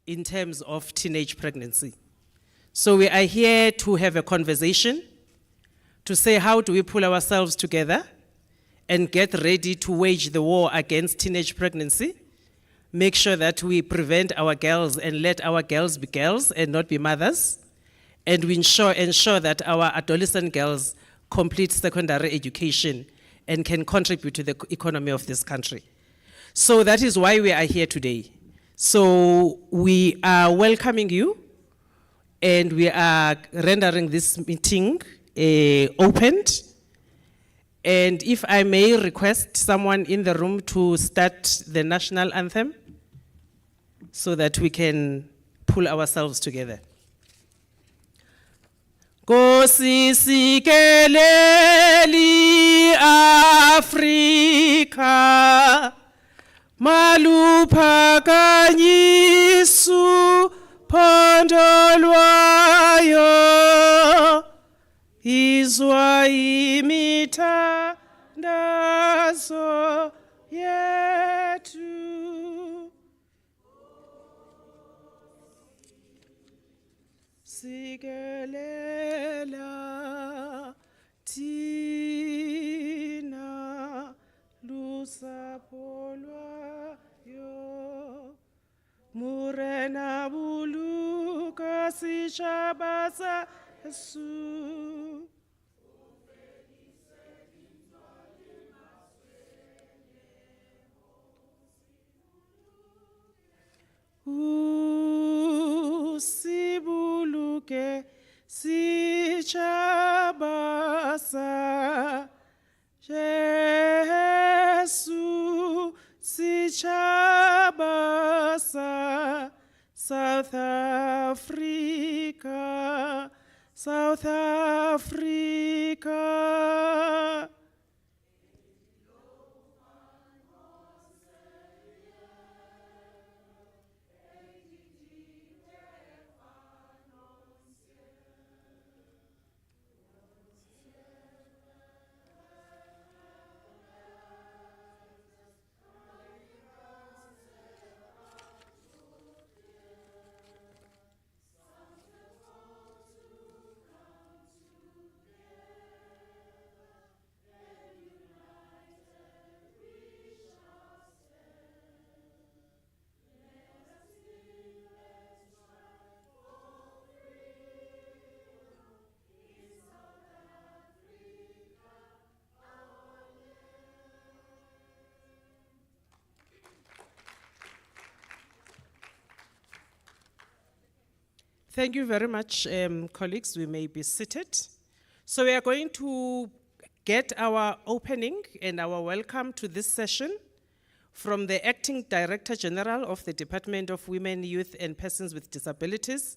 in terms of teenage pregnancy. So we are here to have a conversation, to say how do we pull ourselves together and get ready to wage the war against teenage pregnancy, make sure that we prevent our girls and let our girls be girls and not be mothers, and we ensure that our adolescent girls complete secondary education and can contribute to the economy of this country. So that is why we are here today. So we are welcoming you, and we are rendering this meeting opened. And if I may request someone in the room to start the national anthem so that we can pull ourselves together. Nkosi sikeleli Afrika maluphakanyisu phondo lwayo izwa imithandazo yethu. Sikelela thina lusapho lwayo murena buluka sishabasa Yesu. Sibuluke sichabasa Jesu sichabasa South Africa, South Africa. Thank you very much, colleagues. We may be seated. So we are going to get our opening and our welcome to this session from the Acting Director General of the Department of Women, Youth and Persons with Disabilities,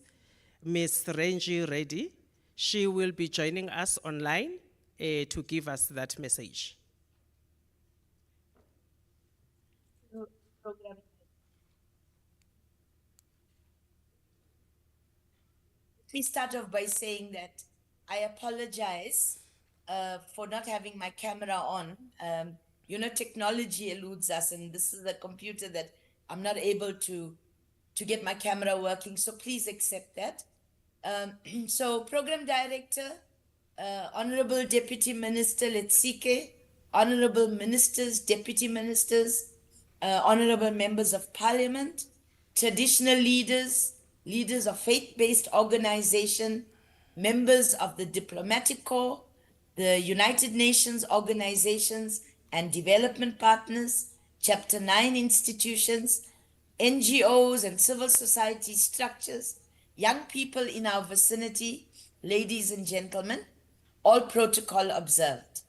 Ms. Renji Reddy. She will be joining us online to give us that message. Let me start off by saying that I apologize for not having my camera on. You know, technology eludes us, and this is a computer that I'm not able to get my camera working, so please accept that. So Program Director, Honorable Deputy Minister Letsike, Honorable Ministers, Deputy Ministers, Honorable Members of Parliament, traditional leaders, leaders of faith-based organization, members of the Diplomatic Corps, the United Nations organizations and development partners, Chapter 9 institutions, NGOs and civil society structures, young people in our vicinity, ladies and gentlemen, all protocol observed.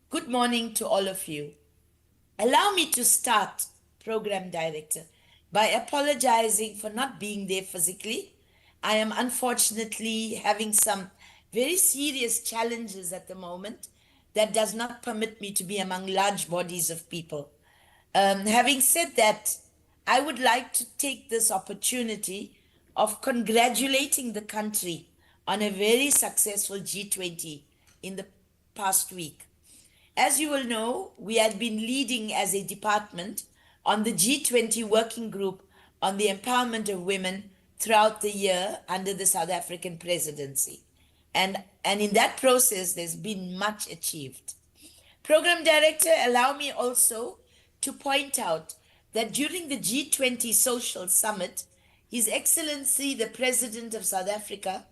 Good morning to all of you. Allow me to start, Program Director, by apologizing for not being there physically. I am unfortunately having some very serious challenges at the moment that does not permit me to be among large bodies of people. Having said that, I would like to take this opportunity of congratulating the country on a very successful G20 in the past week. As you will know, we had been leading as a department on the G20 working group on the empowerment of women throughout the year under the South African presidency. And in that process, there's been much achieved. Program Director, allow me also to point out that during the G20 Social Summit, His Excellency the President of South Africa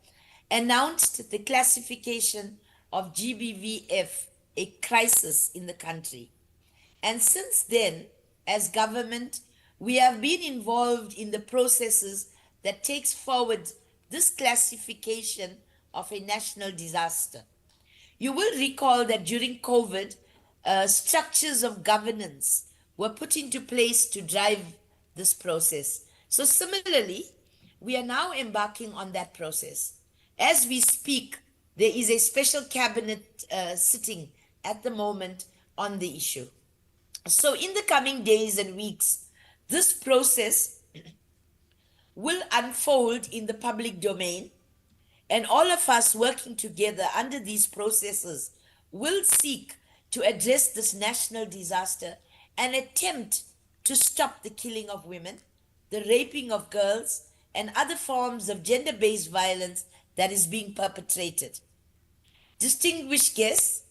announced the classification of GBVF a crisis in the country. And since then, as government, we have been involved in the processes that takes forward this classification of a national disaster. You will recall that during COVID, structures of governance were put into place to drive this process. So similarly, we are now embarking on that process. As we speak, there is a special cabinet sitting at the moment on the issue. So in the coming days and weeks, this process will unfold in the public domain, and all of us working together under these processes will seek to address this national disaster and attempt to stop the killing of women, the raping of girls, and other forms of gender-based violence that is being perpetrated. Distinguished guests,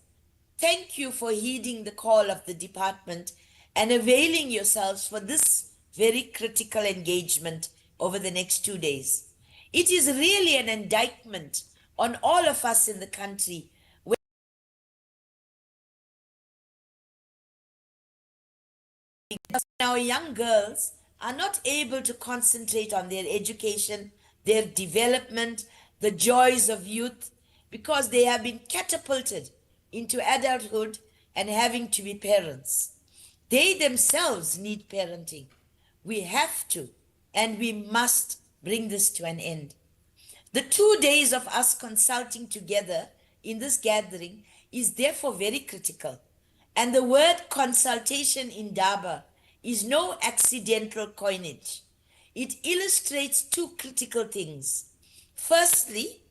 thank you for heeding the call of the department and availing yourselves for this very critical engagement over the next 2 days. It is really an indictment on all of us in the country. Our young girls are not able to concentrate on their education, their development, the joys of youth, because they have been catapulted into adulthood and having to be parents. They themselves need parenting. We have to, and we must bring this to an end. The 2 days of us consulting together in this gathering is therefore very critical. And the word consultation indaba is no accidental coinage. It illustrates two critical things. Firstly,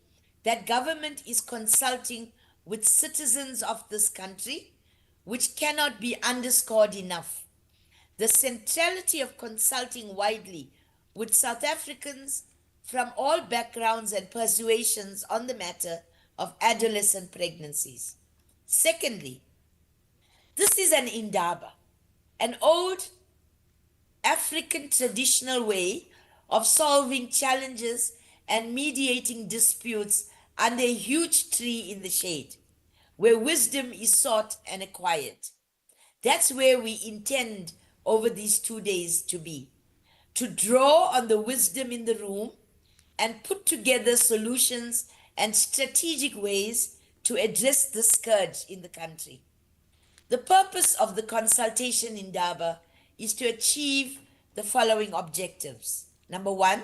that government is consulting with citizens of this country, which cannot be underscored enough. The centrality of consulting widely with South Africans from all backgrounds and persuasions on the matter of adolescent pregnancies. Secondly, this is an indaba, an old African traditional way of solving challenges and mediating disputes under a huge tree in the shade, where wisdom is sought and acquired. That's where we intend over these 2 days to be, to draw on the wisdom in the room and put together solutions and strategic ways to address the scourge in the country. The purpose of the consultation indaba is to achieve the following objectives. Number one,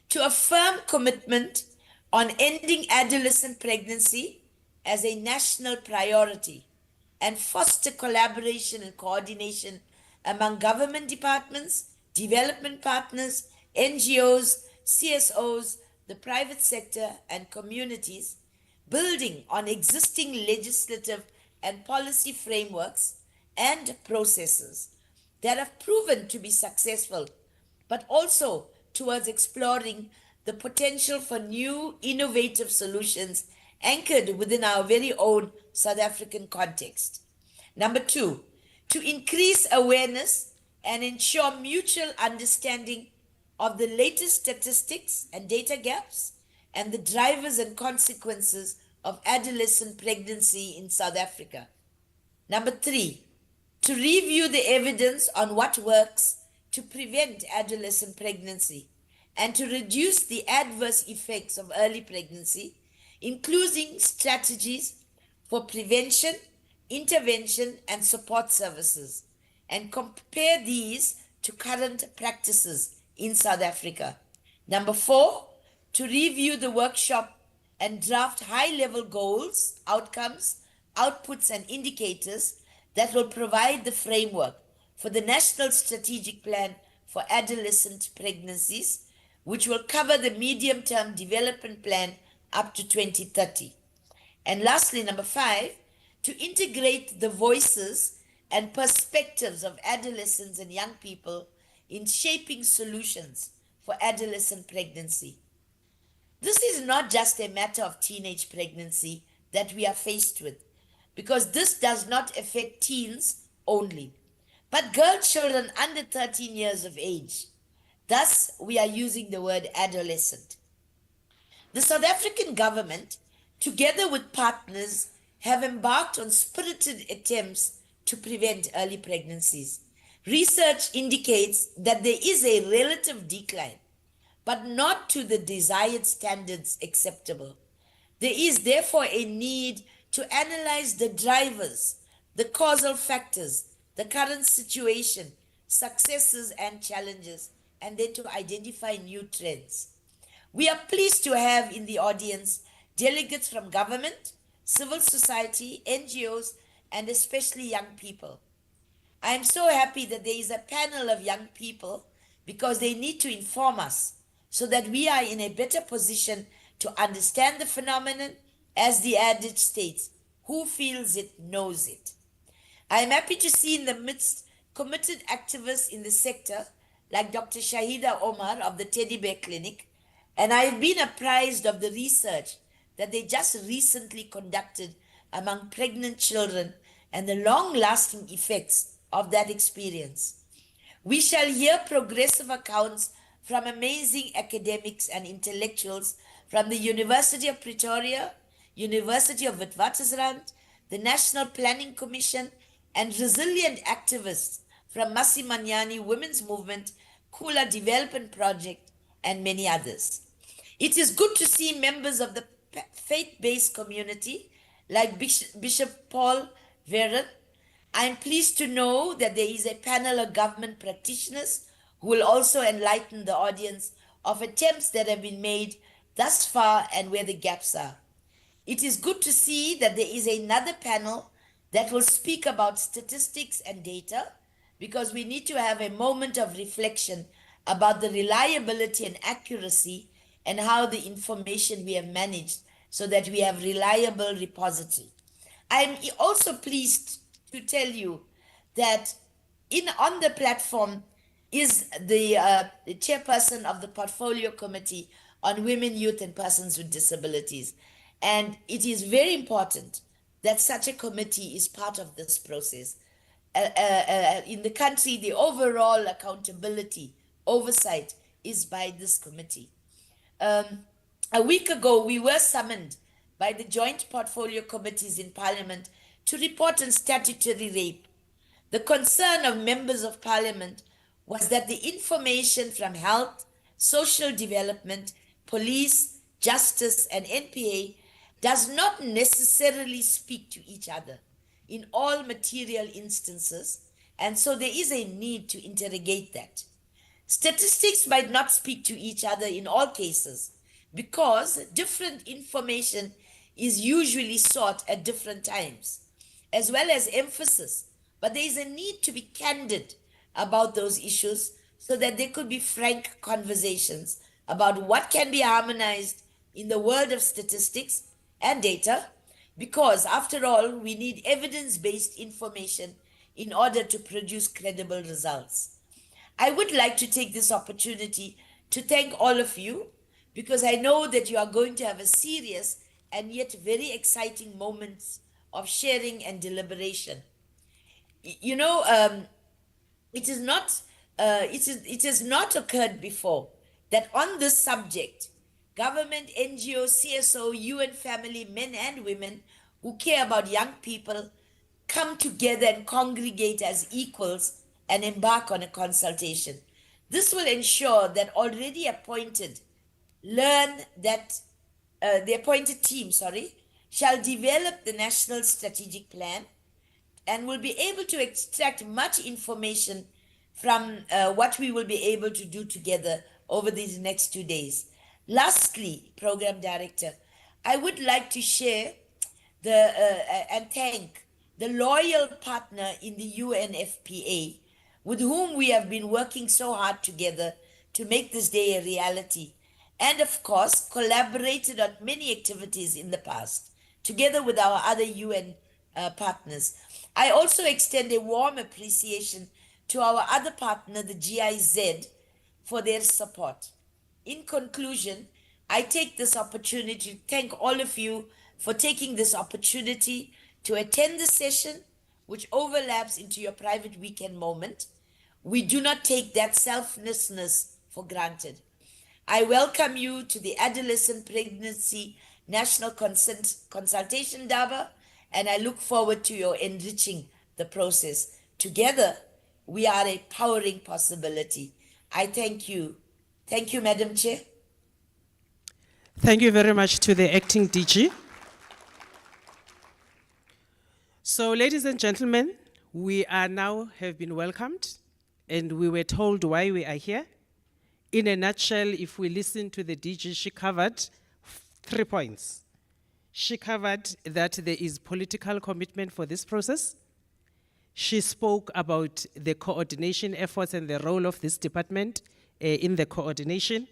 to affirm commitment on ending adolescent pregnancy as a national priority and foster collaboration and coordination among government departments, development partners, NGOs, CSOs, the private sector, and communities, building on existing legislative and policy frameworks and processes that have proven to be successful, but also towards exploring the potential for new innovative solutions anchored within our very own South African context. Number two, to increase awareness and ensure mutual understanding of the latest statistics and data gaps and the drivers and consequences of adolescent pregnancy in South Africa. Number three, to review the evidence on what works to prevent adolescent pregnancy and to reduce the adverse effects of early pregnancy, including strategies for prevention, intervention, and support services, and compare these to current practices in South Africa. Number four, to review the workshop and draft high-level goals, outcomes, outputs, and indicators that will provide the framework for the National Strategic Plan for Adolescent Pregnancies, which will cover the medium-term development plan up to 2030. And lastly, number five, to integrate the voices and perspectives of adolescents and young people in shaping solutions for adolescent pregnancy. This is not just a matter of teenage pregnancy that we are faced with, because this does not affect teens only, but girl children under 13 years of age. Thus, we are using the word adolescent. The South African government, together with partners, have embarked on spirited attempts to prevent early pregnancies. Research indicates that there is a relative decline, but not to the desired standards acceptable. There is therefore a need to analyze the drivers, the causal factors, the current situation, successes and challenges, and then to identify new trends. We are pleased to have in the audience delegates from government, civil society, NGOs, and especially young people. I am so happy that there is a panel of young people because they need to inform us so that we are in a better position to understand the phenomenon. As the adage states, who feels it knows it. I am happy to see in the midst committed activists in the sector like Dr. Shahida Omar of the Teddy Bear Clinic, and I have been apprised of the research that they just recently conducted among pregnant children and the long-lasting effects of that experience. We shall hear progressive accounts from amazing academics and intellectuals from the University of Pretoria, University of Witwatersrand, the National Planning Commission, and resilient activists from Masimanyani Women's Movement, Kula Development Project, and many others. It is good to see members of the faith-based community like Bishop Paul Verren. I am pleased to know that there is a panel of government practitioners who will also enlighten the audience of attempts that have been made thus far and where the gaps are. It is good to see that there is another panel that will speak about statistics and data, because we need to have a moment of reflection about the reliability and accuracy and how the information we have managed so that we have reliable repository. I'm also pleased to tell you that on the platform is the chairperson of the Portfolio Committee on Women, Youth and Persons with Disabilities. And it is very important that such a committee is part of this process. In the country, the overall accountability, oversight is by this committee. A week ago, we were summoned by the joint portfolio committees in Parliament to report on statutory rape. The concern of members of Parliament was that the information from health, social development, police, justice, and NPA does not necessarily speak to each other in all material instances, and so there is a need to interrogate that. Statistics might not speak to each other in all cases because different information is usually sought at different times, as well as emphasis. But there is a need to be candid about those issues so that there could be frank conversations about what can be harmonized in the world of statistics and data, because after all, we need evidence-based information in order to produce credible results. I would like to take this opportunity to thank all of you, because I know that you are going to have a serious and yet very exciting moments of sharing and deliberation. You know, it has not occurred before that on this subject, government, NGO, CSO, UN family, men and women who care about young people come together and congregate as equals and embark on a consultation. This will ensure that already appointed the appointed team, shall develop the national strategic plan and will be able to extract much information from what we will be able to do together over these next 2 days. Lastly, Program Director, I would like to share and thank the loyal partner in the UNFPA with whom we have been working so hard together to make this day a reality, and of course collaborated on many activities in the past together with our other UN partners. I also extend a warm appreciation to our other partner, the GIZ, for their support. In conclusion, I take this opportunity to thank all of you for taking this opportunity to attend the session, which overlaps into your private weekend moment. We do not take that selflessness for granted. I welcome you to the Adolescent Pregnancy National Consultation Indaba, and I look forward to your enriching the process. Together, we are a powering possibility. I thank you. Thank you, Madam Chair. Thank you very much to the acting DG. So, ladies and gentlemen, we are now have been welcomed, and we were told why we are here. In a nutshell, if we listen to the DG, she covered 3 points. She covered that there is political commitment for this process. She spoke about the coordination efforts and the role of this department in the coordination.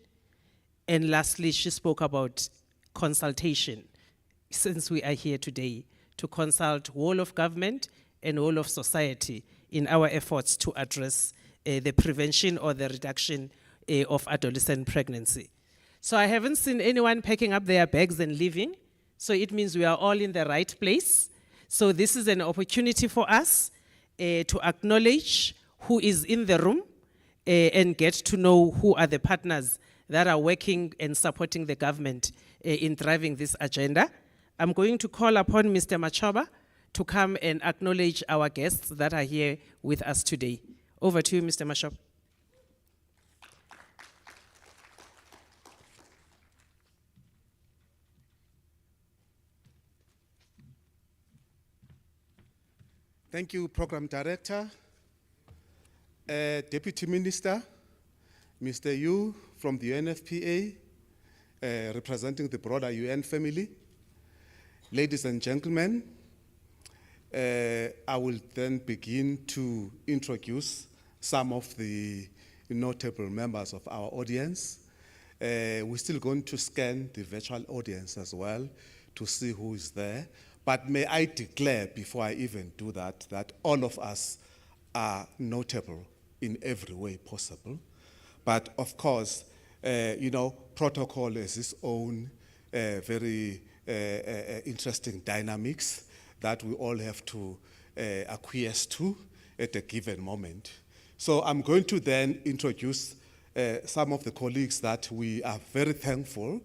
And lastly, she spoke about consultation, since we are here today to consult whole of government and whole of society in our efforts to address the prevention or the reduction of adolescent pregnancy. So I haven't seen anyone packing up their bags and leaving, so it means we are all in the right place. So this is an opportunity for us to acknowledge who is in the room and get to know who are the partners that are working and supporting the government in driving this agenda. I'm going to call upon Mr. Machoba to come and acknowledge our guests that are here with us today. Over to you, Mr. Machoba. Thank you, Program Director, Deputy Minister, Mr. Yu from the UNFPA, representing the broader UN family. Ladies and gentlemen, I will then begin to introduce some of the notable members of our audience. We're still going to scan the virtual audience as well to see who is there. But may I declare, before I even do that, that all of us are notable in every way possible. But of course, protocol has its own very interesting dynamics that we all have to acquiesce to at a given moment. So I'm going to then introduce some of the colleagues that we are very thankful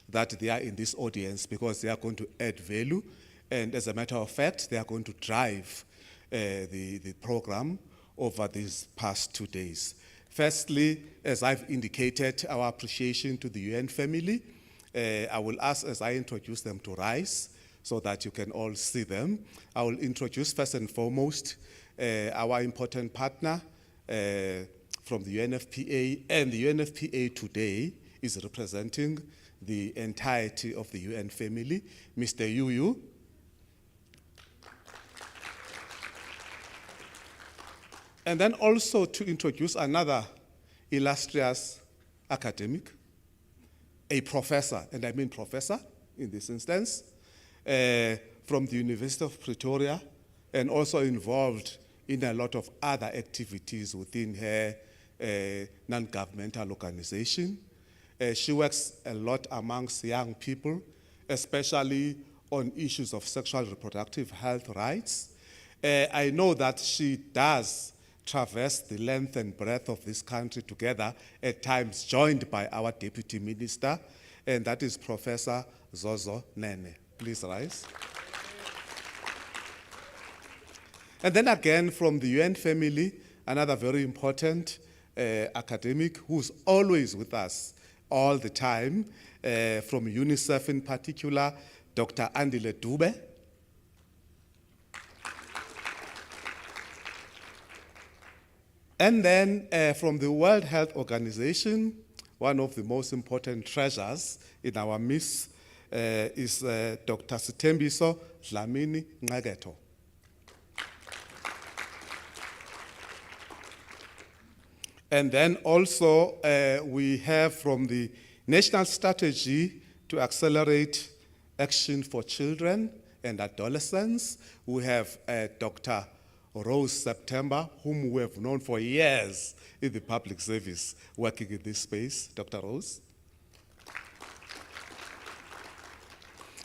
that they are in this audience, because they are going to add value. And as a matter of fact, they are going to drive the program over these past 2 days. Firstly, as I've indicated, our appreciation to the UN family. I will ask, as I introduce them, to rise so that you can all see them. I will introduce first and foremost our important partner from the UNFPA, and the UNFPA today is representing the entirety of the UN family, Mr. Yu. And then also to introduce another illustrious academic, a professor, and I mean professor in this instance, from the University of Pretoria, and also involved in a lot of other activities within her non-governmental organization. She works a lot amongst young people, especially on issues of sexual and reproductive health rights. I know that she does traverse the length and breadth of this country together, at times joined by our Deputy Minister, and that is Professor Zozo Nene. Please rise. And then again, from the UN family, another very important academic who's always with us all the time, from UNICEF in particular, Dr. Andile Dube. And then from the World Health Organization, one of the most important treasures in our midst is Dr. Sitembiso Dlamini Nqagetho. And then also we have from the National Strategy to Accelerate Action for Children and Adolescents, we have Dr. Rose September, whom we have known for years in the public service, working in this space, Dr. Rose.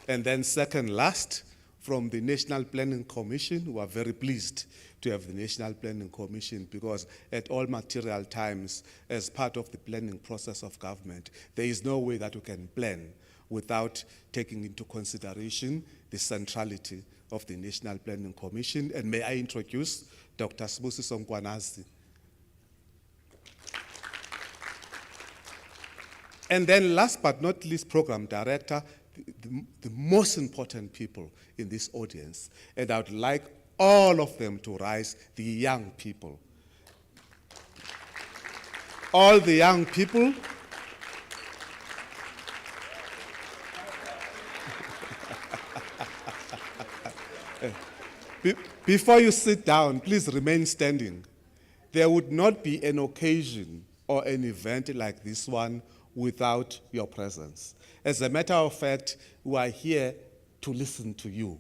And then second last, from the National Planning Commission, we are very pleased to have the National Planning Commission because at all material times, as part of the planning process of government, there is no way that we can plan without taking into consideration the centrality of the National Planning Commission. And may I introduce Dr. Sibusiso Mkwanazi. And then last but not least, Program Director, the most important people in this audience, and I would like all of them to rise, the young people. All the young people. Before you sit down, please remain standing. There would not be an occasion or an event like this one without your presence. As a matter of fact, we are here to listen to you.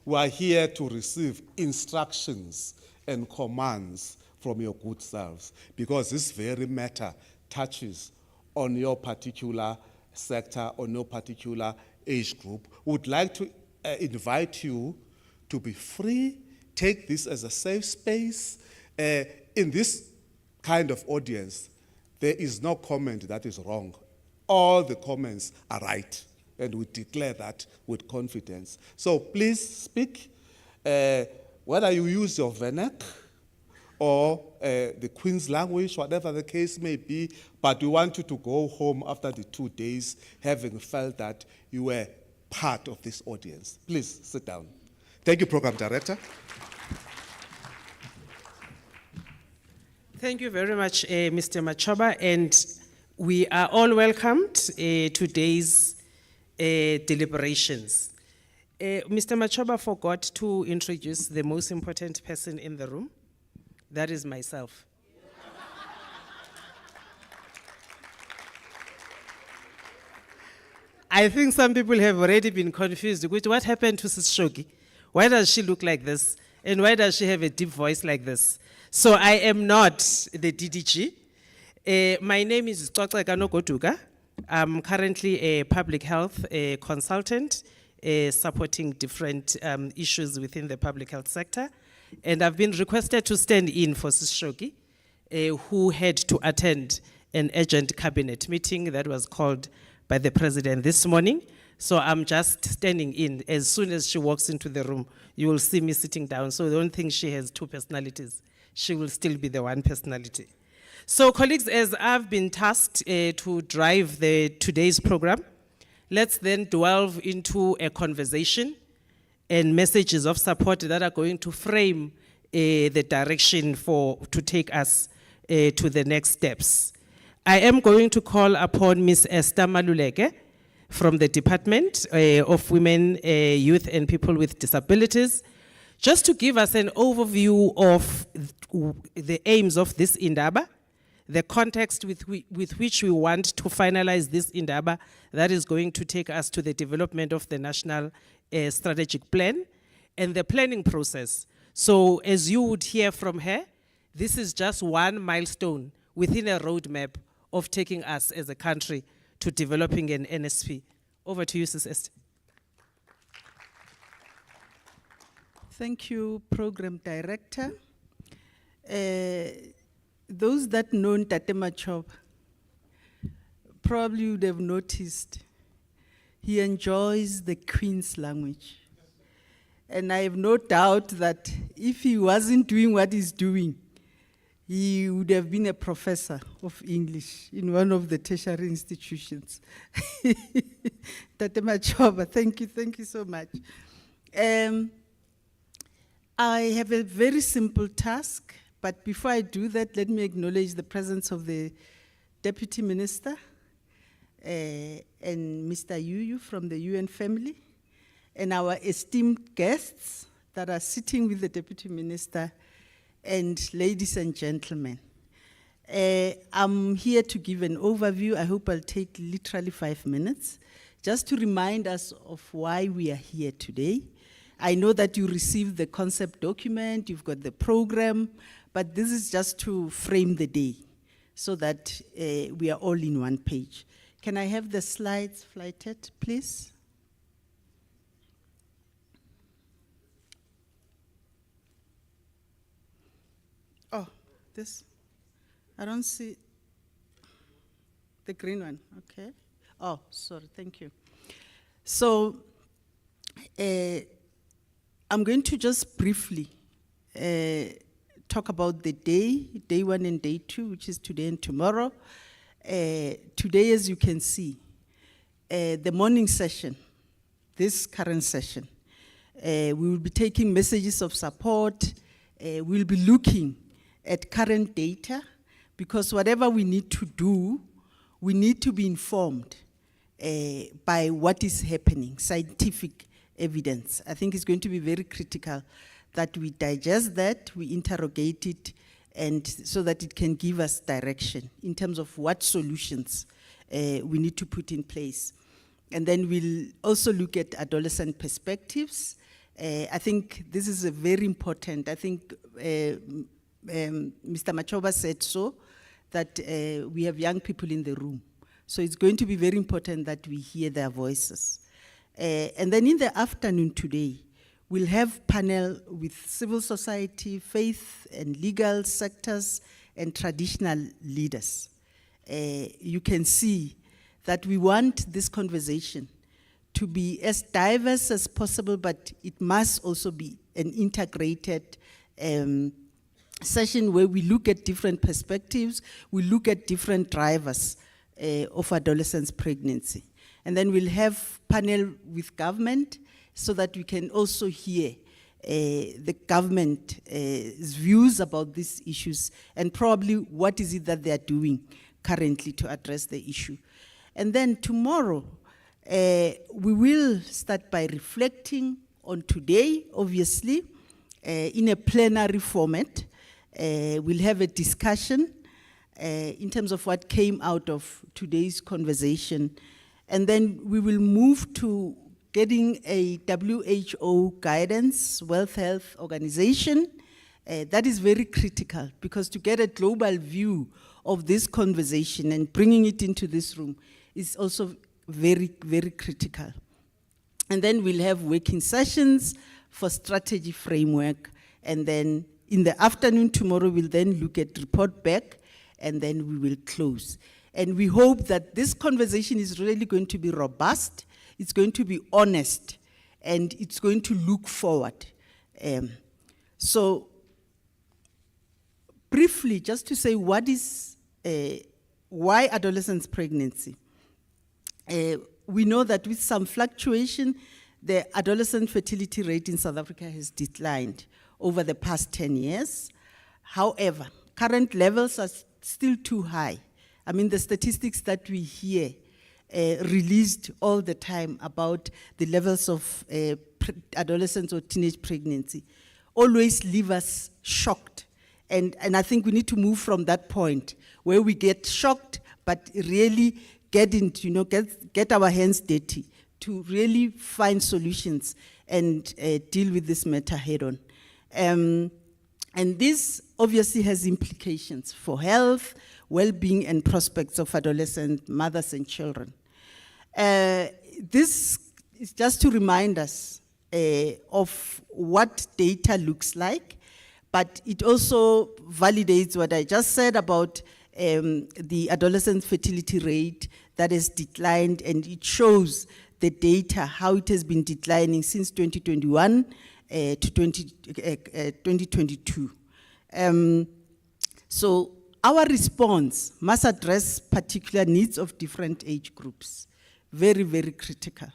We are here to receive instructions and commands from your good selves, because this very matter touches on your particular sector, on your particular age group. We would like to invite you to be free, take this as a safe space. In this kind of audience, there is no comment that is wrong. All the comments are right, and we declare that with confidence. So please speak, whether you use your vernac or the Queen's language, whatever the case may be, but we want you to go home after the 2 days having felt that you were part of this audience. Please sit down. Thank you, Program Director. Thank you very much, Mr. Machoba, and we are all welcomed today's deliberations. Mr. Machoba forgot to introduce the most important person in the room. That is myself. I think some people have already been confused. What happened to Sis Shogi? Why does she look like this? And why does she have a deep voice like this? So I am not the DDG. My name is Dr. Goduga. I'm currently a public health consultant, supporting different issues within the public health sector. And I've been requested to stand in for Sis Shogi, who had to attend an urgent cabinet meeting that was called by the president this morning. So I'm just standing in. As soon as she walks into the room, you will see me sitting down. So don't think she has two personalities. She will still be the one personality. So colleagues, as I've been tasked to drive today's program, let's then delve into a conversation and messages of support that are going to frame the direction to take us to the next steps. I am going to call upon Ms. Esther Maluleke from the Department of Women, Youth and People with Disabilities, just to give us an overview of the aims of this Indaba, the context with which we want to finalize this Indaba that is going to take us to the development of the National Strategic Plan and the planning process. So as you would hear from her, this is just one milestone within a roadmap of taking us as a country to developing an NSP. Over to you, Sis Esther. Thank you, Program Director. Those that know Ntate Machoba probably would have noticed he enjoys the Queen's language. And I have no doubt that if he wasn't doing what he's doing, he would have been a professor of English in one of the tertiary institutions. Tate Machoba, thank you so much. I have a very simple task, but before I do that, let me acknowledge the presence of the Deputy Minister and Mr. Yuyu from the UN family, and our esteemed guests that are sitting with the Deputy Minister, and ladies and gentlemen. I'm here to give an overview. I hope I'll take literally 5 minutes, just to remind us of why we are here today. I know that you received the concept document, you've got the program, but this is just to frame the day so that we are all in one page. Can I have the slides flighted, please? Oh, this, I don't see the green one, okay. Oh, sorry, thank you. So, I'm going to just briefly talk about the day 1 and day 2, which is today and tomorrow. Today, as you can see, the morning session, this current session, we will be taking messages of support. We'll be looking at current data, because whatever we need to do, we need to be informed by what is happening, scientific evidence. I think it's going to be very critical that we digest that, we interrogate it, and so that it can give us direction in terms of what solutions we need to put in place. And then we'll also look at adolescent perspectives. I think this is a very important, I think Mr. Machoba said so, that we have young people in the room. So it's going to be very important that we hear their voices. And then in the afternoon today, we'll have panel with civil society, faith and legal sectors, and traditional leaders. You can see that we want this conversation to be as diverse as possible, but it must also be an integrated session where we look at different perspectives, we look at different drivers of adolescent pregnancy. And then we'll have panel with government so that we can also hear the government's views about these issues and probably what is it that they are doing currently to address the issue. And then tomorrow, we will start by reflecting on today, obviously, in a plenary format. We'll have a discussion in terms of what came out of today's conversation. And then we will move to getting a WHO guidance, World Health Organization. That is very critical, because to get a global view of this conversation and bringing it into this room is also very, very critical. And then we'll have working sessions for strategy framework. And then in the afternoon tomorrow, we'll then look at report back, and then we will close. And we hope that this conversation is really going to be robust, it's going to be honest, and it's going to look forward. So briefly, just to say what is, why adolescent pregnancy? We know that with some fluctuation, the adolescent fertility rate in South Africa has declined over the past 10 years. However, current levels are still too high. I mean, the statistics that we hear released all the time about the levels of adolescent or teenage pregnancy always leave us shocked. And I think we need to move from that point where we get shocked, but really get into, get our hands dirty to really find solutions and deal with this matter head on. And this obviously has implications for health, well-being, and prospects of adolescent mothers and children. This is just to remind us of what data looks like, but it also validates what I just said about the adolescent fertility rate that has declined, and it shows the data, how it has been declining since 2021 to 2022. So our response must address particular needs of different age groups. Very, very critical.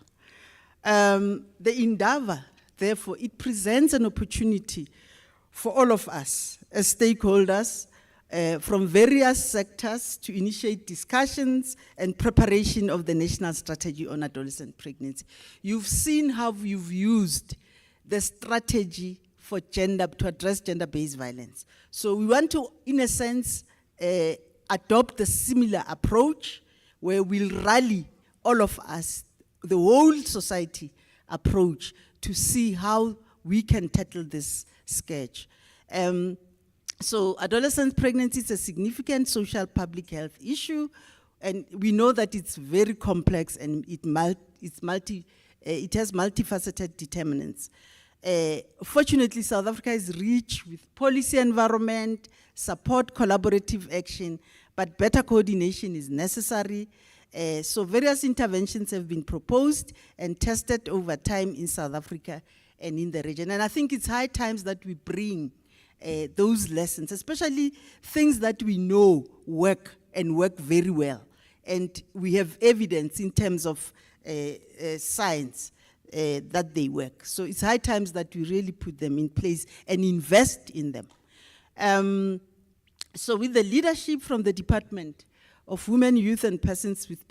The Indaba, therefore, it presents an opportunity for all of us as stakeholders from various sectors to initiate discussions and preparation of the national strategy on adolescent pregnancy. You've seen how you've used the strategy for to address gender-based violence. So we want to, in a sense, adopt a similar approach where we'll rally all of us, the whole society approach, to see how we can tackle this scourge. So adolescent pregnancy is a significant social public health issue, and we know that it's very complex and it has multifaceted determinants. Fortunately, South Africa is rich with policy environment, support collaborative action, but better coordination is necessary. So various interventions have been proposed and tested over time in South Africa and in the region. And I think it's high times that we bring those lessons, especially things that we know work and work very well. And we have evidence in terms of science that they work. So it's high times that we really put them in place and invest in them. So with the leadership from the Department of Women, Youth and Persons with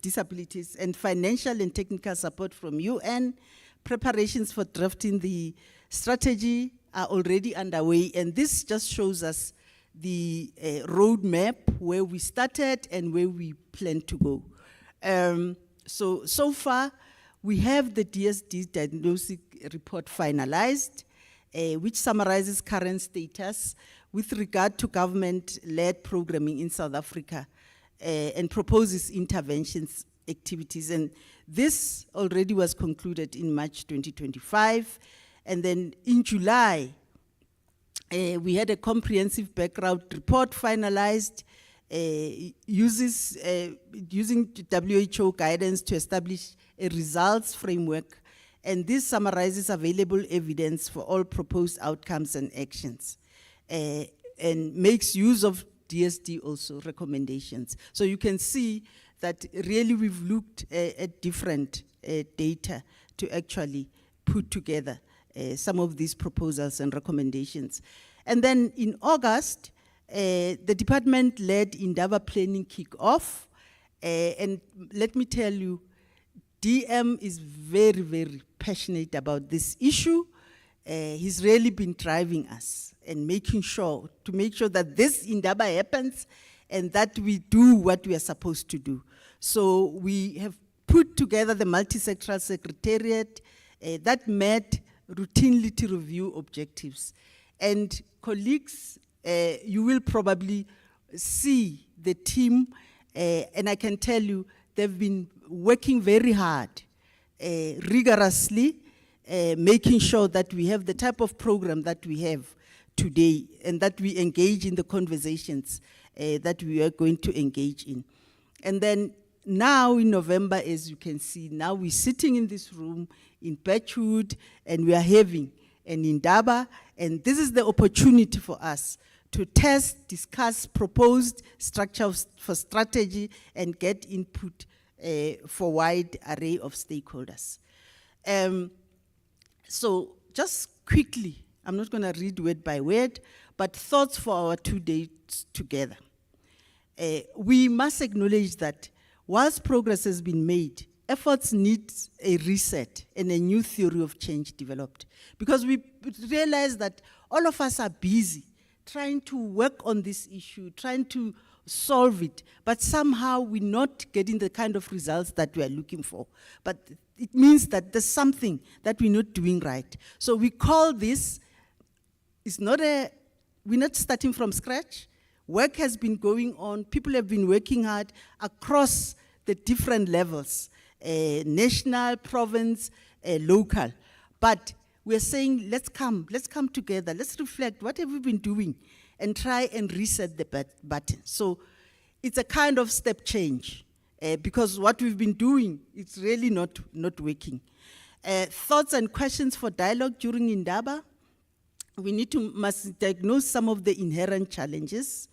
Disabilities and financial and technical support from UN, preparations for drafting the strategy are already underway, and this just shows us the roadmap where we started and where we plan to go. So far, we have the DSD diagnostic report finalized, which summarizes current status with regard to government-led programming in South Africa and proposes interventions activities. And this already was concluded in March 2025. And then in July, we had a comprehensive background report finalized, using WHO guidance to establish a results framework. And this summarizes available evidence for all proposed outcomes and actions, and makes use of DSD also recommendations. So you can see that really we've looked at different data to actually put together some of these proposals and recommendations. And then in August, the department led Indaba planning kick-off. And let me tell you, DM is very, very passionate about this issue. He's really been driving us and making sure that this Indaba happens and that we do what we are supposed to do. So we have put together the multi-sectoral secretariat that met routinely to review objectives. And colleagues, you will probably see the team, and I can tell you, they've been working very hard, rigorously, making sure that we have the type of program that we have today and that we engage in the conversations that we are going to engage in. And then now in November, as you can see, now we're sitting in this room in Birchwood and we are having an Indaba, and this is the opportunity for us to test, discuss, proposed structures for strategy and get input for wide array of stakeholders. So just quickly, I'm not going to read word by word, but thoughts for our 2 days together. We must acknowledge that whilst progress has been made, efforts need a reset and a new theory of change developed. Because we realize that all of us are busy trying to work on this issue, trying to solve it, but somehow we're not getting the kind of results that we are looking for. But it means that there's something that we're not doing right. So we call this, we're not starting from scratch. Work has been going on. People have been working hard across the different levels, national, province, local. But we're saying, let's come together, let's reflect, what have we been doing, and try and reset the button. So it's a kind of step change, because what we've been doing, it's really not working. Thoughts and questions for dialogue during Indaba. We must diagnose some of the inherent challenges.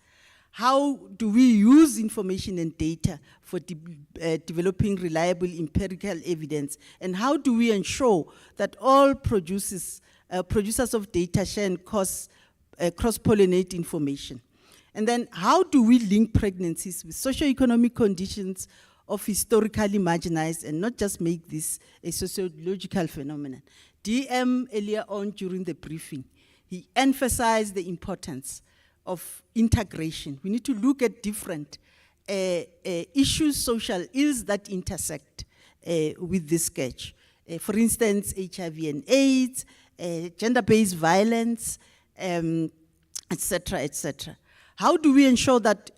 How do we use information and data for developing reliable empirical evidence? And how do we ensure that all producers of data share and cross-pollinate information? And then how do we link pregnancies with socioeconomic conditions of historically marginalized and not just make this a sociological phenomenon? DM earlier on during the briefing, he emphasized the importance of integration. We need to look at different issues, social ills that intersect with this sketch. For instance, HIV and AIDS, gender-based violence, et cetera, et cetera. How do we ensure that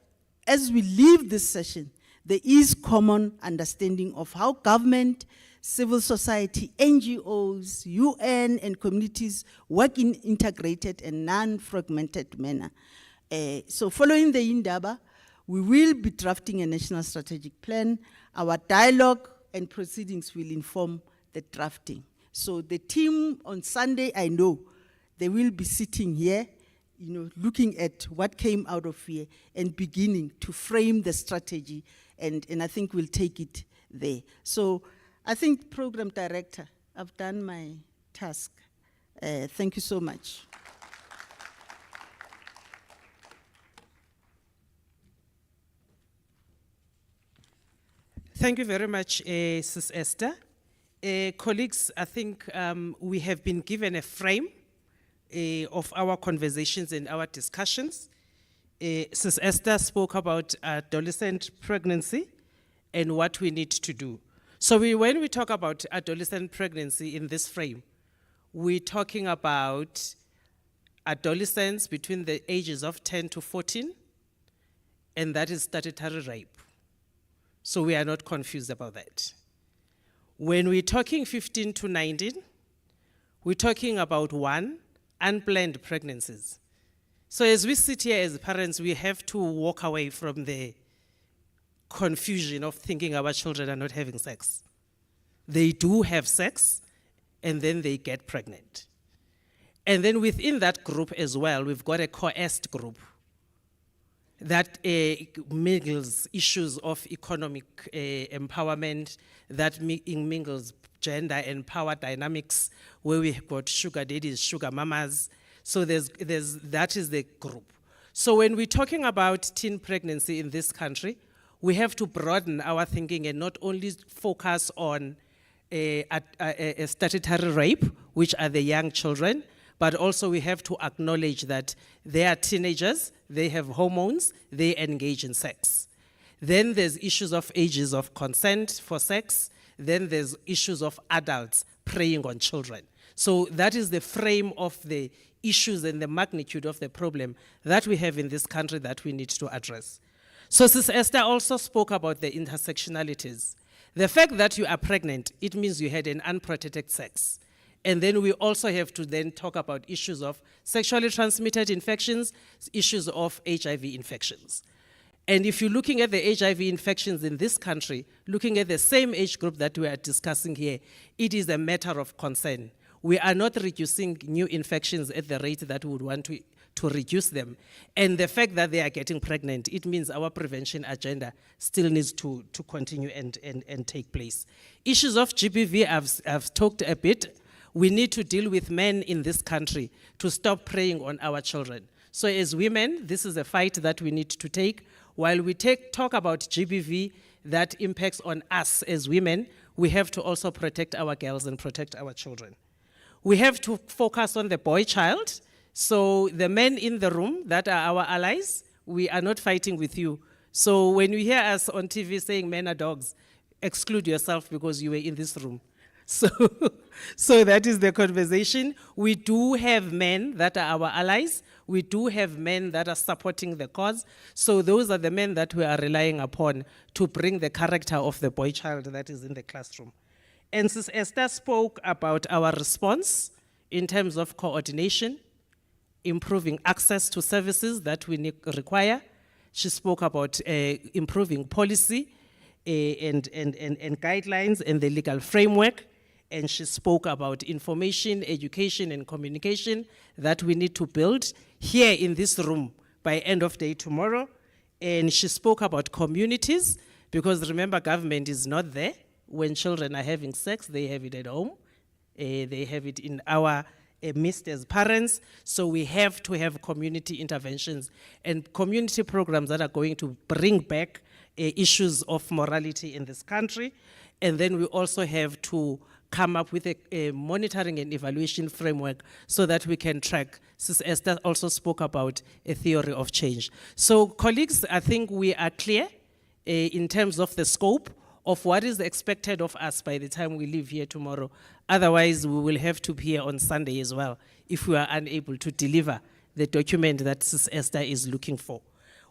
as we leave this session, there is common understanding of how government, civil society, NGOs, UN, and communities work in integrated and non-fragmented manner? So following the Indaba, we will be drafting a national strategic plan. Our dialogue and proceedings will inform the drafting. So the team on Sunday, I know, they will be sitting here, looking at what came out of here and beginning to frame the strategy, and I think we'll take it there. So I think, Program Director, I've done my task. Thank you so much. Thank you very much, Sis Esther. Colleagues, I think we have been given a frame of our conversations and our discussions. Sis Esther spoke about adolescent pregnancy and what we need to do. So when we talk about adolescent pregnancy in this frame, we're talking about adolescents between the ages of 10 to 14, and that is statutory rape. So we are not confused about that. When we're talking 15 to 19, we're talking about unplanned pregnancies. So as we sit here as parents, we have to walk away from the confusion of thinking our children are not having sex. They do have sex, and then they get pregnant. And then within that group as well, we've got a coerced group that mingles issues of economic empowerment, that mingles gender and power dynamics, where we've got sugar daddies, sugar mamas. So that is the group. So when we're talking about teen pregnancy in this country, we have to broaden our thinking and not only focus on a statutory rape, which are the young children, but also we have to acknowledge that they are teenagers, they have hormones, they engage in sex. Then there's issues of ages of consent for sex. Then there's issues of adults preying on children. So that is the frame of the issues and the magnitude of the problem that we have in this country that we need to address. So Sis Esther also spoke about the intersectionalities. The fact that you are pregnant, it means you had an unprotected sex. And then we also have to then talk about issues of sexually transmitted infections, issues of HIV infections. And if you're looking at the HIV infections in this country, looking at the same age group that we are discussing here, it is a matter of concern. We are not reducing new infections at the rate that we would want to reduce them. And the fact that they are getting pregnant, it means our prevention agenda still needs to continue and take place. Issues of GBV, I've talked a bit. We need to deal with men in this country to stop preying on our children. So as women, this is a fight that we need to take. While we talk about GBV that impacts on us as women, we have to also protect our girls and protect our children. We have to focus on the boy child. So the men in the room that are our allies, we are not fighting with you. So when you hear us on TV saying men are dogs, exclude yourself because you were in this room. So that is the conversation. We do have men that are our allies. We do have men that are supporting the cause. So those are the men that we are relying upon to bring the character of the boy child that is in the classroom. And Sis Esther spoke about our response in terms of coordination, improving access to services that we require. She spoke about improving policy and guidelines and the legal framework. And she spoke about information, education, and communication that we need to build here in this room by end of day tomorrow. And she spoke about communities, because remember, government is not there. When children are having sex, they have it at home. They have it in our midst as parents. So we have to have community interventions and community programs that are going to bring back issues of morality in this country. And then we also have to come up with a monitoring and evaluation framework so that we can track. Sis Esther also spoke about a theory of change. So colleagues, I think we are clear in terms of the scope of what is expected of us by the time we leave here tomorrow. Otherwise, we will have to be here on Sunday as well if we are unable to deliver the document that Sis Esther is looking for.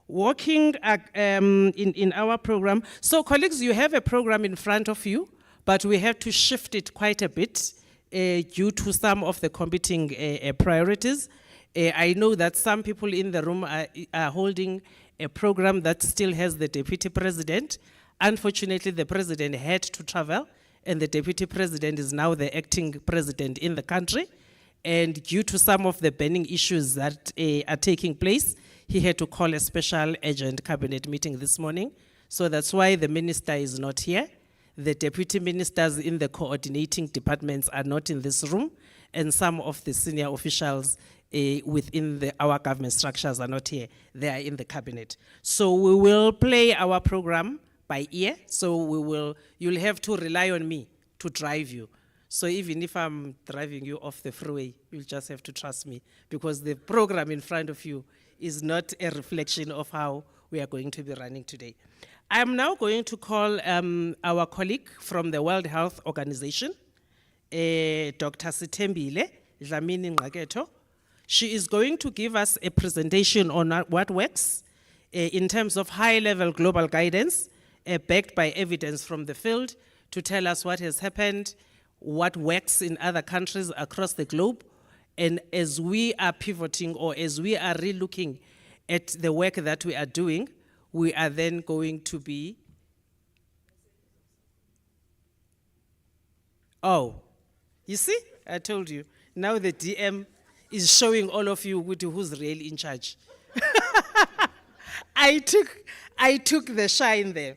Working in our program. So colleagues, you have a program in front of you, but we have to shift it quite a bit due to some of the competing priorities. I know that some people in the room are holding a program that still has the deputy president. Unfortunately, the president had to travel, and the deputy president is now the acting president in the country. And due to some of the burning issues that are taking place, he had to call a special urgent cabinet meeting this morning. So that's why the minister is not here. The deputy ministers in the coordinating departments are not in this room, and some of the senior officials within our government structures are not here. They are in the cabinet. So we will play our program by ear. So you'll have to rely on me to drive you. So even if I'm driving you off the freeway, you'll just have to trust me, because the program in front of you is not a reflection of how we are going to be running today. I am now going to call our colleague from the World Health Organization, Dr. Sithembile Dlamini Ngqaketo. She is going to give us a presentation on what works in terms of high-level global guidance, backed by evidence from the field, to tell us what has happened, what works in other countries across the globe. And as we are pivoting, or as we are re-looking at the work that we are doing, we are then going to be, oh, you see, I told you. Now the DM is showing all of you who's really in charge. I took the shine there.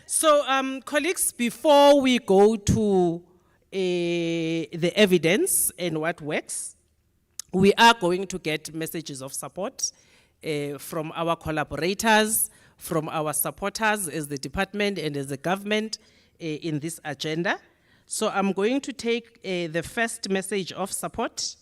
So, colleagues, before we go to the evidence and what works, we are going to get messages of support from our collaborators, from our supporters as the department and as the government in this agenda. So I'm going to take the first message of support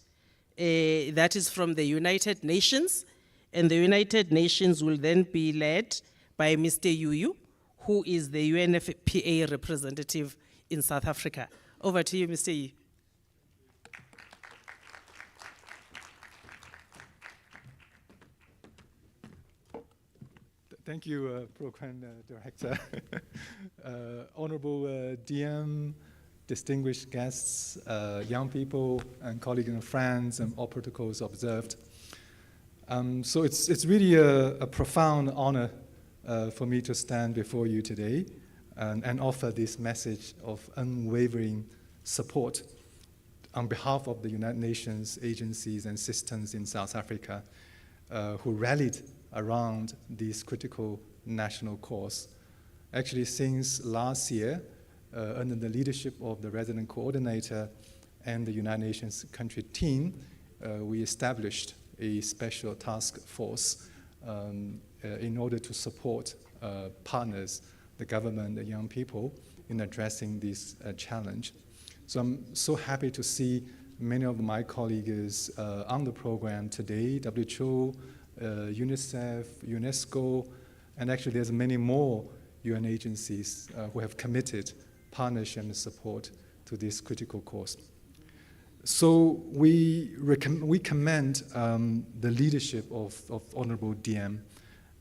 that is from the United Nations, and the United Nations will then be led by Mr. Yuyu, who is the UNFPA representative in South Africa. Over to you, Mr. Yuyu. Thank you, Program Director. Honorable DM, distinguished guests, young people, and colleagues and friends, and all protocols observed. So it's really a profound honor for me to stand before you today and offer this message of unwavering support on behalf of the United Nations agencies and systems in South Africa who rallied around this critical national cause. Actually, since last year, under the leadership of the resident coordinator and the United Nations country team, we established a special task force in order to support partners, the government, the young people, in addressing this challenge. So I'm so happy to see many of my colleagues on the program today, WHO, UNICEF, UNESCO, and actually there's many more UN agencies who have committed partnership and support to this critical cause. So we commend the leadership of Honorable DM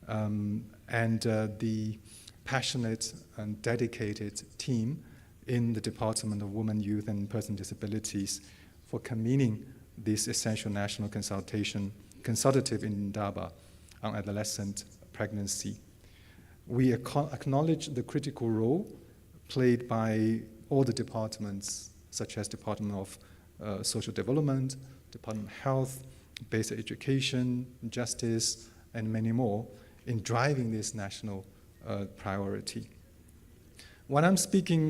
and the passionate and dedicated team in the Department of Women, Youth, and Persons with Disabilities for convening this essential national consultative Indaba on adolescent pregnancy. We acknowledge the critical role played by all the departments, such as Department of Social Development, Department of Health, Basic Education, Justice, and many more in driving this national priority. When I'm speaking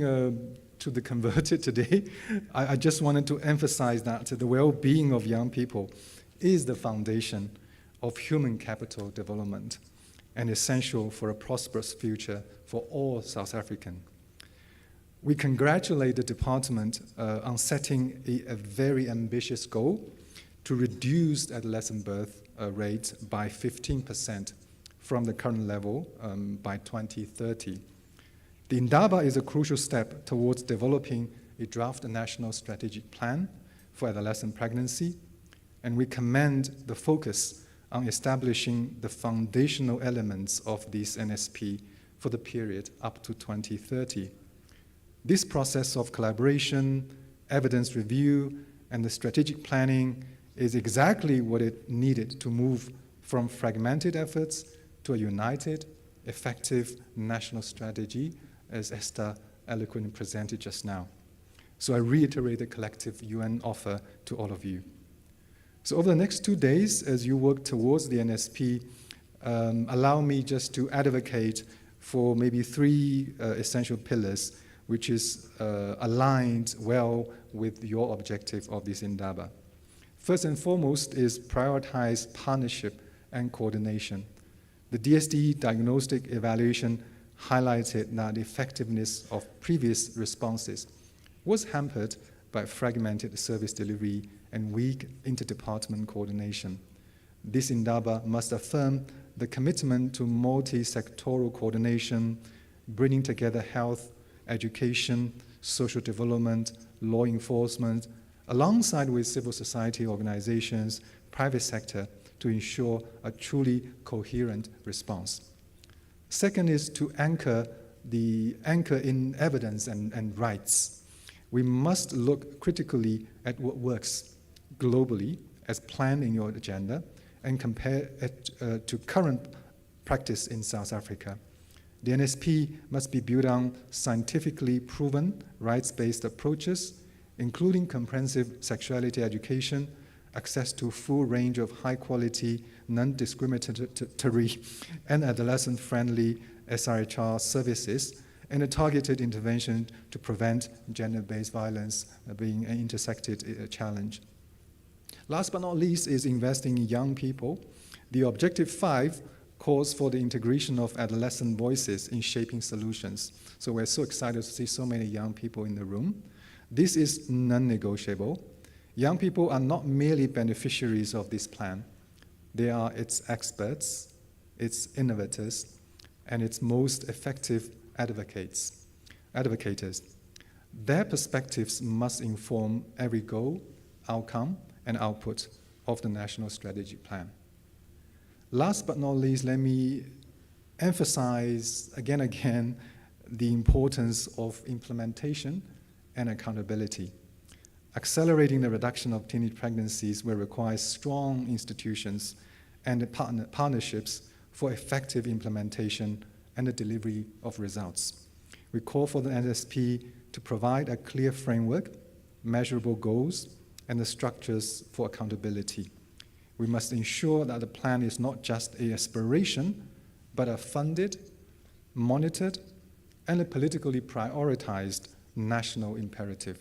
to the converted today, I just wanted to emphasize that the well-being of young people is the foundation of human capital development and essential for a prosperous future for all South Africans. We congratulate the department on setting a very ambitious goal to reduce adolescent birth rate by 15% from the current level by 2030. The Indaba is a crucial step towards developing a draft national strategic plan for adolescent pregnancy, and we commend the focus on establishing the foundational elements of this NSP for the period up to 2030. This process of collaboration, evidence review, and the strategic planning is exactly what it needed to move from fragmented efforts to a united, effective national strategy, as Esther eloquently presented just now. So I reiterate the collective UN offer to all of you. So over the next 2 days, as you work towards the NSP, allow me just to advocate for maybe 3 essential pillars, which is aligned well with your objective of this Indaba. First and foremost is prioritize partnership and coordination. The DSD diagnostic evaluation highlighted that the effectiveness of previous responses was hampered by fragmented service delivery and weak interdepartment coordination. This Indaba must affirm the commitment to multi-sectoral coordination, bringing together health, education, social development, law enforcement, alongside with civil society organizations, private sector, to ensure a truly coherent response. Second is to anchor in evidence and rights. We must look critically at what works globally as planned in your agenda and compare it to current practice in South Africa. The NSP must be built on scientifically proven, rights-based approaches, including comprehensive sexuality education, access to a full range of high-quality, non-discriminatory, and adolescent-friendly SRHR services, and a targeted intervention to prevent gender-based violence being an intersected challenge. Last but not least is investing in young people. The Objective 5 calls for the integration of adolescent voices in shaping solutions. So we're so excited to see so many young people in the room. This is non-negotiable. Young people are not merely beneficiaries of this plan. They are its experts, its innovators, and its most effective advocates. Their perspectives must inform every goal, outcome, and output of the National Strategic Plan. Last but not least, let me emphasize again the importance of implementation and accountability. Accelerating the reduction of teenage pregnancies will require strong institutions and partnerships for effective implementation and the delivery of results. We call for the NSP to provide a clear framework, measurable goals, and the structures for accountability. We must ensure that the plan is not just an aspiration, but a funded, monitored, and a politically prioritized national imperative.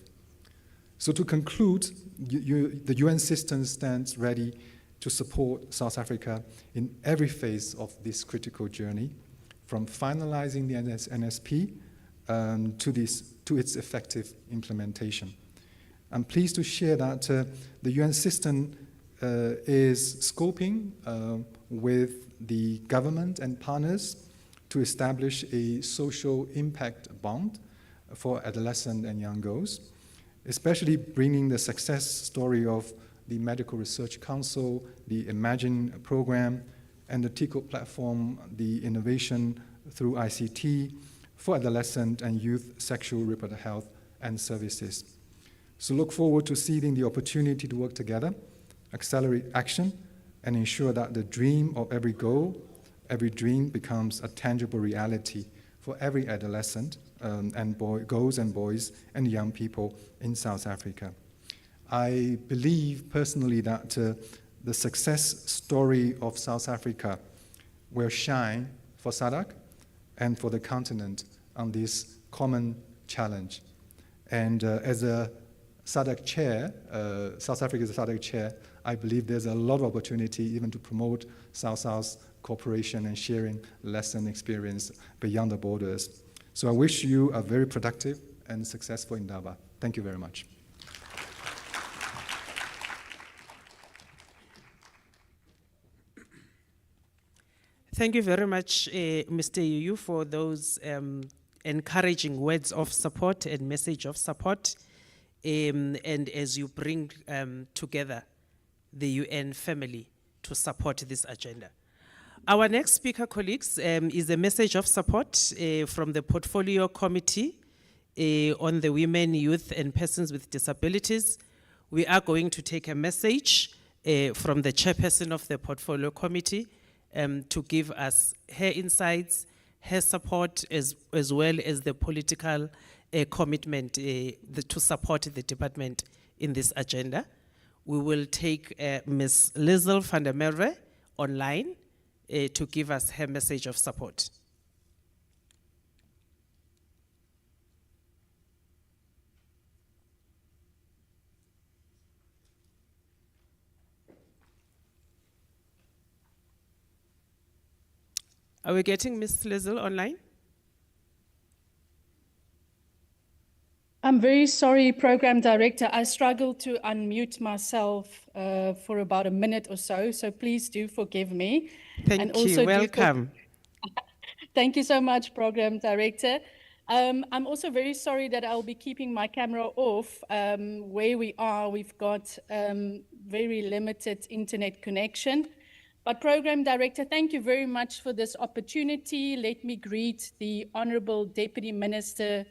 So to conclude, the UN system stands ready to support South Africa in every phase of this critical journey, from finalizing the NSP to its effective implementation. I'm pleased to share that the UN system is scoping with the government and partners to establish a social impact bond for adolescent and young girls, especially bringing the success story of the Medical Research Council, the Imagine program, and the TICO platform, the innovation through ICT for adolescent and youth sexual reproductive health and services. So look forward to seizing the opportunity to work together, accelerate action, and ensure that the dream of every goal, every dream becomes a tangible reality for every adolescent girls and boys and young people in South Africa. I believe personally that the success story of South Africa will shine for SADC and for the continent on this common challenge. And as a SADC chair, South Africa's SADC chair, I believe there's a lot of opportunity even to promote South-South cooperation and sharing lesson experience beyond the borders. So I wish you a very productive and successful Indaba. Thank you very much. Thank you very much, Mr. Yuyu, for those encouraging words of support and message of support, and as you bring together the UN family to support this agenda. Our next speaker, colleagues, is a message of support from the Portfolio Committee on the Women, Youth and Persons with Disabilities. We are going to take a message from the chairperson of the Portfolio Committee to give us her insights, her support, as well as the political commitment to support the department in this agenda. We will take Ms. Liesl van der Merwe online to give us her message of support. Are we getting Ms. Liesl online? I'm very sorry, Program Director. I struggled to unmute myself for about a minute or so, so please do forgive me. Thank you, welcome. Thank you so much, Program Director. I'm also very sorry that I'll be keeping my camera off. Where we are, we've got very limited internet connection. But Program Director, thank you very much for this opportunity. Let me greet the Honorable Deputy Minister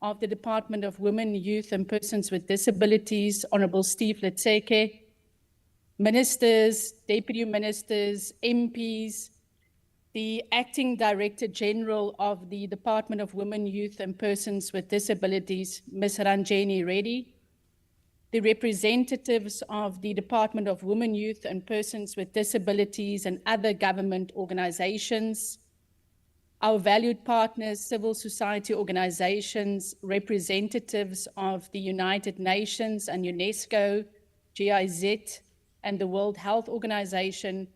of the Department of Women, Youth and Persons with Disabilities, Honorable Steve Letseke, Ministers, Deputy Ministers, MPs, the Acting Director General of the Department of Women, Youth and Persons with Disabilities, Ms. Ranjeni Reddy, the representatives of the Department of Women, Youth and Persons with Disabilities and other government organizations, our valued partners, civil society organizations, representatives of the United Nations and UNESCO, GIZ, and the World Health Organization,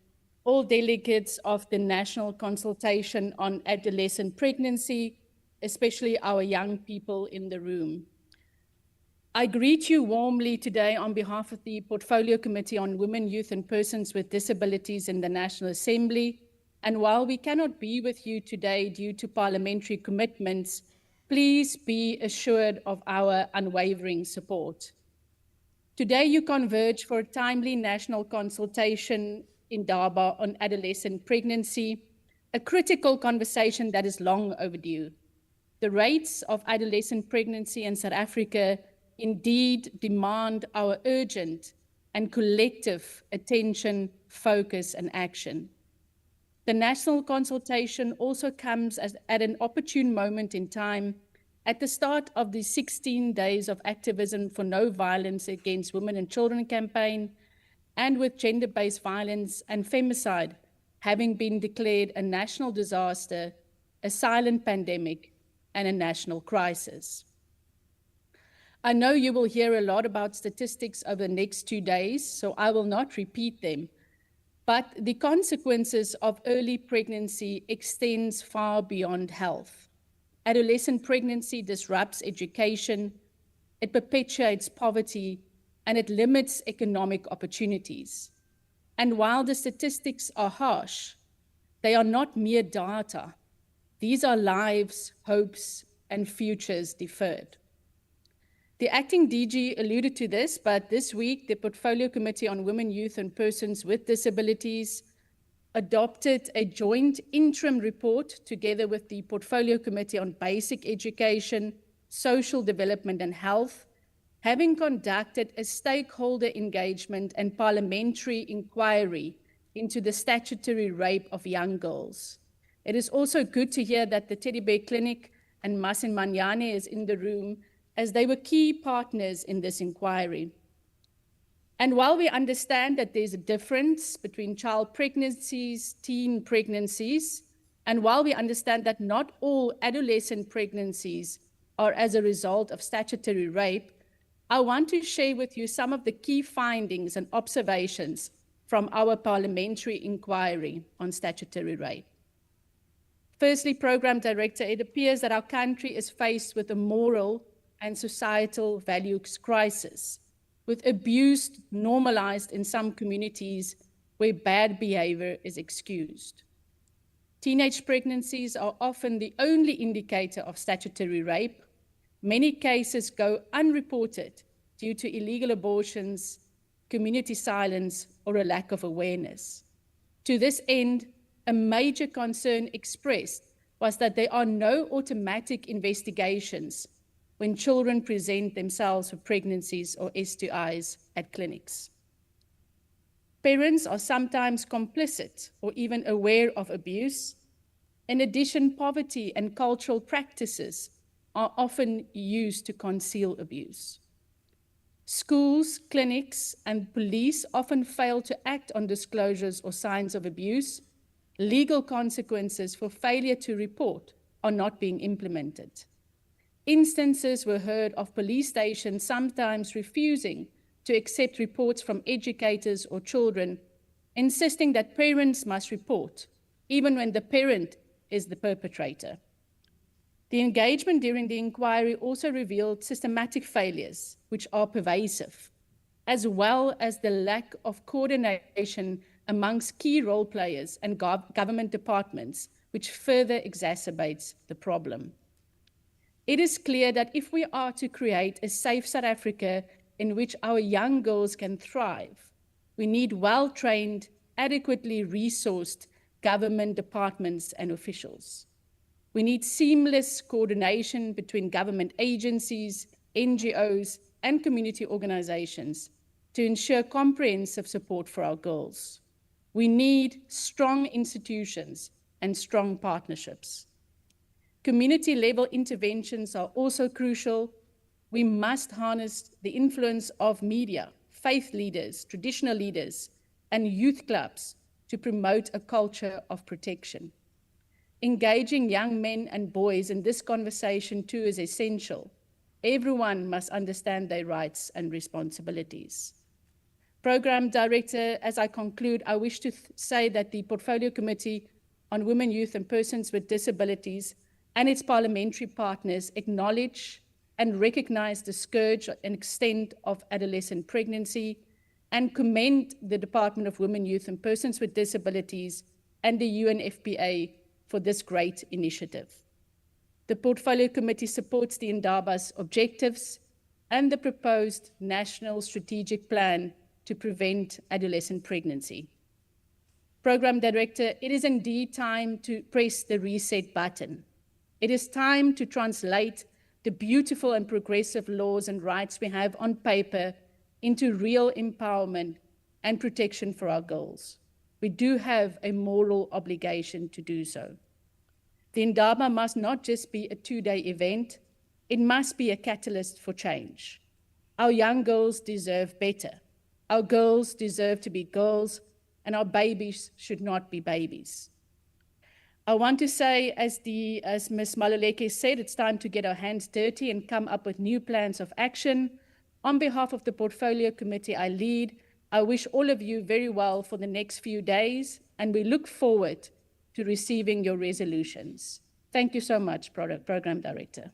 all delegates of the National Consultation on Adolescent Pregnancy, especially our young people in the room. I greet you warmly today on behalf of the Portfolio Committee on Women, Youth and Persons with Disabilities in the National Assembly. And while we cannot be with you today due to parliamentary commitments, please be assured of our unwavering support. Today you converge for a timely national consultation in Indaba on adolescent pregnancy, a critical conversation that is long overdue. The rates of adolescent pregnancy in South Africa indeed demand our urgent and collective attention, focus, and action. The national consultation also comes at an opportune moment in time at the start of the 16 days of activism for no violence against women and children campaign, and with gender-based violence and femicide having been declared a national disaster, a silent pandemic, and a national crisis. I know you will hear a lot about statistics over the next 2 days, so I will not repeat them. But the consequences of early pregnancy extends far beyond health. Adolescent pregnancy disrupts education, it perpetuates poverty, and it limits economic opportunities. And while the statistics are harsh, they are not mere data. These are lives, hopes, and futures deferred. The acting DG alluded to this, but this week, the Portfolio Committee on Women, Youth and Persons with Disabilities adopted a joint interim report together with the Portfolio Committee on Basic Education, Social Development and Health, having conducted a stakeholder engagement and parliamentary inquiry into the statutory rape of young girls. It is also good to hear that the Teddy Bear Clinic and Masin Manyane is in the room, as they were key partners in this inquiry. And while we understand that there's a difference between child pregnancies, teen pregnancies, and while we understand that not all adolescent pregnancies are as a result of statutory rape, I want to share with you some of the key findings and observations from our parliamentary inquiry on statutory rape. Firstly, Program Director, it appears that our country is faced with a moral and societal values crisis, with abuse normalized in some communities where bad behavior is excused. Teenage pregnancies are often the only indicator of statutory rape. Many cases go unreported due to illegal abortions, community silence, or a lack of awareness. To this end, a major concern expressed was that there are no automatic investigations when children present themselves for pregnancies or STIs at clinics. Parents are sometimes complicit or even aware of abuse. In addition, poverty and cultural practices are often used to conceal abuse. Schools, clinics, and police often fail to act on disclosures or signs of abuse. Legal consequences for failure to report are not being implemented. Instances were heard of police stations sometimes refusing to accept reports from educators or children, insisting that parents must report, even when the parent is the perpetrator. The engagement during the inquiry also revealed systematic failures, which are pervasive, as well as the lack of coordination amongst key role players and government departments, which further exacerbates the problem. It is clear that if we are to create a safe South Africa in which our young girls can thrive, we need well-trained, adequately resourced government departments and officials. We need seamless coordination between government agencies, NGOs, and community organizations to ensure comprehensive support for our girls. We need strong institutions and strong partnerships. Community-level interventions are also crucial. We must harness the influence of media, faith leaders, traditional leaders, and youth clubs to promote a culture of protection. Engaging young men and boys in this conversation too is essential. Everyone must understand their rights and responsibilities. Program Director, as I conclude, I wish to say that the Portfolio Committee on Women, Youth and Persons with Disabilities and its parliamentary partners acknowledge and recognize the scourge and extent of adolescent pregnancy and commend the Department of Women, Youth and Persons with Disabilities and the UNFPA for this great initiative. The Portfolio Committee supports the Indaba's objectives and the proposed National Strategic Plan to prevent adolescent pregnancy. Program Director, it is indeed time to press the reset button. It is time to translate the beautiful and progressive laws and rights we have on paper into real empowerment and protection for our girls. We do have a moral obligation to do so. The Indaba must not just be a two-day event, it must be a catalyst for change. Our young girls deserve better. Our girls deserve to be girls, and our babies should not be babies. I want to say, as Ms. Maluleke said, it's time to get our hands dirty and come up with new plans of action. On behalf of the Portfolio Committee I lead, I wish all of you very well for the next few days, and we look forward to receiving your resolutions. Thank you so much, Program Director.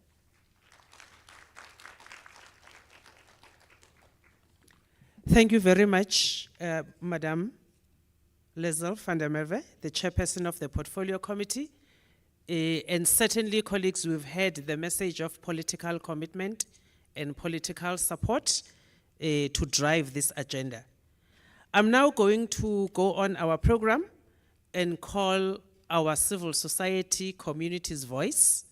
Thank you very much, Madam Liesl van der Merwe, the chairperson of the Portfolio Committee. And certainly, colleagues, we've heard the message of political commitment and political support to drive this agenda. I'm now going to go on our program and call our civil society community's voice,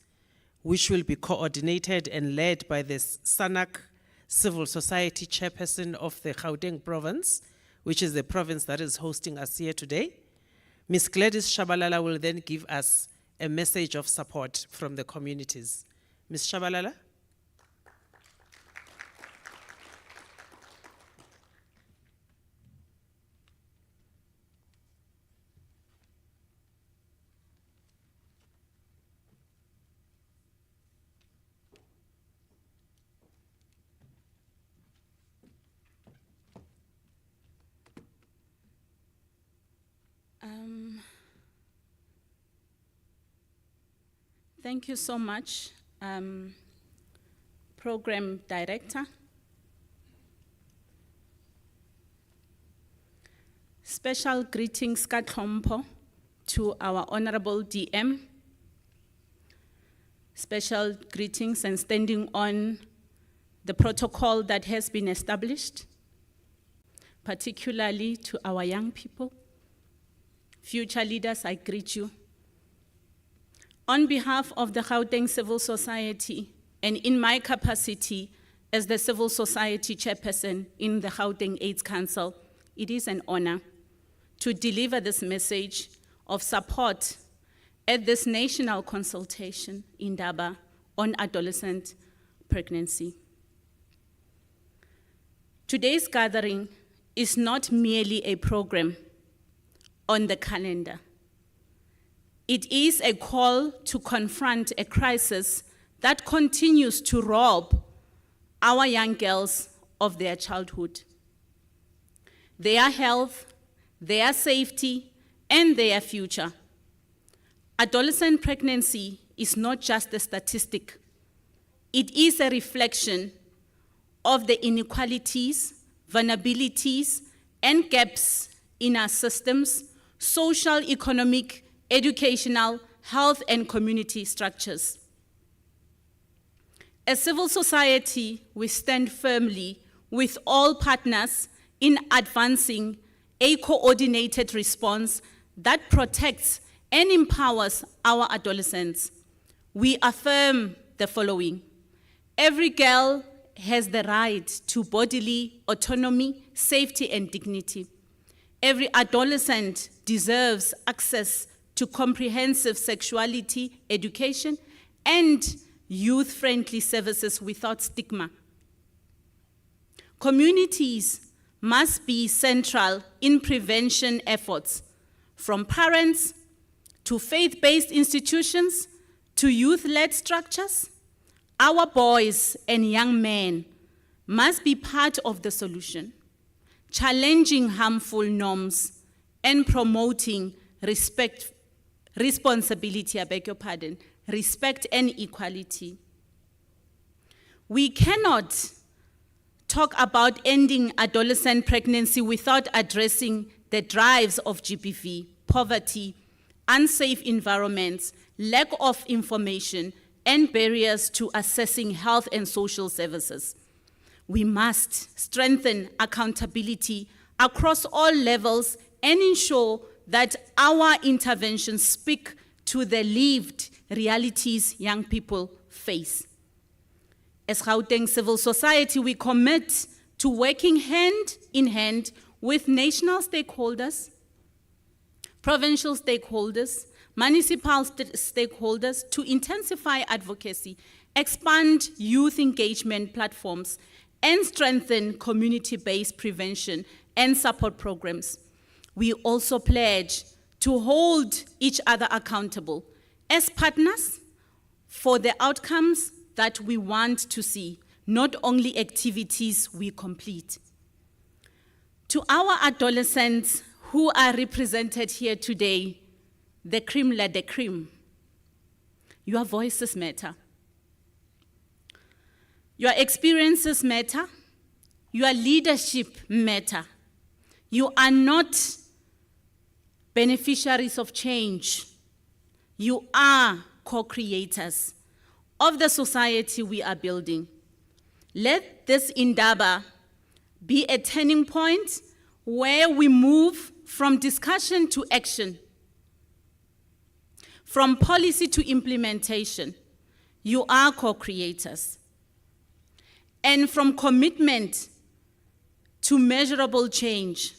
which will be coordinated and led by the SANAC Civil Society Chairperson of the Gauteng province, which is the province that is hosting us here today. Ms. Gladys Shabalala will then give us a message of support from the communities. Ms. Shabalala? Thank you so much, Program Director. Special greetings, Katlompo, to our Honorable DM. Special greetings and standing on the protocol that has been established, particularly to our young people. Future leaders, I greet you. On behalf of the Gauteng Civil Society and in my capacity as the Civil Society Chairperson in the Gauteng AIDS Council, it is an honor to deliver this message of support at this National Consultation Indaba on adolescent pregnancy. Today's gathering is not merely a program on the calendar. It is a call to confront a crisis that continues to rob our young girls of their childhood, their health, their safety, and their future. Adolescent pregnancy is not just a statistic. It is a reflection of the inequalities, vulnerabilities, and gaps in our systems, social, economic, educational, health, and community structures. As civil society, we stand firmly with all partners in advancing a coordinated response that protects and empowers our adolescents. We affirm the following. Every girl has the right to bodily autonomy, safety, and dignity. Every adolescent deserves access to comprehensive sexuality education and youth-friendly services without stigma. Communities must be central in prevention efforts, from parents to faith-based institutions to youth-led structures. Our boys and young men must be part of the solution, challenging harmful norms and promoting responsibility, respect and equality. We cannot talk about ending adolescent pregnancy without addressing the drives of GBV, poverty, unsafe environments, lack of information, and barriers to accessing health and social services. We must strengthen accountability across all levels and ensure that our interventions speak to the lived realities young people face. As Gauteng Civil Society, we commit to working hand in hand with national stakeholders, provincial stakeholders, municipal stakeholders to intensify advocacy, expand youth engagement platforms, and strengthen community-based prevention and support programs. We also pledge to hold each other accountable as partners for the outcomes that we want to see, not only activities we complete. To our adolescents who are represented here today, the crème la de crème, your voices matter. Your experiences matter. Your leadership matter. You are not beneficiaries of change. You are co-creators of the society we are building. Let this Indaba be a turning point where we move from discussion to action, from policy to implementation. You are co-creators. And from commitment to measurable change.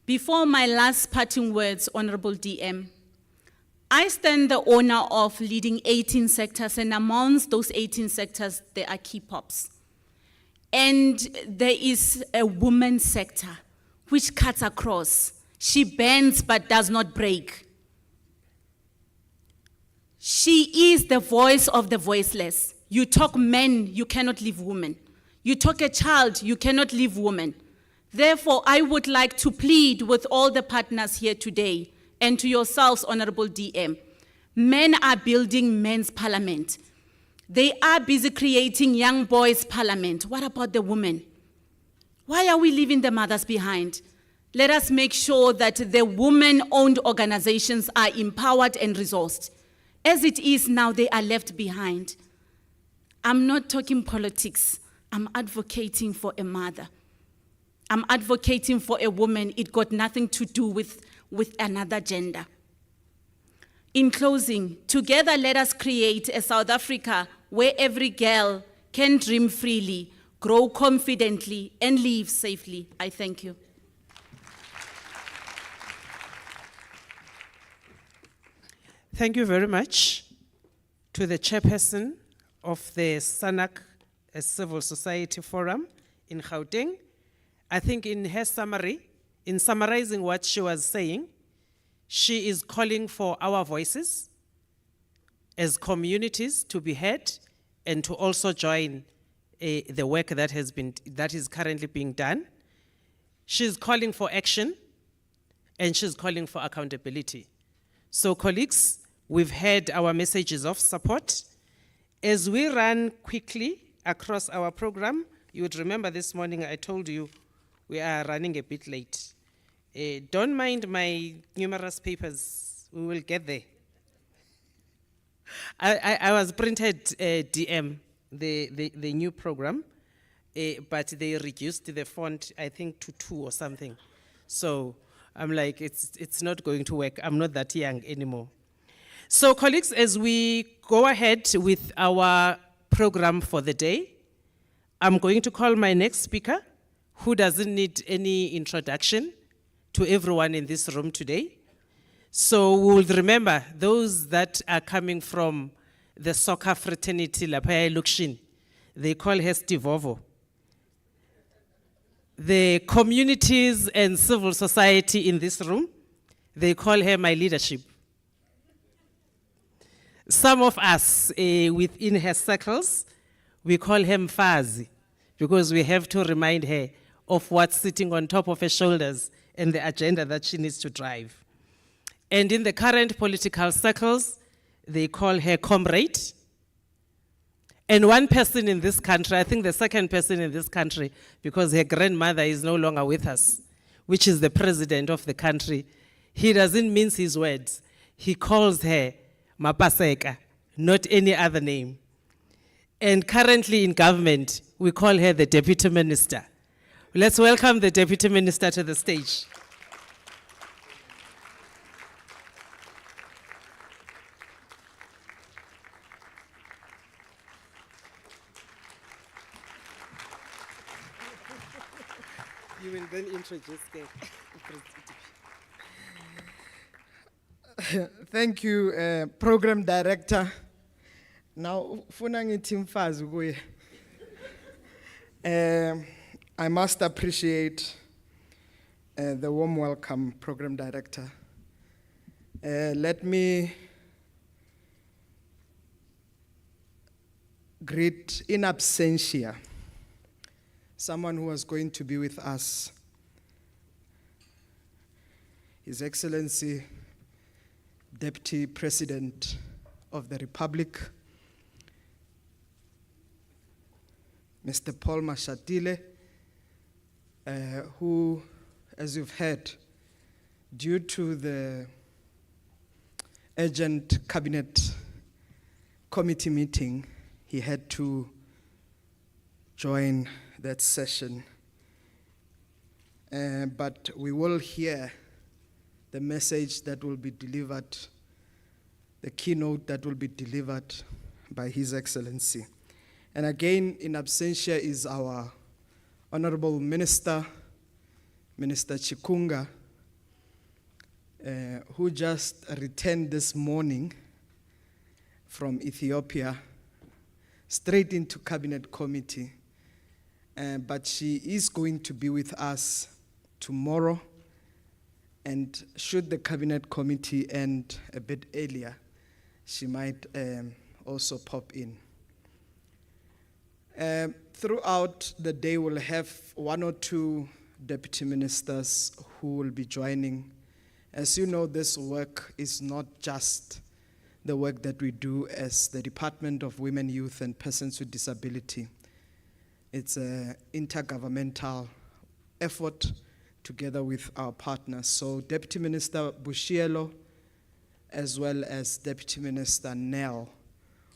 Before my last parting words, Honorable DM, I stand the honor of leading 18 sectors, and amongst those 18 sectors, there are key pops. And there is a women's sector which cuts across. She bends but does not break. She is the voice of the voiceless. You talk men, you cannot leave women. You talk a child, you cannot leave women. Therefore, I would like to plead with all the partners here today and to yourselves, Honorable DM. Men are building men's parliament. They are busy creating young boys' parliament. What about the women? Why are we leaving the mothers behind? Let us make sure that the women-owned organizations are empowered and resourced. As it is now, they are left behind. I'm not talking politics. I'm advocating for a mother. I'm advocating for a woman. It got nothing to do with another gender. In closing, together let us create a South Africa where every girl can dream freely, grow confidently, and live safely. I thank you. Thank you very much to the chairperson of the SANAC Civil Society Forum in Gauteng. I think in her summary, in summarizing what she was saying, she is calling for our voices as communities to be heard and to also join the work that is currently being done. She's calling for action and she's calling for accountability. So colleagues, we've heard our messages of support. As we run quickly across our program, you would remember this morning I told you we are running a bit late. Don't mind my numerous papers, we will get there. I was printed DM, the new program, but they reduced the font, I think, to 2 or something. So I'm like, it's not going to work. I'm not that young anymore. So colleagues, as we go ahead with our program for the day, I'm going to call my next speaker, who doesn't need any introduction to everyone in this room today. So we'll remember those that are coming from the soccer fraternity, Lapaya Lukshin. They call her Stivovo. The communities and civil society in this room, they call her my leadership. Some of us within her circles, we call her Mfazi, because we have to remind her of what's sitting on top of her shoulders and the agenda that she needs to drive. And in the current political circles, they call her comrade. And one person in this country, I think the second person in this country, because her grandmother is no longer with us, which is the president of the country, he doesn't mince his words. He calls her Mapaseka, not any other name. And currently in government, we call her the Deputy Minister. Let's welcome the Deputy Minister to the stage. You will then introduce the Thank you, Program Director. Now, funangi timfazi kuye. I must appreciate the warm welcome, Program Director. Let me greet in absentia someone who was going to be with us, His Excellency, Deputy President of the Republic, Mr. Paul Mashatile, who, as you've heard, due to the urgent cabinet committee meeting, he had to join that session. But we will hear the message that will be delivered, the keynote that will be delivered by His Excellency. And again, in absentia is our Honorable Minister, Minister Chikunga, who just returned this morning from Ethiopia, straight into Cabinet Committee. But she is going to be with us tomorrow, and should the Cabinet Committee end a bit earlier, she might also pop in. Throughout the day, we'll have 1 or 2 deputy ministers who will be joining. As you know, this work is not just the work that we do as the Department of Women, Youth and Persons with Disability. It's an intergovernmental effort together with our partners. So Deputy Minister Bushielo, as well as Deputy Minister Nell,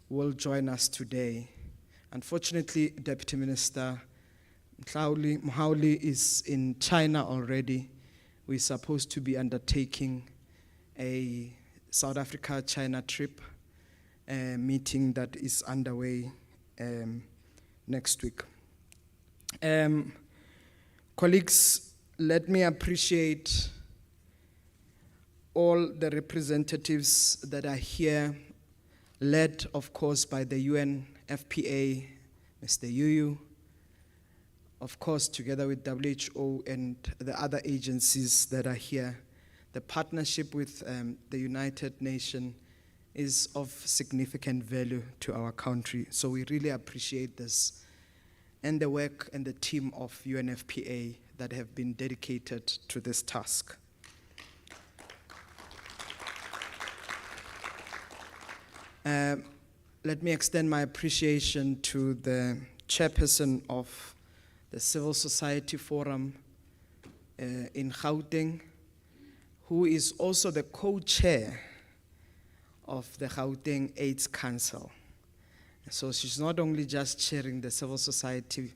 will join us today. Unfortunately, Deputy Minister Mhauli is in China already. We're supposed to be undertaking a South Africa-China trip, meeting that is underway next week. Colleagues, let me appreciate all the representatives that are here, led, of course, by the UNFPA, Mr. Yuyu, of course, together with WHO and the other agencies that are here. The partnership with the United Nations is of significant value to our country, so we really appreciate this, and the work and the team of UNFPA that have been dedicated to this task. Let me extend my appreciation to the chairperson of the Civil Society Forum in Gauteng, who is also the co-chair of the Gauteng AIDS Council. So she's not only just chairing the civil society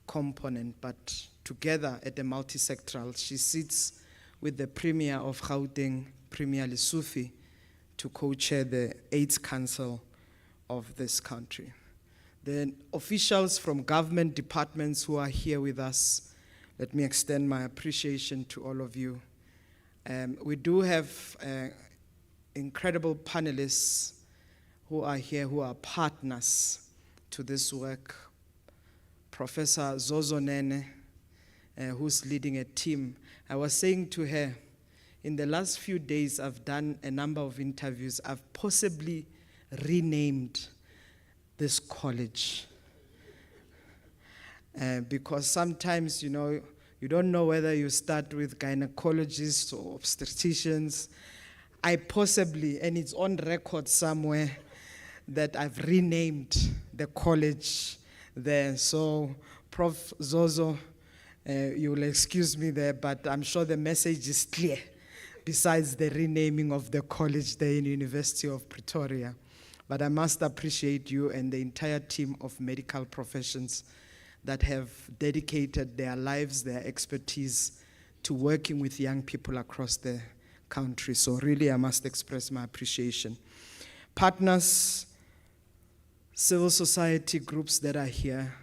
component, but together at the multi-sectoral, she sits with the Premier of Gauteng, Premier Lesufi, to co-chair the AIDS Council of this country. The officials from government departments who are here with us, let me extend my appreciation to all of you. We do have incredible panelists who are here, who are partners to this work. Professor Zozo Nene, who's leading a team. I was saying to her, in the last few days, I've done a number of interviews. I've possibly renamed this college. Because sometimes, you know, you don't know whether you start with gynecologists or obstetricians. I possibly, and it's on record somewhere, that I've renamed the college there. So, Prof. Zozo, you will excuse me there, but I'm sure the message is clear, besides the renaming of the college there in University of Pretoria. But I must appreciate you and the entire team of medical professions that have dedicated their lives, their expertise to working with young people across the country. So really, I must express my appreciation. Partners, civil society groups that are here,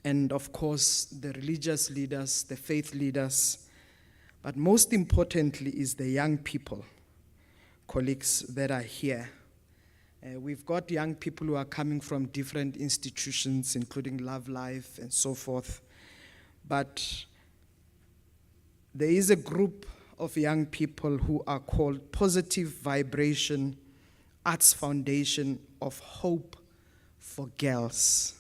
and of course, the religious leaders, the faith leaders, but most importantly is the young people, colleagues that are here. We've got young people who are coming from different institutions, including Love Life and so forth. But there is a group of young people who are called Positive Vibration Arts Foundation of Hope for Girls.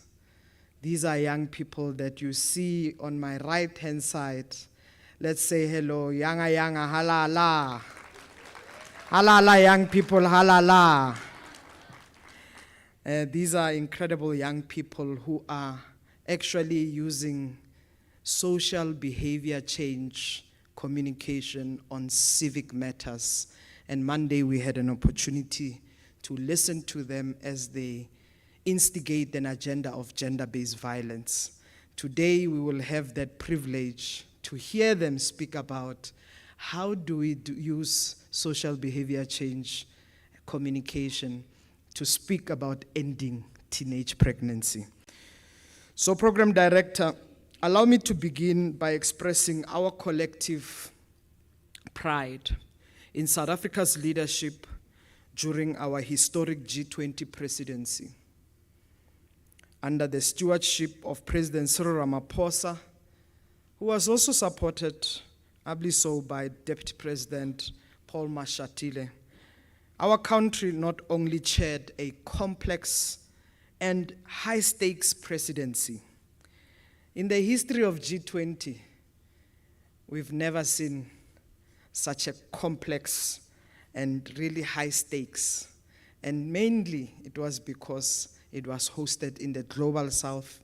These are young people that you see on my right-hand side. Let's say hello, yanga yanga, halala. Halala, young people, halala. These are incredible young people who are actually using social behavior change communication on civic matters. And Monday we had an opportunity to listen to them as they instigate an agenda of gender-based violence. Today we will have that privilege to hear them speak about how do we use social behavior change communication to speak about ending teenage pregnancy. So, Program Director, allow me to begin by expressing our collective pride in South Africa's leadership during our historic G20 presidency. Under the stewardship of President Cyril Ramaphosa, who was also supported, ably so, by Deputy President Paul Mashatile, our country not only chaired a complex and high-stakes presidency. In the history of G20, we've never seen such a complex and really high stakes. And mainly it was because it was hosted in the Global South,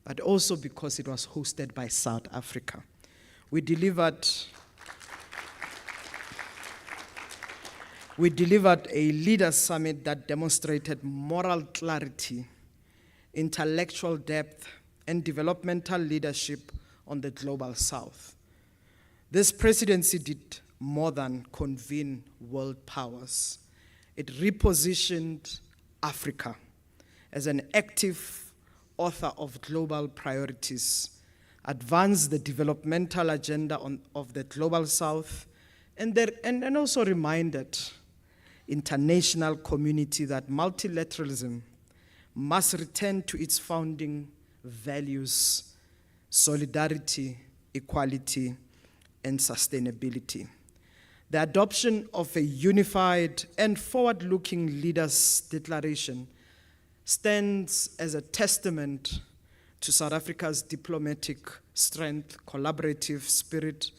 but also because it was hosted by South Africa. we delivered a leaders summit that demonstrated moral clarity, intellectual depth, and developmental leadership on the global south. This presidency did more than convene world powers. It repositioned Africa as an active author of global priorities, advanced the developmental agenda of the global south, and also reminded international community that multilateralism must return to its founding values: solidarity, equality, and sustainability. The adoption of a unified and forward-looking leaders' declaration stands as a testament to South Africa's diplomatic strength, collaborative spirit,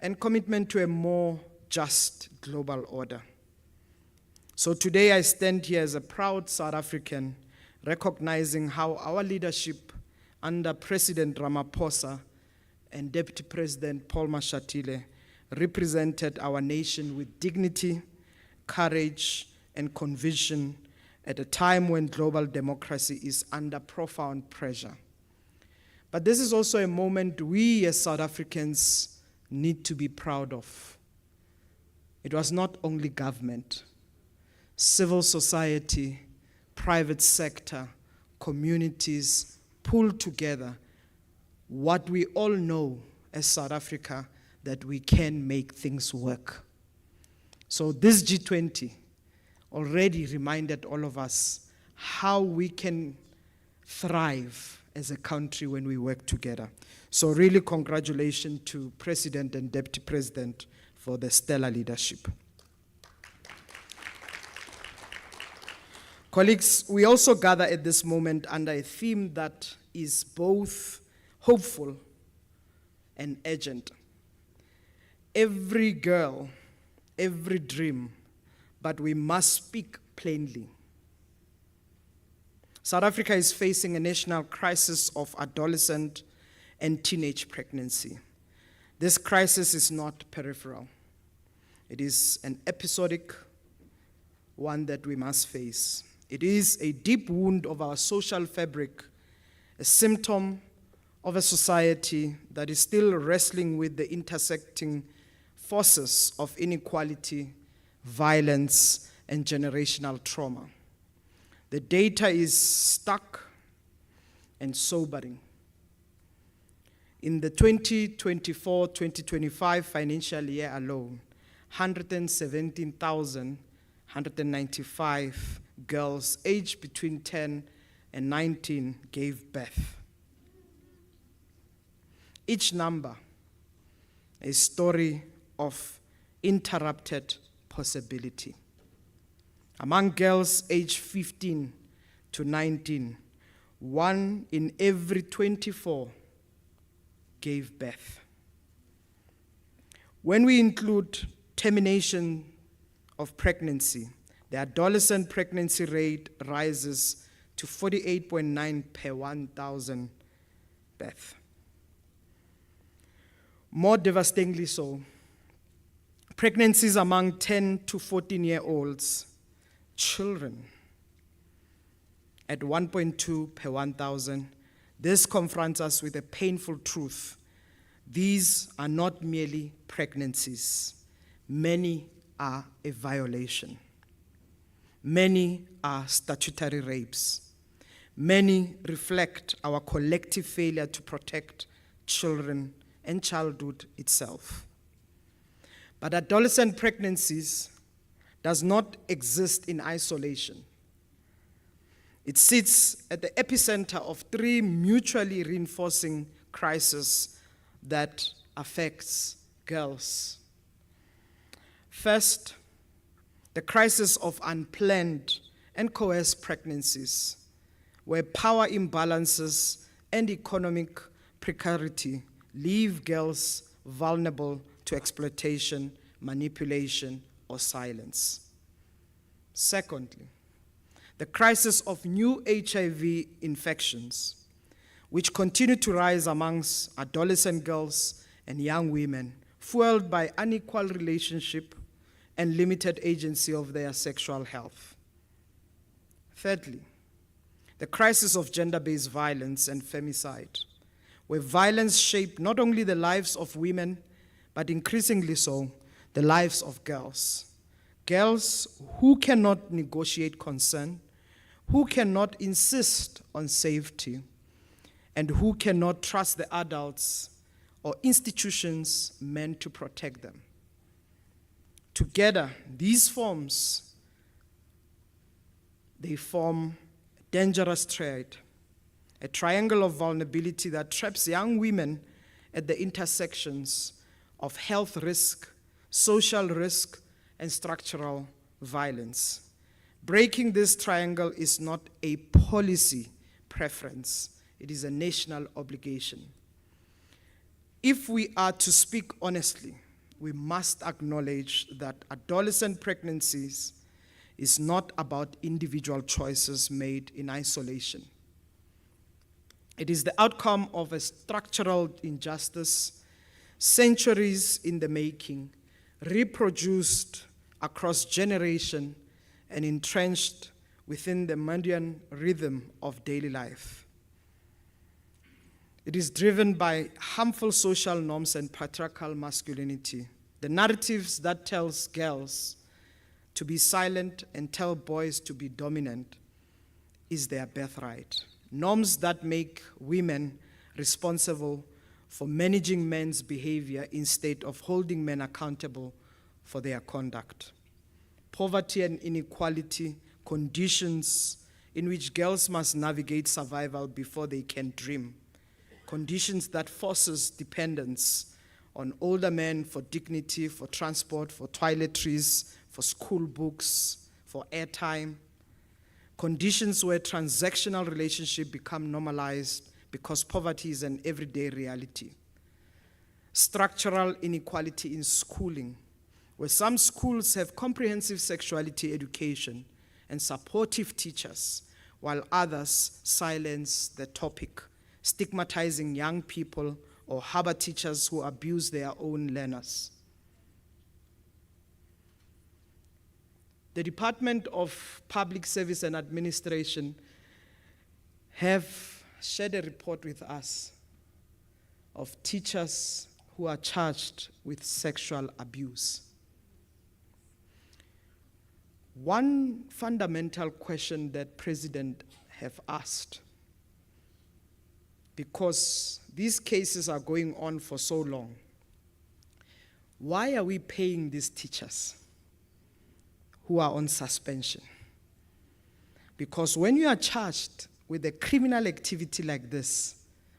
and commitment to a more just global order. So today I stand here as a proud South African, recognizing how our leadership under President Ramaphosa and Deputy President Paul Mashatile represented our nation with dignity, courage, and conviction at a time when global democracy is under profound pressure. But this is also a moment we as South Africans need to be proud of. It was not only government, civil society, private sector, communities pulled together what we all know as South Africa, that we can make things work. So this G20 already reminded all of us how we can thrive as a country when we work together. So really congratulations to President and Deputy President for the stellar leadership. Colleagues, we also gather at this moment under a theme that is both hopeful and urgent. Every girl, every dream, but we must speak plainly. South Africa is facing a national crisis of adolescent and teenage pregnancy. This crisis is not peripheral. It is an episodic one that we must face. It is a deep wound of our social fabric, a symptom of a society that is still wrestling with the intersecting forces of inequality, violence, and generational trauma. The data is stark and sobering. In the 2024-2025 financial year alone, 117,195 girls aged between 10 and 19 gave birth. Each number a story of interrupted possibility. Among girls aged 15 to 19, 1 in every 24 gave birth. When we include termination of pregnancy, the adolescent pregnancy rate rises to 48.9 per 1,000 births. More devastatingly so, pregnancies among 10 to 14-year-olds, children, at 1.2 per 1,000, this confronts us with a painful truth. These are not merely pregnancies. Many are a violation. Many are statutory rapes. Many reflect our collective failure to protect children and childhood itself. But adolescent pregnancies does not exist in isolation. It sits at the epicenter of 3 mutually reinforcing crises that affects girls. First, the crisis of unplanned and coerced pregnancies, where power imbalances and economic precarity leave girls vulnerable to exploitation, manipulation, or silence. Secondly, the crisis of new HIV infections, which continue to rise amongst adolescent girls and young women, fueled by unequal relationship and limited agency of their sexual health. Thirdly, the crisis of gender-based violence and femicide, where violence shapes not only the lives of women, but increasingly so, the lives of girls. Girls who cannot negotiate consent, who cannot insist on safety, and who cannot trust the adults or institutions meant to protect them. Together, these forms, they form a dangerous thread, a triangle of vulnerability that traps young women at the intersections of health risk, social risk, and structural violence. Breaking this triangle is not a policy preference, it is a national obligation. If we are to speak honestly, we must acknowledge that adolescent pregnancies is not about individual choices made in isolation. It is the outcome of a structural injustice, centuries in the making, reproduced across generation and entrenched within the mundane rhythm of daily life. It is driven by harmful social norms and patriarchal masculinity, the narratives that tells girls to be silent and tell boys to be dominant is their birthright. Norms that make women responsible for managing men's behavior instead of holding men accountable for their conduct. Poverty and inequality, conditions in which girls must navigate survival before they can dream. Conditions that forces dependence on older men for dignity, for transport, for toiletries, for school books, for airtime. Conditions where transactional relationships become normalized because poverty is an everyday reality. Structural inequality in schooling, where some schools have comprehensive sexuality education and supportive teachers, while others silence the topic, stigmatizing young people or harbor teachers who abuse their own learners. The Department of Public Service and Administration have shared a report with us of teachers who are charged with sexual abuse. One fundamental question that President have asked, because these cases are going on for so long, why are we paying these teachers who are on suspension? Because when you are charged with a criminal activity like this,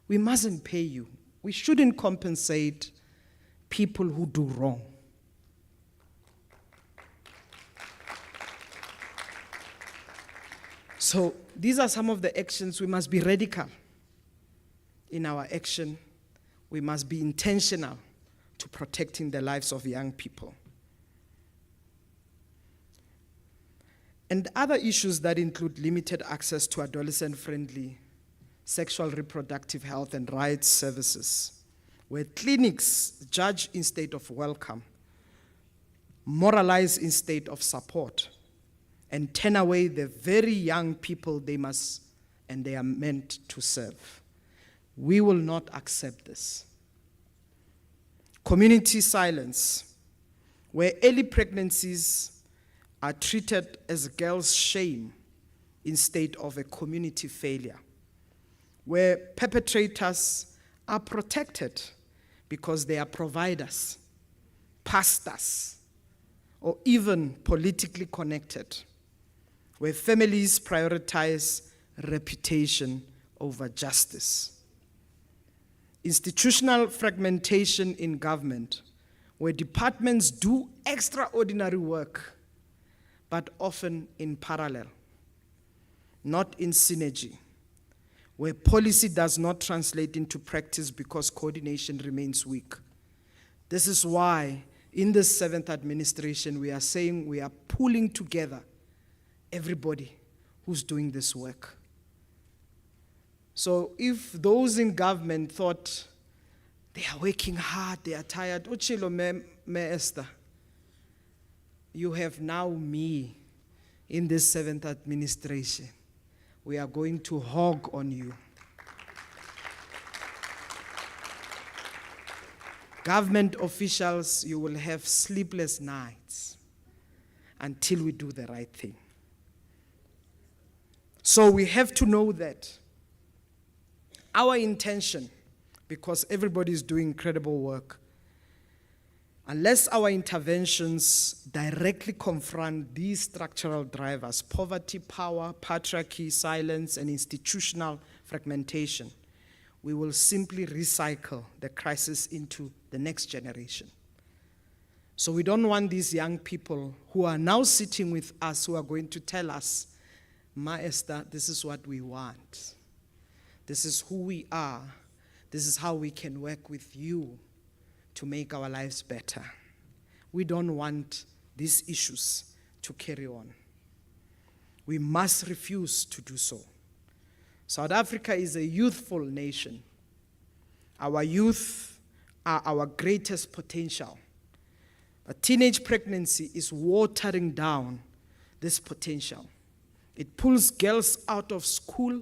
we mustn't pay you. We shouldn't compensate people who do wrong. So these are some of the actions. We must be radical in our action. We must be intentional to protecting the lives of young people. And other issues that include limited access to adolescent-friendly sexual reproductive health and rights services, where clinics judge instead of welcome, moralize instead of support, and turn away the very young people they must and they are meant to serve. We will not accept this. Community silence, where early pregnancies are treated as a girl's shame instead of a community failure, where perpetrators are protected because they are providers, pastors, or even politically connected, where families prioritize reputation over justice. Institutional fragmentation in government, where departments do extraordinary work, but often in parallel, not in synergy, where policy does not translate into practice because coordination remains weak. This is why in the 7th administration we are saying we are pulling together everybody who's doing this work. So if those in government thought They are working hard, they are tired. Uchilo me Esther, you have now me in this 7th administration. We are going to hog on you. Government officials, you will have sleepless nights until we do the right thing. So we have to know that our intention, because everybody is doing incredible work, unless our interventions directly confront these structural drivers, poverty, power, patriarchy, silence, and institutional fragmentation, we will simply recycle the crisis into the next generation. So we don't want these young people who are now sitting with us, who are going to tell us, Ma Esther, this is what we want. This is who we are. This is how we can work with you to make our lives better. We don't want these issues to carry on. We must refuse to do so. South Africa is a youthful nation. Our youth are our greatest potential. But teenage pregnancy is watering down this potential. It pulls girls out of school.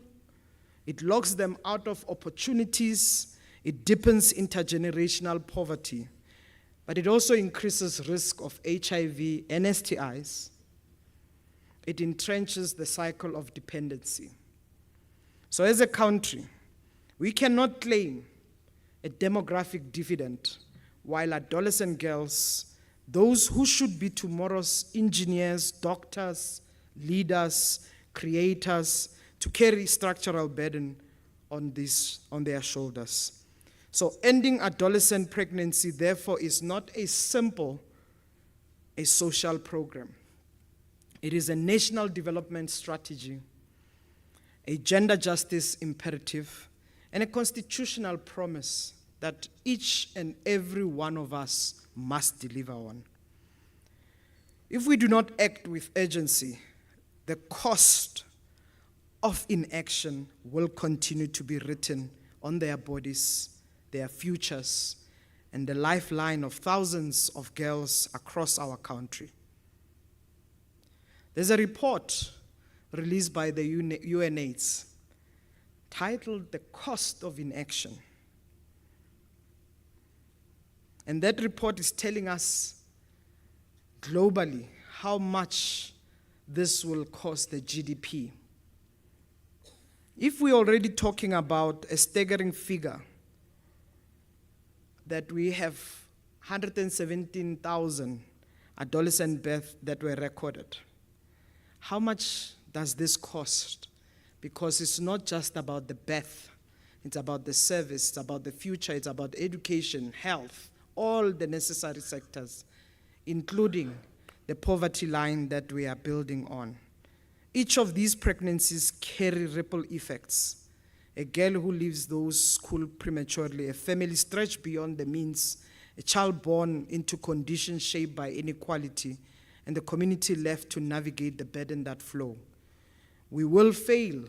It locks them out of opportunities. It deepens intergenerational poverty. But it also increases risk of HIV and STIs. It entrenches the cycle of dependency. So as a country, we cannot claim a demographic dividend while adolescent girls, those who should be tomorrow's engineers, doctors, leaders, creators, to carry structural burden on their shoulders. So ending adolescent pregnancy, therefore, is not a social program. It is a national development strategy, a gender justice imperative, and a constitutional promise that each and every one of us must deliver on. If we do not act with urgency, the cost of inaction will continue to be written on their bodies, their futures, and the lifeline of thousands of girls across our country. There's a report released by the UNAIDS titled The Cost of Inaction. And that report is telling us globally how much this will cost the GDP. If we're already talking about a staggering figure that we have 117,000 adolescent births that were recorded, how much does this cost? Because it's not just about the birth, it's about the service, it's about the future, it's about education, health, all the necessary sectors, including the poverty line that we are building on. Each of these pregnancies carry ripple effects. A girl who leaves those school prematurely, a family stretched beyond the means, a child born into conditions shaped by inequality, and the community left to navigate the burden that flow. We will fail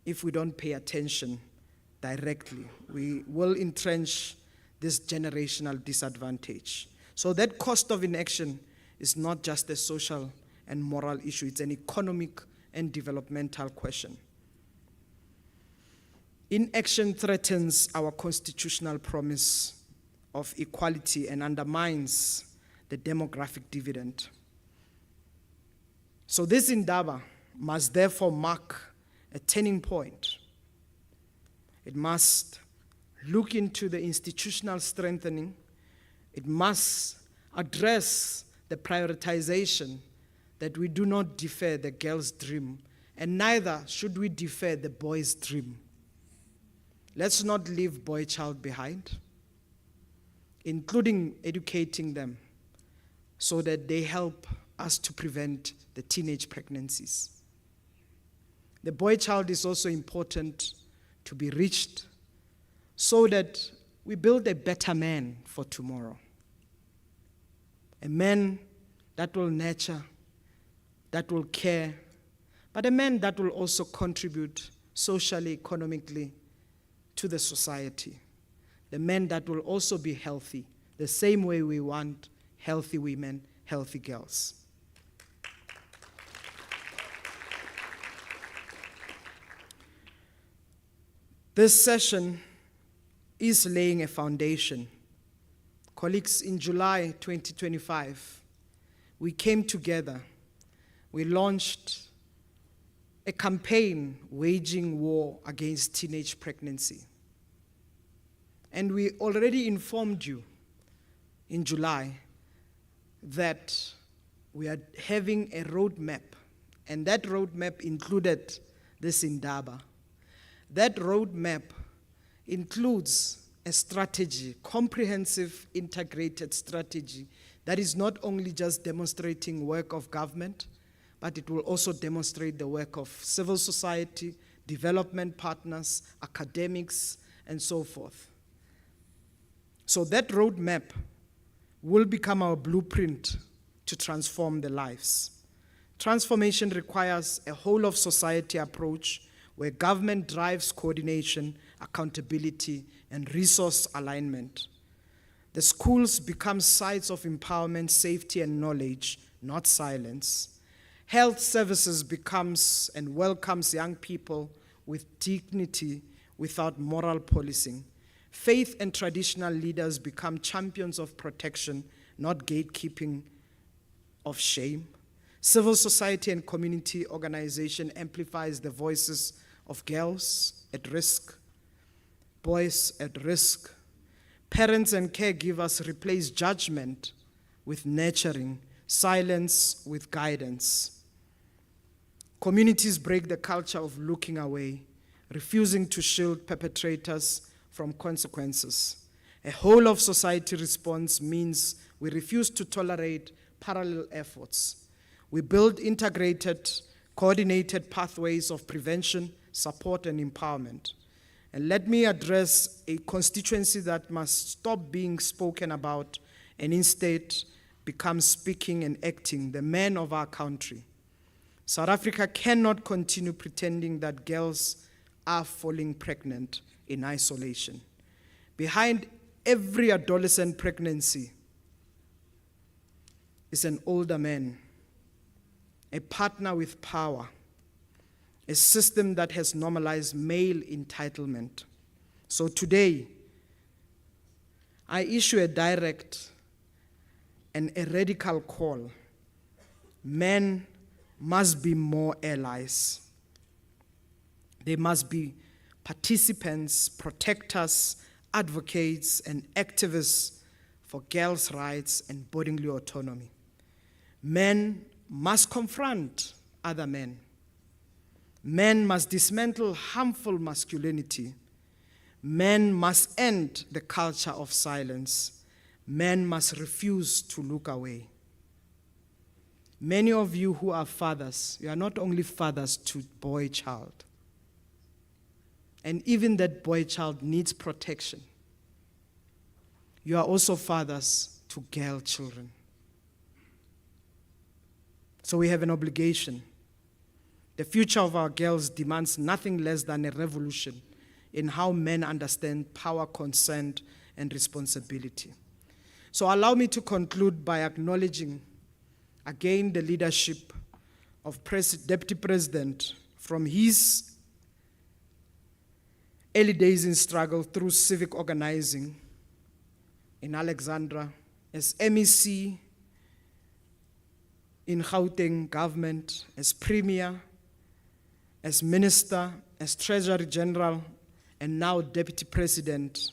if we don't pay attention directly. We will entrench this generational disadvantage. So that cost of inaction is not just a social and moral issue, it's an economic and developmental question. Inaction threatens our constitutional promise of equality and undermines the demographic dividend. So this Indaba must therefore mark a turning point. It must look into the institutional strengthening. It must address the prioritization that we do not defer the girl's dream, and neither should we defer the boy's dream. Let's not leave boy child behind, including educating them so that they help us to prevent the teenage pregnancies. The boy child is also important to be reached so that we build a better man for tomorrow. A man that will nurture, that will care, but a man that will also contribute socially, economically to the society. the men that will also be healthy, the same way we want healthy women, healthy girls. This session is laying a foundation. Colleagues, in July 2025, we came together. We launched a campaign waging war against teenage pregnancy. And we already informed you in July that we are having a roadmap, and that roadmap included this Indaba. That roadmap includes a strategy, comprehensive, integrated strategy that is not only just demonstrating work of government, but it will also demonstrate the work of civil society, development partners, academics, and so forth. So that roadmap will become our blueprint to transform the lives. Transformation requires a whole of society approach where government drives coordination, accountability, and resource alignment. The schools become sites of empowerment, safety, and knowledge, not silence. Health services becomes and welcomes young people with dignity without moral policing. Faith and traditional leaders become champions of protection, not gatekeeping of shame. Civil society and community organization amplifies the voices of girls at risk, boys at risk. Parents and caregivers replace judgment with nurturing, silence with guidance. Communities break the culture of looking away, refusing to shield perpetrators from consequences. A whole of society response means we refuse to tolerate parallel efforts. We build integrated, coordinated pathways of prevention, support, and empowerment. And let me address a constituency that must stop being spoken about and instead become speaking and acting, the men of our country. South Africa cannot continue pretending that girls are falling pregnant in isolation. Behind every adolescent pregnancy is an older man, a partner with power, a system that has normalized male entitlement. So today, I issue a direct and a radical call. Men must be more allies. They must be participants, protectors, advocates, and activists for girls' rights and bodily autonomy. Men must confront other men. Men must dismantle harmful masculinity. Men must end the culture of silence. Men must refuse to look away. Many of you who are fathers, you are not only fathers to boy child. And even that boy child needs protection. You are also fathers to girl children. So we have an obligation. The future of our girls demands nothing less than a revolution in how men understand power, consent, and responsibility. So allow me to conclude by acknowledging again the leadership of Deputy President from his early days in struggle through civic organizing in Alexandra, as MEC in Gauteng government, as Premier, as Minister, as Treasury General, and now Deputy President.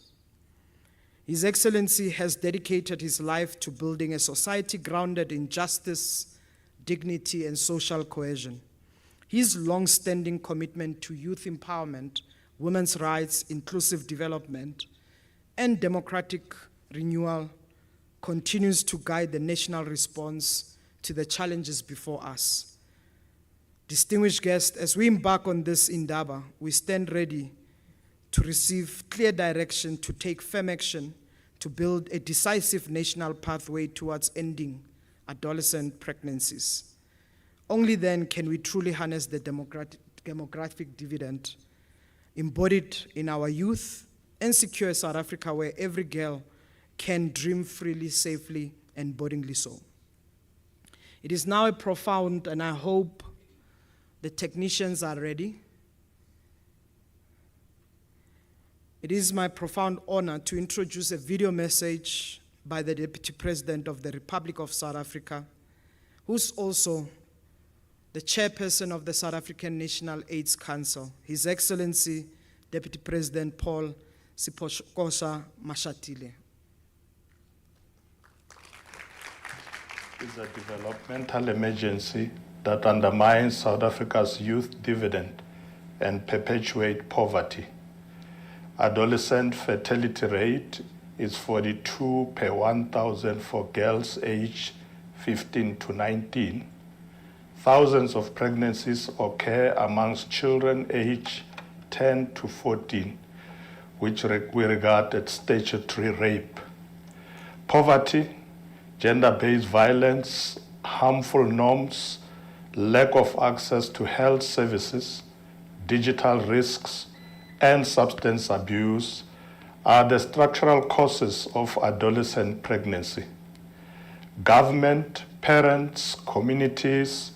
His Excellency has dedicated his life to building a society grounded in justice, dignity, and social cohesion. His long-standing commitment to youth empowerment, women's rights, inclusive development, and democratic renewal continues to guide the national response to the challenges before us. Distinguished guests, as we embark on this Indaba, we stand ready to receive clear direction to take firm action to build a decisive national pathway towards ending adolescent pregnancies. Only then can we truly harness the demographic dividend embodied in our youth and secure South Africa where every girl can dream freely, safely, and boardingly so. It is now a profound, and I hope the technicians are ready. It is my profound honor to introduce a video message by the Deputy President of the Republic of South Africa, who's also the chairperson of the South African National AIDS Council, His Excellency Deputy President Paul Sipokosa Mashatile. Is a developmental emergency that undermines South Africa's youth dividend and perpetuates poverty. Adolescent fertility rate is 42 per 1,000 for girls aged 15 to 19. Thousands of pregnancies occur amongst children aged 10 to 14, which we regard as statutory rape. Poverty, gender-based violence, harmful norms, lack of access to health services, digital risks, and substance abuse are the structural causes of adolescent pregnancy. Government, parents, communities,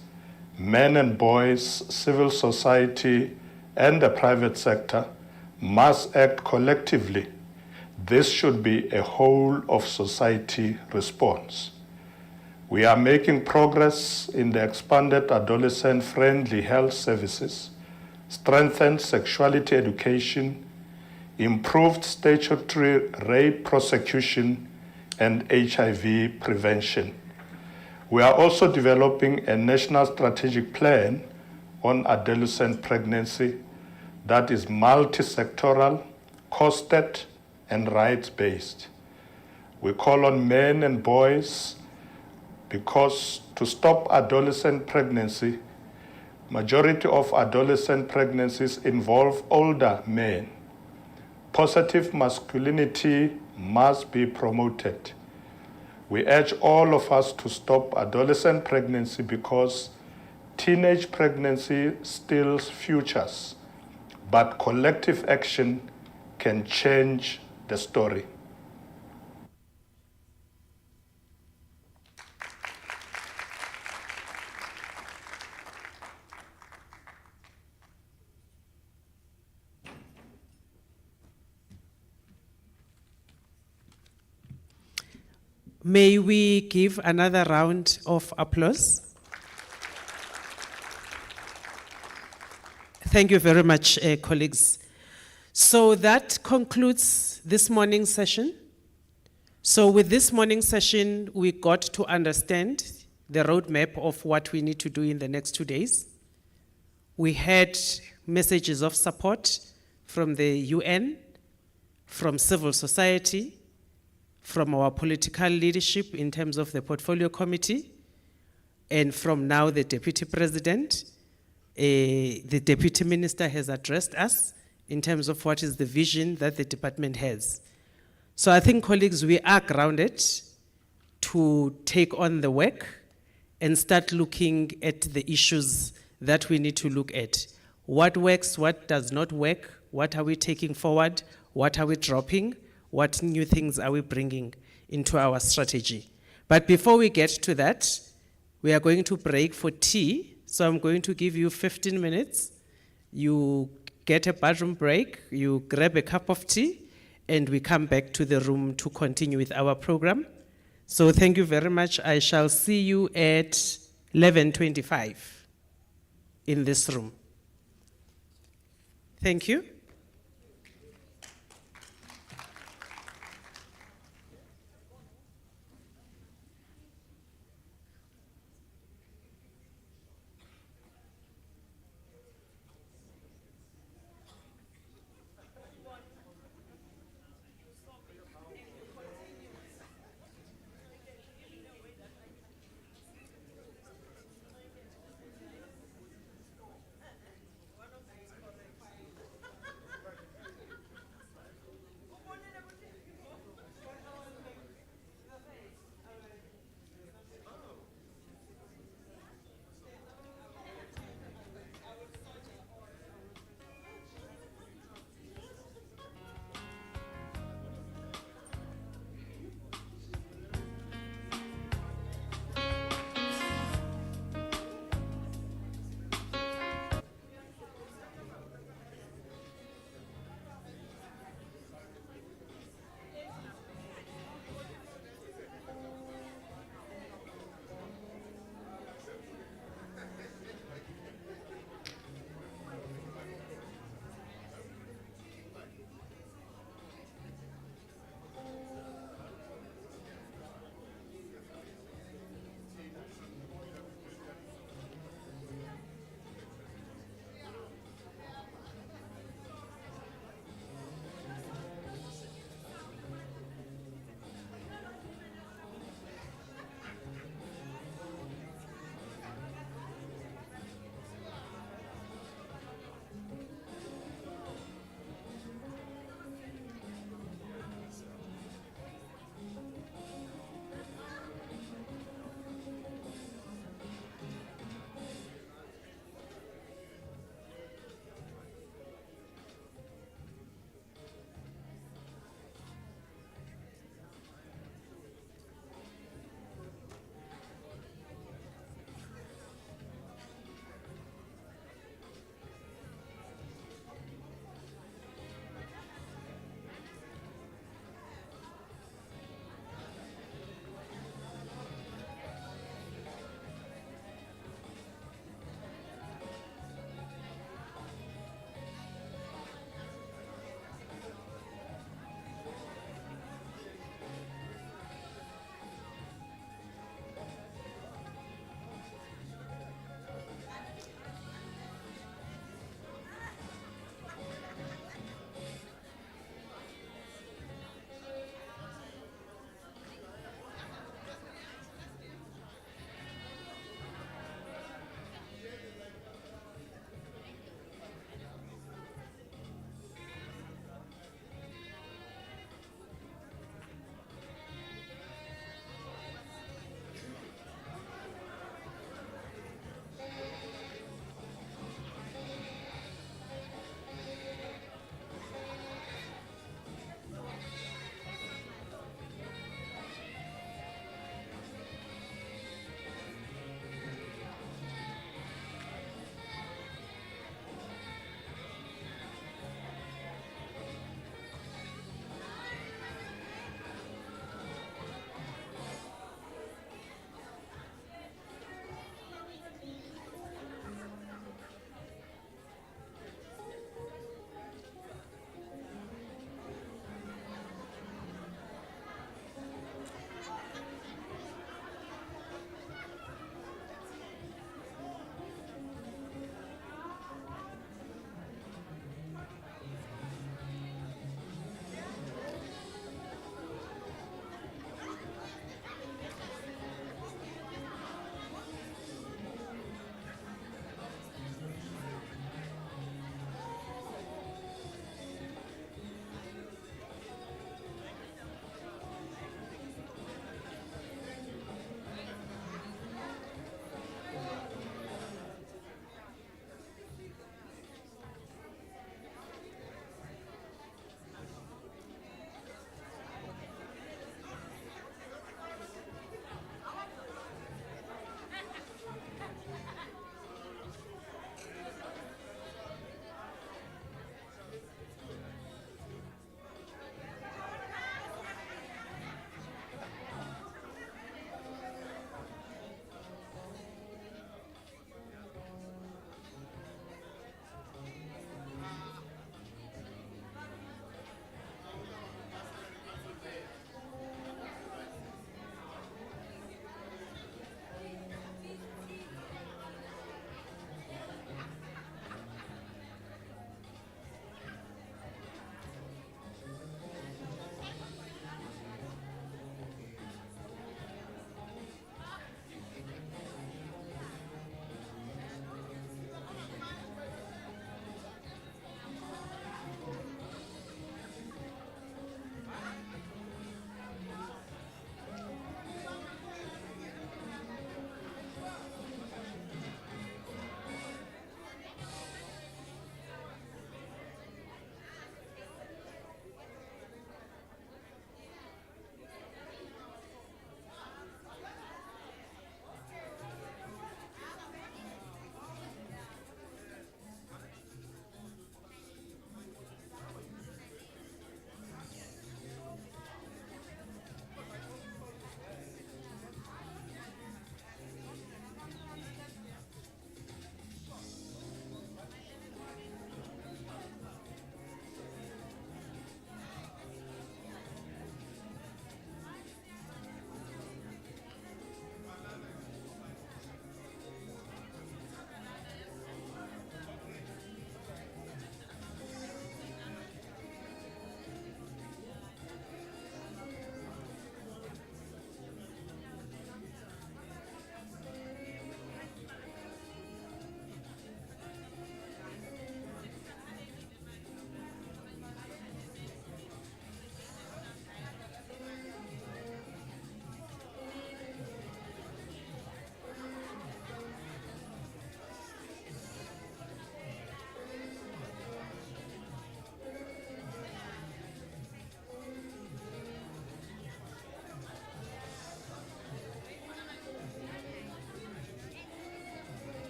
men and boys, civil society, and the private sector must act collectively. This should be a whole of society response. We are making progress in the expanded adolescent-friendly health services, strengthened sexuality education, improved statutory rape prosecution, and HIV prevention. We are also developing a national strategic plan on adolescent pregnancy that is multi-sectoral, costed, and rights-based. We call on men and boys because to stop adolescent pregnancy, majority of adolescent pregnancies involve older men. Positive masculinity must be promoted. We urge all of us to stop adolescent pregnancy because teenage pregnancy steals futures, but collective action can change the story. May we give another round of applause? Thank you very much, colleagues. So that concludes this morning's session. So with this morning's session, we got to understand the roadmap of what we need to do in the next 2 days. We had messages of support from the UN, from civil society, from our political leadership in terms of the portfolio committee, and from now the Deputy President. The Deputy Minister has addressed us in terms of what is the vision that the department has. So I think, colleagues, we are grounded to take on the work and start looking at the issues that we need to look at. What works, what does not work, what are we taking forward, what are we dropping, what new things are we bringing into our strategy. But before we get to that, we are going to break for tea. So I'm going to give you 15 minutes. You get a bathroom break, you grab a cup of tea, and we come back to the room to continue with our program. So thank you very much. I shall see you at 11:25 in this room. Thank you.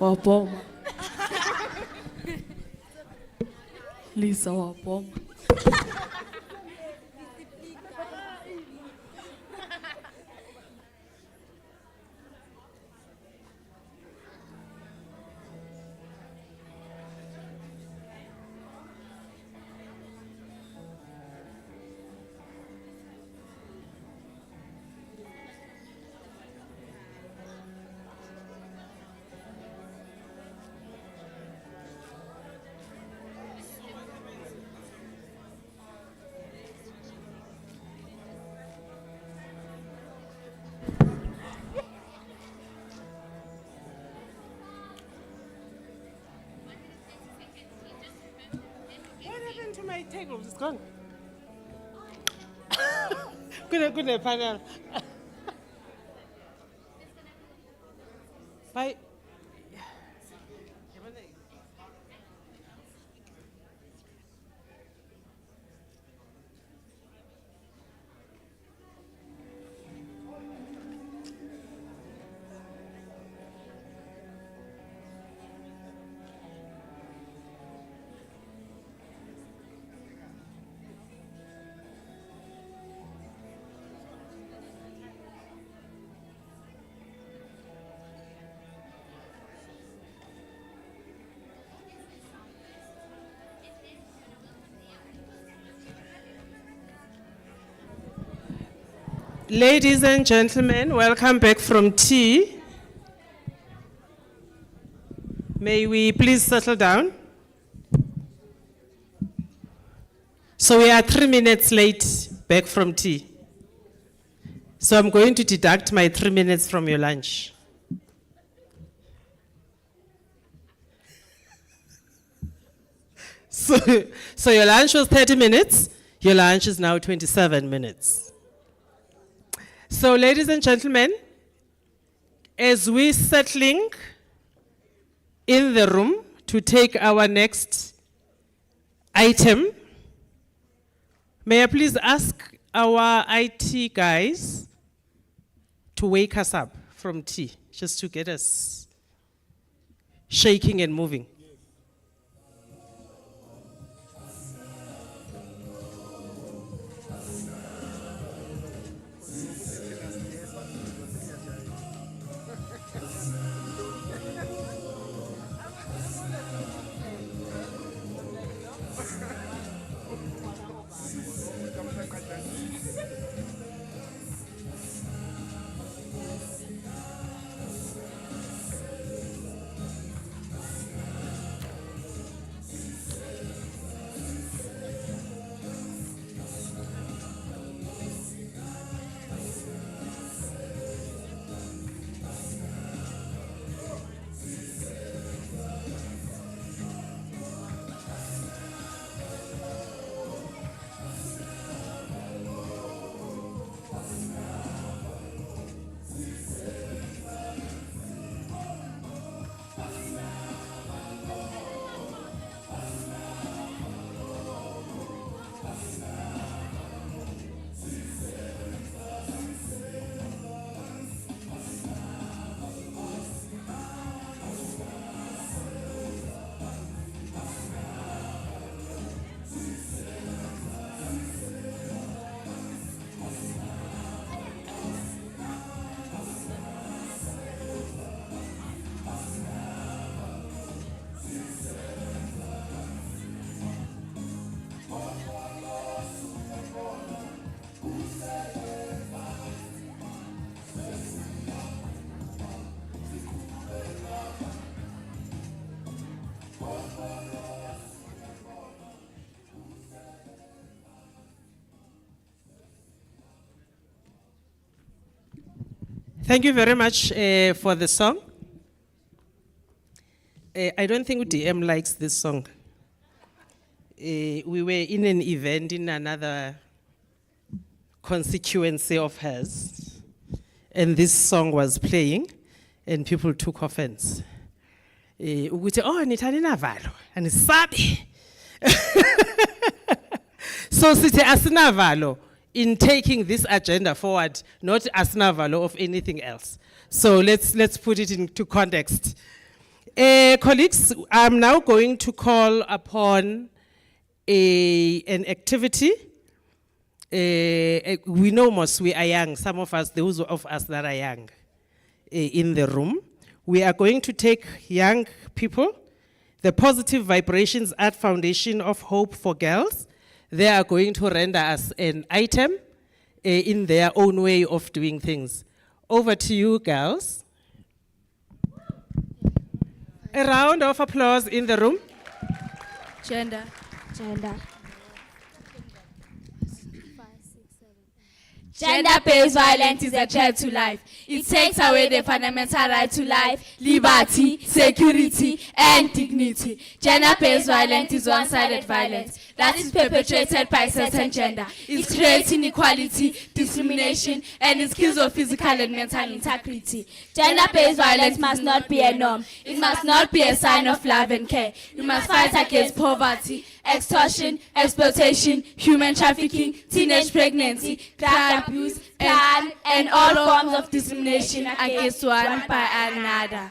Waboma. Lisa waboma. What happened to my table? It's gone. Good panel. Bye. Ladies and gentlemen, welcome back from tea. May we please settle down? So we are 3 minutes late back from tea. So I'm going to deduct my 3 minutes from your lunch. So your lunch was 30 minutes, your lunch is now 27 minutes. So ladies and gentlemen, as we're settling in the room to take our next item, may I please ask our IT guys to wake us up from tea, just to get us shaking and moving. Thank you very much for the song. I don't think DM likes this song. We were in an event in another constituency of hers, and this song was playing, and people took offense. ukuthi oh nithani navalo anisabi. So sithi asinavalo in taking this agenda forward, not asinavalo of anything else. So let's put it into context. Colleagues, I'm now going to call upon an activity. We know most we are young, some of us, those of us that are young in the room. We are going to take young people, the Positive Vibrations Art Foundation of Hope for Girls. They are going to render us an item in their own way of doing things. Over to you, girls. A round of applause in the room. Gender. Gender-based violence is a threat to life. It takes away the fundamental right to life, liberty, security, and dignity. Gender-based violence is one-sided violence that is perpetrated by certain gender. It creates inequality, discrimination, and the skills of physical and mental integrity. Gender-based violence must not be a norm. It must not be a sign of love and care. We must fight against poverty, extortion, exploitation, human trafficking, teenage pregnancy, drug abuse, and all forms of discrimination against one by another.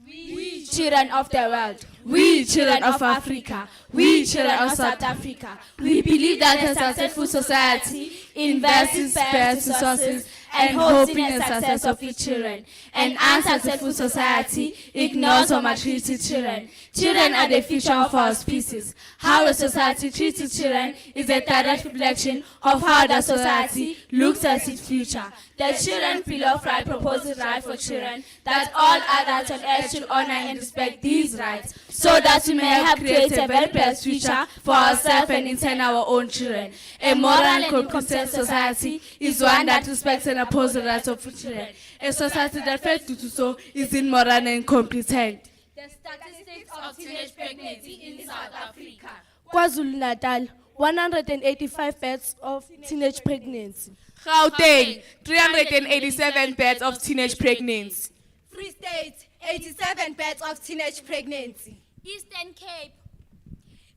We children of the world, we children of Africa, we children of South Africa, we believe that a successful society invests in scarce resources and hopes in the success of its children. An unsuccessful society ignores or maltreats children. Children are the future of our species. How a society treats its children is a direct reflection of how the society looks at its future. The Children's Bill of Rights proposes rights for children that all adults on earth should honor and respect these rights, so that we may help create a very best future for ourselves and in turn our own children. A moral and competent society is one that respects and opposes the rights of children. A society that fails to do so is immoral and incompetent. The statistics of teenage pregnancy in South Africa. KwaZulu-Natal, 185 births of teenage pregnancy. Gauteng, 387 births of teenage pregnancy. Free State, 87 births of teenage pregnancy. Eastern Cape,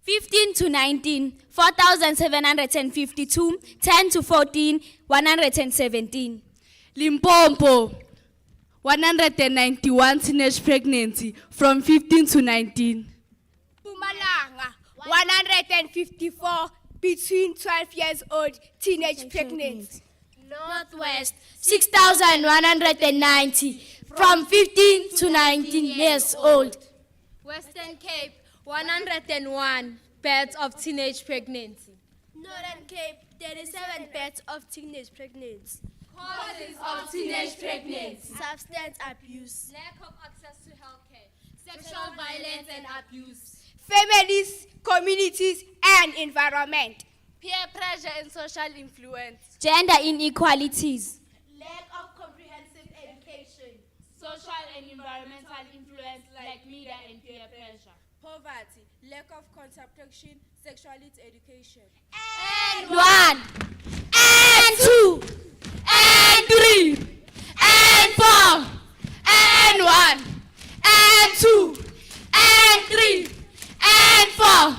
15 to 19, 4,752, 10 to 14, 117. Limpopo, 191 teenage pregnancy from 15 to 19. Mpumalanga, 154 between 12 years old teenage pregnancy. Northwest, 6,190 from 15 to 19 years old. Western Cape, 101 births of teenage pregnancy. Northern Cape, 37 births of teenage pregnancy. Causes of teenage pregnancy. Substance abuse. Lack of access to healthcare. Sexual violence and abuse. Families, communities, and environment. Peer pressure and social influence. Gender inequalities. Lack of comprehensive education. Social and environmental influence like media and peer pressure. Poverty. Lack of contraception, sexuality education. And 1, and 2, and 3, and 4, and 1, and 2, and 3, and 4,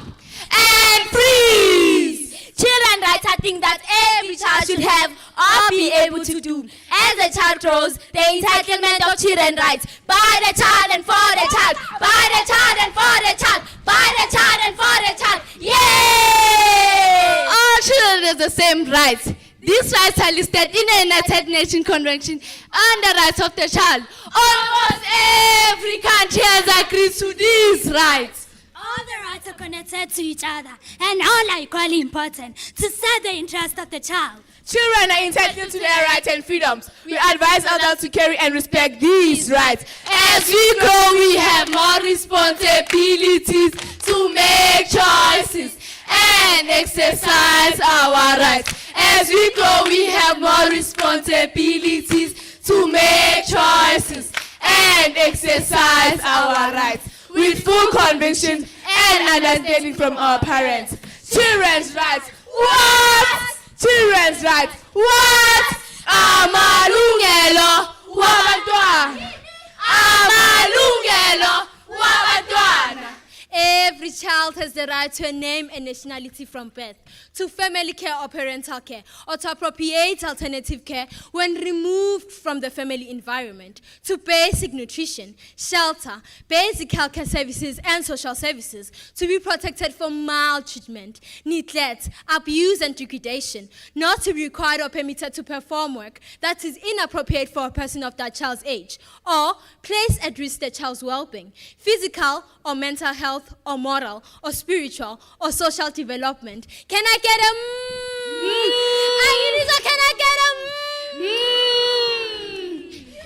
and freeze! Children rights are things that every child should have or be able to do. As a child grows, the entitlement of children rights by the child and for the child, by the child and for the child, by the child and for the child. Yay! All children have the same rights. These rights are listed in the United Nations Convention on the Rights of the Child. Almost every country has agreed to these rights. All the rights are connected to each other, and all are equally important to serve the interest of the child. Children are entitled to their rights and freedoms. We advise adults to carry and respect these rights. As we grow, we have more responsibilities to make choices and exercise our rights. As we grow, we have more responsibilities to make choices and exercise our rights with full conviction and understanding from our parents. Children's rights. What? Children's rights. What? Amalungelo wabantwana. Amalungelo wabantwana. Every child has the right to a name and nationality from birth, to family care or parental care, or to appropriate alternative care when removed from the family environment, to basic nutrition, shelter, basic healthcare services and social services, to be protected from maltreatment, neglect, abuse and degradation, not to be required or permitted to perform work that is inappropriate for a person of that child's age, or place at risk the child's well-being, physical or mental health, or moral, or spiritual, or social development. Can I get a Can I get a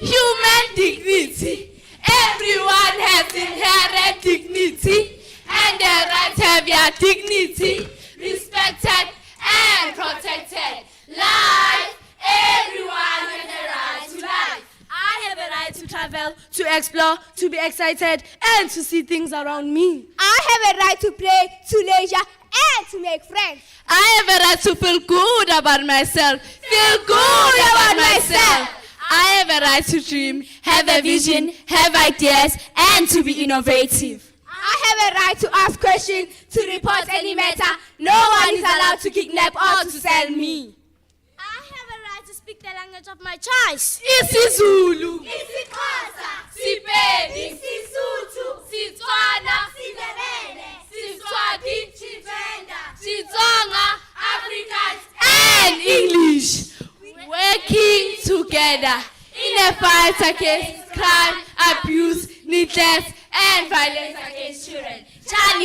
Human dignity. Everyone has inherent dignity, and the right to have your dignity respected and protected. Life, everyone has the right to life. I have a right to travel, to explore, to be excited, and to see things around me. I have a right to play, to leisure, and to make friends. I have a right to feel good about myself, feel good about myself. I have a right to dream, have a vision, have ideas, and to be innovative. I have a right to ask questions, to report any matter. No one is allowed to kidnap or to sell me. Speak the language of my choice. isiZulu, isiXhosa, Sepedi, isiSuthu, Setswana, siNdebele, Siswati, Tshivenda, Xitsonga, Afrikaans, and English. Working together in a fight against crime, abuse, neglect, and violence against children. Child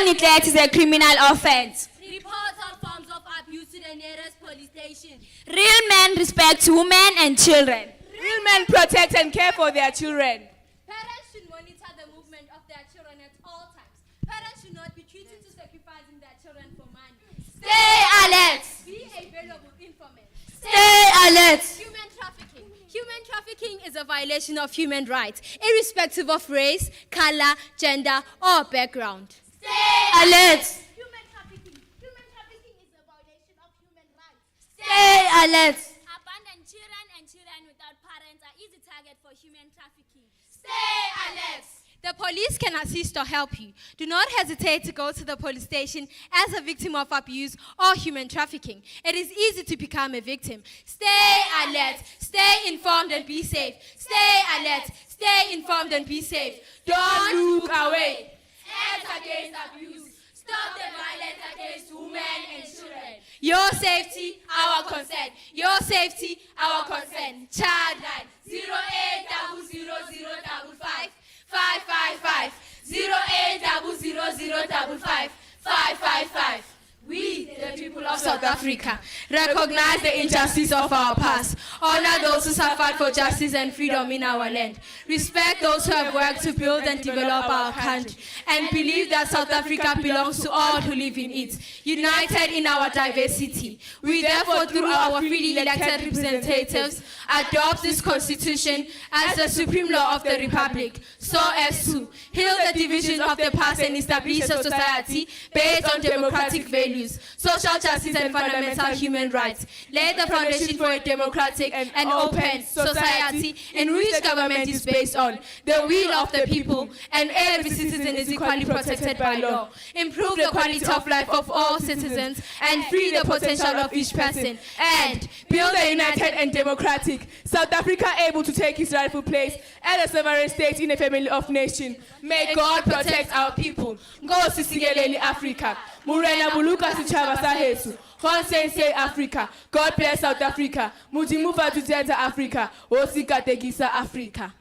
neglect is a criminal offense. Report all forms of abuse to the nearest police station. Real men respect women and children. Real men protect and care for their children. Parents should monitor the movement of their children at all times. Parents should not be treated to sacrificing their children for money. Stay alert. Be a valuable informant. Stay alert. Human trafficking. Human trafficking is a violation of human rights, irrespective of race, color, gender, or background. Stay alert. Human trafficking. Human trafficking is a violation of human rights. Stay alert. Abandoned children and children without parents are easy target for human trafficking. Stay alert. The police can assist or help you. Do not hesitate to go to the police station as a victim of abuse or human trafficking. It is easy to become a victim. Stay alert. Stay informed and be safe. Stay alert. Stay informed and be safe. Don't look away. Hands against abuse. Stop the violence against women and children. Your safety, our consent. Your safety, our consent. Child line 0800055555. 0800055555. We, the people of South Africa, recognize the injustice of our past, honor those who suffered for justice and freedom in our land, respect those who have worked to build and develop our country, and believe that South Africa belongs to all who live in it, united in our diversity. We therefore, through our freely elected representatives, adopt this constitution as the supreme law of the Republic, so as to heal the divisions of the past and establish a society based on democratic values, social justice and fundamental human rights. Lay the foundation for a democratic and open society in which government is based on the will of the people and every citizen is equally protected by law. Improve the quality of life of all citizens and free the potential of each person, and build a united and democratic South Africa able to take its rightful place as a sovereign state in a family of nations. May God protect our people. Go Sisigeleli Africa. Murena Buluka Sichava Sahesu. Consensei Africa. God bless South Africa. Mujimufa Tujeta Africa. Osika Tegisa Africa.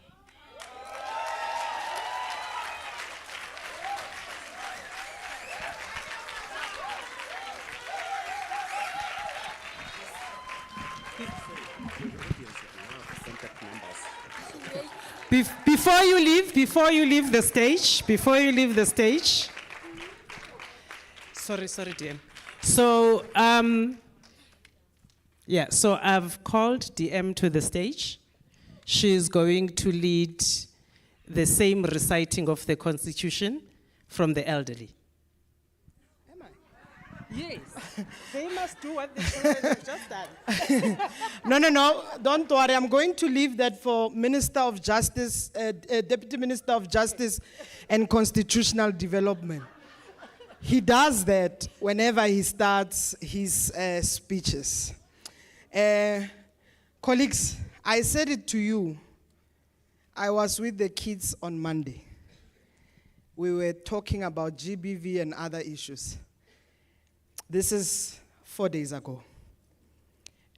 Before you leave the stage, sorry, DM. So, so I've called DM to the stage. She's going to lead the same reciting of the Constitution from the elderly. Yes, they must do what the children have just done. No, don't worry. I'm going to leave that for Minister of Justice, Deputy Minister of Justice and Constitutional Development. He does that whenever he starts his speeches. Colleagues, I said it to you. I was with the kids on Monday. We were talking about GBV and other issues. This is 4 days ago.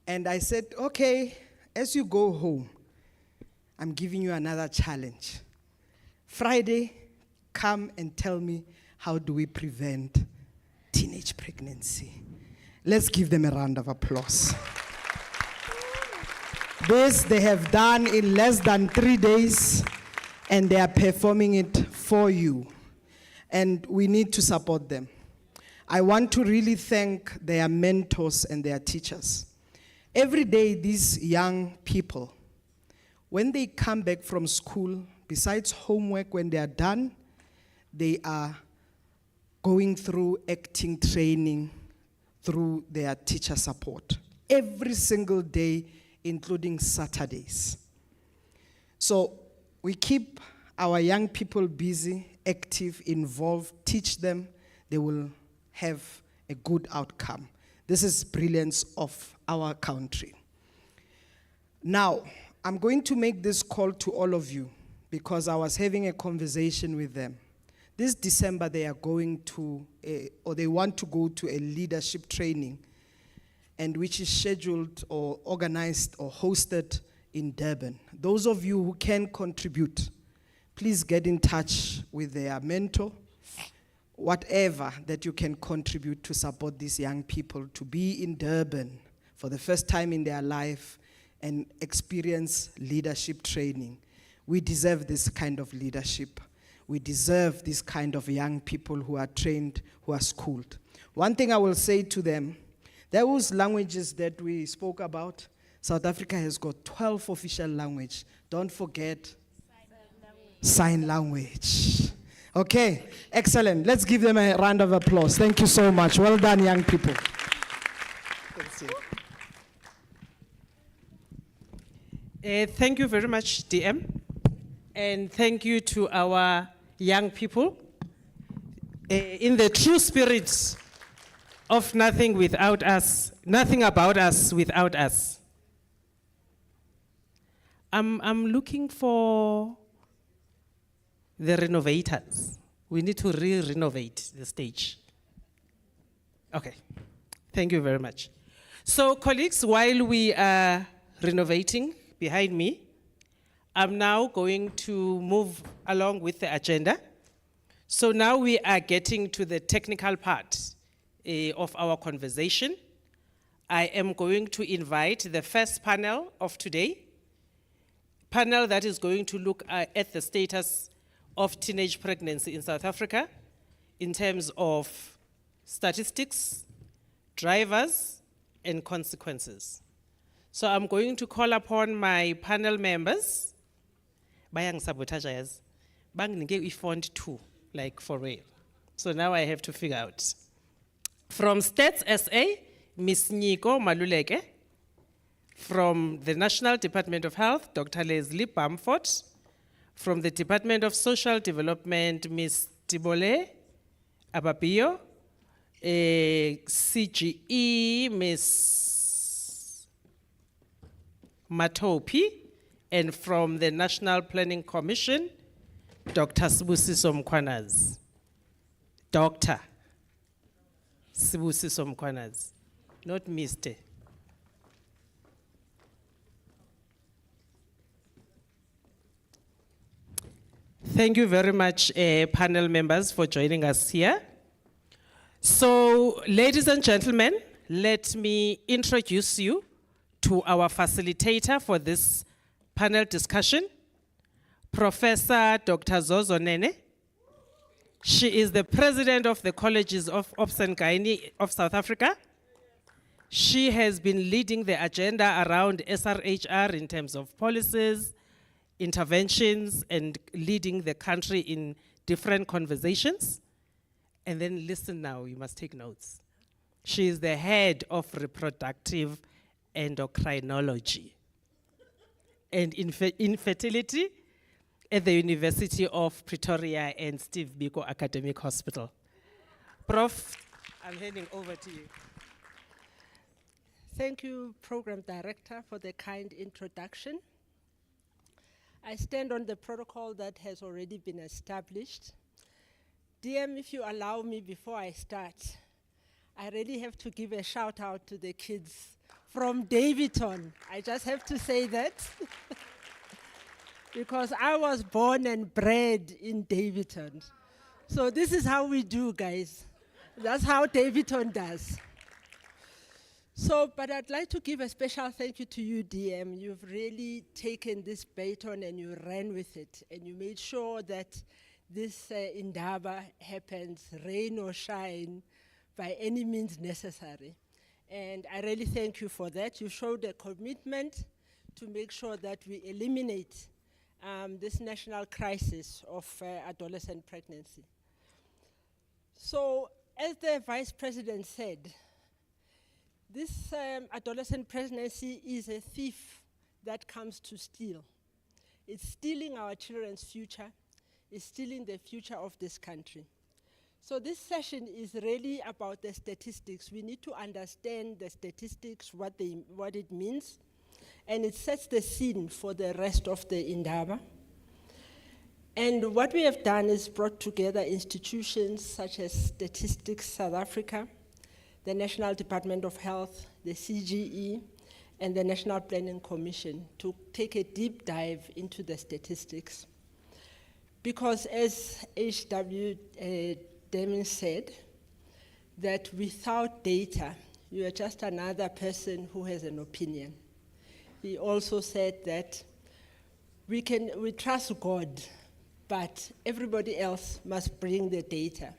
And I said, okay, as you go home, I'm giving you another challenge. Friday, come and tell me, how do we prevent teenage pregnancy? Let's give them a round of applause. This they have done in less than 3 days, and they are performing it for you. And we need to support them. I want to really thank their mentors and their teachers. Every day, these young people, when they come back from school, besides homework, when they are done, they are going through acting training through their teacher support. Every single day, including Saturdays. So we keep our young people busy, active, involved, teach them, they will have a good outcome. This is brilliance of our country. Now, I'm going to make this call to all of you because I was having a conversation with them. This December, they are going to, or they want to go to a leadership training, and which is scheduled or organized or hosted in Durban. Those of you who can contribute, please get in touch with their mentor, whatever that you can contribute to support these young people to be in Durban for the first time in their life and experience leadership training. We deserve this kind of leadership. We deserve this kind of young people who are trained, who are schooled. One thing I will say to them, those languages that we spoke about, South Africa has got 12 official languages. Don't forget sign language. Okay, excellent. Let's give them a round of applause. Thank you so much. Well done, young people. Thank you very much, DM. And thank you to our young people. In the true spirit of nothing without us, nothing about us without us. I'm looking for the renovators. We need to renovate the stage. Okay, thank you very much. So colleagues, while we are renovating behind me, I'm now going to move along with the agenda. So now we are getting to the technical part of our conversation. I am going to invite the first panel of today, panel that is going to look at the status of teenage pregnancy in South Africa in terms of statistics, drivers, and consequences. So I'm going to call upon my panel members. Bayang sabotage bang nige font 2, like for real. So now I have to figure out. From Stats SA, Ms. Niko Maluleke. From the National Department of Health, Dr. Leslie Bamford. From the Department of Social Development, Ms. Tibole Ababio. CGE, Ms. Matopi. And from the National Planning Commission, Dr. Sibusiso Mkhwanazi. Dr. Sibusiso Mkhwanazi, not Mr. Thank you very much, panel members, for joining us here. So, ladies and gentlemen, let me introduce you to our facilitator for this panel discussion, Professor Dr. Zozo Nene. She is the president of the Colleges of Obs and Gynae of South Africa. She has been leading the agenda around SRHR in terms of policies, interventions, and leading the country in different conversations. And then listen now, you must take notes. She is the head of reproductive endocrinology and infertility at the University of Pretoria and Steve Biko Academic Hospital. Prof, I'm handing over to you. Thank you, Program Director, for the kind introduction. I stand on the protocol that has already been established. DM, if you allow me before I start, I really have to give a shout out to the kids from Davidton. I just have to say that. Because I was born and bred in Davidton. So this is how we do, guys. That's how Davidton does. So, but I'd like to give a special thank you to you, DM. You've really taken this baton and you ran with it, and you made sure that this Indaba happens, rain or shine, by any means necessary. And I really thank you for that. You showed a commitment to make sure that we eliminate this national crisis of adolescent pregnancy. So, as the Vice President said, this adolescent pregnancy is a thief that comes to steal. It's stealing our children's future. It's stealing the future of this country. So this session is really about the statistics. We need to understand the statistics, what it means, and it sets the scene for the rest of the Indaba. And what we have done is brought together institutions such as Statistics South Africa, the National Department of Health, the CGE, and the National Planning Commission to take a deep dive into the statistics. Because as H.W. Deming said, that without data, you are just another person who has an opinion. He also said that we trust God, but everybody else must bring the data.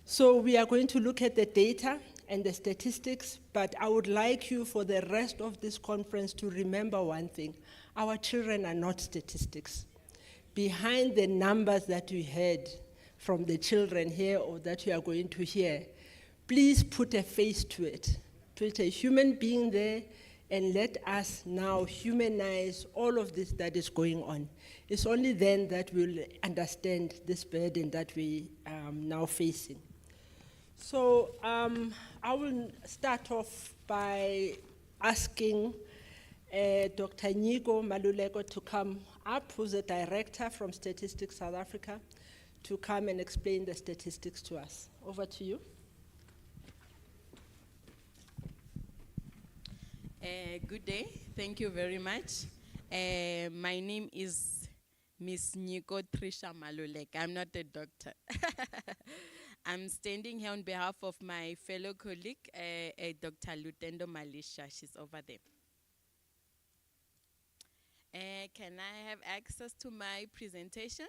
So we are going to look at the data and the statistics, but I would like you for the rest of this conference to remember one thing. Our children are not statistics. Behind the numbers that we heard from the children here or that you are going to hear, please put a face to it. Put a human being there and let us now humanize all of this that is going on. It's only then that we'll understand this burden that we are now facing. So I will start off by asking Dr. Nyigo Maluleko to come up, who's a director from Statistics South Africa, to come and explain the statistics to us. Over to you. Good day, thank you very much. My name is Miss Niko Trisha Malulek. I'm not a doctor. I'm standing here on behalf of my fellow colleague, Dr. Lutendo Malisha. She's over there. Can I have access to my presentation?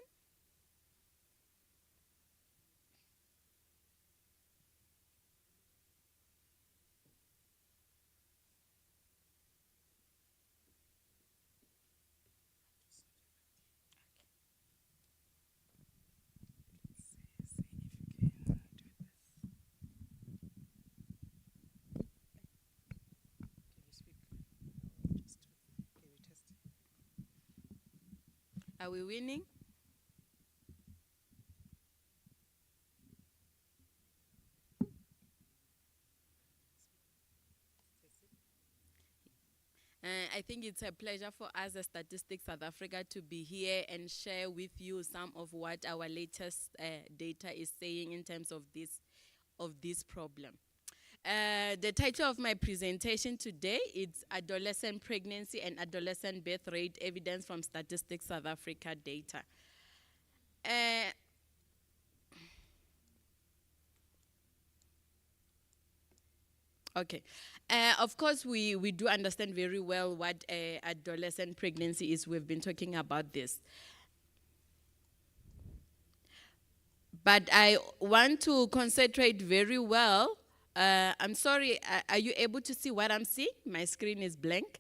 Are we winning? I think it's a pleasure for us as Statistics South Africa to be here and share with you some of what our latest data is saying in terms of this problem. The title of my presentation today is Adolescent Pregnancy and Adolescent Birth Rate Evidence from Statistics South Africa Data. Okay. Of course, we do understand very well what adolescent pregnancy is. We've been talking about this. But I want to concentrate very well. I'm sorry, are you able to see what I'm seeing? My screen is blank.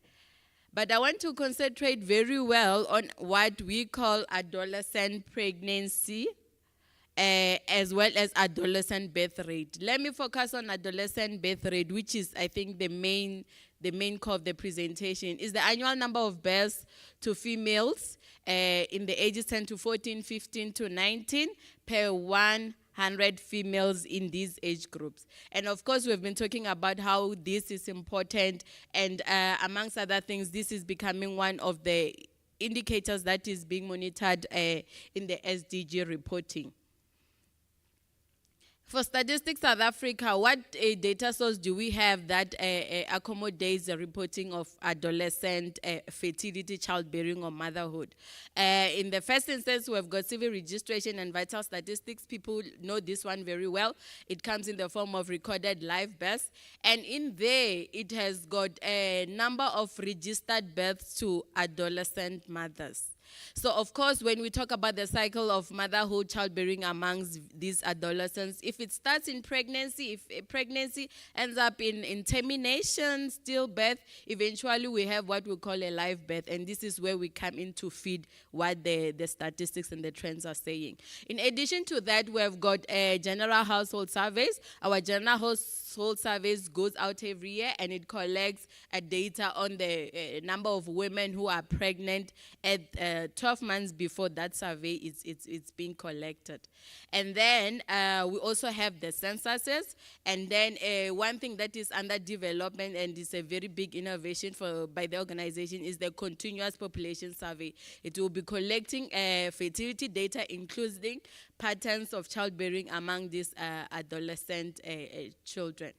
But I want to concentrate very well on what we call adolescent pregnancy as well as adolescent birth rate. Let me focus on adolescent birth rate, which is, I think, the main core of the presentation. Is the annual number of births to females in the ages 10 to 14, 15 to 19 per 100 females in these age groups. And of course, we've been talking about how this is important, and amongst other things, this is becoming one of the indicators that is being monitored in the SDG reporting. For Statistics South Africa, what data source do we have that accommodates the reporting of adolescent fertility, childbearing, or motherhood? In the first instance, we've got civil registration and vital statistics. People know this one very well. It comes in the form of recorded live births. And in there, it has got a number of registered births to adolescent mothers. So, of course, when we talk about the cycle of motherhood, childbearing amongst these adolescents, if it starts in pregnancy, if a pregnancy ends up in termination, stillbirth, eventually we have what we call a live birth, and this is where we come in to feed what the statistics and the trends are saying. In addition to that, we have got general household surveys. Our general household surveys goes out every year, and it collects data on the number of women who are pregnant at 12 months before that survey it's being collected. And then we also have the censuses, and then one thing that is under development and is a very big innovation by the organization is the continuous population survey. It will be collecting fertility data, including patterns of childbearing among these adolescent children.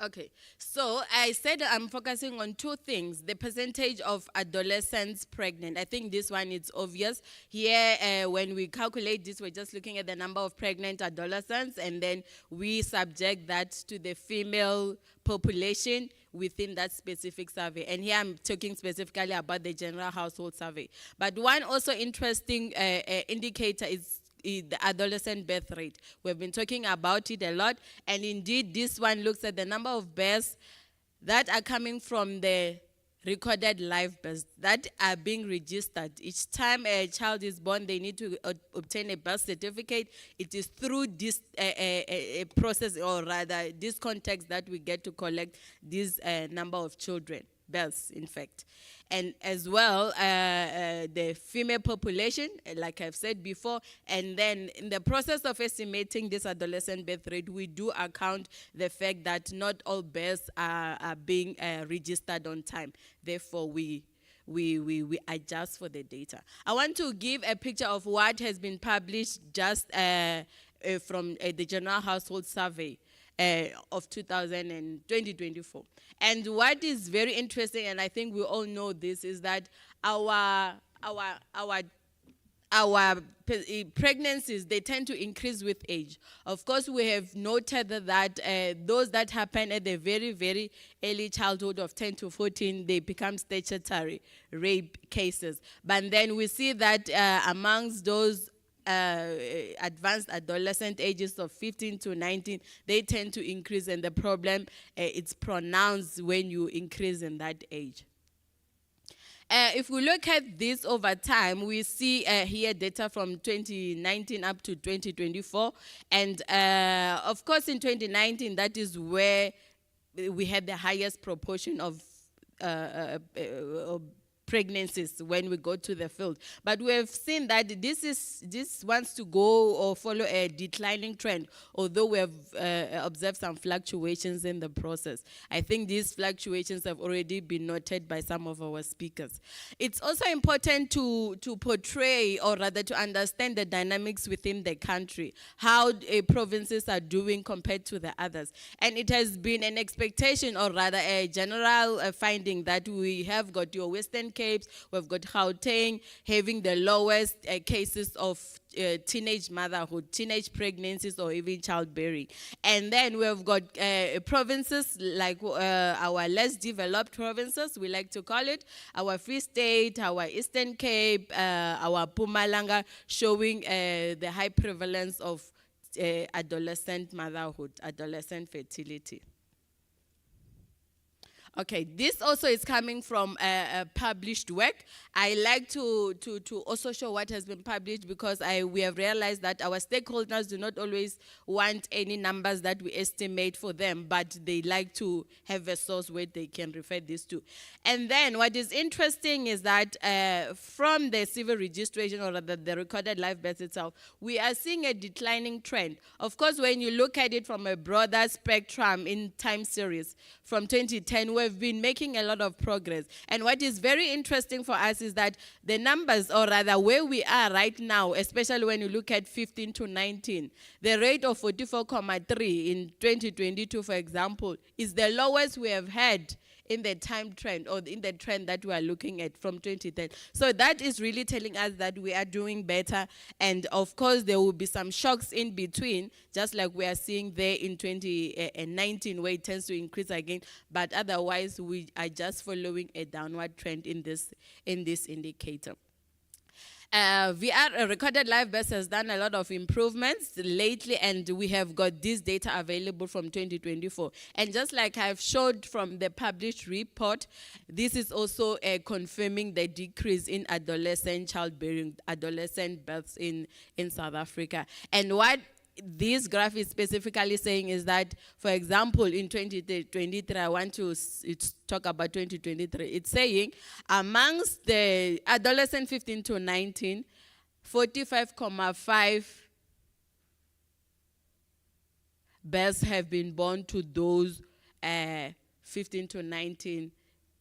Okay, so I said I'm focusing on two things: the percentage of adolescents pregnant. I think this one is obvious. Here, when we calculate this, we're just looking at the number of pregnant adolescents, and then we subject that to the female population within that specific survey. And here I'm talking specifically about the general household survey. But one also interesting indicator is the adolescent birth rate. We've been talking about it a lot, and indeed this one looks at the number of births that are coming from the recorded live births that are being registered. Each time a child is born, they need to obtain a birth certificate. It is through this a process, or rather this context, that we get to collect this number of children, births in fact. And as well, the female population, like I've said before, and then in the process of estimating this adolescent birth rate, we do account the fact that not all births are being registered on time. Therefore, we adjust for the data. I want to give a picture of what has been published just from the General Household Survey of 2024. And what is very interesting, and I think we all know this, is that our pregnancies, they tend to increase with age. Of course, we have noted that those that happen at the very, very early childhood of 10 to 14, they become statutory rape cases. But then we see that amongst those advanced adolescent ages of 15 to 19, they tend to increase, and the problem it's pronounced when you increase in that age. If we look at this over time, we see here data from 2019 up to 2024, and of course in 2019, that is where we had the highest proportion of pregnancies when we go to the field. But we have seen that this wants to go or follow a declining trend, although we have observed some fluctuations in the process. I think these fluctuations have already been noted by some of our speakers. It's also important to portray, or rather to understand, the dynamics within the country, how provinces are doing compared to the others. And it has been an expectation, or rather a general finding, that we have got your Western Capes, we've got Gauteng having the lowest cases of teenage motherhood, teenage pregnancies, or even childbearing. And then we've got provinces like our less developed provinces, we like to call it, our Free State, our Eastern Cape, our Mpumalanga, showing the high prevalence of adolescent motherhood, adolescent fertility. Okay, this also is coming from a published work. I like to also show what has been published because we have realized that our stakeholders do not always want any numbers that we estimate for them, but they like to have a source where they can refer this to. And then what is interesting is that from the civil registration, or rather the recorded live birth itself, we are seeing a declining trend. Of course, when you look at it from a broader spectrum in time series, from 2010, we've been making a lot of progress. And what is very interesting for us is that the numbers, or rather where we are right now, especially when you look at 15 to 19, the rate of 44.3 in 2022, for example, is the lowest we have had in the time trend, or in the trend that we are looking at from 2010. So that is really telling us that we are doing better. And of course, there will be some shocks in between, just like we are seeing there in 2019, where it tends to increase again. But otherwise, we are just following a downward trend in this indicator. VR recorded live births has done a lot of improvements lately, and we have got this data available from 2024. And just like I've showed from the published report, this is also confirming the decrease in adolescent childbearing, adolescent births in South Africa. And what this graph is specifically saying is that, for example, in 2023, I want to talk about 2023. It's saying amongst the adolescent 15 to 19, 45.5 births have been born to those 15 to 19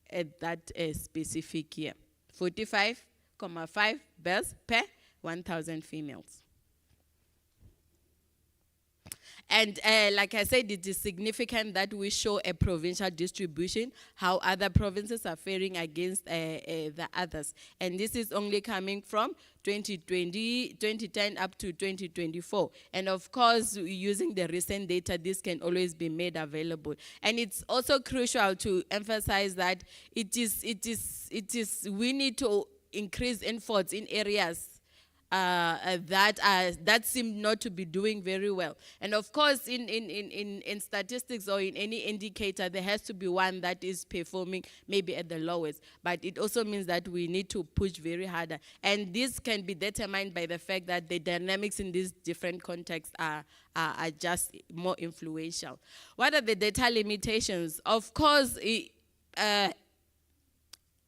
at that specific year. 45.5 births per 1,000 females. And like I said, it is significant that we show a provincial distribution, how other provinces are faring against the others. And this is only coming from 2010 up to 2024. And of course, using the recent data, this can always be made available. And it's also crucial to emphasize that we need to increase efforts in areas that seem not to be doing very well. And of course, in statistics or in any indicator, there has to be one that is performing maybe at the lowest. But it also means that we need to push very harder. And this can be determined by the fact that the dynamics in these different contexts are just more influential. What are the data limitations? Of course,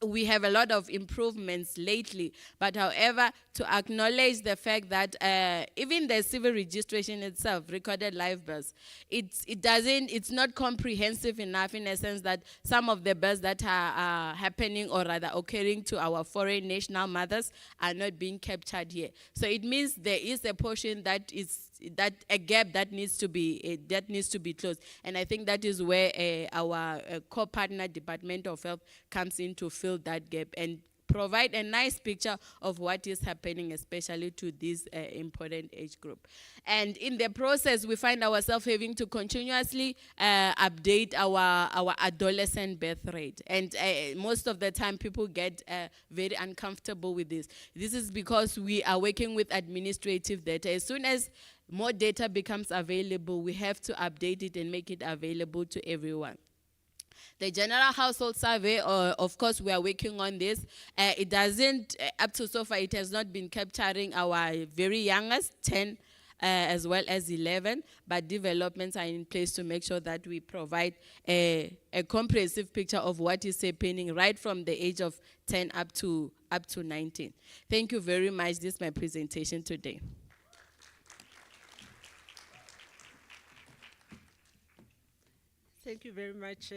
we have a lot of improvements lately, but however, to acknowledge the fact that even the civil registration itself, recorded live births, it's not comprehensive enough, in a sense that some of the births that are happening, or rather occurring to our foreign national mothers, are not being captured here. So it means there is a portion that a gap that needs to be closed. And I think that is where our co-partner Department of Health comes in to fill that gap and provide a nice picture of what is happening, especially to this important age group. And in the process, we find ourselves having to continuously update our adolescent birth rate. And most of the time, people get very uncomfortable with this. This is because we are working with administrative data. As soon as more data becomes available, we have to update it and make it available to everyone. The general household survey, of course, we are working on this. It doesn't, up to so far, it has not been capturing our very youngest, 10 as well as 11, but developments are in place to make sure that we provide a comprehensive picture of what is happening right from the age of 10 up to 19. Thank you very much. This is my presentation today. Thank you very much,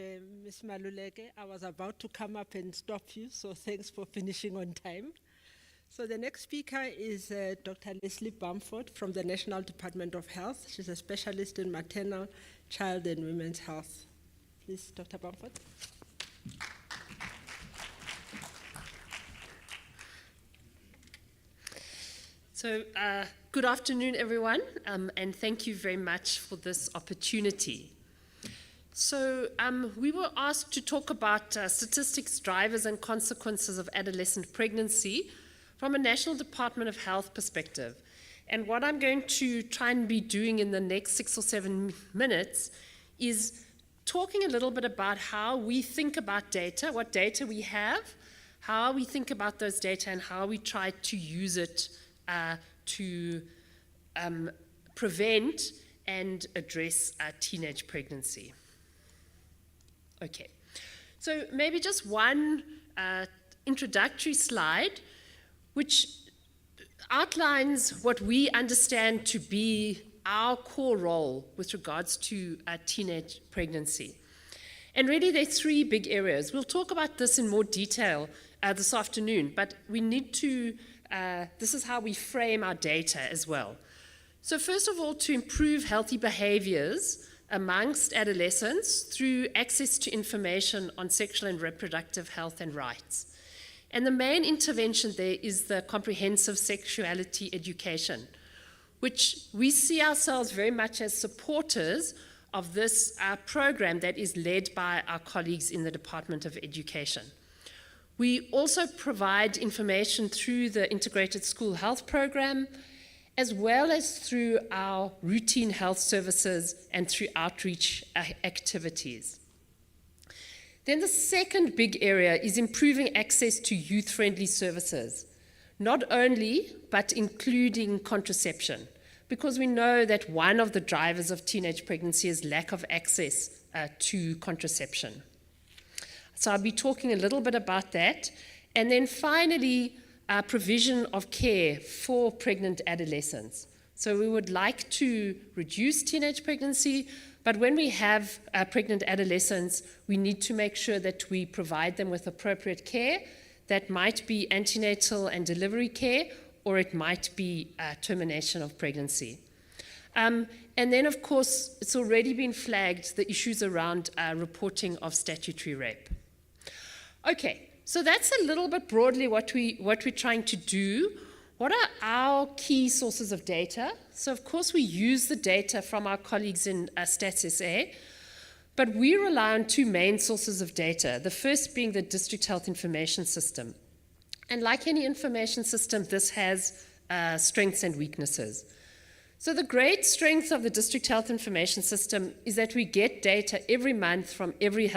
Ms. Maluleke. I was about to come up and stop you, so thanks for finishing on time. So the next speaker is Dr. Leslie Bamford from the National Department of Health. She's a specialist in maternal, child, and women's health. Please, Dr. Bamford. So good afternoon, everyone, and thank you very much for this opportunity. So we were asked to talk about statistics, drivers, and consequences of adolescent pregnancy from a National Department of Health perspective. And what I'm going to try and be doing in the next 6 or 7 minutes is talking a little bit about how we think about data, what data we have, how we think about those data, and how we try to use it to prevent and address teenage pregnancy. Okay, so maybe just one introductory slide which outlines what we understand to be our core role with regards to teenage pregnancy. And really there are three big areas. We'll talk about this in more detail this afternoon, but we need to, this is how we frame our data as well. So first of all, to improve healthy behaviors amongst adolescents through access to information on sexual and reproductive health and rights. And the main intervention there is the comprehensive sexuality education, which we see ourselves very much as supporters of this program that is led by our colleagues in the Department of Education. We also provide information through the Integrated School Health Program, as well as through our routine health services and through outreach activities. Then the second big area is improving access to youth-friendly services, not only, but including contraception, because we know that one of the drivers of teenage pregnancy is lack of access to contraception. So I'll be talking a little bit about that. And then finally, provision of care for pregnant adolescents. So we would like to reduce teenage pregnancy, but when we have pregnant adolescents, we need to make sure that we provide them with appropriate care. That might be antenatal and delivery care, or it might be termination of pregnancy. And then, of course, it's already been flagged, the issues around reporting of statutory rape. Okay. So that's a little bit broadly what we're trying to do. What are our key sources of data? So of course we use the data from our colleagues in Stats SA, but we rely on two main sources of data, the first being the District Health Information System. And like any information system, this has strengths and weaknesses. So the great strength of the District Health Information System is that we get data every month from every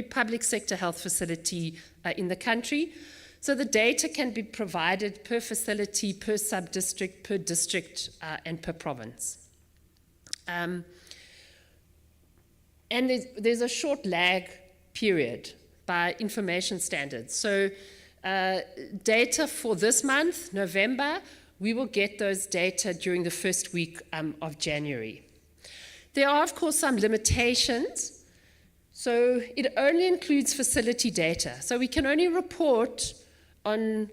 public sector health facility in the country. So the data can be provided per facility, per sub-district, per district, and per province. And there's a short lag period by information standards. So data for this month, November, we will get those data during the first week of January. There are, of course, some limitations. So it only includes facility data. So we can only report on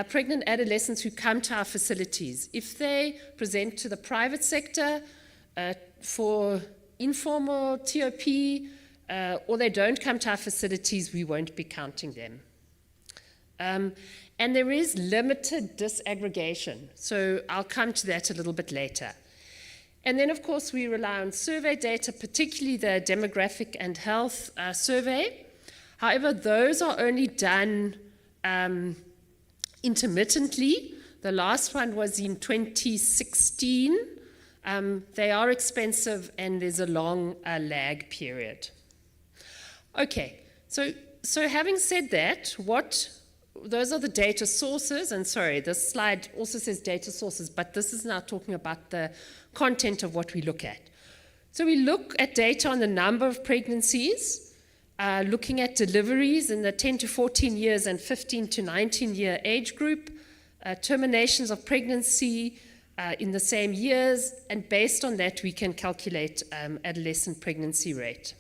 pregnant adolescents who come to our facilities. If they present to the private sector for informal TOP, or they don't come to our facilities, we won't be counting them. And there is limited disaggregation, so I'll come to that a little bit later. And then, of course, we rely on survey data, particularly the demographic and health survey. However, those are only done intermittently. The last one was in 2016. They are expensive, and there's a long lag period. Okay, so having said that, those are the data sources, and sorry, this slide also says data sources, but this is now talking about the content of what we look at. So we look at data on the number of pregnancies, looking at deliveries in the 10 to 14 years and 15 to 19 year age group, terminations of pregnancy in the same years, and based on that we can calculate adolescent pregnancy rate.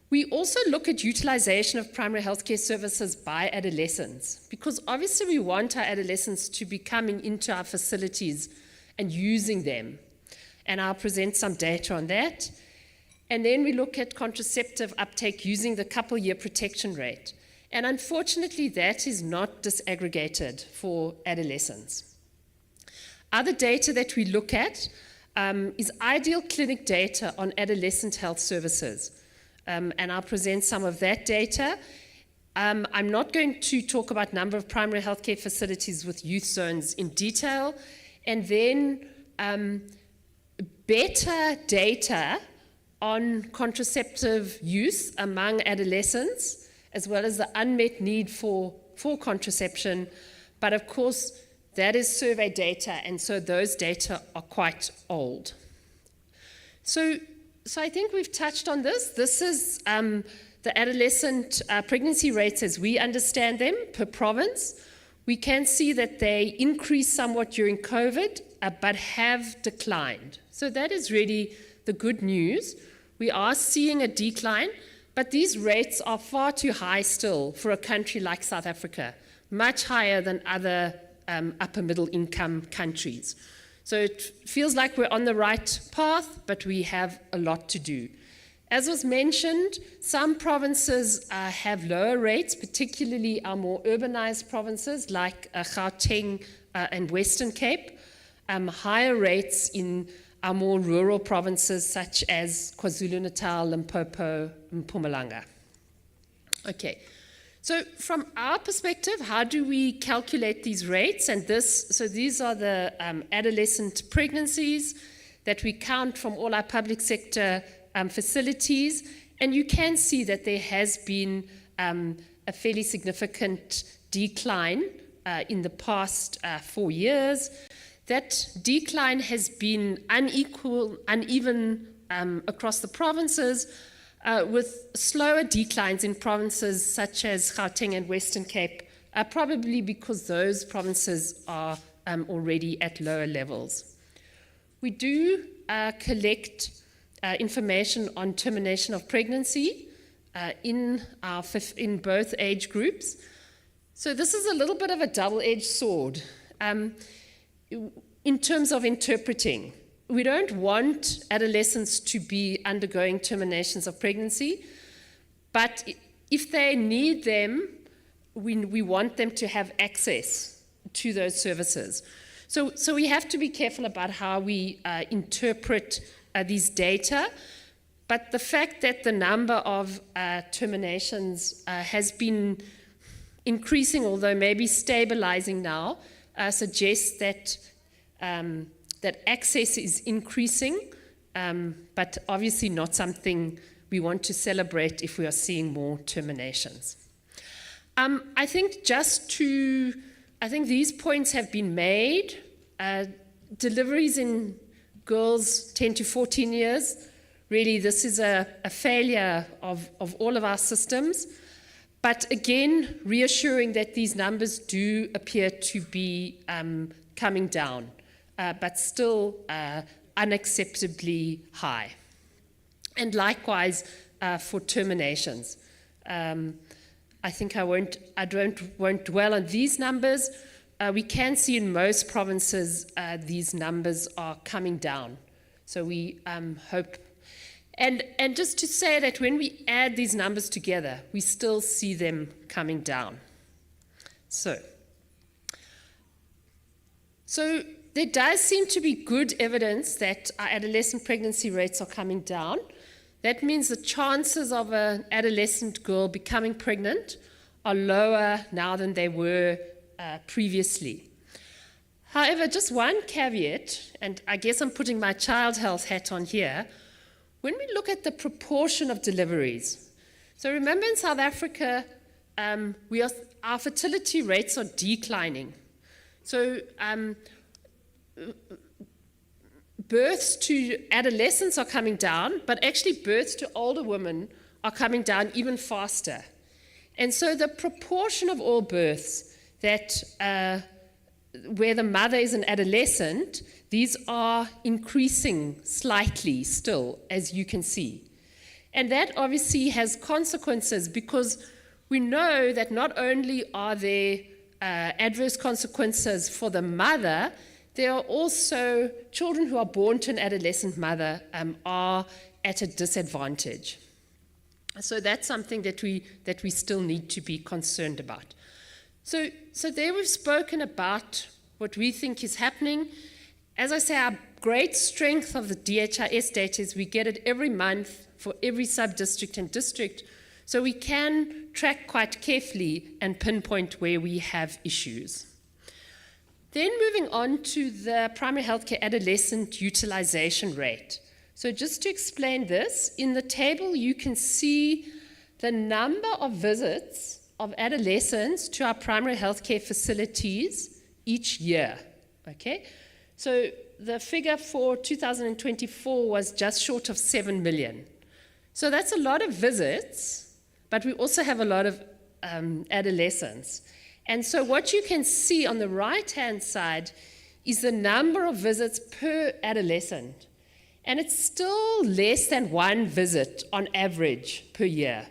We also look at utilization of primary healthcare services by adolescents, because obviously we want our adolescents to be coming into our facilities and using them. And I'll present some data on that. And then we look at contraceptive uptake using the couple-year protection rate. And unfortunately, that is not disaggregated for adolescents. Other data that we look at is ideal clinic data on adolescent health services. And I'll present some of that data. I'm not going to talk about number of primary healthcare facilities with youth zones in detail. And then better data on contraceptive use among adolescents, as well as the unmet need for contraception. But of course, that is survey data, and so those data are quite old. So I think we've touched on this. This is the adolescent pregnancy rates as we understand them per province. We can see that they increased somewhat during COVID, but have declined. So that is really the good news. We are seeing a decline, but these rates are far too high still for a country like South Africa, much higher than other upper middle income countries. So it feels like we're on the right path, but we have a lot to do. As was mentioned, some provinces have lower rates, particularly our more urbanized provinces like Gauteng and Western Cape, higher rates in our more rural provinces such as KwaZulu-Natal, Limpopo, and Mpumalanga. Okay, so from our perspective, how do we calculate these rates? And so these are the adolescent pregnancies that we count from all our public sector facilities, and you can see that there has been a fairly significant decline in the past 4 years. That decline has been uneven across the provinces, with slower declines in provinces such as Gauteng and Western Cape, probably because those provinces are already at lower levels. We do collect information on termination of pregnancy in both age groups. So this is a little bit of a double-edged sword. In terms of interpreting, we don't want adolescents to be undergoing terminations of pregnancy, but if they need them, we want them to have access to those services. So we have to be careful about how we interpret these data, but the fact that the number of terminations has been increasing, although maybe stabilizing now, suggests that that access is increasing, but obviously not something we want to celebrate if we are seeing more terminations. I think these points have been made. Deliveries in girls 10 to 14 years, really this is a failure of all of our systems. But again, reassuring that these numbers do appear to be coming down, but still unacceptably high. And likewise for terminations. I think I won't dwell on these numbers. We can see in most provinces these numbers are coming down. So we hope. And just to say that when we add these numbers together, we still see them coming down. So there does seem to be good evidence that our adolescent pregnancy rates are coming down. That means the chances of an adolescent girl becoming pregnant are lower now than they were previously. However, just one caveat, and I guess I'm putting my child health hat on here. When we look at the proportion of deliveries, so remember in South Africa, our fertility rates are declining. So births to adolescents are coming down, but actually births to older women are coming down even faster. And so the proportion of all births that where the mother is an adolescent, these are increasing slightly still, as you can see. And that obviously has consequences because we know that not only are there adverse consequences for the mother, there are also children who are born to an adolescent mother are at a disadvantage. So that's something that we still need to be concerned about. So there we've spoken about what we think is happening. As I say, our great strength of the DHIS data is we get it every month for every sub-district and district, so we can track quite carefully and pinpoint where we have issues. Then moving on to the primary healthcare adolescent utilization rate. So just to explain this, in the table you can see the number of visits of adolescents to our primary healthcare facilities each year, okay? So the figure for 2024 was just short of 7 million. So that's a lot of visits, but we also have a lot of adolescents. And so what you can see on the right-hand side is the number of visits per adolescent. And it's still less than 1 visit on average per year.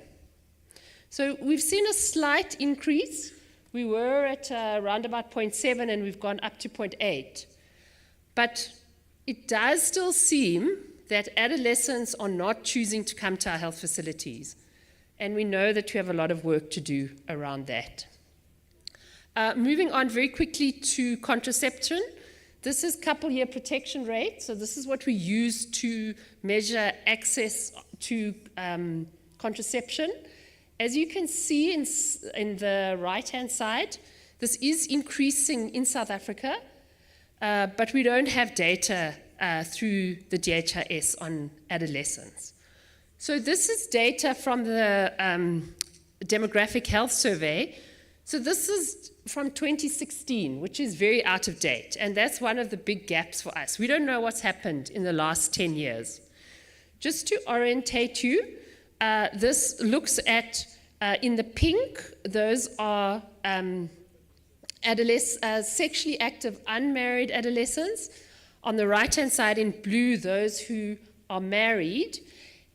So we've seen a slight increase. We were at around about 0.7 and we've gone up to 0.8. But it does still seem that adolescents are not choosing to come to our health facilities. And we know that we have a lot of work to do around that. Moving on very quickly to contraception. This is couple-year protection rate. So this is what we use to measure access to contraception. As you can see in the right-hand side, this is increasing in South Africa, but we don't have data through the DHIS on adolescents. So this is data from the Demographic Health Survey. So this is from 2016, which is very out of date, and that's one of the big gaps for us. We don't know what's happened in the last 10 years. Just to orientate you, this looks at, in the pink, those are sexually active unmarried adolescents. On the right-hand side in blue, those who are married.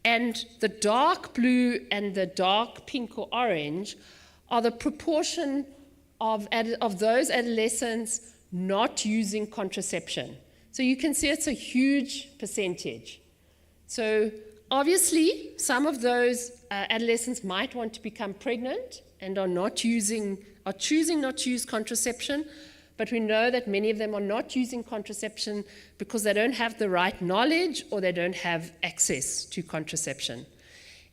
And the dark blue and the dark pink or orange are the proportion of those adolescents not using contraception. So you can see it's a huge percentage. So obviously, some of those adolescents might want to become pregnant and are choosing not to use contraception, but we know that many of them are not using contraception because they don't have the right knowledge or they don't have access to contraception.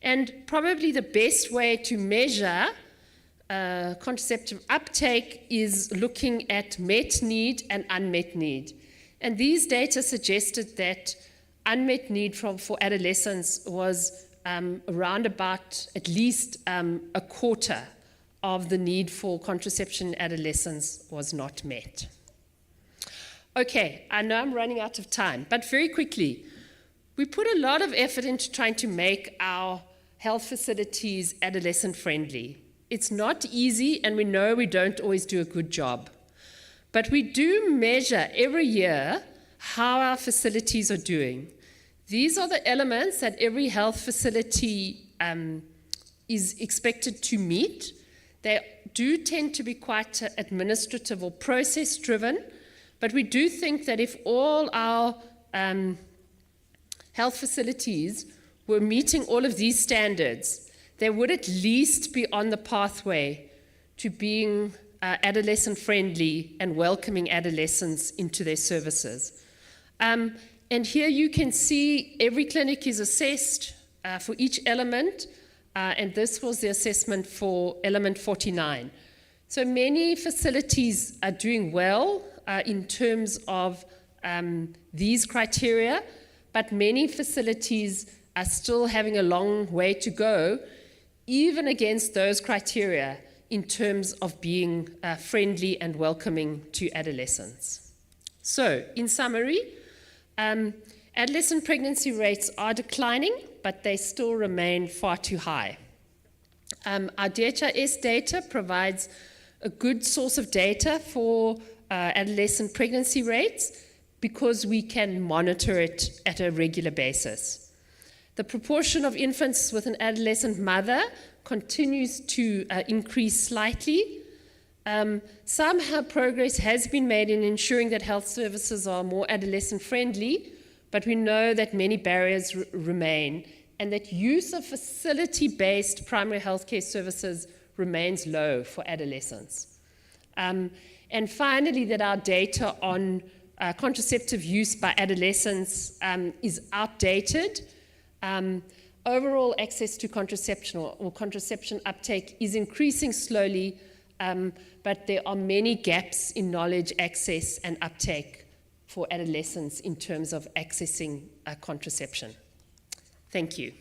And probably the best way to measure contraceptive uptake is looking at met need and unmet need. And these data suggested that unmet need for adolescents was around about at least a quarter of the need for contraception in adolescents was not met. Okay, I know I'm running out of time, but very quickly, we put a lot of effort into trying to make our health facilities adolescent friendly. It's not easy, and we know we don't always do a good job. But we do measure every year how our facilities are doing. These are the elements that every health facility is expected to meet. They do tend to be quite administrative or process-driven, but we do think that if all our health facilities were meeting all of these standards, they would at least be on the pathway to being adolescent-friendly and welcoming adolescents into their services. And here you can see every clinic is assessed for each element, and this was the assessment for element 49. So many facilities are doing well in terms of these criteria, but many facilities are still having a long way to go, even against those criteria in terms of being friendly and welcoming to adolescents. So, in summary, adolescent pregnancy rates are declining, but they still remain far too high. Our DHIS data provides a good source of data for adolescent pregnancy rates because we can monitor it at a regular basis. The proportion of infants with an adolescent mother continues to increase slightly. Somehow progress has been made in ensuring that health services are more adolescent-friendly, but we know that many barriers remain and that use of facility-based primary healthcare services remains low for adolescents. And finally, that our data on contraceptive use by adolescents is outdated. Overall access to contraception or contraception uptake is increasing slowly, but there are many gaps in knowledge, access, and uptake for adolescents in terms of accessing contraception. Thank you.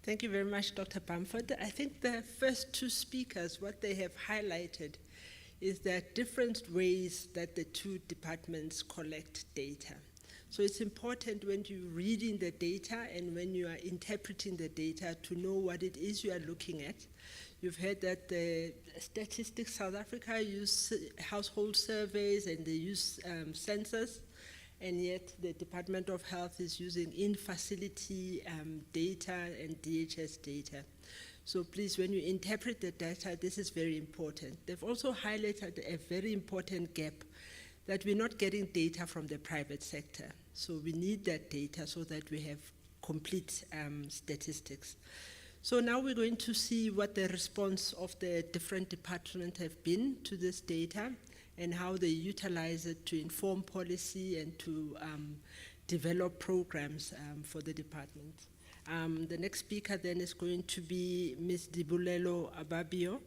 Thank you very much, Dr. Bamford. I think the first two speakers, what they have highlighted is there are different ways that the two departments collect data. So it's important when you're reading the data and when you are interpreting the data to know what it is you are looking at. You've heard that the Statistics South Africa use household surveys and they use census, and yet the Department of Health is using in-facility data and DHS data. So please, when you interpret the data, this is very important. They've also highlighted a very important gap, that we're not getting data from the private sector. So we need that data so that we have complete statistics. So now we're going to see what the response of the different departments have been to this data and how they utilize it to inform policy and to develop programs for the department. The next speaker then is going to be Ms. Dibulelo Ababio,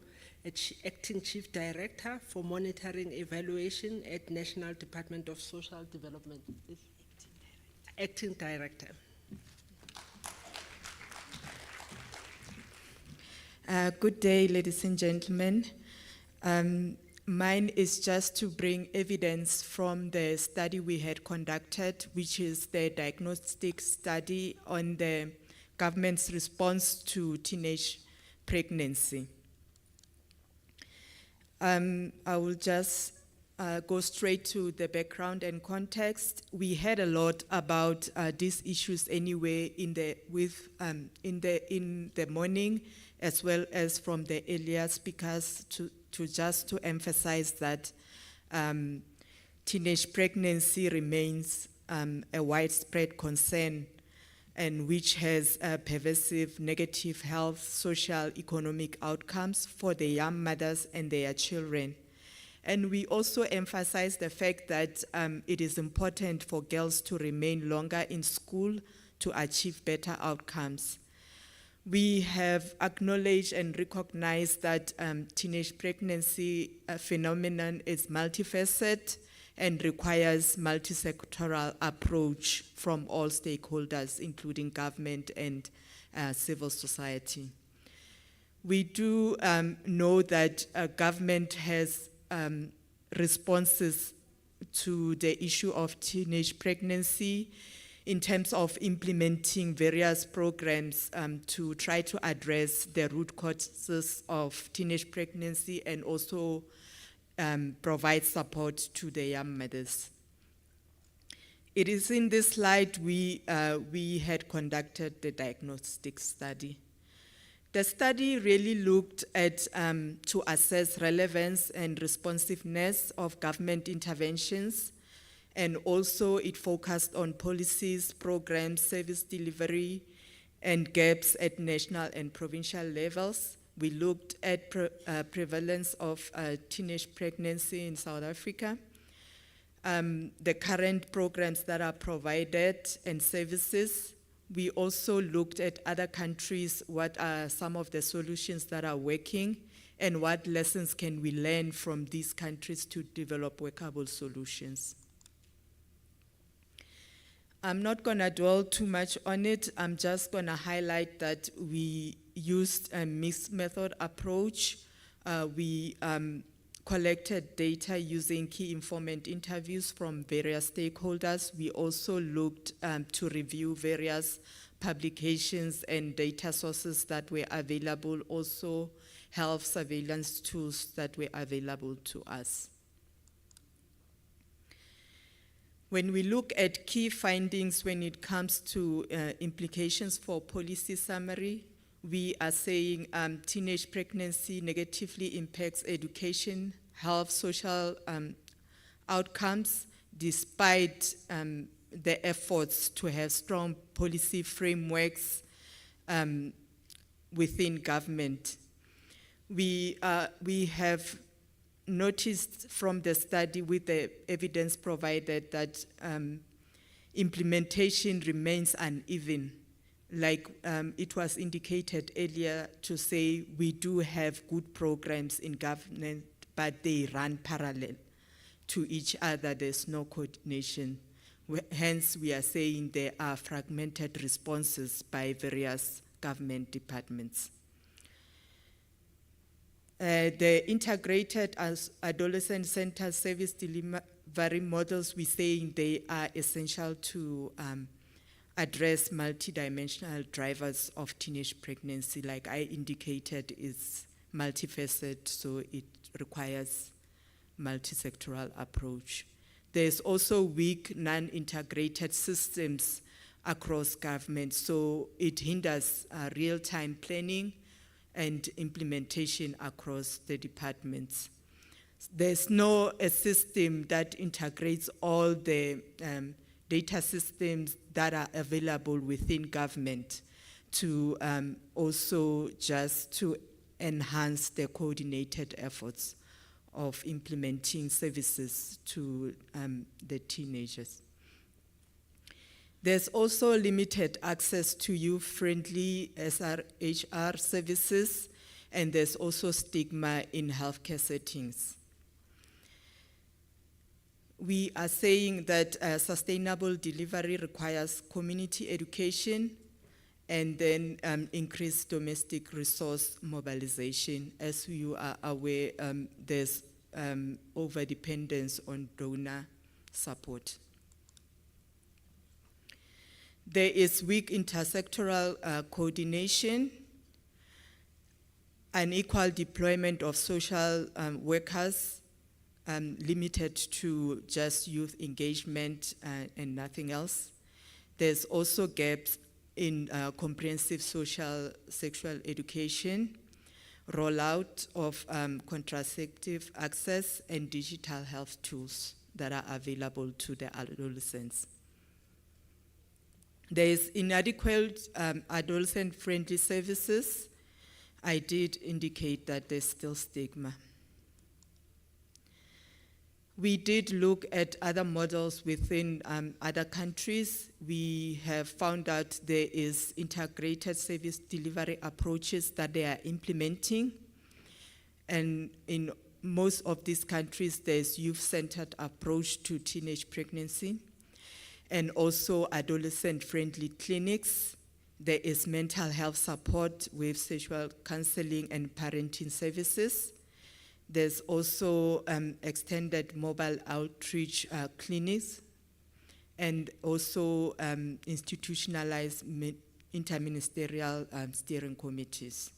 Acting Chief Director for Monitoring Evaluation at National Department of Social Development. Acting Director. Good day, ladies and gentlemen. Mine is just to bring evidence from the study we had conducted, which is the diagnostic study on the government's response to teenage pregnancy. I will just go straight to the background and context. We heard a lot about these issues anyway in the morning, as well as from the earlier speakers, to emphasize that teenage pregnancy remains a widespread concern, and which has pervasive negative health, social, economic outcomes for the young mothers and their children. And we also emphasize the fact that it is important for girls to remain longer in school to achieve better outcomes. We have acknowledged and recognized that teenage pregnancy phenomenon is multifaceted and requires multi-sectoral approach from all stakeholders, including government and civil society. We do know that government has responses to the issue of teenage pregnancy in terms of implementing various programs to try to address the root causes of teenage pregnancy and also provide support to the young mothers. It is in this slide we had conducted the diagnostic study. The study really looked at to assess relevance and responsiveness of government interventions, and also it focused on policies, programs, service delivery, and gaps at national and provincial levels. We looked at prevalence of teenage pregnancy in South Africa, the current programs that are provided and services. We also looked at other countries, what are some of the solutions that are working, and what lessons can we learn from these countries to develop workable solutions. I'm not going to dwell too much on it. I'm just going to highlight that we used a mixed method approach. We collected data using key informant interviews from various stakeholders. We also looked to review various publications and data sources that were available, also health surveillance tools that were available to us. When we look at key findings when it comes to implications for policy summary, we are saying teenage pregnancy negatively impacts education, health, social outcomes, despite the efforts to have strong policy frameworks within government. We have noticed from the study with the evidence provided that implementation remains uneven. like it was indicated earlier to say we do have good programs in government, but they run parallel to each other. There's no coordination. Hence, we are saying there are fragmented responses by various government departments. The integrated adolescent center service delivery models, we're saying they are essential to address multidimensional drivers of teenage pregnancy. Like I indicated, is multifaceted, so it requires multi-sectoral approach. There's also weak non-integrated systems across government, so it hinders real-time planning and implementation across the departments. There's no a system that integrates all the data systems that are available within government to also just to enhance the coordinated efforts of implementing services to the teenagers. There's also limited access to youth-friendly SRHR services, and there's also stigma in healthcare settings. We are saying that sustainable delivery requires community education and then increased domestic resource mobilization. As you are aware, there's over-dependence on donor support. There is weak intersectoral coordination, unequal deployment of social workers, limited to just youth engagement and nothing else. There's also gaps in comprehensive sexual education, rollout of contraceptive access, and digital health tools that are available to the adolescents. There is inadequate adolescent-friendly services. I did indicate that there's still stigma. We did look at other models within other countries. We have found out there is integrated service delivery approaches that they are implementing. And in most of these countries, there's youth-centered approach to teenage pregnancy, and also adolescent-friendly clinics. There is mental health support with sexual counseling and parenting services. There's also extended mobile outreach clinics, and also institutionalized interministerial steering committees.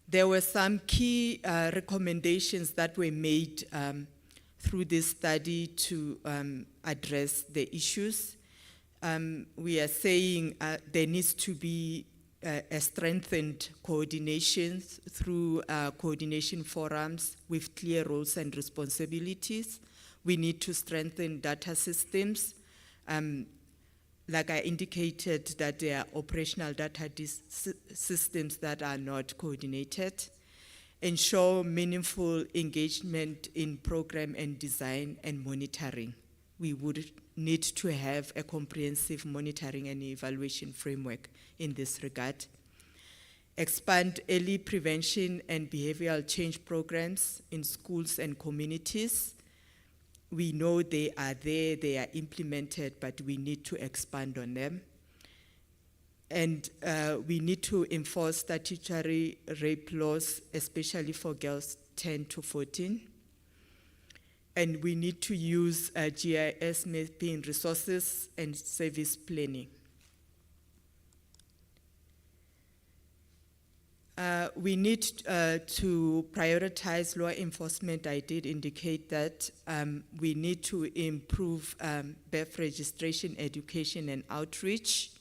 There were some key recommendations that were made through this study to address the issues. We are saying there needs to be a strengthened coordination through coordination forums with clear roles and responsibilities. We need to strengthen data systems. Like I indicated, that there are operational data systems that are not coordinated. Ensure meaningful engagement in program and design and monitoring. We would need to have a comprehensive monitoring and evaluation framework in this regard. Expand early prevention and behavioral change programs in schools and communities. We know they are there, they are implemented, but we need to expand on them. And we need to enforce statutory rape laws, especially for girls 10 to 14. And we need to use GIS mapping resources and service planning. We need to prioritize law enforcement. I did indicate that. We need to improve birth registration, education, and outreach.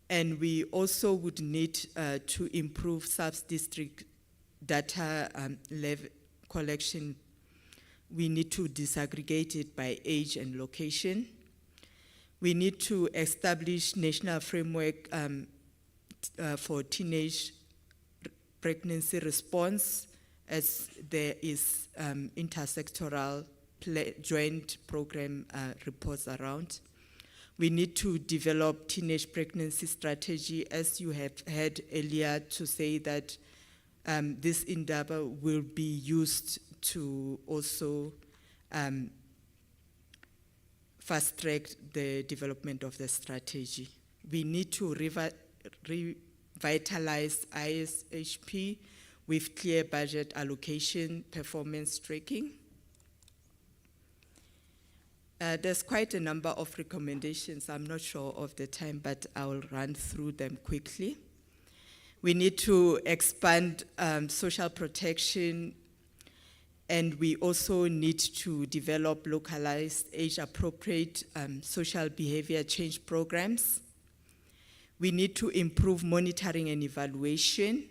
And we also would need to improve sub-district data collection. We need to disaggregate it by age and location. We need to establish national framework for teenage pregnancy response, as there is intersectoral joint program reports around. We need to develop teenage pregnancy strategy, as you have heard earlier, to say that this Indaba will be used to also fast track the development of the strategy. We need to revitalize ISHP with clear budget allocation, performance tracking. There's quite a number of recommendations. I'm not sure of the time, but I'll run through them quickly. We need to expand social protection, and we also need to develop localized, age-appropriate social behavior change programs. We need to improve monitoring and evaluation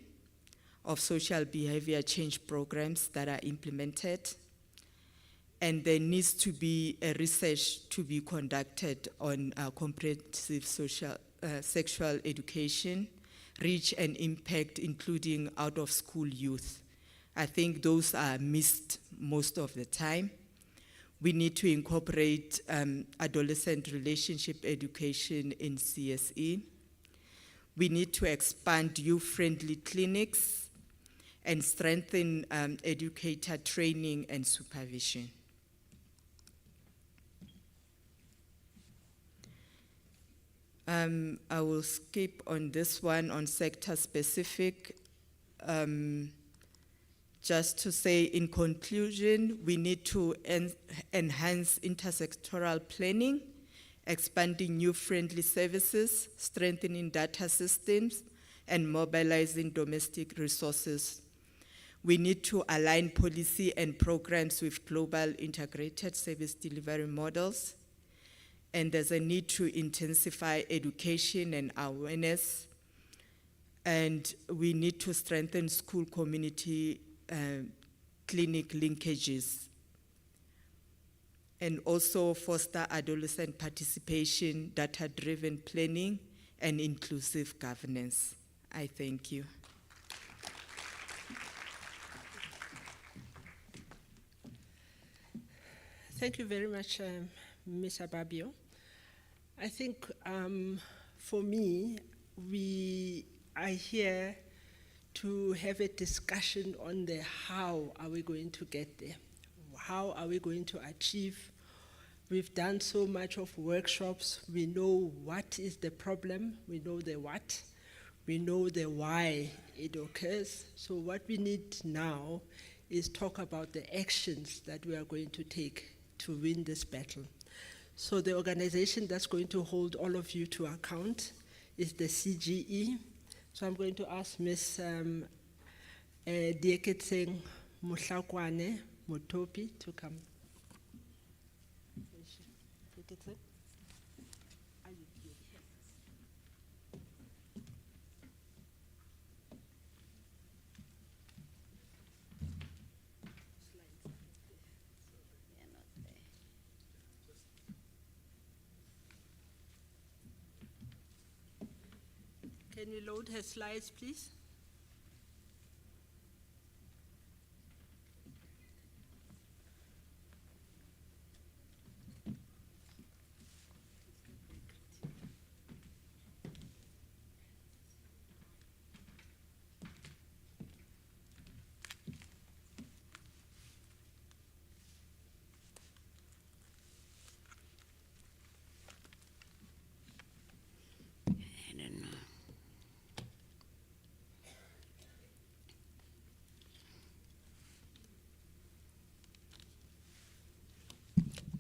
of social behavior change programs that are implemented. And there needs to be a research to be conducted on comprehensive sexual education, reach and impact, including out-of-school youth. I think those are missed most of the time. We need to incorporate adolescent relationship education in CSE. We need to expand youth-friendly clinics and strengthen educator training and supervision. I will skip on this one on sector specific. Just to say, in conclusion, we need to enhance intersectoral planning, expanding youth-friendly services, strengthening data systems, and mobilizing domestic resources. We need to align policy and programs with global integrated service delivery models. And there's a need to intensify education and awareness. And we need to strengthen school community clinic linkages. And also foster adolescent participation, data-driven planning, and inclusive governance. I thank you. Thank you very much, Ms. Ababio. I think for me, we are here to have a discussion on the how are we going to get there? How are we going to achieve? We've done so much of workshops. We know what is the problem. We know the what. We know the why it occurs. So what we need now is talk about the actions that we are going to take to win this battle. So the organization that's going to hold all of you to account is the CGE. So I'm going to ask Ms. Dieketseng Mohlakwane Motopi to come. Can you load her slides, please?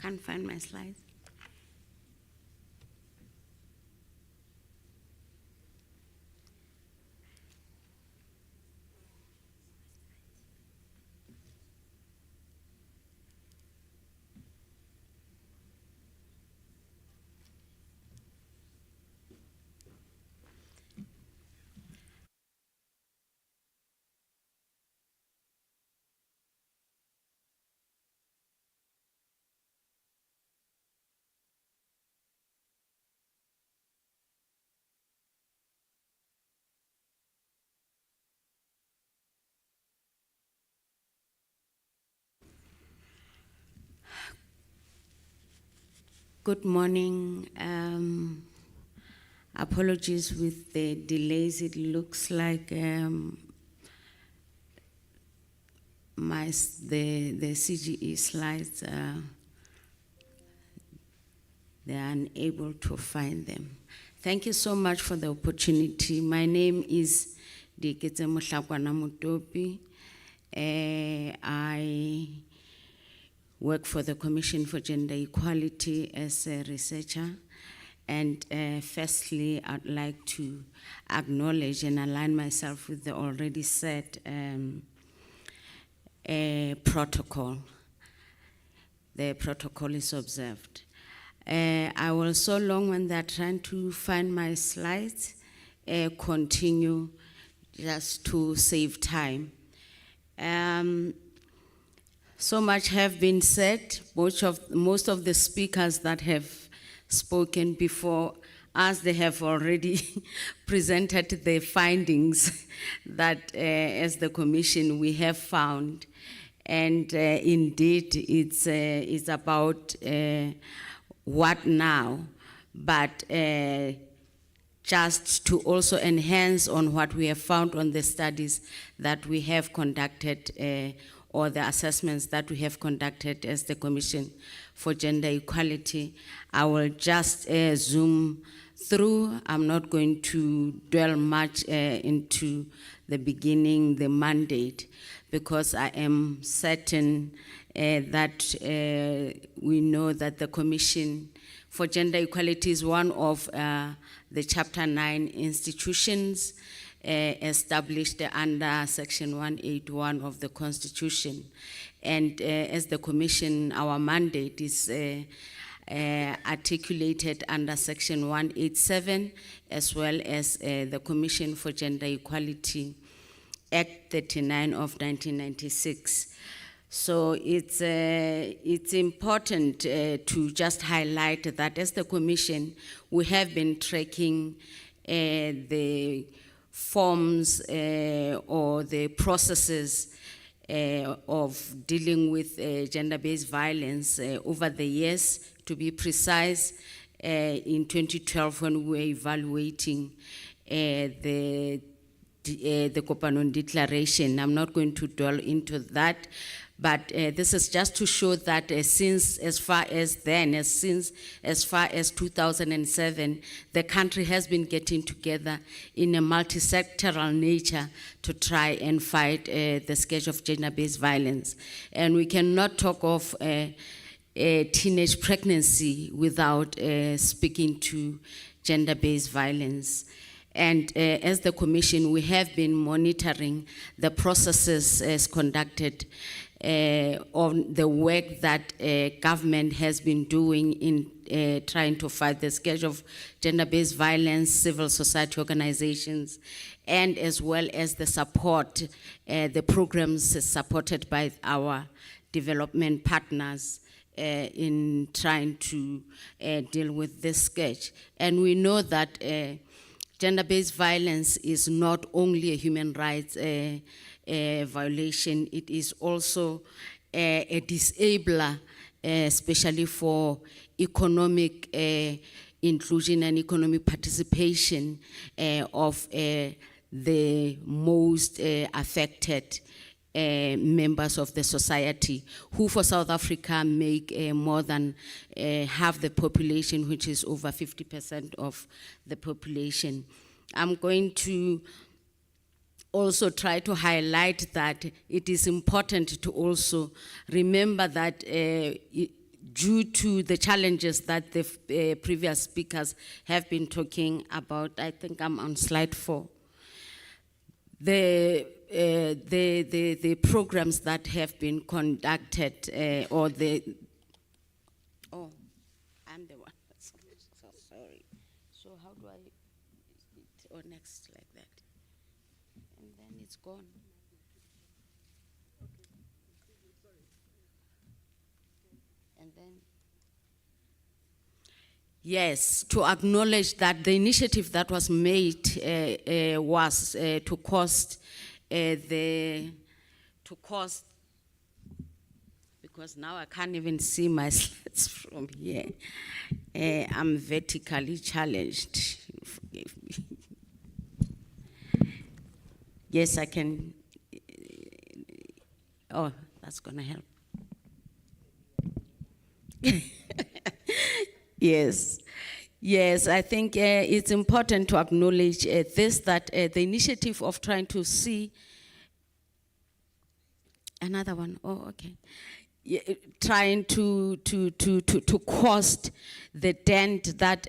Can't find my slides. Good morning. Apologies with the delays. It looks like the CGE slides, they are unable to find them. Thank you so much for the opportunity. My name is Diketse Mohlakwana Mutopi. I work for the Commission for Gender Equality as a researcher. And firstly, I'd like to acknowledge and align myself with the already said protocol. The protocol is observed. I will, so long when they're trying to find my slides, continue just to save time. So much have been said. Most of the speakers that have spoken before us, they have already presented the findings that as the Commission we have found. And indeed, it's about what now, but just to also enhance on what we have found on the studies that we have conducted or the assessments that we have conducted as the Commission for Gender Equality. I will just zoom through. I'm not going to dwell much into the beginning, the mandate, because I am certain that we know that the Commission for Gender Equality is one of the Chapter 9 institutions established under Section 181 of the Constitution. And as the Commission, our mandate is articulated under Section 187, as well as the Commission for Gender Equality Act 39 of 1996. So it's important to just highlight that as the Commission, we have been tracking the forms or the processes of dealing with gender-based violence over the years. To be precise, in 2012 when we were evaluating the Kopanong Declaration. I'm not going to dwell into that, but this is just to show that since as far as 2007, the country has been getting together in a multi-sectoral nature to try and fight the scourge of gender-based violence. And we cannot talk of teenage pregnancy without speaking to gender-based violence. And as the Commission, we have been monitoring the processes as conducted on the work that government has been doing in trying to fight the scourge of gender-based violence, civil society organizations, and as well as the support, the programs supported by our development partners in trying to deal with this scourge. And we know that gender-based violence is not only a human rights violation, it is also a disabler, especially for economic inclusion and economic participation of the most affected members of the society, who for South Africa make more than half the population, which is over 50% of the population. I'm going to also try to highlight that it is important to also remember that due to the challenges that the previous speakers have been talking about, I think I'm on slide 4, the programs that have been conducted or the, oh, I'm the one, so sorry. So how do I, or next like that? And then it's gone. And then, yes, to acknowledge that the initiative that was made was to cost because because now I can't even see my slides from here. I'm vertically challenged. Forgive me. Yes, I can. Oh, that's gonna help. Yes. Yes, I think it's important to acknowledge this, that the initiative of trying to see another one. Oh, okay. Yeah, trying to cost the dent that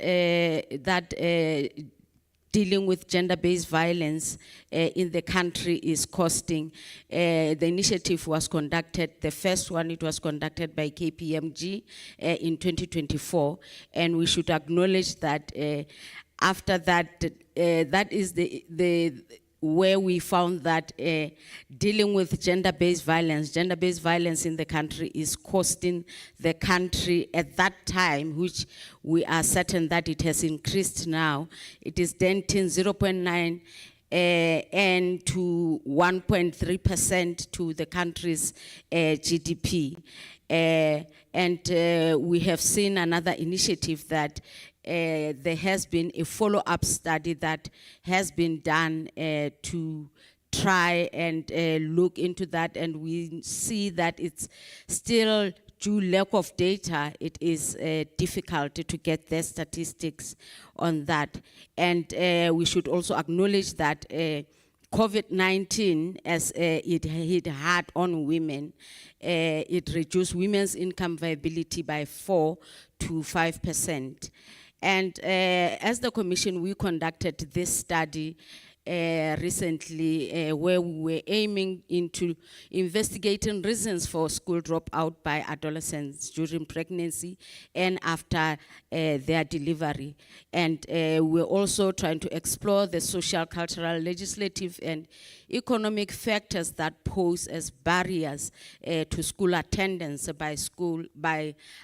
dealing with gender-based violence in the country is costing. The initiative was conducted, the first one, it was conducted by KPMG in 2024, and we should acknowledge that after that, that is where we found that dealing with gender-based violence in the country is costing the country at that time, which we are certain that it has increased now. It is denting 0.9 and to 1.3% to the country's GDP. And we have seen another initiative that there has been a follow-up study that has been done to try and look into that, and we see that it's still, due lack of data, it is difficult to get the statistics on that. And we should also acknowledge that COVID-19, as it hit hard on women, it reduced women's income viability by 4 to 5%. And as the Commission, we conducted this study recently where we were aiming into investigating reasons for school dropout by adolescents during pregnancy and after their delivery. And we're also trying to explore the social, cultural, legislative, and economic factors that pose as barriers to school attendance by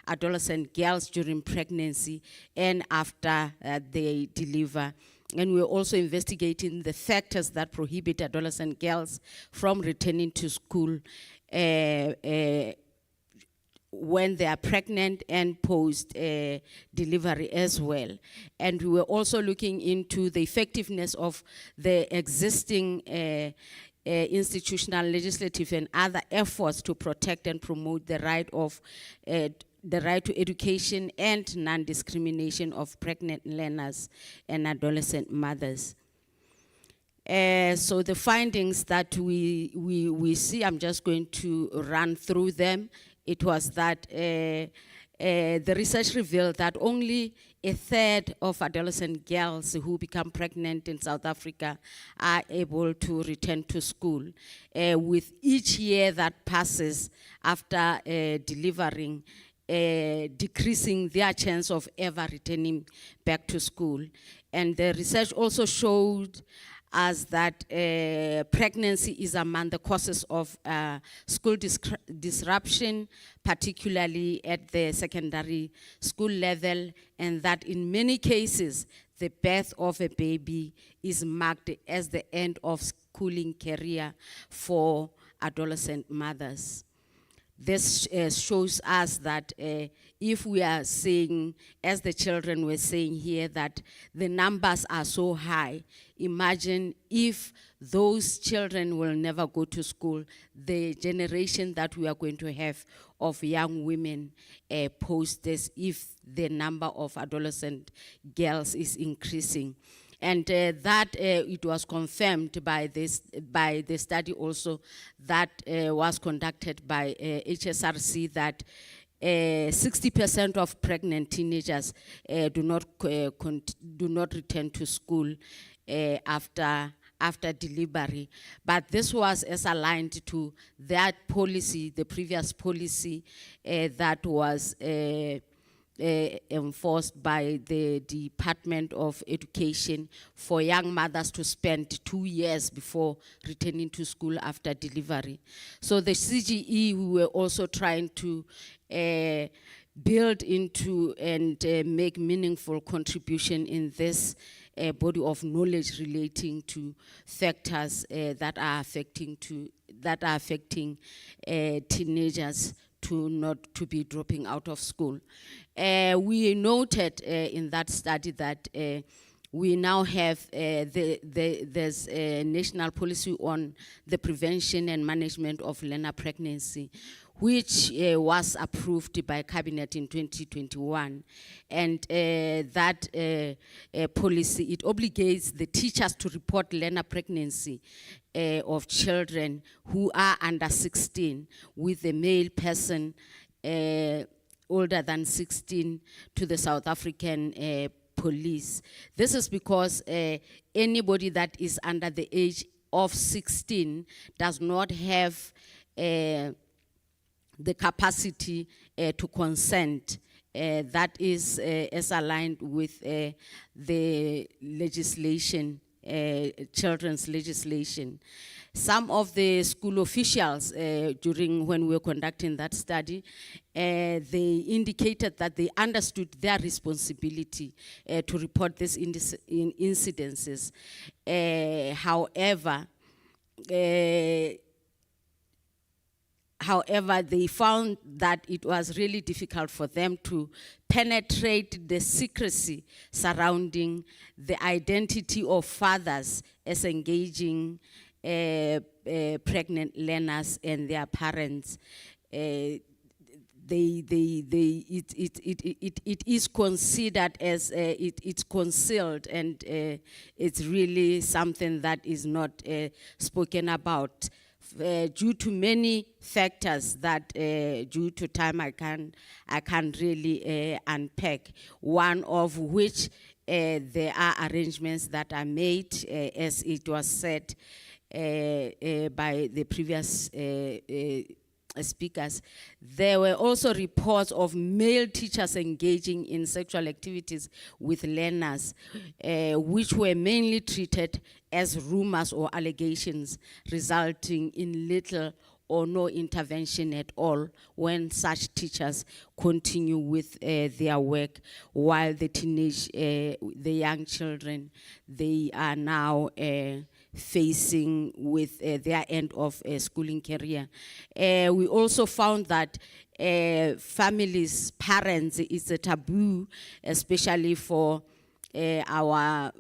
adolescent girls during pregnancy and after they deliver. And we're also investigating the factors that prohibit adolescent girls from returning to school when they are pregnant and post-delivery as well. And we were also looking into the effectiveness of the existing institutional, legislative, and other efforts to protect and promote the right to education and non-discrimination of pregnant learners and adolescent mothers. So the findings that we see, I'm just going to run through them. It was that the research revealed that only a third of adolescent girls who become pregnant in South Africa are able to return to school. With each year that passes after delivering, decreasing their chance of ever returning back to school. And the research also showed us that pregnancy is among the causes of school disruption, particularly at the secondary school level, and that in many cases, the birth of a baby is marked as the end of schooling career for adolescent mothers. This shows us that if we are saying, as the children were saying here, that the numbers are so high, imagine if those children will never go to school, the generation that we are going to have of young women post this, if the number of adolescent girls is increasing. And that it was confirmed by the study also that was conducted by HSRC, that 60% of pregnant teenagers do not return to school after delivery. But this was as aligned to that policy, the previous policy that was enforced by the Department of Education for young mothers to spend 2 years before returning to school after delivery. So the CGE, we were also trying to build into and make meaningful contribution in this body of knowledge relating to factors that are affecting teenagers to not to be dropping out of school. We noted in that study that we now have there's a national policy on the prevention and management of learner pregnancy, which was approved by Cabinet in 2021. And that policy, it obligates the teachers to report learner pregnancy of children who are under 16 with a male person older than 16 to the South African police. This is because anybody that is under the age of 16 does not have the capacity to consent. That is as aligned with the legislation, children's legislation. Some of the school officials, during when we were conducting that study, they indicated that they understood their responsibility to report these incidences. However, they found that it was really difficult for them to penetrate the secrecy surrounding the identity of fathers as engaging pregnant learners and their parents. It is considered as it's concealed, and it's really something that is not spoken about. Due to many factors that, due to time, I can't really unpack. One of which there are arrangements that are made, as it was said by the previous speakers. There were also reports of male teachers engaging in sexual activities with learners, which were mainly treated as rumors or allegations, resulting in little or no intervention at all when such teachers continue with their work, while the the young children, they are now facing with their end of schooling career. We also found that families, parents, it's a taboo, especially for our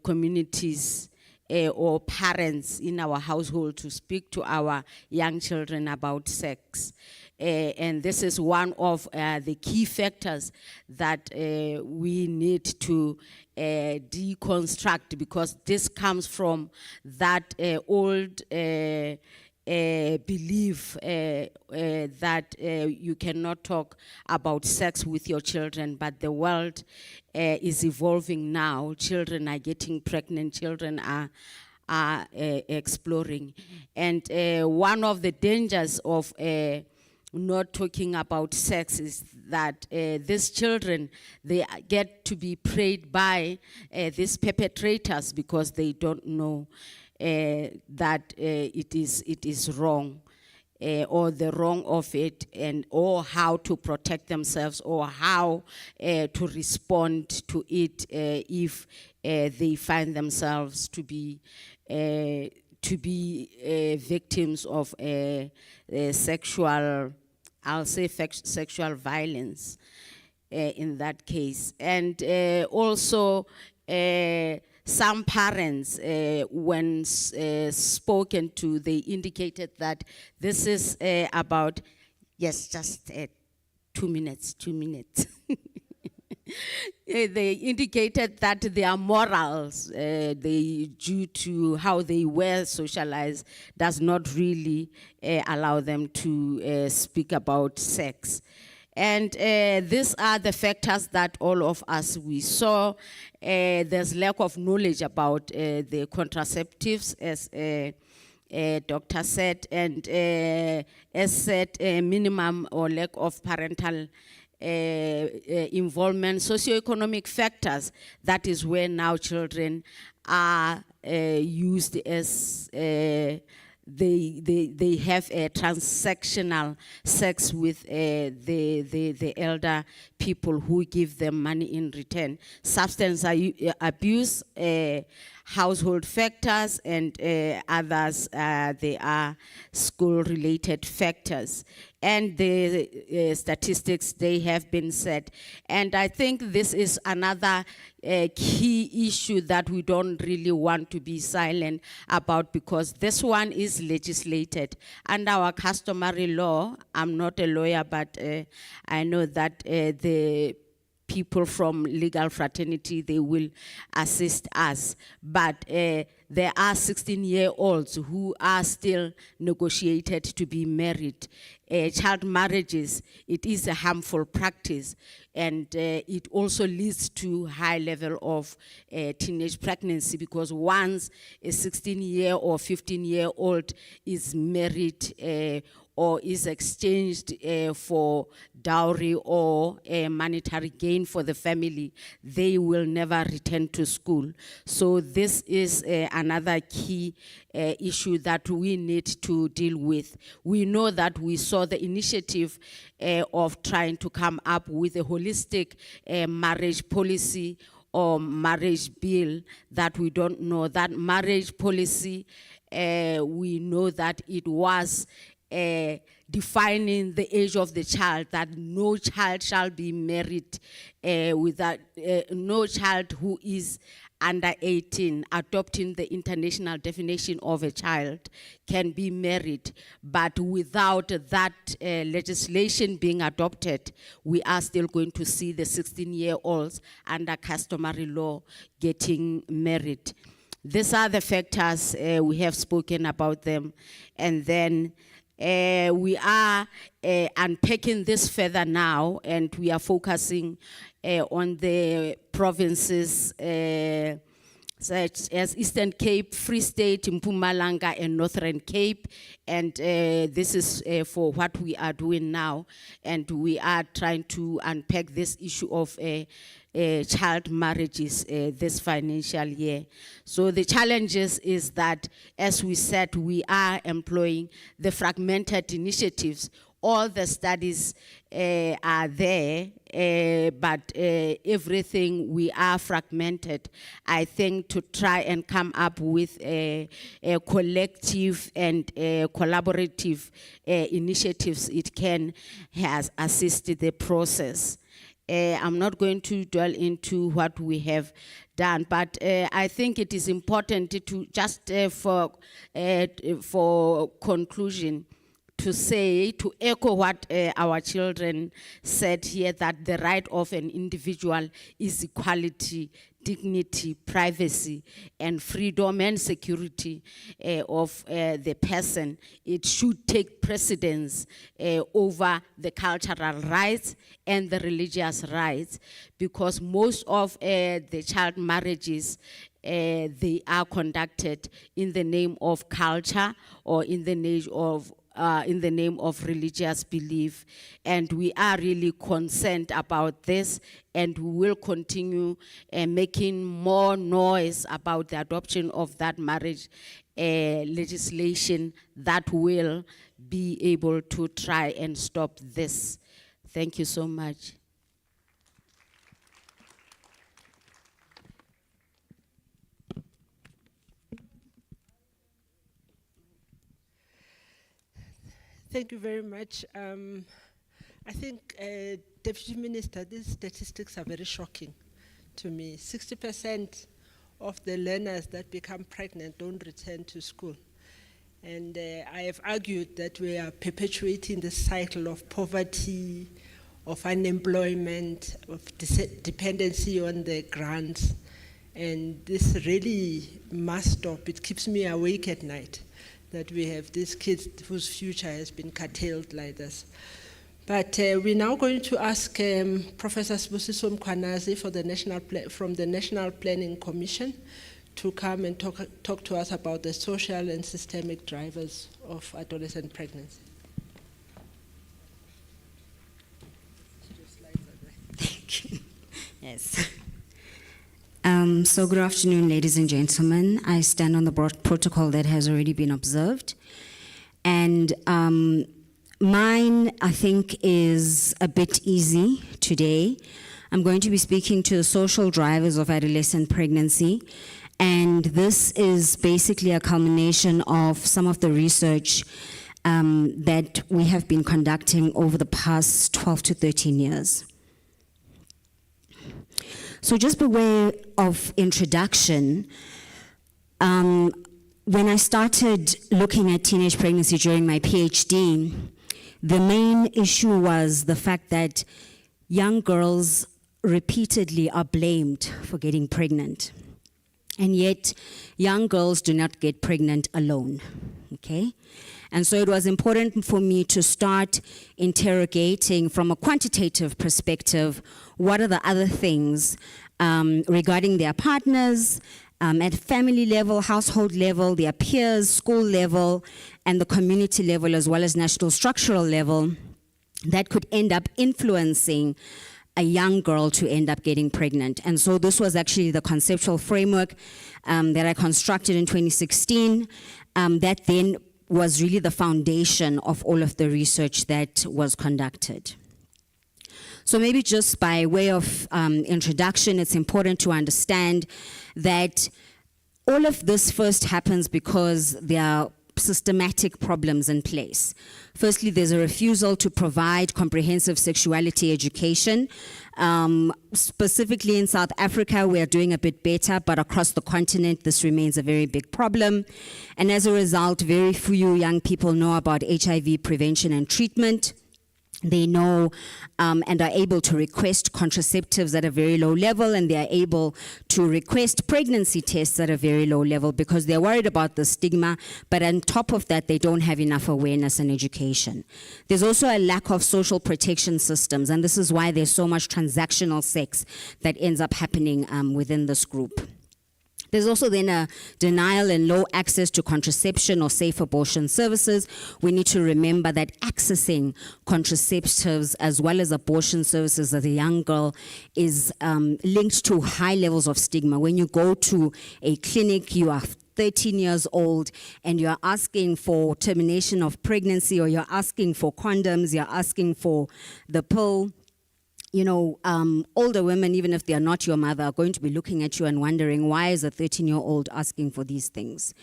communities or parents in our household, to speak to our young children about sex. And this is one of the key factors that we need to deconstruct, because this comes from that old belief that you cannot talk about sex with your children, but the world is evolving now. Children are getting pregnant, children are exploring. And one of the dangers of not talking about sex is that these children, they get to be preyed by these perpetrators because they don't know that it is wrong, or the wrong of it, and or how to protect themselves, or how to respond to it if they find themselves to be victims of sexual, I'll say sexual violence in that case. And also some parents, when spoken to, they indicated that this is about, yes, just 2 minutes. They indicated that their morals, due to how they were socialized, does not really allow them to speak about sex. And these are the factors that all of us, we saw. There's lack of knowledge about the contraceptives, as doctor said, and as said, minimum or lack of parental involvement, socioeconomic factors. That is where now children are used as they have a transactional sex with the elder people who give them money in return. Substance abuse, household factors, and others, they are school-related factors. and the statistics they have been set. And I think this is another key issue that we don't really want to be silent about, because this one is legislated under our customary law. I'm not a lawyer, but I know that the people from legal fraternity, they will assist us. But there are 16-year-olds who are still negotiated to be married. Child marriages, it is a harmful practice, and it also leads to high level of teenage pregnancy, because once a 16-year or 15-year-old is married or is exchanged for dowry or monetary gain for the family, they will never return to school. So this is another key issue that we need to deal with. We know that we saw the initiative of trying to come up with a holistic marriage policy or marriage bill, that we don't know. That marriage policy, we know that it was defining the age of the child, that no child shall be married without, no child who is under 18, adopting the international definition of a child, can be married. But without that legislation being adopted, we are still going to see the 16-year-olds under customary law getting married. These are the factors, we have spoken about them. And then we are unpacking this further now, and we are focusing on the provinces such as Eastern Cape, Free State, Mpumalanga, and Northern Cape. And this is for what we are doing now. And we are trying to unpack this issue of child marriages this financial year. So the challenges is that, as we said, we are employing the fragmented initiatives. All the studies are there, but everything, we are fragmented. I think to try and come up with a collective and collaborative initiatives, it has assisted the process. I'm not going to dwell into what we have done, but I think it is important to just for conclusion, to say, to echo what our children said here, that the right of an individual is equality, dignity, privacy, and freedom and security of the person. It should take precedence over the cultural rights and the religious rights, because most of the child marriages, they are conducted in the name of culture or in the name of religious belief. And we are really concerned about this, and we will continue making more noise about the adoption of that marriage legislation that will be able to try and stop this. Thank you so much. Thank you very much. I think, Deputy Minister, these statistics are very shocking to me. 60% of the learners that become pregnant don't return to school. And I have argued that we are perpetuating the cycle of poverty, of unemployment, of dependency on the grants. And this really must stop. It keeps me awake at night, that we have these kids whose future has been curtailed like this. But we're now going to ask Professor Sibusiso Mkhwanazi from the National Planning Commission to come and talk to us about the social and systemic drivers of adolescent pregnancy. Thank you. Yes. So good afternoon, ladies and gentlemen. I stand on the protocol that has already been observed. And mine, I think, is a bit easy today. I'm going to be speaking to the social drivers of adolescent pregnancy. And this is basically a culmination of some of the research that we have been conducting over the past 12 to 13 years. So just by way of introduction, when I started looking at teenage pregnancy during my PhD, the main issue was the fact that young girls repeatedly are blamed for getting pregnant. And yet, young girls do not get pregnant alone, okay? And so it was important for me to start interrogating from a quantitative perspective, what are the other things regarding their partners, at family level, household level, their peers, school level, and the community level, as well as national structural level, that could end up influencing a young girl to end up getting pregnant. And so this was actually the conceptual framework that I constructed in 2016, that then was really the foundation of all of the research that was conducted. So maybe just by way of introduction, it's important to understand that all of this first happens because there are systematic problems in place. Firstly, there's a refusal to provide comprehensive sexuality education. Specifically in South Africa, we are doing a bit better, but across the continent, this remains a very big problem. And as a result, very few young people know about HIV prevention and treatment. They know and are able to request contraceptives at a very low level, and they are able to request pregnancy tests at a very low level because they're worried about the stigma, but on top of that, they don't have enough awareness and education. There's also a lack of social protection systems, and this is why there's so much transactional sex that ends up happening within this group. There's also then a denial and low access to contraception or safe abortion services. We need to remember that accessing contraceptives as well as abortion services as a young girl is linked to high levels of stigma. When you go to a clinic, you are 13 years old and you're asking for termination of pregnancy, or you're asking for condoms, you're asking for the pill. You know, older women, even if they are not your mother, are going to be looking at you and wondering, why is a 13-year-old asking for these things?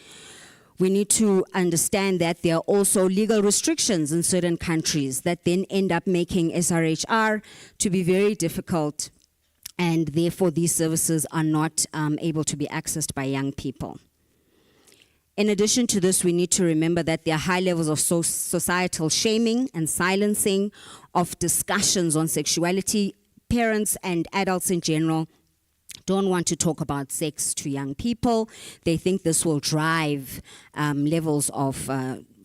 We need to understand that there are also legal restrictions in certain countries that then end up making SRHR to be very difficult, and therefore these services are not able to be accessed by young people. In addition to this, we need to remember that there are high levels of societal shaming and silencing of discussions on sexuality. Parents and adults in general don't want to talk about sex to young people. They think this will drive levels of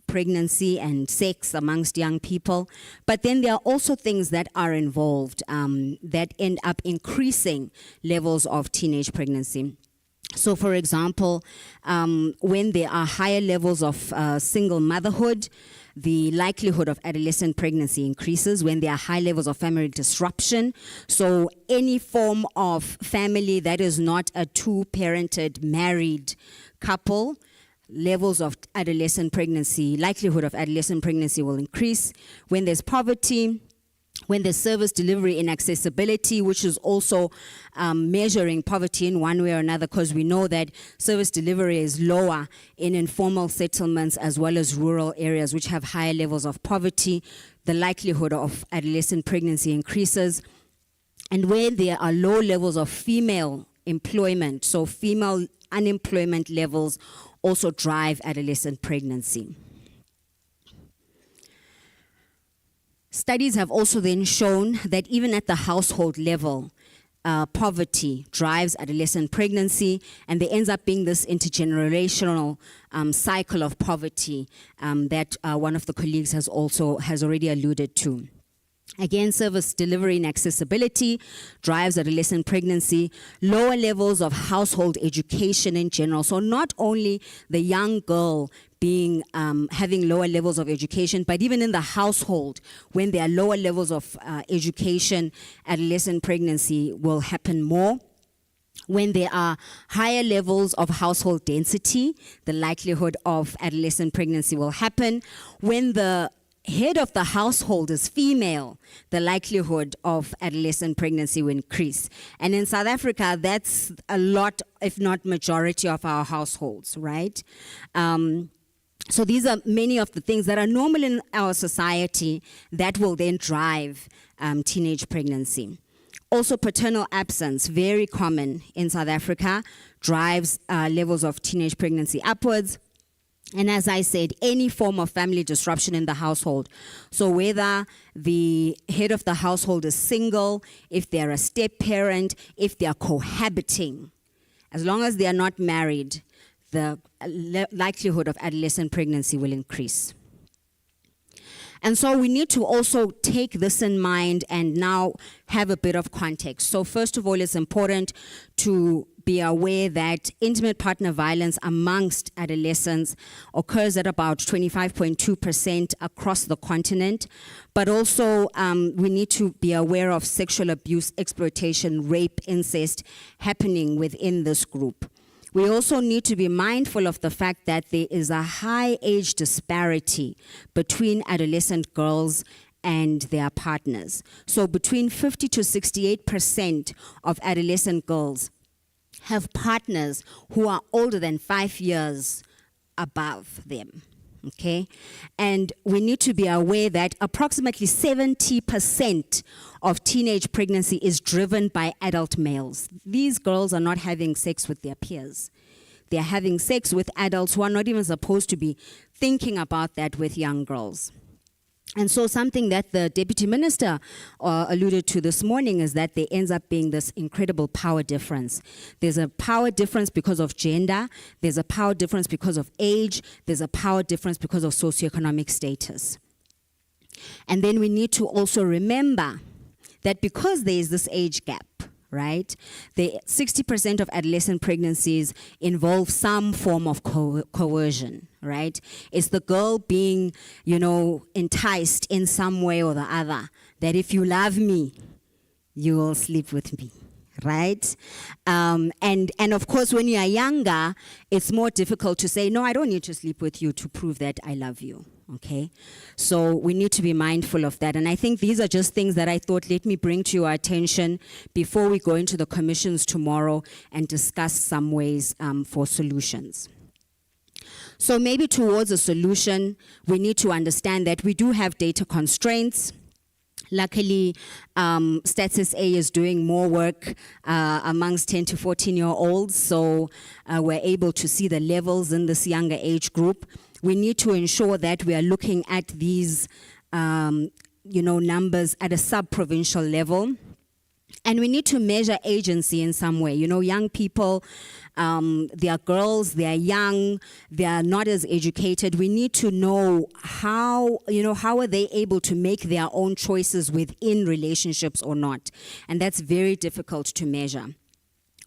pregnancy and sex amongst young people. But then there are also things that are involved that end up increasing levels of teenage pregnancy. So, for example, when there are higher levels of single motherhood, the likelihood of adolescent pregnancy increases. When there are high levels of family disruption, so any form of family that is not a two-parented married couple, levels of adolescent pregnancy, likelihood of adolescent pregnancy will increase. When there's poverty, when there's service delivery inaccessibility, which is also measuring poverty in one way or another, because we know that service delivery is lower in informal settlements as well as rural areas which have higher levels of poverty, the likelihood of adolescent pregnancy increases. And where there are low levels of female employment, so female unemployment levels also drive adolescent pregnancy. Studies have also then shown that even at the household level, poverty drives adolescent pregnancy, and there ends up being this intergenerational cycle of poverty that one of the colleagues has already alluded to. Again, service delivery and accessibility drives adolescent pregnancy, lower levels of household education in general. So not only the young girl being having lower levels of education, but even in the household, when there are lower levels of education, adolescent pregnancy will happen more. When there are higher levels of household density, the likelihood of adolescent pregnancy will happen. When the head of the household is female, the likelihood of adolescent pregnancy will increase. And in South Africa, that's a lot, if not majority of our households, right? So these are many of the things that are normal in our society that will then drive teenage pregnancy. Also, paternal absence, very common in South Africa, drives levels of teenage pregnancy upwards. And as I said, any form of family disruption in the household. So whether the head of the household is single, if they're a step parent, if they are cohabiting, as long as they are not married, the likelihood of adolescent pregnancy will increase. And so we need to also take this in mind and now have a bit of context. So first of all, it's important to be aware that intimate partner violence amongst adolescents occurs at about 25.2% across the continent. But also we need to be aware of sexual abuse, exploitation, rape, incest happening within this group. We also need to be mindful of the fact that there is a high age disparity between adolescent girls and their partners. So between 50 to 68% of adolescent girls have partners who are older than 5 years above them. Okay, and we need to be aware that approximately 70% of teenage pregnancy is driven by adult males. These girls are not having sex with their peers. They're having sex with adults who are not even supposed to be thinking about that with young girls. And so something that the Deputy Minister alluded to this morning is that there ends up being this incredible power difference. There's a power difference because of gender, there's a power difference because of age, there's a power difference because of socioeconomic status. And then we need to also remember that because there is this age gap, right, 60% of adolescent pregnancies involve some form of coercion, right? It's the girl being, enticed in some way or the other, that if you love me, you will sleep with me, right? And of course, when you are younger, it's more difficult to say, no, I don't need to sleep with you to prove that I love you. Okay, so we need to be mindful of that. And I think these are just things that I thought, let me bring to your attention before we go into the commissions tomorrow and discuss some ways for solutions. So maybe towards a solution, we need to understand that we do have data constraints. Luckily, Stats SA is doing more work amongst 10 to 14-year-olds, so we're able to see the levels in this younger age group. We need to ensure that we are looking at these, numbers at a sub-provincial level. And we need to measure agency in some way. Young people, they are girls, they are young, they are not as educated. We need to know how are they able to make their own choices within relationships or not. And that's very difficult to measure.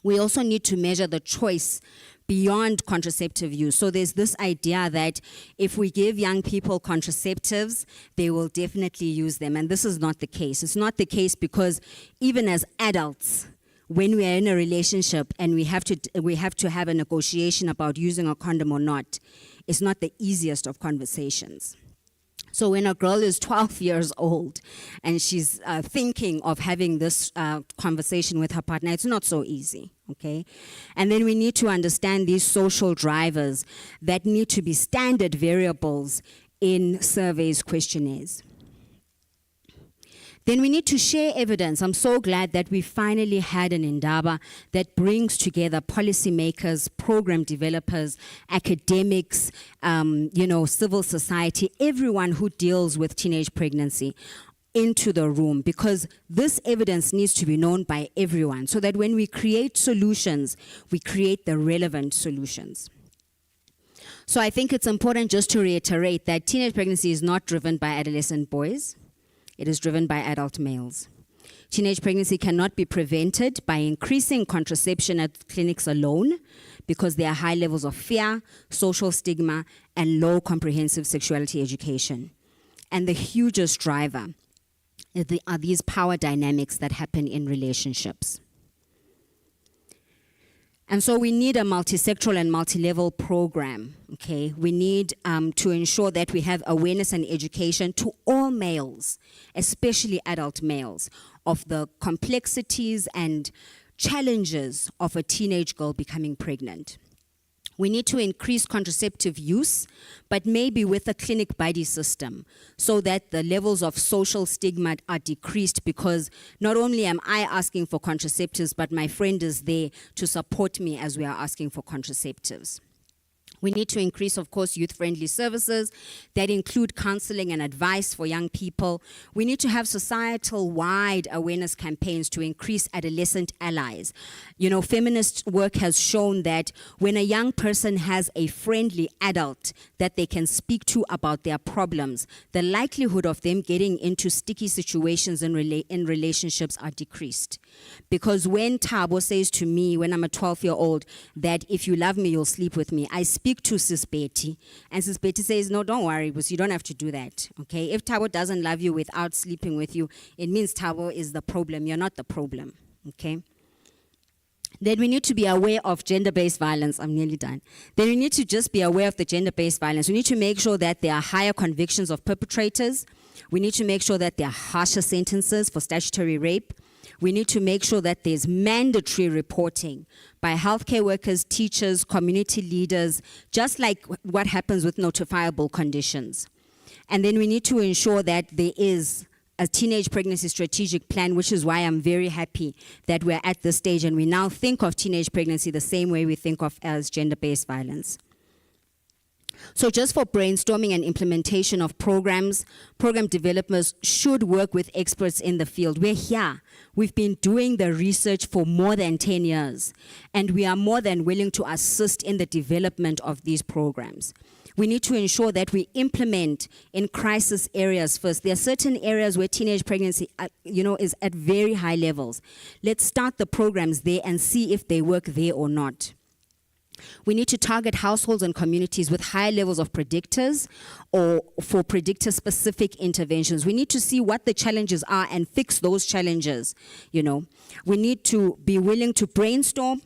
We also need to measure the choice beyond contraceptive use. So there's this idea that if we give young people contraceptives, they will definitely use them. And this is not the case. It's not the case because even as adults, when we are in a relationship and we have to have a negotiation about using a condom or not, it's not the easiest of conversations. So when a girl is 12 years old and she's thinking of having this conversation with her partner, it's not so easy, okay? And then we need to understand these social drivers that need to be standard variables in surveys, questionnaires. Then we need to share evidence. I'm so glad that we finally had an Indaba that brings together policymakers, program developers, academics, civil society, everyone who deals with teenage pregnancy into the room, because this evidence needs to be known by everyone so that when we create solutions, we create the relevant solutions. So I think it's important just to reiterate that teenage pregnancy is not driven by adolescent boys. It is driven by adult males. Teenage pregnancy cannot be prevented by increasing contraception at clinics alone because there are high levels of fear, social stigma, and low comprehensive sexuality education. And the hugest driver are these power dynamics that happen in relationships. And so we need a multisectoral and multi-level program, okay? We need to ensure that we have awareness and education to all males, especially adult males, of the complexities and challenges of a teenage girl becoming pregnant. We need to increase contraceptive use, but maybe with a clinic buddy system, so that the levels of social stigma are decreased, because not only am I asking for contraceptives, but my friend is there to support me as we are asking for contraceptives. We need to increase, of course, youth-friendly services that include counseling and advice for young people. We need to have societal-wide awareness campaigns to increase adolescent allies. You know, feminist work has shown that when a young person has a friendly adult that they can speak to about their problems, the likelihood of them getting into sticky situations in relationships are decreased. Because when Thabo says to me, when I'm a 12-year-old, that if you love me, you'll sleep with me, I speak to Sis Betty, and Sis Betty says, no, don't worry, because you don't have to do that, okay? If Thabo doesn't love you without sleeping with you, it means Thabo is the problem, you're not the problem, okay? Then we need to be aware of gender-based violence. I'm nearly done. Then we need to just be aware of the gender-based violence. We need to make sure that there are higher convictions of perpetrators. We need to make sure that there are harsher sentences for statutory rape. We need to make sure that there's mandatory reporting by healthcare workers, teachers, community leaders, just like what happens with notifiable conditions. And then we need to ensure that there is a teenage pregnancy strategic plan, which is why I'm very happy that we're at this stage and we now think of teenage pregnancy the same way we think of as gender-based violence. So just for brainstorming and implementation of programs, program developers should work with experts in the field. We're here. We've been doing the research for more than 10 years, and we are more than willing to assist in the development of these programs. We need to ensure that we implement in crisis areas first. There are certain areas where teenage pregnancy, is at very high levels. Let's start the programs there and see if they work there or not. We need to target households and communities with high levels of predictors or for predictor-specific interventions. We need to see what the challenges are and fix those challenges, you know. We need to be willing to brainstorm,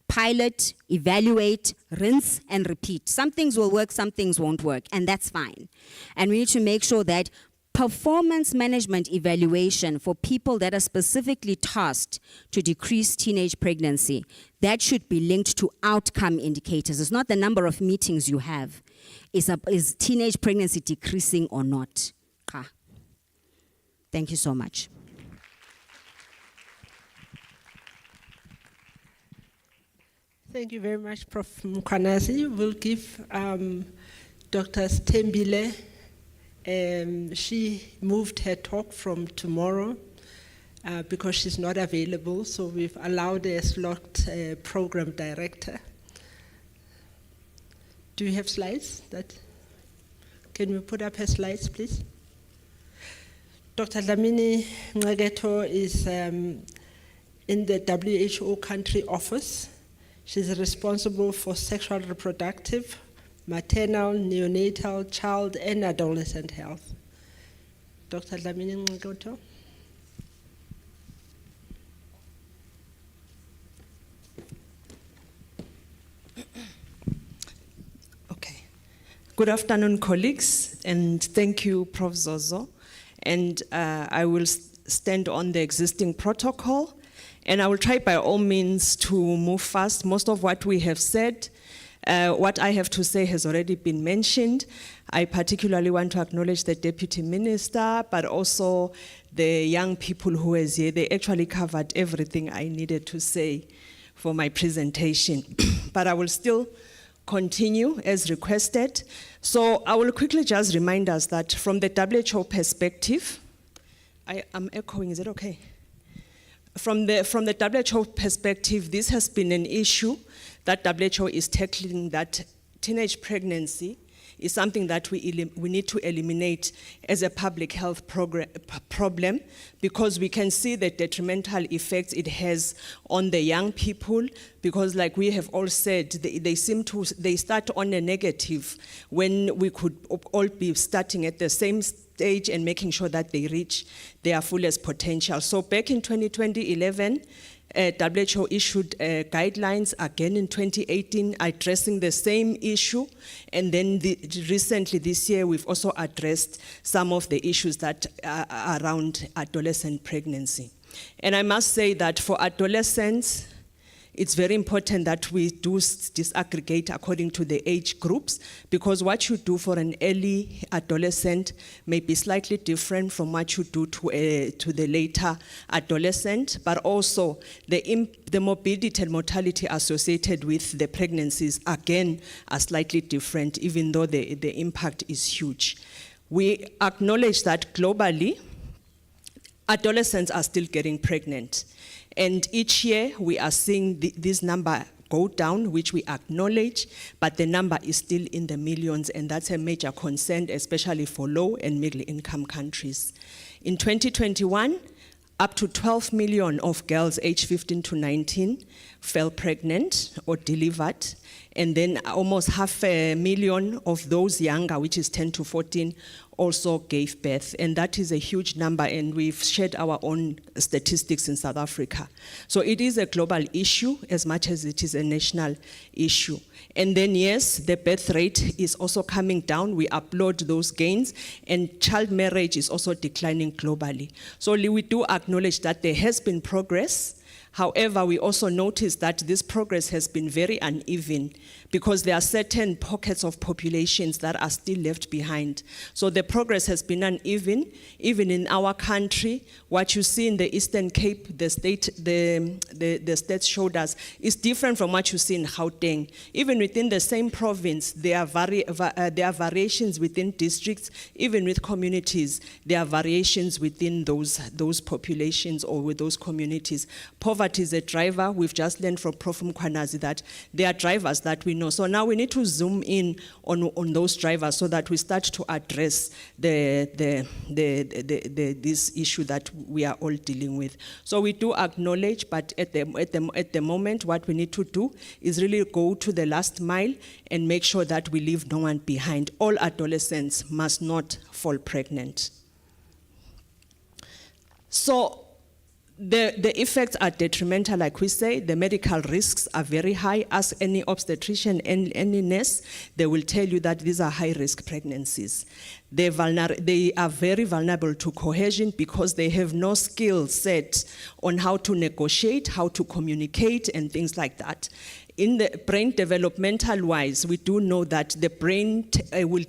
pilot, evaluate, rinse, and repeat. Some things will work, some things won't work, and that's fine. And we need to make sure that performance management evaluation for people that are specifically tasked to decrease teenage pregnancy, that should be linked to outcome indicators. It's not the number of meetings you have. Is teenage pregnancy decreasing or not? Thank you so much. Thank you very much, Prof. Mkhwanazi. We'll give Dr. Stembile. She moved her talk from tomorrow because she's not available, so we've allowed a slot program director. Do you have slides? Can you put up her slides, please? Dr. Dlamini Nqegetho is in the WHO country office. She's responsible for sexual, reproductive, maternal, neonatal, child, and adolescent health. Dr. Dlamini Nqegetho. Okay. Good afternoon, colleagues, and thank you, Prof. Zozo. And I will stand on the existing protocol, and I will try by all means to move fast. Most of what we have said, what I have to say has already been mentioned. I particularly want to acknowledge the Deputy Minister, but also the young people who is here. They actually covered everything I needed to say for my presentation. But I will still continue as requested. So I will quickly just remind us that from the WHO perspective, I am echoing, is it okay? From the WHO perspective, this has been an issue that WHO is tackling, that teenage pregnancy is something that we need to eliminate as a public health problem, because we can see the detrimental effects it has on the young people, because like we have all said, they start on a negative when we could all be starting at the same stage and making sure that they reach their fullest potential. So back in 2011, WHO issued guidelines again in 2018 addressing the same issue, and then recently this year we've also addressed some of the issues that are around adolescent pregnancy. And I must say that for adolescents, it's very important that we do disaggregate according to the age groups, because what you do for an early adolescent may be slightly different from what you do to the later adolescent, but also the morbidity and mortality associated with the pregnancies, again, are slightly different, even though the impact is huge. We acknowledge that globally, adolescents are still getting pregnant. And each year we are seeing this number go down, which we acknowledge, but the number is still in the millions, and that's a major concern, especially for low and middle income countries. In 2021, up to 12 million of girls aged 15 to 19 fell pregnant or delivered, and then almost 500,000 of those younger, which is 10 to 14, also gave birth, and that is a huge number, and we've shared our own statistics in South Africa. So it is a global issue as much as it is a national issue. And then yes, the birth rate is also coming down. We applaud those gains, and child marriage is also declining globally. So we do acknowledge that there has been progress. However, we also notice that this progress has been very uneven, because there are certain pockets of populations that are still left behind. So the progress has been uneven. Even in our country, what you see in the Eastern Cape, the state showed us, is different from what you see in Gauteng. Even within the same province, there are variations within districts. Even with communities, there are variations within those populations or with those communities. Poverty is a driver. We've just learned from Prof. Mkhwanazi that there are drivers that we know. So now we need to zoom in on those drivers so that we start to address this issue that we are all dealing with. So we do acknowledge, but at the moment, what we need to do is really go to the last mile and make sure that we leave no one behind. All adolescents must not fall pregnant. So the effects are detrimental, like we say. The medical risks are very high. Ask any obstetrician and any nurse, they will tell you that these are high-risk pregnancies. They are very vulnerable to coercion because they have no skill set on how to negotiate, how to communicate, and things like that. In the brain developmental-wise, we do know that the brain will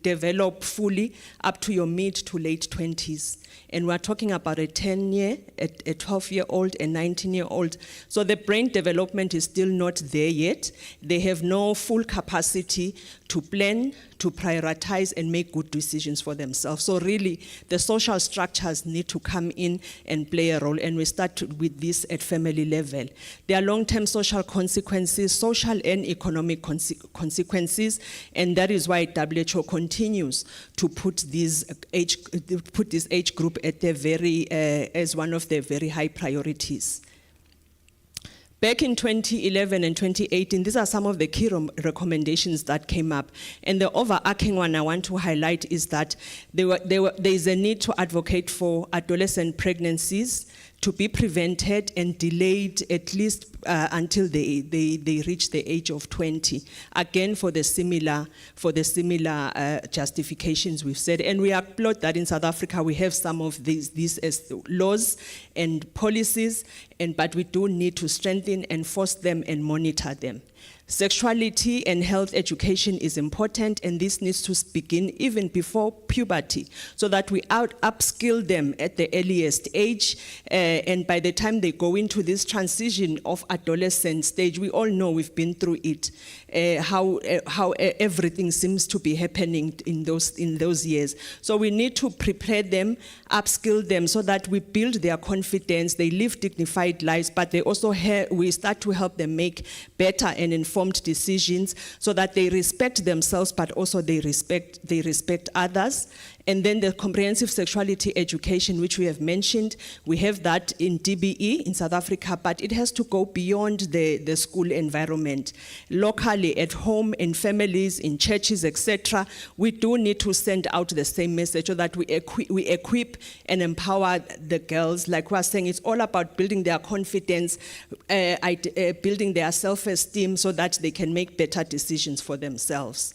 develop fully up to your mid to late 20s. And we're talking about a 10-year, a 12-year-old, a 19-year-old. So the brain development is still not there yet. They have no full capacity to plan, to prioritize, and make good decisions for themselves. So really, the social structures need to come in and play a role, and we start with this at family level. There are long-term social consequences, social and economic consequences, and that is why WHO continues to put this age group at the as one of the very high priorities. Back in 2011 and 2018, these are some of the key recommendations that came up. And the overarching one I want to highlight is that there is a need to advocate for adolescent pregnancies to be prevented and delayed at least until they reach the age of 20. Again, for the similar justifications we've said. And we applaud that in South Africa we have some of these as laws and policies, but we do need to strengthen, enforce them, and monitor them. Sexuality and health education is important, and this needs to begin even before puberty so that we upskill them at the earliest age, and by the time they go into this transition of adolescent stage, we all know, we've been through it, how everything seems to be happening in those years. So we need to prepare them, upskill them so that we build their confidence, they live dignified lives, but they also we start to help them make better and informed decisions so that they respect themselves, but also they respect others. And then the comprehensive sexuality education, which we have mentioned, we have that in DBE in South Africa, but it has to go beyond the school environment. Locally, at home, in families, in churches, etc., we do need to send out the same message so that we equip and empower the girls. Like we're saying, it's all about building their confidence, building their self-esteem so that they can make better decisions for themselves.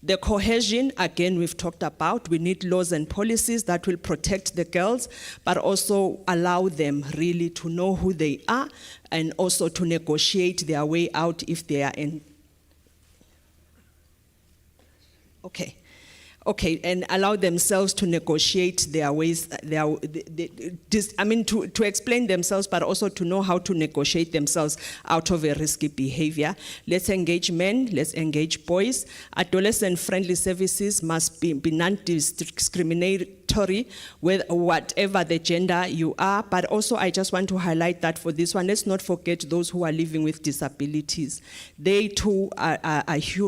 The cohesion, again, we've talked about. We need laws and policies that will protect the girls, but also allow them really to know who they are and also to negotiate their way out if they are in. Okay, and allow themselves to negotiate their ways, to explain themselves, but also to know how to negotiate themselves out of a risky behavior. Let's engage men, let's engage boys. Adolescent-friendly services must be non-discriminatory with whatever the gender you are, but also I just want to highlight that for this one, let's not forget those who are living with disabilities. They too are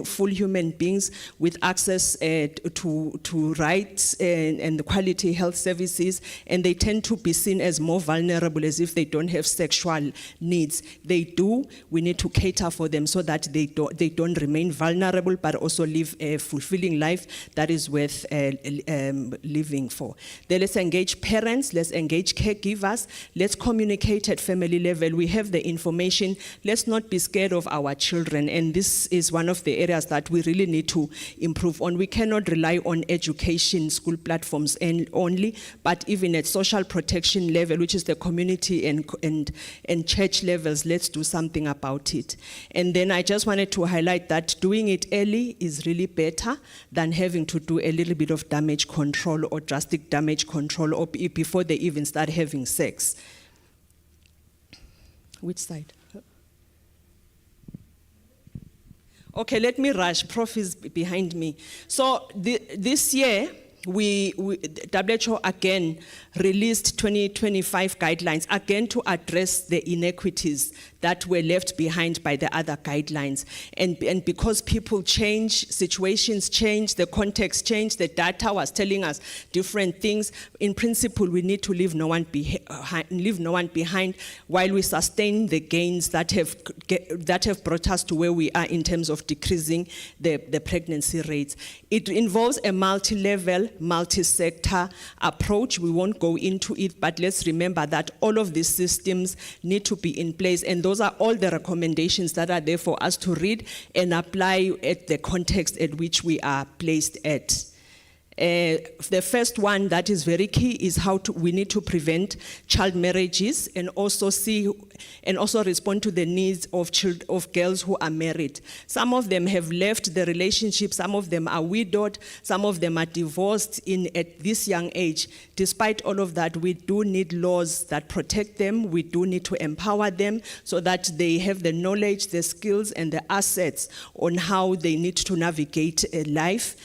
full human beings with access to rights and quality health services, and they tend to be seen as more vulnerable as if they don't have sexual needs. They do. We need to cater for them so that they don't remain vulnerable, but also live a fulfilling life that is worth living for. Then let's engage parents, let's engage caregivers, let's communicate at family level. We have the information. Let's not be scared of our children, and this is one of the areas that we really need to improve on. We cannot rely on education, school platforms only, but even at social protection level, which is the community and church levels, let's do something about it. And then I just wanted to highlight that doing it early is really better than having to do a little bit of damage control or drastic damage control or before they even start having sex. Which side? Okay, let me rush. Prof is behind me. So this year, WHO again released 2025 guidelines, again to address the inequities that were left behind by the other guidelines. And because people change, situations change, the context changed, the data was telling us different things. In principle, we need to leave no one behind while we sustain the gains that have brought us to where we are in terms of decreasing the pregnancy rates. It involves a multi-level, multi-sector approach. We won't go into it, but let's remember that all of these systems need to be in place, and those are all the recommendations that are there for us to read and apply at the context at which we are placed at. The first one that is very key is we need to prevent child marriages and also respond to the needs of girls who are married. Some of them have left the relationship, some of them are widowed, some of them are divorced at this young age. Despite all of that, we do need laws that protect them. We do need to empower them so that they have the knowledge, the skills, and the assets on how they need to navigate life.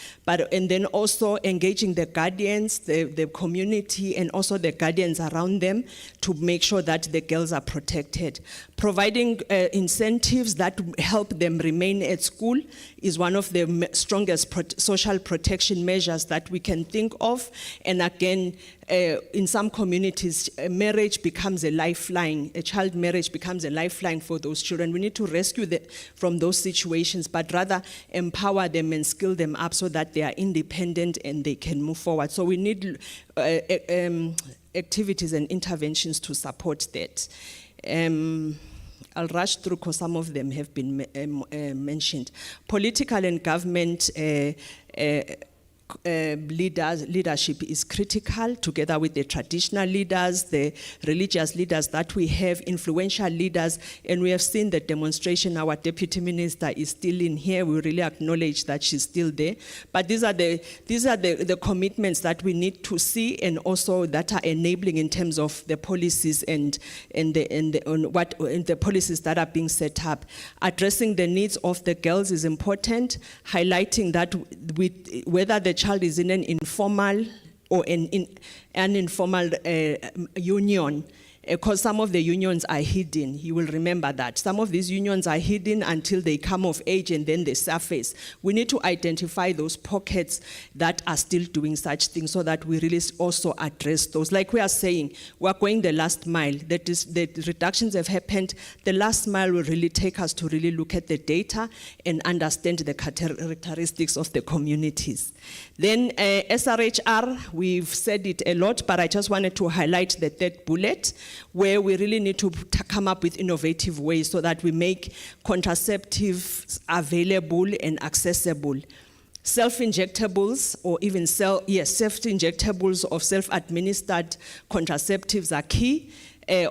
And then also engaging the guardians, the community, and also the guardians around them to make sure that the girls are protected. Providing incentives that help them remain at school is one of the strongest social protection measures that we can think of. And again, in some communities, marriage becomes a lifeline. A child marriage becomes a lifeline for those children. We need to rescue them from those situations, but rather empower them and skill them up so that they are independent and they can move forward. So we need activities and interventions to support that. I'll rush through because some of them have been mentioned. Political and government leadership is critical, together with the traditional leaders, the religious leaders that we have, influential leaders, and we have seen the demonstration. Our deputy minister is still in here. We really acknowledge that she's still there. But these are the commitments that we need to see, and also that are enabling in terms of the policies and the policies that are being set up. Addressing the needs of the girls is important, highlighting that whether the child is in an informal or an informal union, because some of the unions are hidden. You will remember that. Some of these unions are hidden until they come of age and then they surface. We need to identify those pockets that are still doing such things so that we really also address those. Like we are saying, we're going the last mile. The reductions have happened. The last mile will really take us to really look at the data and understand the characteristics of the communities. Then SRHR, we've said it a lot, but I just wanted to highlight the third bullet, where we really need to come up with innovative ways so that we make contraceptives available and accessible. self-injectables or even self-injectables of self-administered contraceptives are key.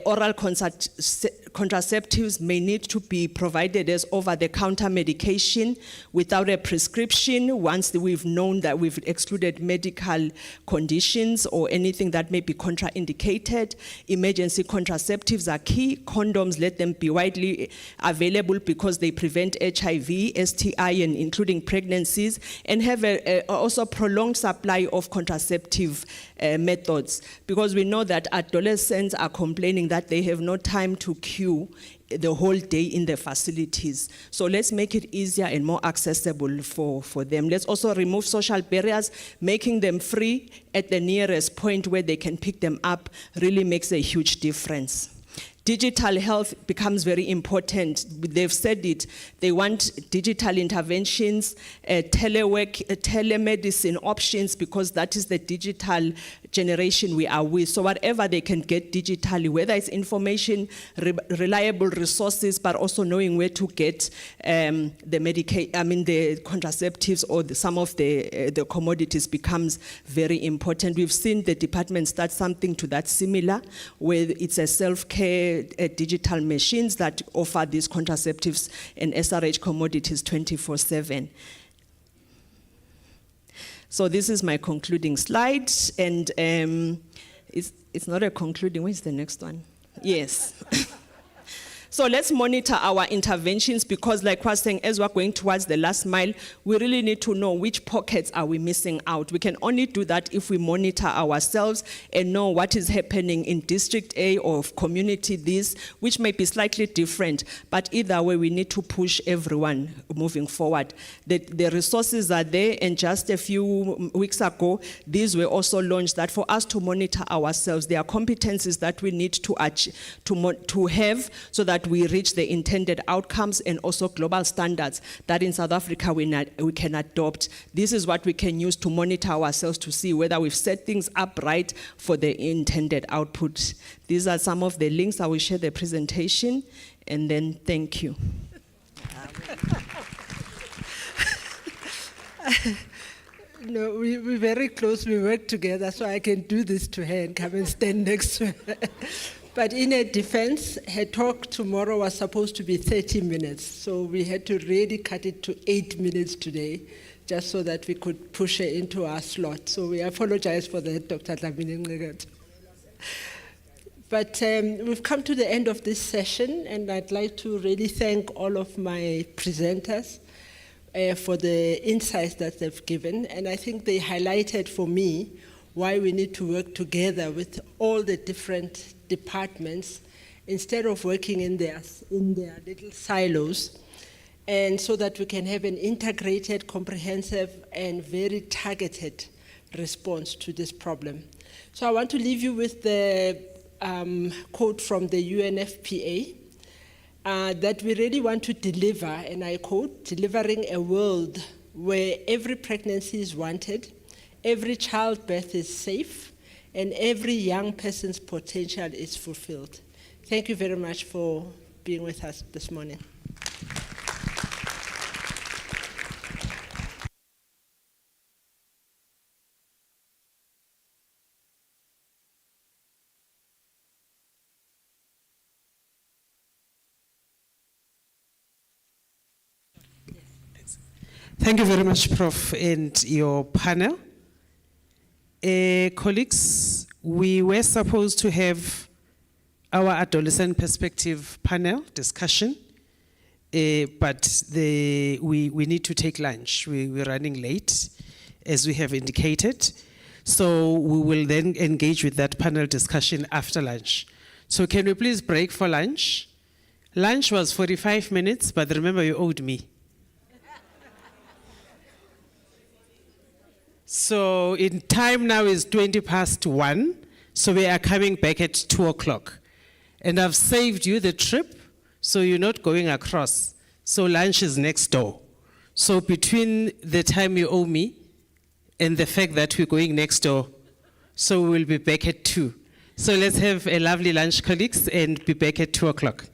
Oral contraceptives may need to be provided as over-the-counter medication without a prescription once we've known that we've excluded medical conditions or anything that may be contraindicated. Emergency contraceptives are key. Condoms, let them be widely available because they prevent HIV, STI, and including pregnancies, and have also prolonged supply of contraceptive methods, because we know that adolescents are complaining that they have no time to queue the whole day in the facilities. So let's make it easier and more accessible for them. Let's also remove social barriers. Making them free at the nearest point where they can pick them up really makes a huge difference. Digital health becomes very important. They've said it. They want digital interventions, telework, telemedicine options, because that is the digital generation we are with. So whatever they can get digitally, whether it's information, reliable resources, but also knowing where to get the contraceptives or some of the commodities becomes very important. We've seen the department start something to that similar, where it's a self-care digital machines that offer these contraceptives and SRH commodities 24/7. So this is my concluding slide, and it's not a concluding. Where's the next one? Yes. So let's monitor our interventions, because like I was saying, as we're going towards the last mile, we really need to know which pockets are we missing out. We can only do that if we monitor ourselves and know what is happening in District A or community this, which may be slightly different, but either way we need to push everyone moving forward. The resources are there, and just a few weeks ago, these were also launched, that for us to monitor ourselves, there are competencies that we need to have so that we reach the intended outcomes, and also global standards that in South Africa we can adopt. This is what we can use to monitor ourselves to see whether we've set things up right for the intended output. These are some of the links. I will share the presentation, and then thank you. No, we're very close. We work together, so I can do this to her and come and stand next to her. But in her defense, her talk tomorrow was supposed to be 30 minutes, so we had to really cut it to 8 minutes today, just so that we could push her into our slot. So we apologize for that, Dr. Dlamini. But we've come to the end of this session, and I'd like to really thank all of my presenters for the insights that they've given. And I think they highlighted for me why we need to work together with all the different departments instead of working in their little silos, and so that we can have an integrated, comprehensive, and very targeted response to this problem. So I want to leave you with the quote from the UNFPA that we really want to deliver, and I quote, "Delivering a world where every pregnancy is wanted, every childbirth is safe, and every young person's potential is fulfilled." Thank you very much for being with us this morning. Thank you very much, Prof, and your panel. Colleagues, we were supposed to have our adolescent perspective panel discussion, but we need to take lunch. We're running late, as we have indicated. So we will then engage with that panel discussion after lunch. So can we please break for lunch? Lunch was 45 minutes, but remember you owed me. So in time now is 1:20, so we are coming back at 2:00. And I've saved you the trip, so you're not going across. So lunch is next door. So between the time you owe me and the fact that we're going next door, so we'll be back at 2. So let's have a lovely lunch, colleagues, and be back at 2:00.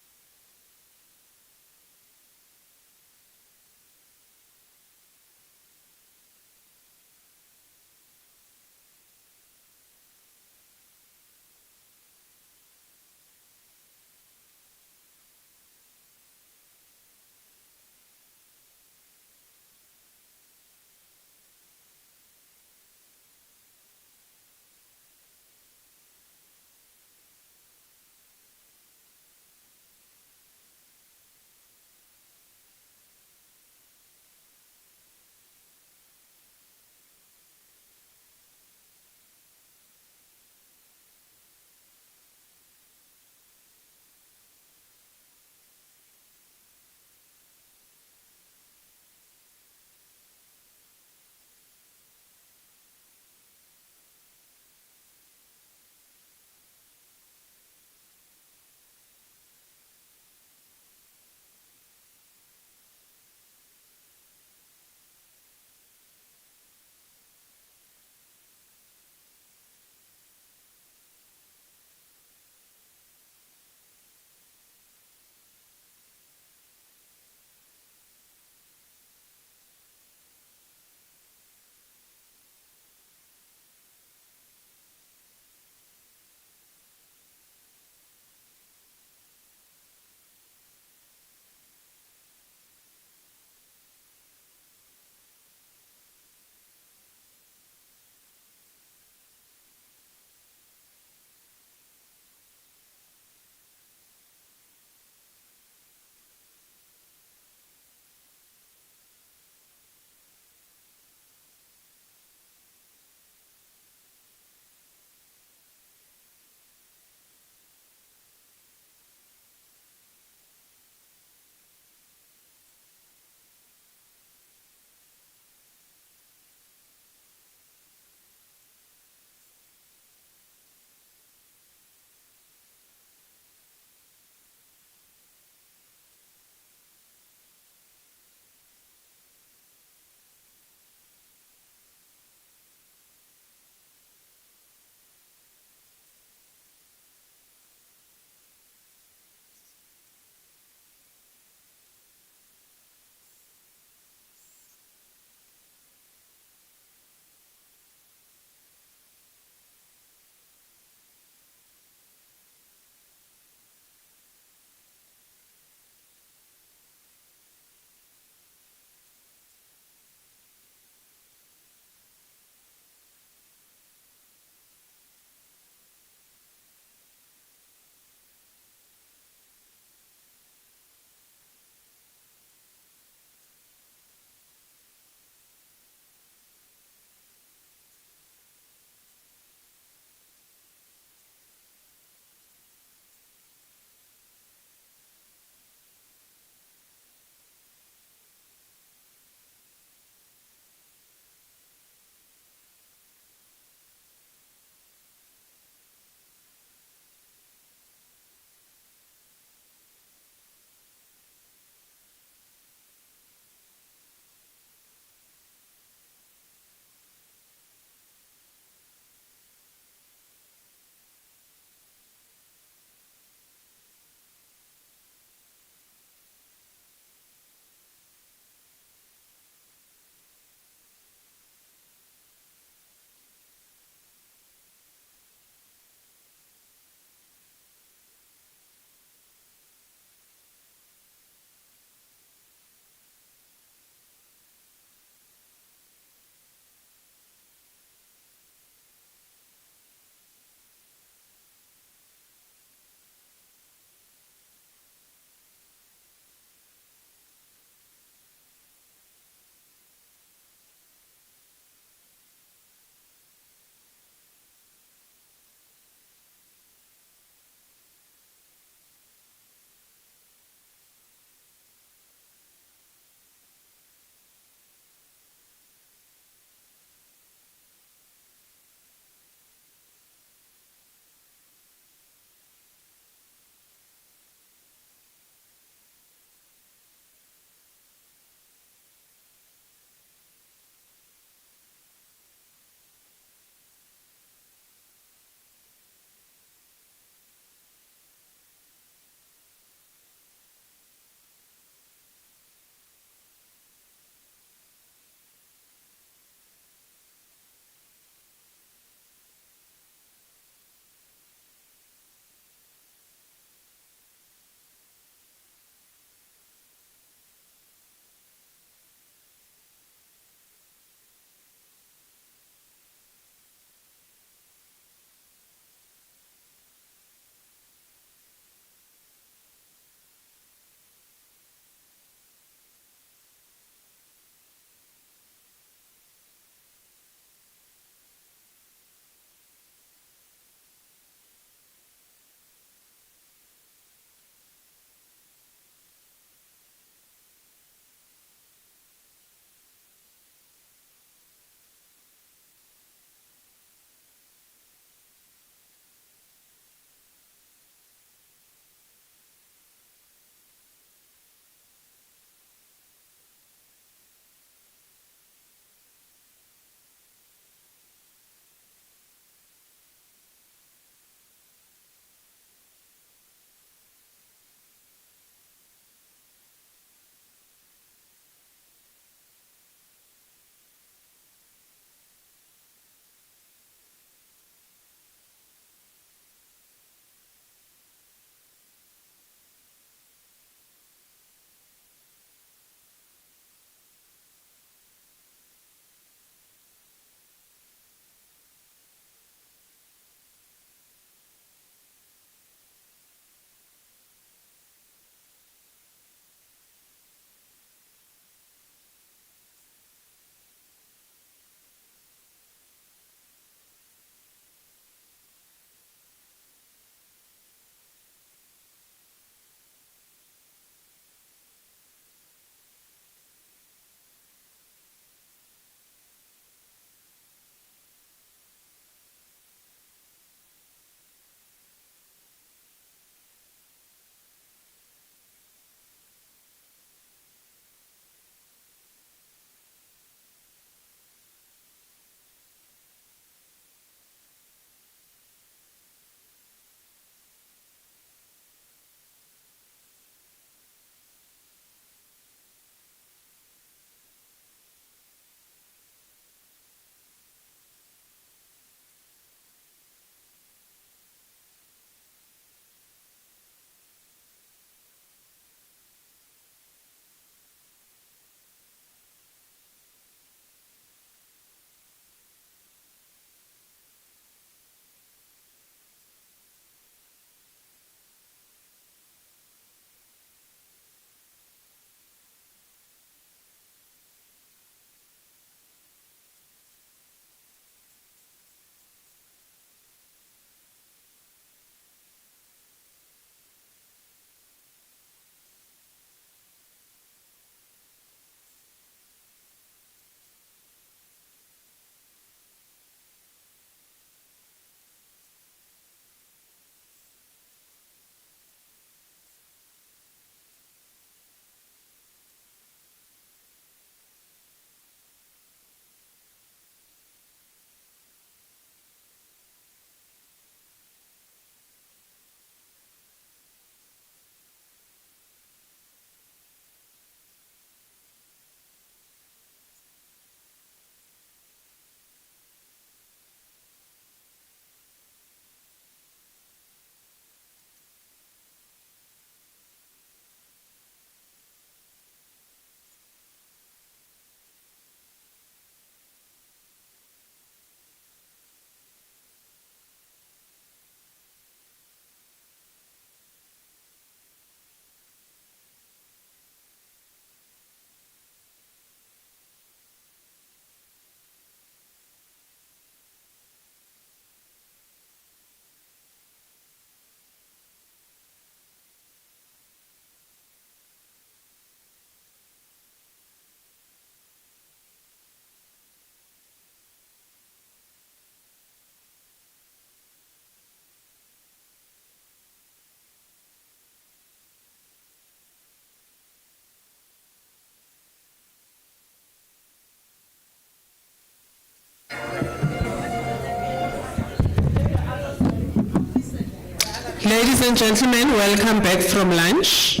Ladies and gentlemen, welcome back from lunch.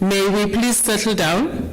May we please settle down?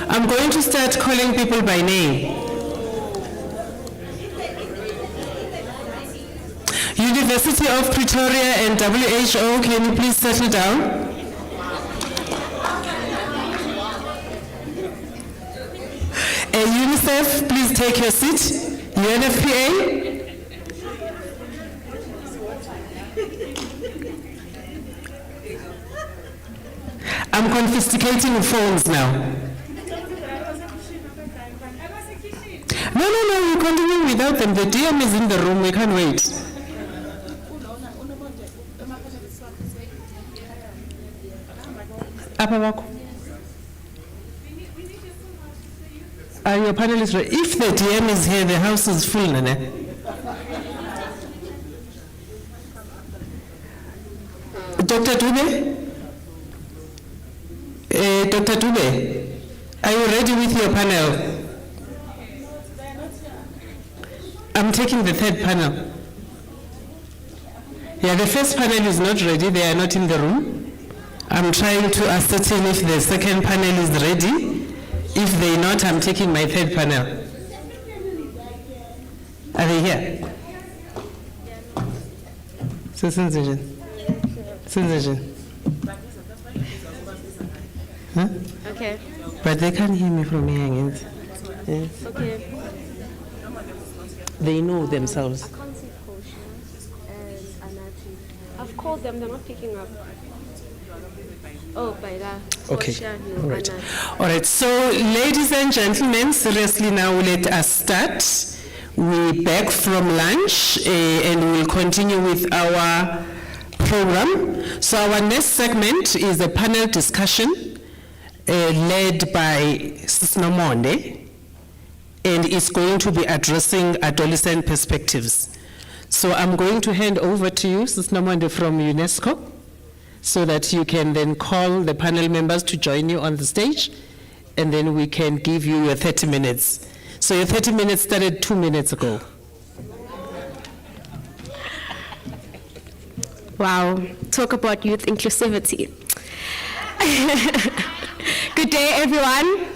I'm going to start calling people by name. University of Pretoria and WHO, can you please settle down? UNICEF, please take your seat. UNFPA. I'm confiscating phones now. No, we're continuing without them. The DM is in the room, we can't wait. Are your panelists ready? If the DM is here, the house is full, Nene. Dr. Dube? Dr. Dube, are you ready with your panel? I'm taking the third panel. Yeah, the first panel is not ready. They are not in the room. I'm trying to ascertain if the second panel is ready. If they're not, I'm taking my third panel. Are they here? So, Sinzajan. Huh? Okay. But they can't hear me from here. Yes. Okay. They know themselves. I can't see Portia and Anati. I've called them, they're not picking up. Oh, by that. Okay. Portia, no, All right. Anati. All right. So, ladies and gentlemen, seriously now let us start. We're back from lunch and we'll continue with our program. So our next segment is a panel discussion led by Sis Nomonde, and it's going to be addressing adolescent perspectives. So I'm going to hand over to you, Sis Nomonde from UNESCO, so that you can then call the panel members to join you on the stage, and then we can give you your 30 minutes. So your 30 minutes started 2 minutes ago. Wow, talk about youth inclusivity. Good day, everyone.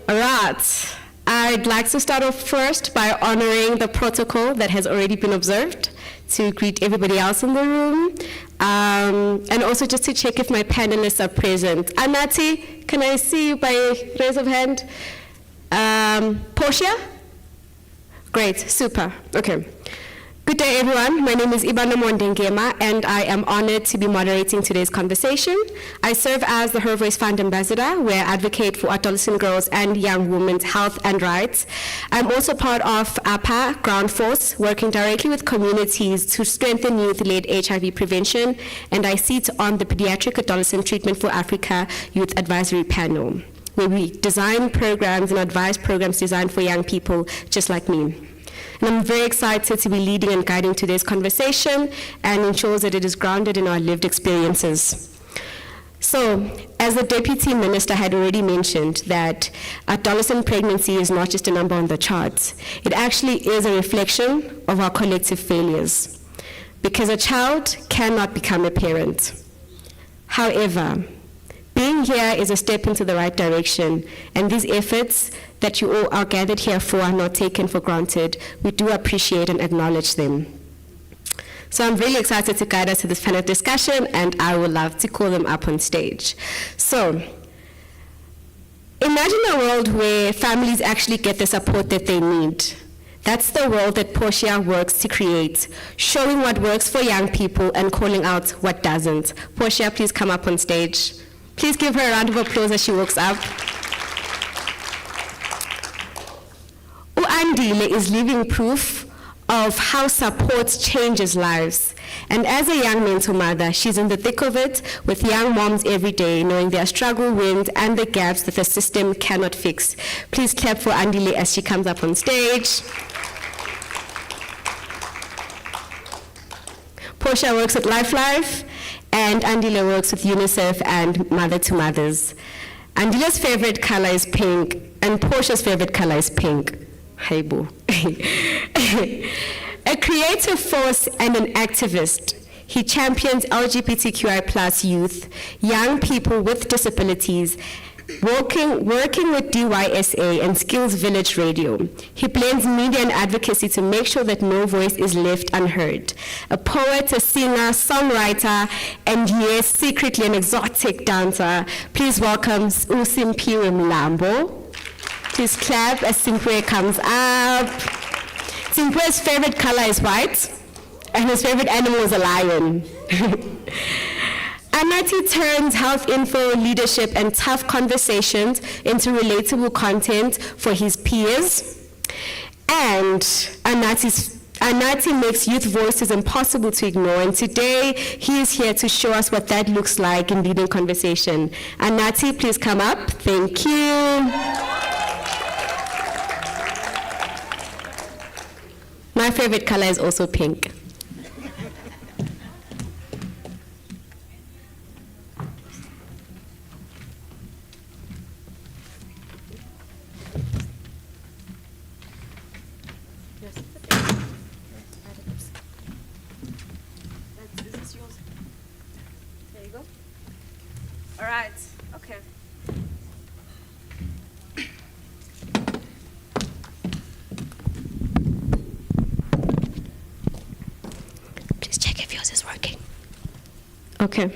All right, I'd like to start off first by honoring the protocol that has already been observed to greet everybody else in the room, and also just to check if my panelists are present. Anati, can I see you by raise of hand? Portia? Great, super, okay. Good day, everyone. My name is Ibana Mondengema, and I am honored to be moderating today's conversation. I serve as the Her Voice Fund Ambassador, where I advocate for adolescent girls and young women's health and rights. I'm also part of APA Ground Force, working directly with communities to strengthen youth-led HIV prevention, and I sit on the Pediatric Adolescent Treatment for Africa Youth Advisory Panel, where we design programs and advise programs designed for young people just like me. And I'm very excited to be leading and guiding today's conversation and ensures that it is grounded in our lived experiences. So, as the Deputy Minister had already mentioned, that adolescent pregnancy is not just a number on the charts. It actually is a reflection of our collective failures, because a child cannot become a parent. However, being here is a step into the right direction, and these efforts that you all are gathered here for are not taken for granted. We do appreciate and acknowledge them. So I'm really excited to guide us to this panel discussion, and I would love to call them up on stage. So, imagine a world where families actually get the support that they need. That's the world that Portia works to create, showing what works for young people and calling out what doesn't. Portia, please come up on stage. Please give her a round of applause as she walks up. Andile is living proof of how support changes lives. And as a young mentor mother, she's in the thick of it with young moms every day, knowing their struggle wins and the gaps that the system cannot fix. Please clap for Andile as she comes up on stage. Portia works at Life, and Andile works with UNICEF and Mother to Mothers. Andile's favorite color is pink, and Portia's favorite color is pink. Hey boo. A creative force and an activist, he champions LGBTQI+ youth, young people with disabilities, working with DYSA and Skills Village Radio. He blends media and advocacy to make sure that no voice is left unheard. A poet, a singer, songwriter, and yes, secretly an exotic dancer. Please welcome Usimpiwe Mlambo. Please clap as Simpwe comes up. Simpwe's favorite color is white, and his favorite animal is a lion. Anati turns health info, leadership, and tough conversations into relatable content for his peers. And Anati makes youth voices impossible to ignore, and today he is here to show us what that looks like in leading conversation. Anati, please come up. Thank you. My favorite color is also pink. All right, okay. Please check if yours is working. Okay.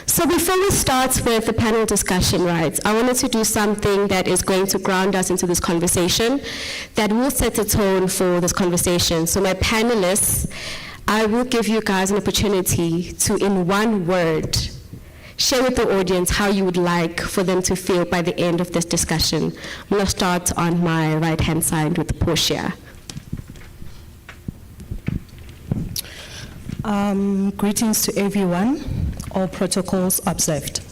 So before we start with the panel discussion, right, I wanted to do something that is going to ground us into this conversation, that will set the tone for this conversation. So my panelists, I will give you guys an opportunity to, in one word, share with the audience how you would like for them to feel by the end of this discussion. I'm going to start on my right-hand side with Portia. Greetings to everyone, all protocols observed.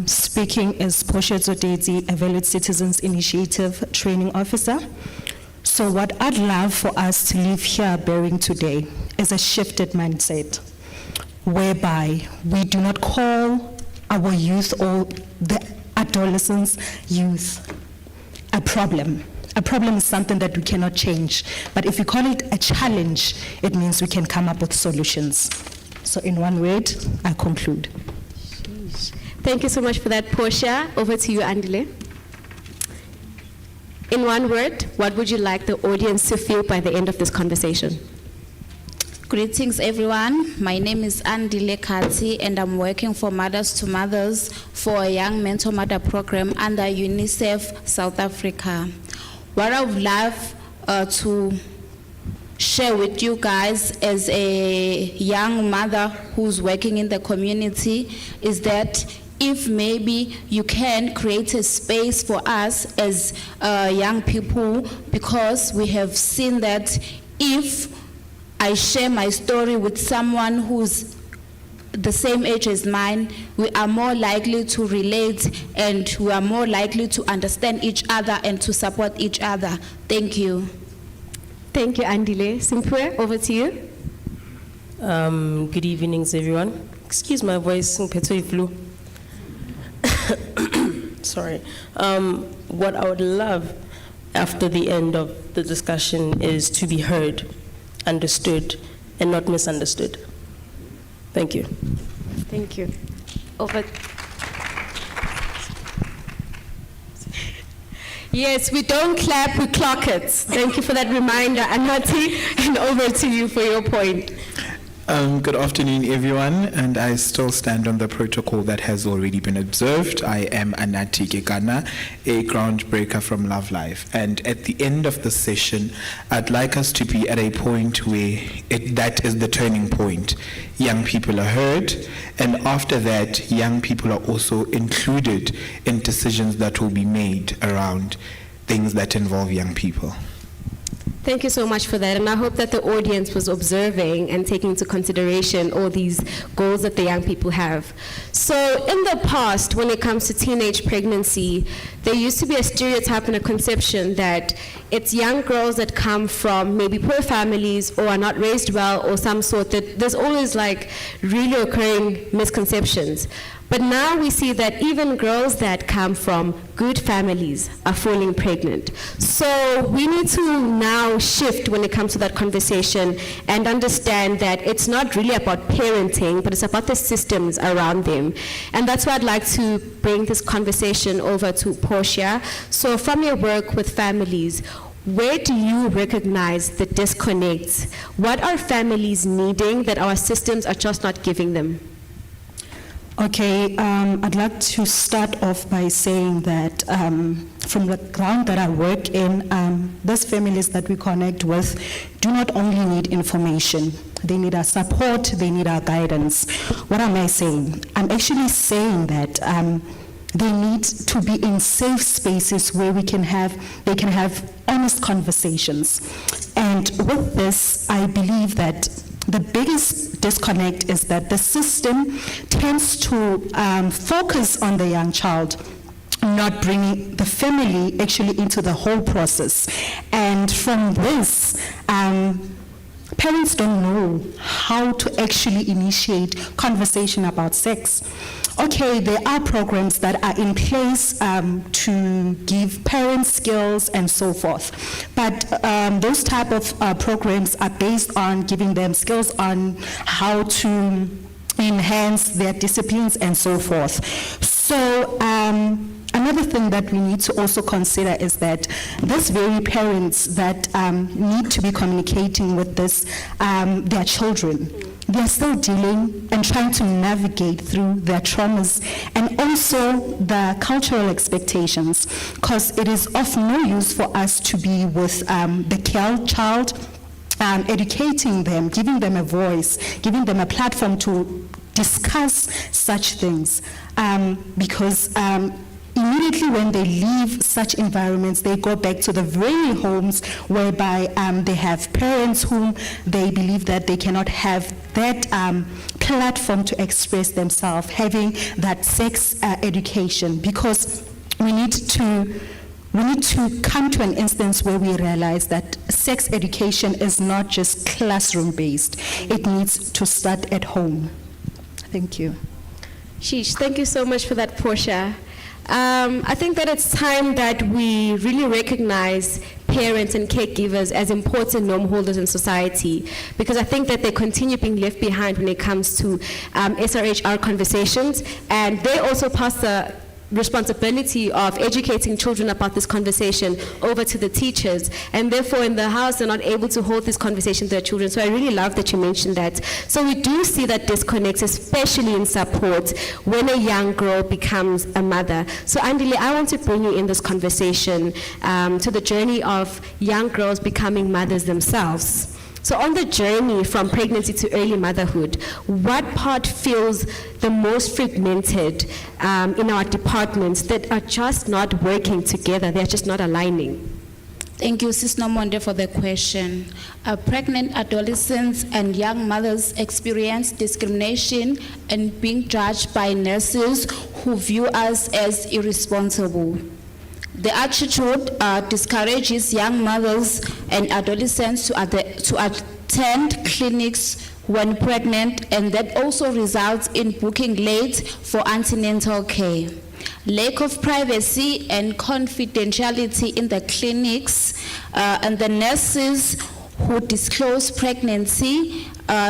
Speaking as Portia Zodezi, a Valued Citizens Initiative Training Officer. So what I'd love for us to leave here bearing today is a shifted mindset, whereby we do not call our youth or the adolescents' youth a problem. A problem is something that we cannot change. But if we call it a challenge, it means we can come up with solutions. So in one word, I conclude. Thank you so much for that, Portia. Over to you, Andile. In one word, what would you like the audience to feel by the end of this conversation? Greetings, everyone. My name is Andile Kati, and I'm working for Mothers to Mothers for a Young Mentor Mother program under UNICEF South Africa. What I would love to share with you guys as a young mother who's working in the community is that if maybe you can create a space for us as young people, because we have seen that if I share my story with someone who's the same age as mine, we are more likely to relate and we are more likely to understand each other and to support each other. Thank you. Thank you, Andile. Simpwe, over to you. Good evenings, everyone. Excuse my voice, flu. Sorry. What I would love after the end of the discussion is to be heard, understood, and not misunderstood. Thank you. Thank you. Over. Yes, we don't clap, we clock it. Thank you for that reminder, Anati, and over to you for your point. Good afternoon, everyone, and I still stand on the protocol that has already been observed. I am Anati Gegana, a groundbreaker from Love Life, and at the end of the session, I'd like us to be at a point where that is the turning point. Young people are heard, and after that, young people are also included in decisions that will be made around things that involve young people. Thank you so much for that, and I hope that the audience was observing and taking into consideration all these goals that the young people have. So in the past, when it comes to teenage pregnancy, there used to be a stereotype and a conception that it's young girls that come from maybe poor families or are not raised well or some sort, that there's always like really occurring misconceptions. But now we see that even girls that come from good families are falling pregnant. So we need to now shift when it comes to that conversation and understand that it's not really about parenting, but it's about the systems around them. And that's why I'd like to bring this conversation over to Portia. So from your work with families, where do you recognize the disconnects? What are families needing that our systems are just not giving them? Okay, I'd like to start off by saying that from the ground that I work in, those families that we connect with do not only need information, they need our support, they need our guidance. What am I saying? I'm actually saying that they need to be in safe spaces where they can have honest conversations. And with this, I believe that the biggest disconnect is that the system tends to focus on the young child, not bringing the family actually into the whole process. And from this, parents don't know how to actually initiate conversation about sex. Okay, there are programs that are in place to give parents skills and so forth. But those type of programs are based on giving them skills on how to enhance their disciplines and so forth. So another thing that we need to also consider is that these very parents that need to be communicating with their children, they're still dealing and trying to navigate through their traumas and also the cultural expectations, because it is of no use for us to be with the child, educating them, giving them a voice, giving them a platform to discuss such things, because immediately when they leave such environments, they go back to the very homes whereby they have parents whom they believe that they cannot have that platform to express themselves, having that sex education, because we need to come to an instance where we realize that sex education is not just classroom-based. It needs to start at home. Thank you. Sheesh, thank you so much for that, Portia. I think that it's time that we really recognize parents and caregivers as important norm holders in society, because I think that they continue being left behind when it comes to SRHR conversations, and they also pass the responsibility of educating children about this conversation over to the teachers, and therefore in the house they're not able to hold this conversation to their children. So I really love that you mentioned that. So we do see that disconnects, especially in support when a young girl becomes a mother. So Andile, I want to bring you in this conversation to the journey of young girls becoming mothers themselves. So on the journey from pregnancy to early motherhood, what part feels the most fragmented in our departments that are just not working together, they're just not aligning? Thank you, Sis Nomonde, for the question. Pregnant adolescents and young mothers experience discrimination and being judged by nurses who view us as irresponsible. The attitude discourages young mothers and adolescents to attend clinics when pregnant, and that also results in booking late for antenatal care. Lack of privacy and confidentiality in the clinics, and the nurses who disclose pregnancy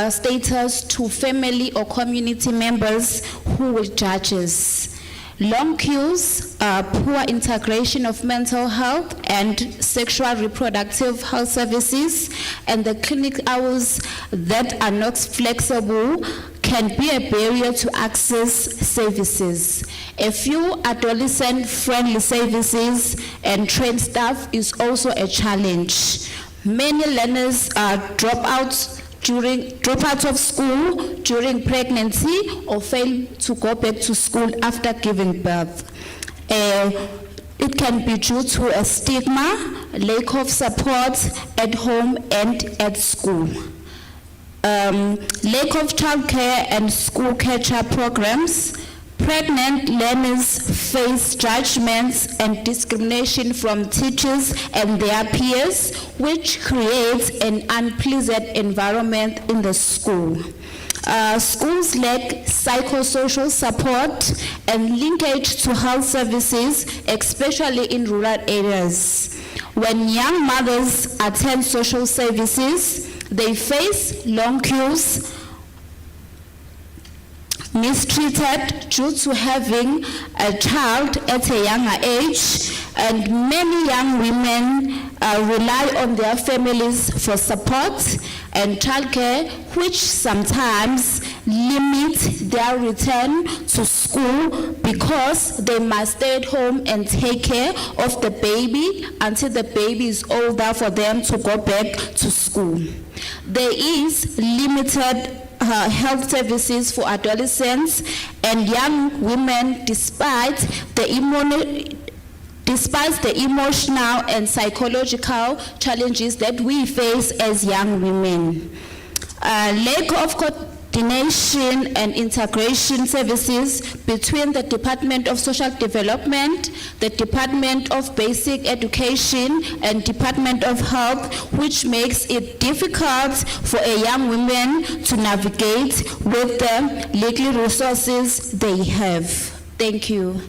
status to family or community members who will judge us. long queues, poor integration of mental health and sexual reproductive health services, and the clinic hours that are not flexible can be a barrier to access services. A few adolescent-friendly services and trained staff is also a challenge. Many learners drop out of school during pregnancy or fail to go back to school after giving birth. It can be due to a stigma, lack of support at home and at school. Lack of childcare and school catch-up programs. Pregnant learners face judgments and discrimination from teachers and their peers, which creates an unpleasant environment in the school. Schools lack psychosocial support and linkage to health services, especially in rural areas. When young mothers attend social services, they face long queues, mistreated due to having a child at a younger age, and many young women rely on their families for support and childcare, which sometimes limit their return to school because they must stay at home and take care of the baby until the baby is older for them to go back to school. There is limited health services for adolescents and young women despite the emotional and psychological challenges that we face as young women. Lack of coordination and integration services between the Department of Social Development, the Department of Basic Education, and Department of Health, which makes it difficult for a young woman to navigate with the legal resources they have. Thank you.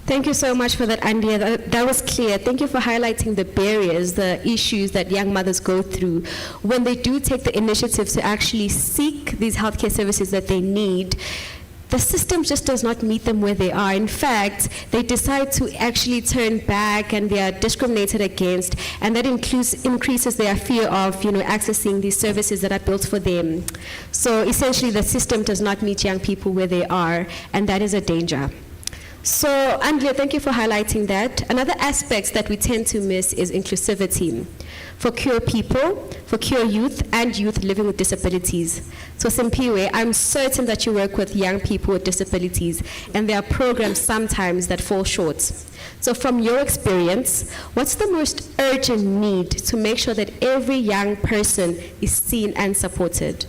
Thank you so much for that, Andrea. That was clear. Thank you for highlighting the barriers, the issues that young mothers go through when they do take the initiative to actually seek these healthcare services that they need. The system just does not meet them where they are. In fact, they decide to actually turn back and they are discriminated against, and that increases their fear of accessing these services that are built for them. So essentially, the system does not meet young people where they are, and that is a danger. So, Andrea, thank you for highlighting that. Another aspect that we tend to miss is inclusivity for queer people, for queer youth, and youth living with disabilities. So, Simpiwe, I'm certain that you work with young people with disabilities, and there are programs sometimes that fall short. So, from your experience, what's the most urgent need to make sure that every young person is seen and supported?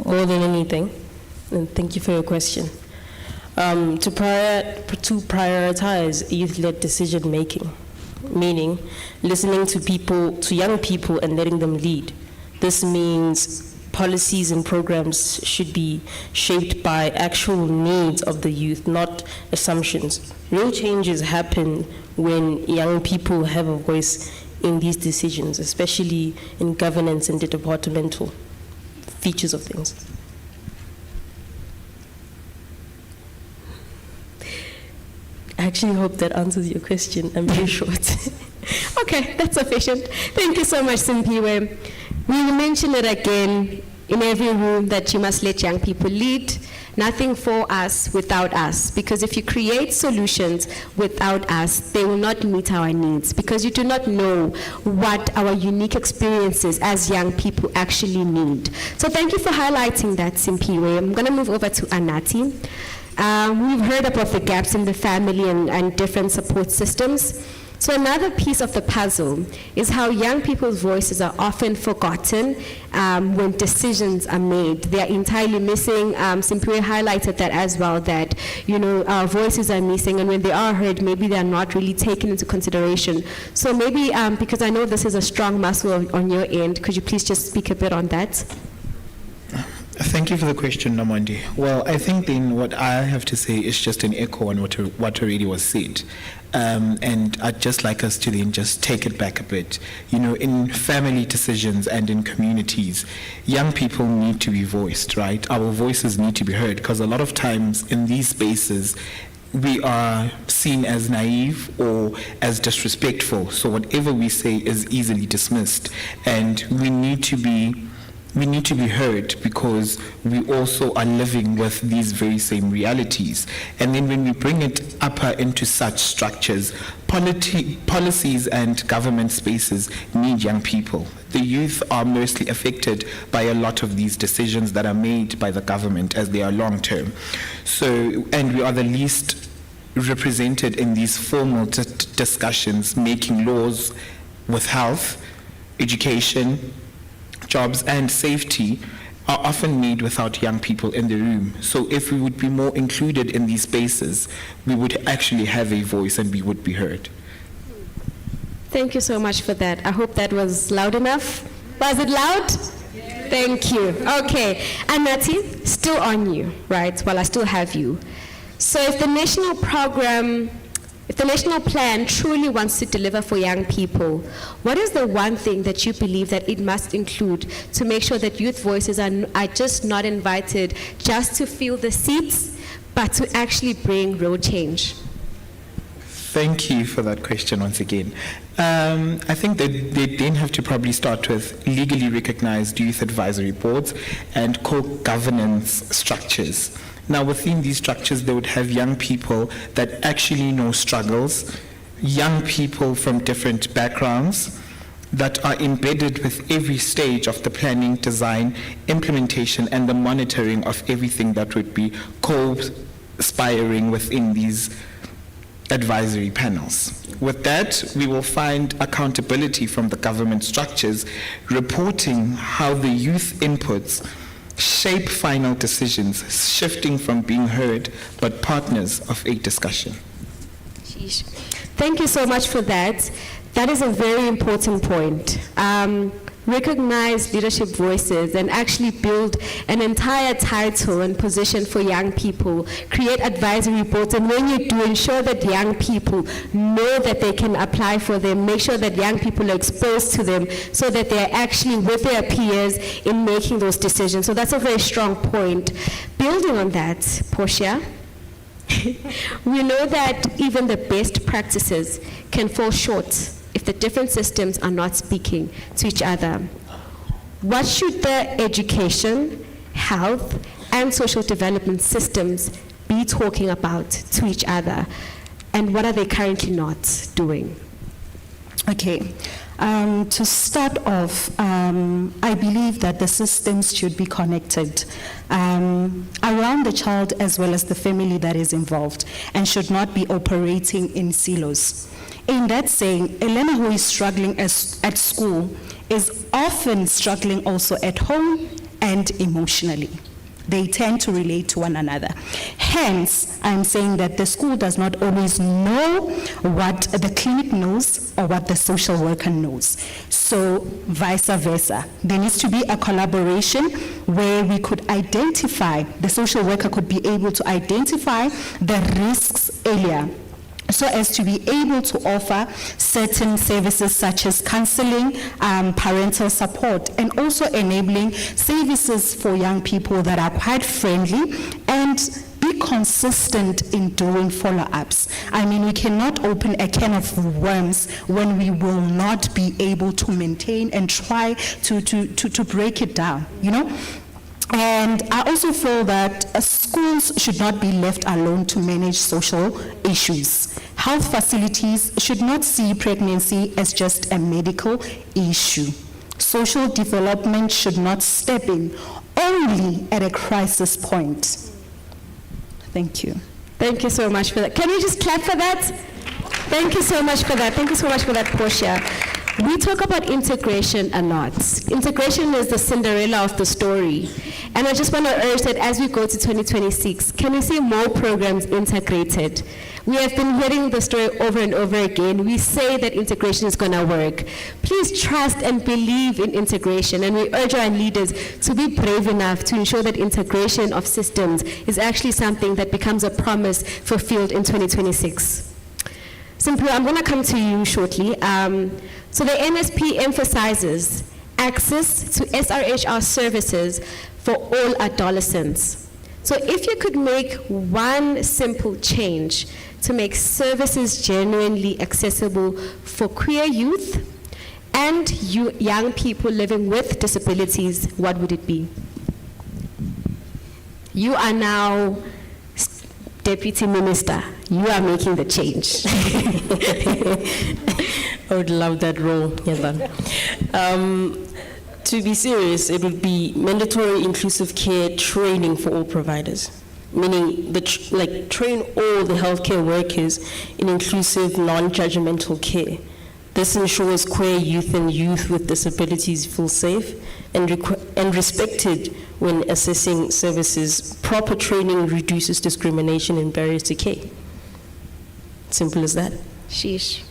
More than anything. And thank you for your question. To prioritize youth-led decision-making, meaning listening to young people and letting them lead. This means policies and programs should be shaped by actual needs of the youth, not assumptions. Real changes happen when young people have a voice in these decisions, especially in governance and the departmental features of things. I actually hope that answers your question. I'm very short. Okay, that's sufficient. Thank you so much, Simpiwe. We will mention it again in every room that you must let young people lead. Nothing for us without us. Because if you create solutions without us, they will not meet our needs. Because you do not know what our unique experiences as young people actually need. So thank you for highlighting that, Simpiwe. I'm going to move over to Anati. We've heard about the gaps in the family and different support systems. So another piece of the puzzle is how young people's voices are often forgotten when decisions are made. They are entirely missing. Simpiwe highlighted that as well, that our voices are missing, and when they are heard, maybe they are not really taken into consideration. So maybe, because I know this is a strong muscle on your end, could you please just speak a bit on that? Thank you for the question, Namondi. Well, I think then what I have to say is just an echo on what already was said. And I'd just like us to then just take it back a bit. You know, in family decisions and in communities, young people need to be voiced, right? Our voices need to be heard, because a lot of times in these spaces, we are seen as naive or as disrespectful. So whatever we say is easily dismissed. And we need to be heard, because we also are living with these very same realities. And then when we bring it upper into such structures, policies and government spaces need young people. The youth are mostly affected by a lot of these decisions that are made by the government, as they are long term. So, and we are the least represented in these formal discussions, making laws with health, education, jobs and safety are often made without young people in the room. So if we would be more included in these spaces, we would actually have a voice and we would be heard. Thank you so much for that. I hope that was loud enough. Was it loud? Yes. Thank you. Okay. Anati, still on you, right? Well, I still have you. So if the national plan truly wants to deliver for young people, what is the one thing that you believe that it must include to make sure that youth voices are just not invited just to fill the seats, but to actually bring real change? Thank you for that question once again. I think that they then have to probably start with legally recognized youth advisory boards and co-governance structures. Now, within these structures, they would have young people that actually know struggles, young people from different backgrounds that are embedded with every stage of the planning, design, implementation, and the monitoring of everything that would be co-aspiring within these advisory panels. With that, we will find accountability from the government structures, reporting how the youth inputs shape final decisions, shifting from being heard, but partners of a discussion. Sheesh. Thank you so much for that. That is a very important point. Recognize leadership voices and actually build an entire title and position for young people, create advisory boards, and when you do, ensure that young people know that they can apply for them, make sure that young people are exposed to them so that they're actually with their peers in making those decisions. So that's a very strong point. Building on that, Portia, we know that even the best practices can fall short if the different systems are not speaking to each other. What should the education, health, and social development systems be talking about to each other? And what are they currently not doing? Okay. To start off, I believe that the systems should be connected around the child as well as the family that is involved, and should not be operating in silos. In that saying, a learner who is struggling at school is often struggling also at home and emotionally. They tend to relate to one another. Hence, I'm saying that the school does not always know what the clinic knows or what the social worker knows. So, vice versa. There needs to be a collaboration where we could identify, the social worker could be able to identify the risks earlier, so as to be able to offer certain services such as counseling, parental support, and also enabling services for young people that are quite friendly and be consistent in doing follow-ups. I mean, we cannot open a can of worms when we will not be able to maintain and try to break it down, you know? And I also feel that schools should not be left alone to manage social issues. Health facilities should not see pregnancy as just a medical issue. Social development should not step in only at a crisis point. Thank you. Thank you so much for that. Can you just clap for that? Thank you so much for that. Thank you so much for that, Portia. we talk about integration a lot. Integration is the Cinderella of the story. And I just want to urge that as we go to 2026, can we see more programs integrated? We have been hearing the story over and over again. We say that integration is going to work. Please trust and believe in integration, and we urge our leaders to be brave enough to ensure that integration of systems is actually something that becomes a promise fulfilled in 2026. Simply, I'm going to come to you shortly. So the NSP emphasizes access to SRHR services for all adolescents. So if you could make one simple change to make services genuinely accessible for queer youth and young people living with disabilities, what would it be? You are now Deputy Minister. You are making the change. I would love that role, Yanda. To be serious, it would be mandatory inclusive care training for all providers, meaning train all the healthcare workers in inclusive, non-judgmental care. This ensures queer youth and youth with disabilities feel safe and respected when assessing services. Proper training reduces discrimination and barriers to care. Simple as that. Sheesh.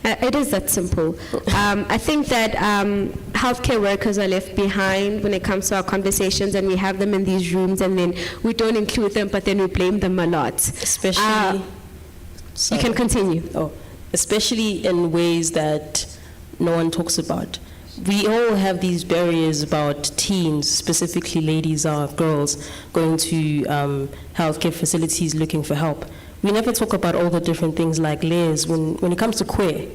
It is that simple. I think that healthcare workers are left behind when it comes to our conversations, and we have them in these rooms, and then we don't include them, but then we blame them a lot. Especially, you can continue. Oh, especially in ways that no one talks about. We all have these barriers about teens, specifically ladies or girls, going to healthcare facilities looking for help. We never talk about all the different things like les. When it comes to queer,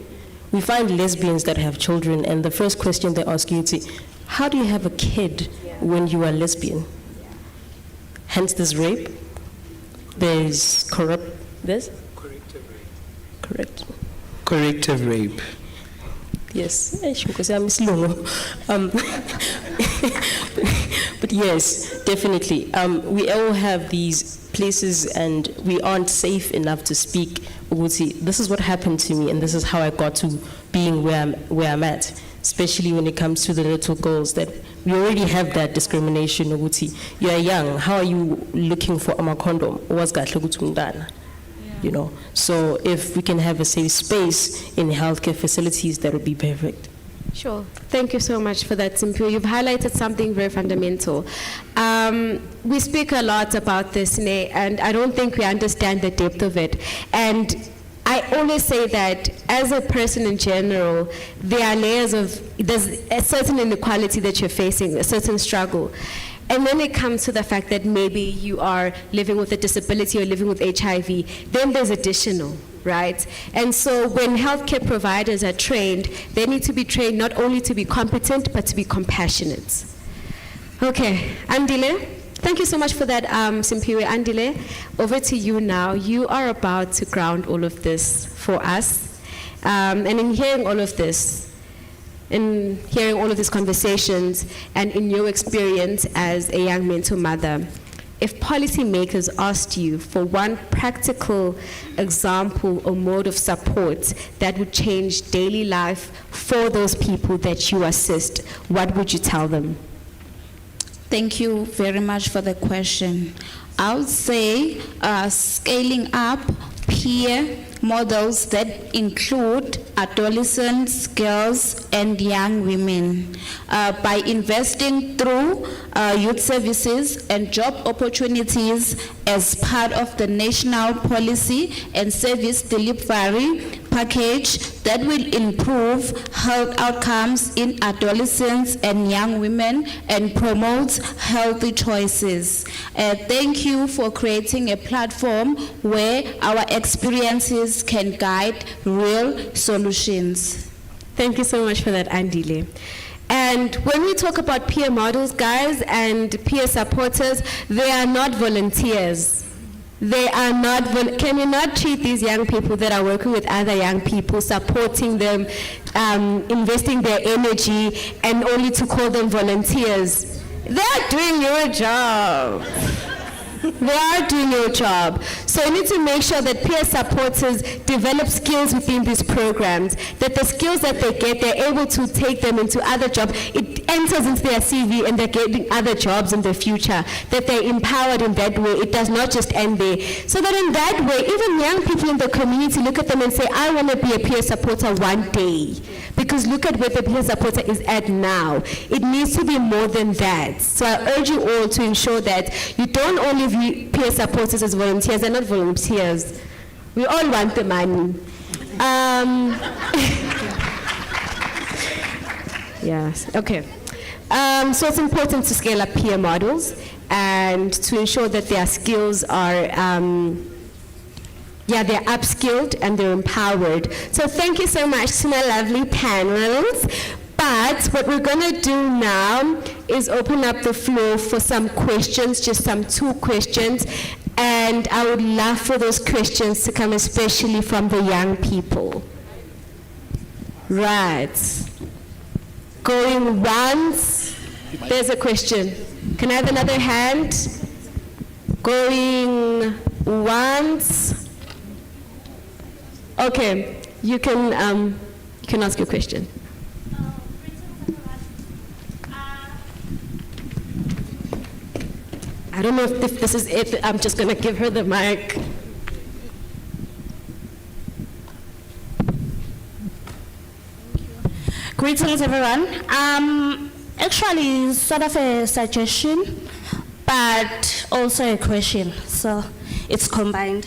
we find lesbians that have children, and the first question they ask you is, how do you have a kid when you are lesbian? Hence there's rape, there's Corrective rape. Yes, but yes, definitely. We all have these places, and we aren't safe enough to speak. This is what happened to me, and this is how I got to being where I'm at. Especially when it comes to the little girls, that we already have that discrimination. You are young. How are you looking for a condom? You know, so if we can have a safe space in healthcare facilities, that would be perfect. Sure. Thank you so much for that, Simpio. You've highlighted something very fundamental. We speak a lot about this, and I don't think we understand the depth of it. And I always say that as a person in general, there are layers of, there's a certain inequality that you're facing, a certain struggle. And then it comes to the fact that maybe you are living with a disability or living with HIV, then there's additional, right? And so when healthcare providers are trained, they need to be trained not only to be competent, but to be compassionate. Okay, Andile, thank you so much for that, Simpiwe. Andile, over to you now. You are about to ground all of this for us. And in hearing all of this, in hearing all of these conversations, and in your experience as a young mental mother, if policymakers asked you for one practical example or mode of support that would change daily life for those people that you assist, what would you tell them? Thank you very much for the question. I would say scaling up peer models that include adolescents, girls, and young women. By investing through youth services and job opportunities as part of the national policy and service delivery package that will improve health outcomes in adolescents and young women and promote healthy choices. Thank you for creating a platform where our experiences can guide real solutions. Thank you so much for that, Andile. And when we talk about peer models, guys, and peer supporters, they are not volunteers. They are not, can you not treat these young people that are working with other young people, supporting them, investing their energy, and only to call them volunteers? They are doing your job. They are doing your job. So you need to make sure that peer supporters develop skills within these programs, that the skills that they get, they're able to take them into other jobs. It enters into their CV and they're getting other jobs in the future, that they're empowered in that way. It does not just end there. So that in that way, even young people in the community look at them and say, I want to be a peer supporter one day. Because look at where the peer supporter is at now. It needs to be more than that. So I urge you all to ensure that you don't only view peer supporters as volunteers. They're not volunteers. We all want the money. Yes, okay. So it's important to scale up peer models and to ensure that their skills are they're upskilled and they're empowered. So thank you so much to my lovely panels. But what we're going to do now is open up the floor for some questions, just some 2 questions. And I would love for those questions to come especially from the young people. Right. Going once. There's a question. Can I have another hand? Going once. Okay, you can ask your question. I don't know if this is it. I'm just going to give her the mic. Greetings, everyone. Actually, sort of a suggestion, but also a question, so it's combined.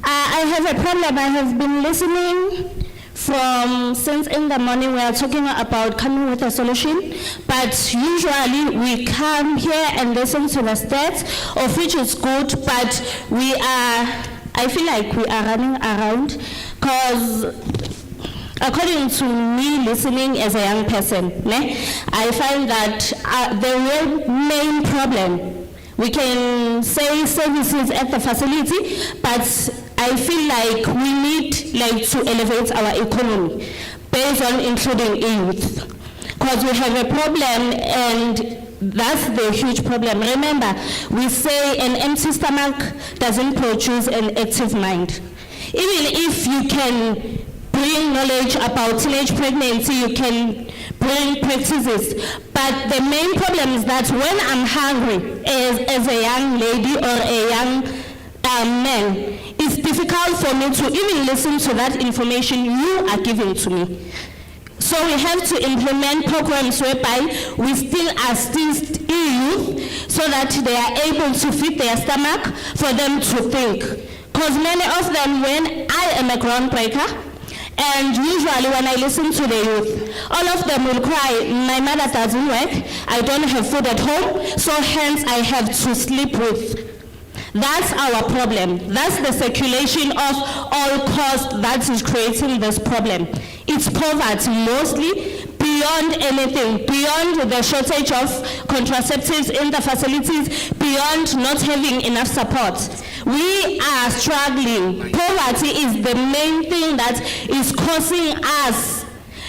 I have a problem. I have been listening since in the morning. We are talking about coming with a solution, but usually we come here and listen to the stats, of which is good, but I feel like we are running around, because according to me, listening as a young person, I find that the real main problem, we can say services at the facility, but I feel like we need to elevate our economy based on including youth, because we have a problem, and that's the huge problem. Remember, we say an empty stomach doesn't produce an active mind. Even if you can bring knowledge about teenage pregnancy, you can bring practices, but the main problem is that when I'm hungry as a young lady or a young man, it's difficult for me to even listen to that information you are giving to me. So we have to implement programs whereby we still assist youth so that they are able to feed their stomach for them to think. Because many of them, when I am a groundbreaker, and usually when I listen to the youth, all of them will cry, my mother doesn't work, I don't have food at home, so hence I have to sleep with. That's our problem. That's the circulation of all cost that is creating this problem. It's poverty mostly, beyond anything, beyond the shortage of contraceptives in the facilities, beyond not having enough support. We are struggling. Poverty is the main thing that is causing us,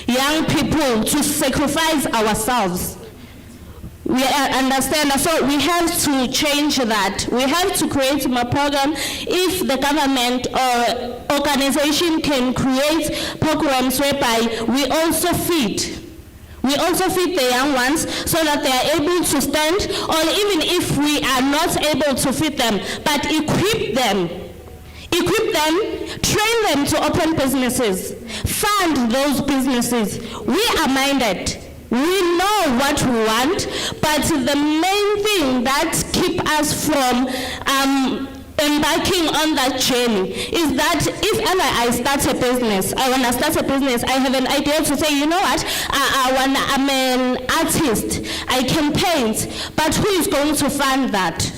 young people, to sacrifice ourselves. We understand that, so we have to change that. We have to create more program. If the government or organization can create programs whereby we also feed the young ones so that they are able to stand, or even if we are not able to feed them, but equip them, train them to open businesses, fund those businesses. We are minded. We know what we want, but the main thing that keeps us from embarking on that journey is that if ever I start a business, I have an idea to say, you know what, I'm an artist, I can paint, but who is going to fund that?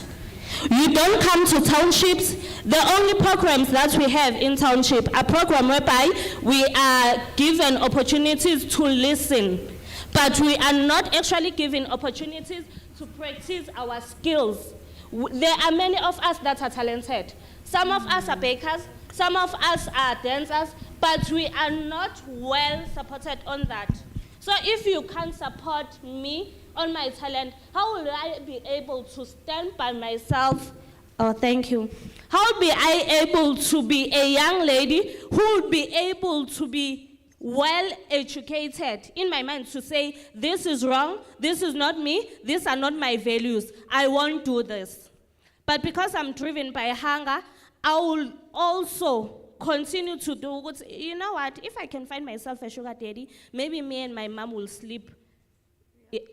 You don't come to townships. The only programs that we have in township are programs whereby we are given opportunities to listen, but we are not actually given opportunities to practice our skills. There are many of us that are talented. Some of us are bakers, some of us are dancers, but we are not well supported on that. So if you can't support me on my talent, how will I be able to stand by myself? Oh, thank you. How will be I able to be a young lady who would be able to be well educated in my mind to say, this is wrong, this is not me, these are not my values, I won't do this. But because I'm driven by hunger, I will also continue to do good. You know what, if I can find myself a sugar daddy, maybe me and my mom will sleep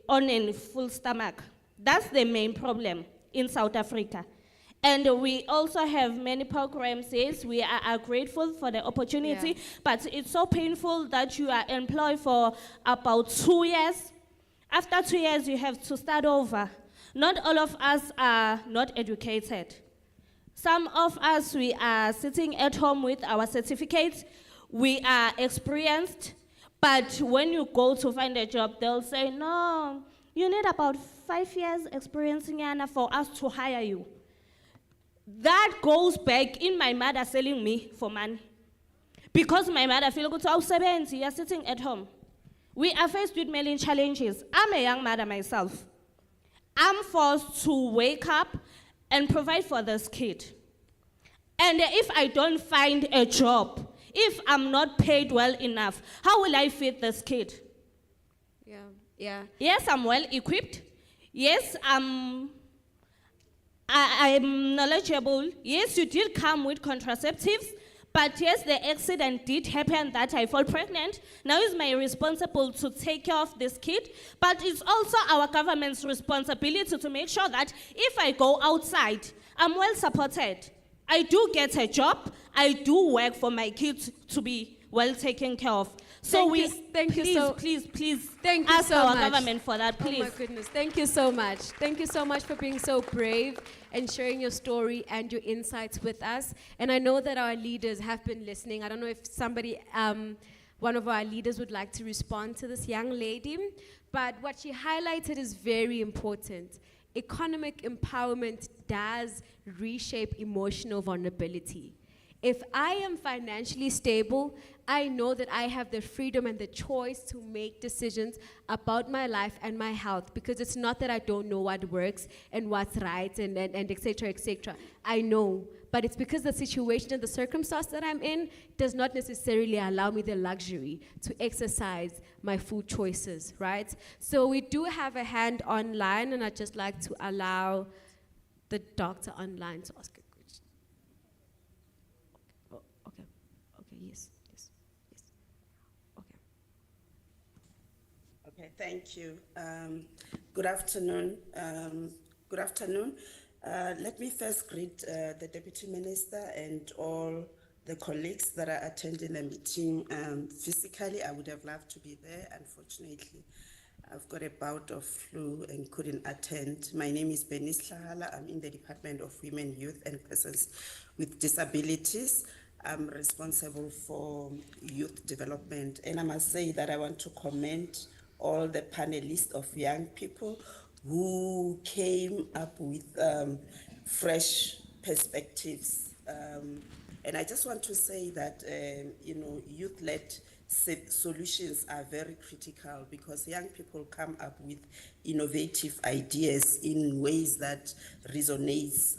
on a full stomach. That's the main problem in South Africa. And we also have many programs. Yes, we are grateful for the opportunity, but it's so painful that you are employed for about 2 years. After 2 years, you have to start over. Not all of us are not educated. Some of us, we are sitting at home with our certificates. We are experienced, but when you go to find a job, they'll say, no, you need about 5 years experience in Ghana for us to hire you. That goes back in my mother selling me for money. Because my mother feels good, so 70, you're sitting at home. We are faced with many challenges. I'm a young mother myself. I'm forced to wake up and provide for this kid. And if I don't find a job, if I'm not paid well enough, how will I feed this kid? Yeah. Yes, I'm well equipped. Yes, I'm knowledgeable. Yes, you did come with contraceptives, but yes, the accident did happen that I fall pregnant. Now it's my responsibility to take care of this kid, but it's also our government's responsibility to make sure that if I go outside, I'm well supported. I do get a job. I do work for my kids to be well taken care of. So please ask our government for that, please. Oh my goodness, thank you so much. Thank you so much for being so brave and sharing your story and your insights with us. And I know that our leaders have been listening. I don't know if somebody, one of our leaders would like to respond to this young lady, but what she highlighted is very important. Economic empowerment does reshape emotional vulnerability. If I am financially stable, I know that I have the freedom and the choice to make decisions about my life and my health, because it's not that I don't know what works and what's right and et cetera, et cetera. I know, but it's because the situation and the circumstance that I'm in does not necessarily allow me the luxury to exercise my food choices, right? So we do have a hand online, and I'd just like to allow the doctor online to ask a question. Yes. Okay, thank you. Good afternoon. Let me first greet the Deputy Minister and all the colleagues that are attending the meeting. Physically, I would have loved to be there. Unfortunately, I've got a bout of flu and couldn't attend. My name is Bernice Hlahala. I'm in the Department of Women, Youth and Persons with Disabilities. I'm responsible for youth development, and I must say that I want to commend all the panelists of young people who came up with fresh perspectives. And I just want to say that youth-led solutions are very critical, because young people come up with innovative ideas in ways that resonates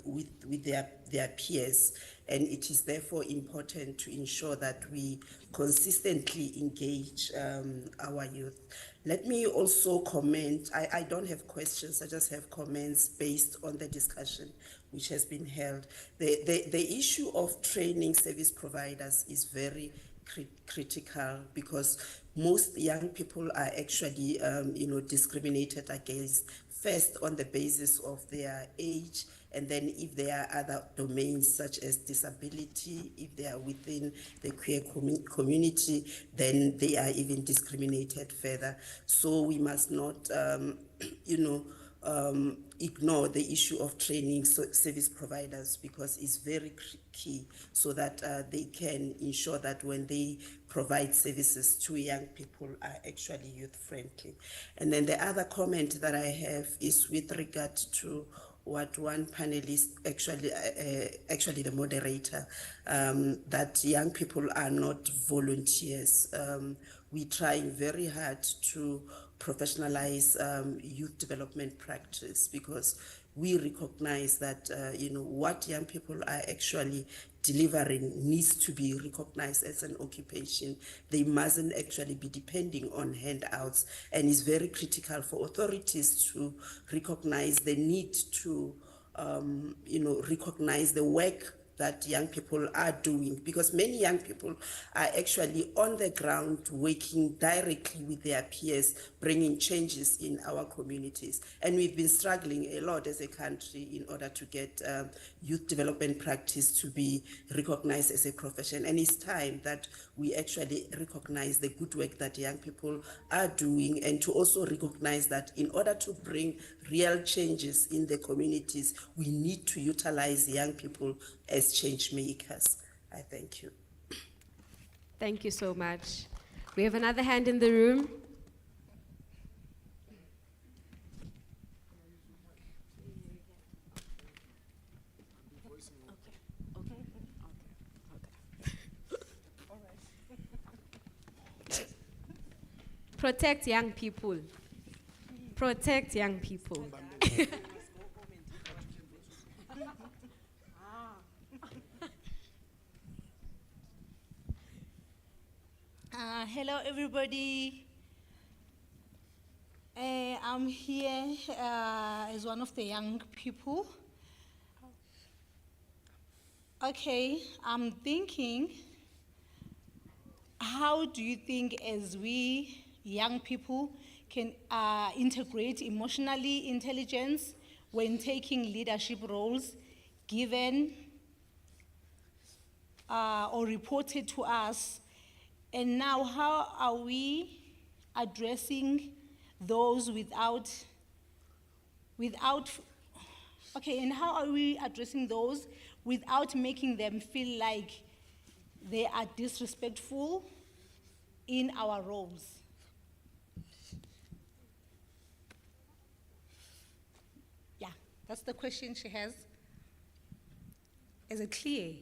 with their peers. And it is therefore important to ensure that we consistently engage our youth. Let me also comment, I don't have questions, I just have comments based on the discussion which has been held. The issue of training service providers is very critical, because most young people are actually discriminated against, first on the basis of their age, and then if there are other domains such as disability, if they are within the queer community, then they are even discriminated further. So we must not ignore the issue of training service providers, because it's very key, so that they can ensure that when they provide services to young people are actually youth friendly. And then the other comment that I have is with regard to what one panelist, actually the moderator, that young people are not volunteers. We're trying very hard to professionalize youth development practice, because we recognize that what young people are actually delivering needs to be recognized as an occupation. They mustn't actually be depending on handouts, and it's very critical for authorities to recognize the need to recognize the work that young people are doing, because many young people are actually on the ground working directly with their peers, bringing changes in our communities. And we've been struggling a lot as a country in order to get youth development practice to be recognized as a profession. And it's time that we actually recognize the good work that young people are doing, and to also recognize that in order to bring real changes in the communities, we need to utilize young people as change makers. I thank you. Thank you so much. We have another hand in the room. Protect young people. Protect young people. Hello, everybody. I'm here as one of the young people. Okay, I'm thinking, how do you think as we young people can integrate emotionally intelligence when taking leadership roles given or reported to us? And now, how are we addressing those without, and how are we addressing those without making them feel like they are disrespectful in our roles? Yeah, that's the question she has. Is it clear?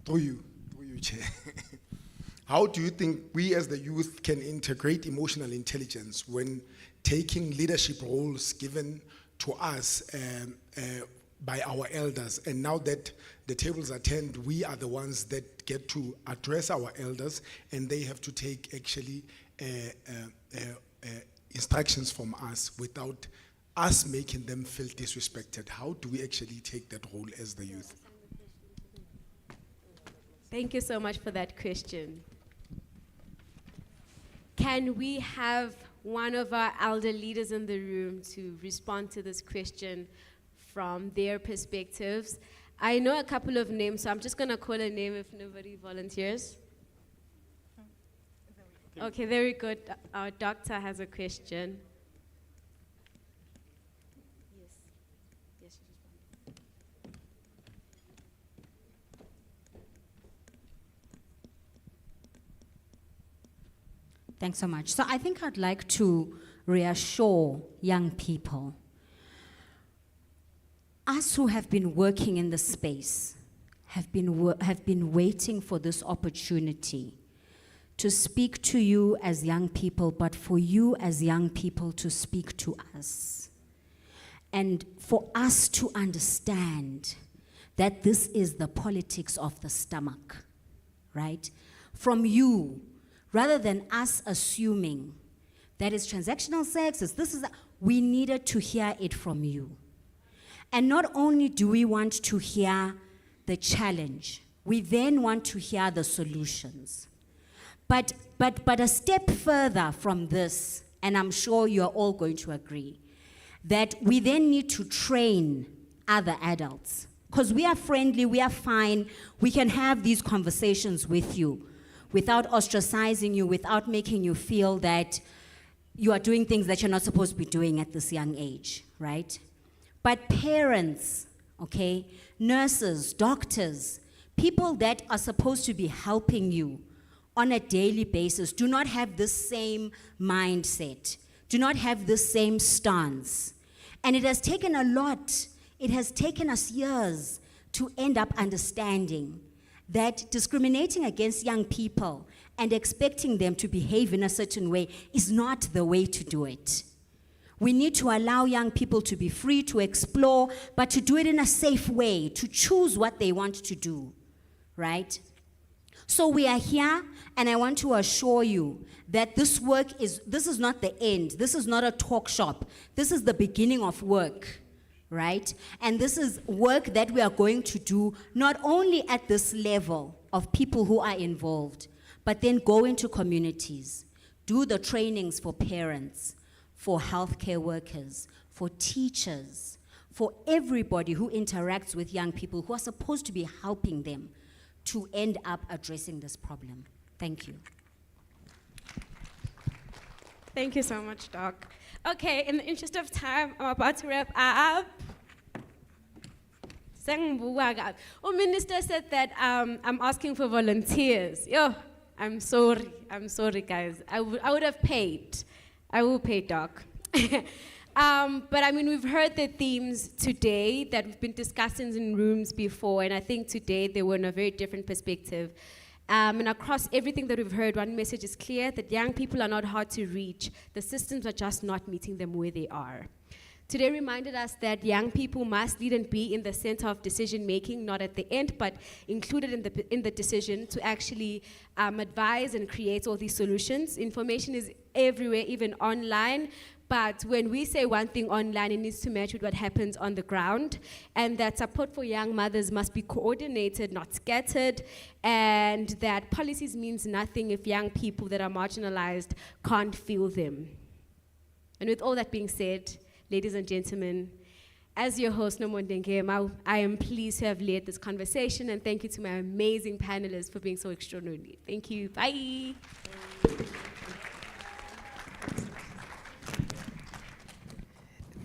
Through you, Chair. How do you think we as the youth can integrate emotional intelligence when taking leadership roles given to us by our elders? And now that the tables are turned, we are the ones that get to address our elders, and they have to take actually instructions from us without us making them feel disrespected. How do we actually take that role as the youth? Thank you so much for that question. Can we have one of our elder leaders in the room to respond to this question from their perspectives? I know a couple of names, so I'm just going to call a name if nobody volunteers. Okay, very good. Our doctor has a question. Thanks so much. So I think I'd like to reassure young people, us who have been working in the space, have been waiting for this opportunity to speak to you as young people, but for you as young people to speak to us. And for us to understand that this is the politics of the stomach, right? From you, rather than us assuming that it's transactional sex, we needed to hear it from you. And not only do we want to hear the challenge, we then want to hear the solutions. But a step further from this, and I'm sure you're all going to agree, that we then need to train other adults. Because we are friendly, we are fine, we can have these conversations with you without ostracizing you, without making you feel that you are doing things that you're not supposed to be doing at this young age, right? But parents, okay, nurses, doctors, people that are supposed to be helping you on a daily basis do not have the same mindset, do not have the same stance. And it has taken a lot, it has taken us years to end up understanding that discriminating against young people and expecting them to behave in a certain way is not the way to do it. We need to allow young people to be free to explore, but to do it in a safe way, to choose what they want to do, right? So we are here, and I want to assure you that this is not the end. This is not a talk shop. This is the beginning of work, right? And this is work that we are going to do not only at this level of people who are involved, but then go into communities, do the trainings for parents, for healthcare workers, for teachers, for everybody who interacts with young people who are supposed to be helping them to end up addressing this problem. Thank you. Thank you so much, Doc. Okay, in the interest of time, I'm about to wrap up. Oh, Minister said that I'm asking for volunteers. Yo, I'm sorry, guys. I would have paid. I will pay, Doc. But I mean, we've heard the themes today that we've been discussing in rooms before, and I think today they were in a very different perspective. And across everything that we've heard, one message is clear, that young people are not hard to reach. The systems are just not meeting them where they are. Today reminded us that young people must lead and be in the center of decision making, not at the end, but included in the decision to actually advise and create all these solutions. Information is everywhere, even online. But when we say one thing online, it needs to match with what happens on the ground. And that support for young mothers must be coordinated, not scattered. And that policies means nothing if young people that are marginalized can't feel them. And with all that being said, ladies and gentlemen, as your host, Nomonde Ngema, I am pleased to have led this conversation, and thank you to my amazing panelists for being so extraordinary. Thank you. Bye.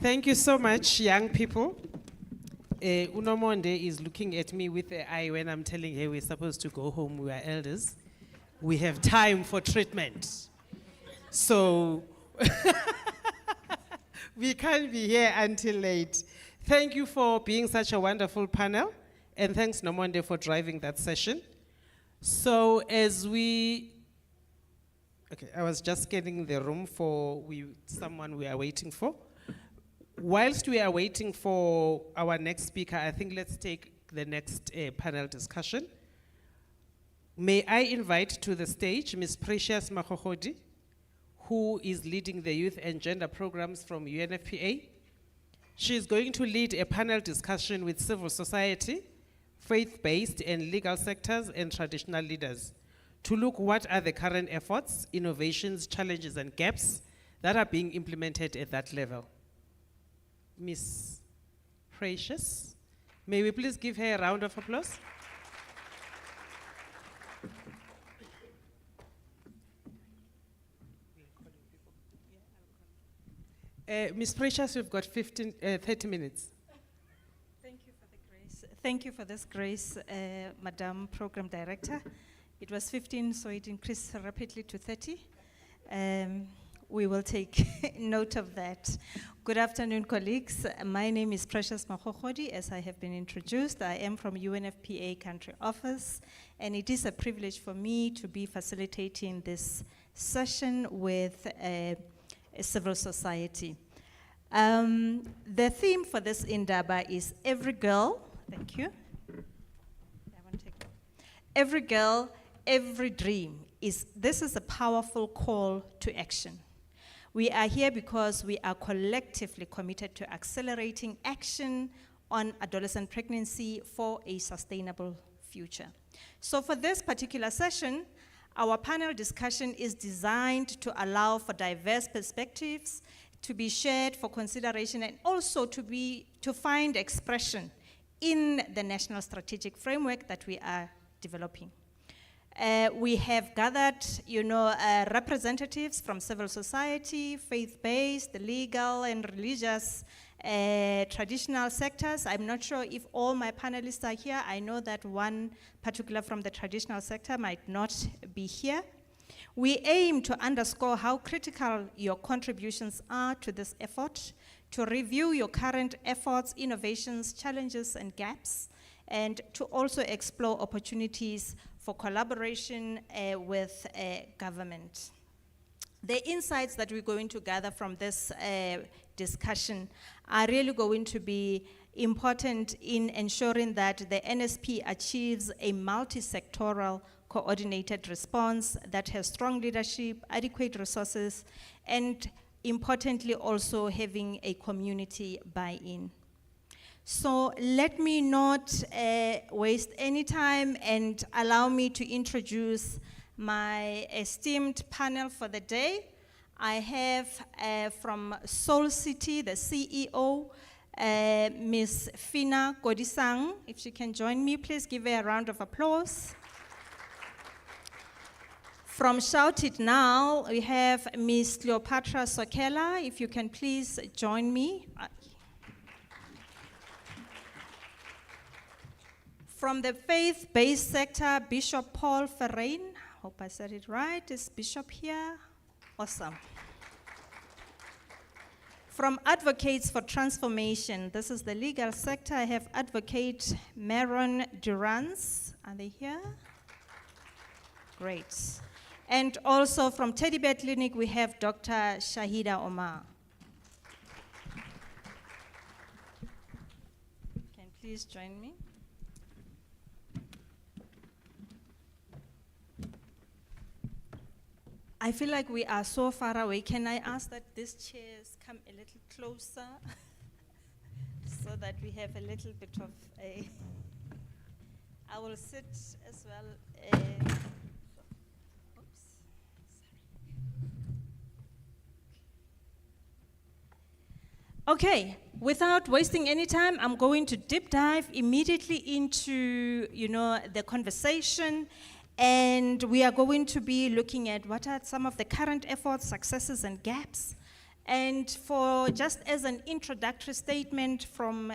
Thank you so much, young people. Unomonde is looking at me with an eye when I'm telling her we're supposed to go home, we are elders. We have time for treatment. So we can't be here until late. Thank you for being such a wonderful panel, and thanks, Nomonde, for driving that session. So I was just getting the room for someone we are waiting for. Whilst we are waiting for our next speaker, I think let's take the next panel discussion. May I invite to the stage Ms. Precious Makhokhodi, who is leading the youth and gender programs from UNFPA. She is going to lead a panel discussion with civil society, faith-based and legal sectors, and traditional leaders to look what are the current efforts, innovations, challenges, and gaps that are being implemented at that level. Ms. Precious, may we please give her a round of applause? Ms. Precious, you've got 30 minutes. Thank you for the grace. Thank you for this grace, Madam Program Director. It was 15, so it increased rapidly to 30. We will take note of that. Good afternoon, colleagues. My name is Precious Makhokhodi, as I have been introduced. I am from UNFPA Country Office, and it is a privilege for me to be facilitating this session with civil society. The theme for this Indaba is every girl, thank you. Every girl, every dream. This is a powerful call to action. We are here because we are collectively committed to accelerating action on adolescent pregnancy for a sustainable future. So for this particular session, our panel discussion is designed to allow for diverse perspectives to be shared for consideration, and also to find expression in the national strategic framework that we are developing. We have gathered, representatives from civil society, faith-based, legal and religious, traditional sectors. I'm not sure if all my panelists are here. I know that one particular from the traditional sector might not be here. We aim to underscore how critical your contributions are to this effort, to review your current efforts, innovations, challenges, and gaps, and to also explore opportunities for collaboration with government. The insights that we're going to gather from this discussion are really going to be important in ensuring that the NSP achieves a multi-sectoral coordinated response that has strong leadership, adequate resources, and importantly also having a community buy-in. So let me not waste any time and allow me to introduce my esteemed panel for the day. I have from Soul City, the CEO, Ms. Fina Godisang. If she can join me, please give her a round of applause. From Shout It Now, we have Ms. Cleopatra Sokela. If you can please join me. From the faith-based sector, Bishop Paul Ferrein. Hope I said it right. Is Bishop here? Awesome. From Advocates for Transformation, this is the legal sector. I have Advocate Maron Durans. Are they here? Great. And also from Teddy Bear Clinic, we have Dr. Shahida Omar. Can you please join me? I feel like we are so far away. Can I ask that these chairs come a little closer so that we have a little bit of a... I will sit as well. Oops, sorry. Okay, without wasting any time, I'm going to deep dive immediately into, the conversation. And we are going to be looking at what are some of the current efforts, successes, and gaps. And for just as an introductory statement from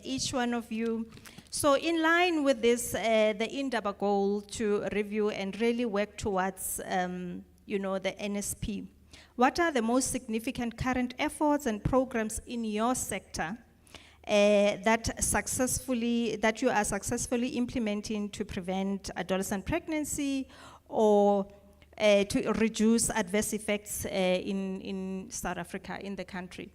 each one of you, so in line with this, the Indaba goal to review and really work towards, the NSP, what are the most significant current efforts and programs in your sector that you are successfully implementing to prevent adolescent pregnancy or to reduce adverse effects in South Africa, in the country?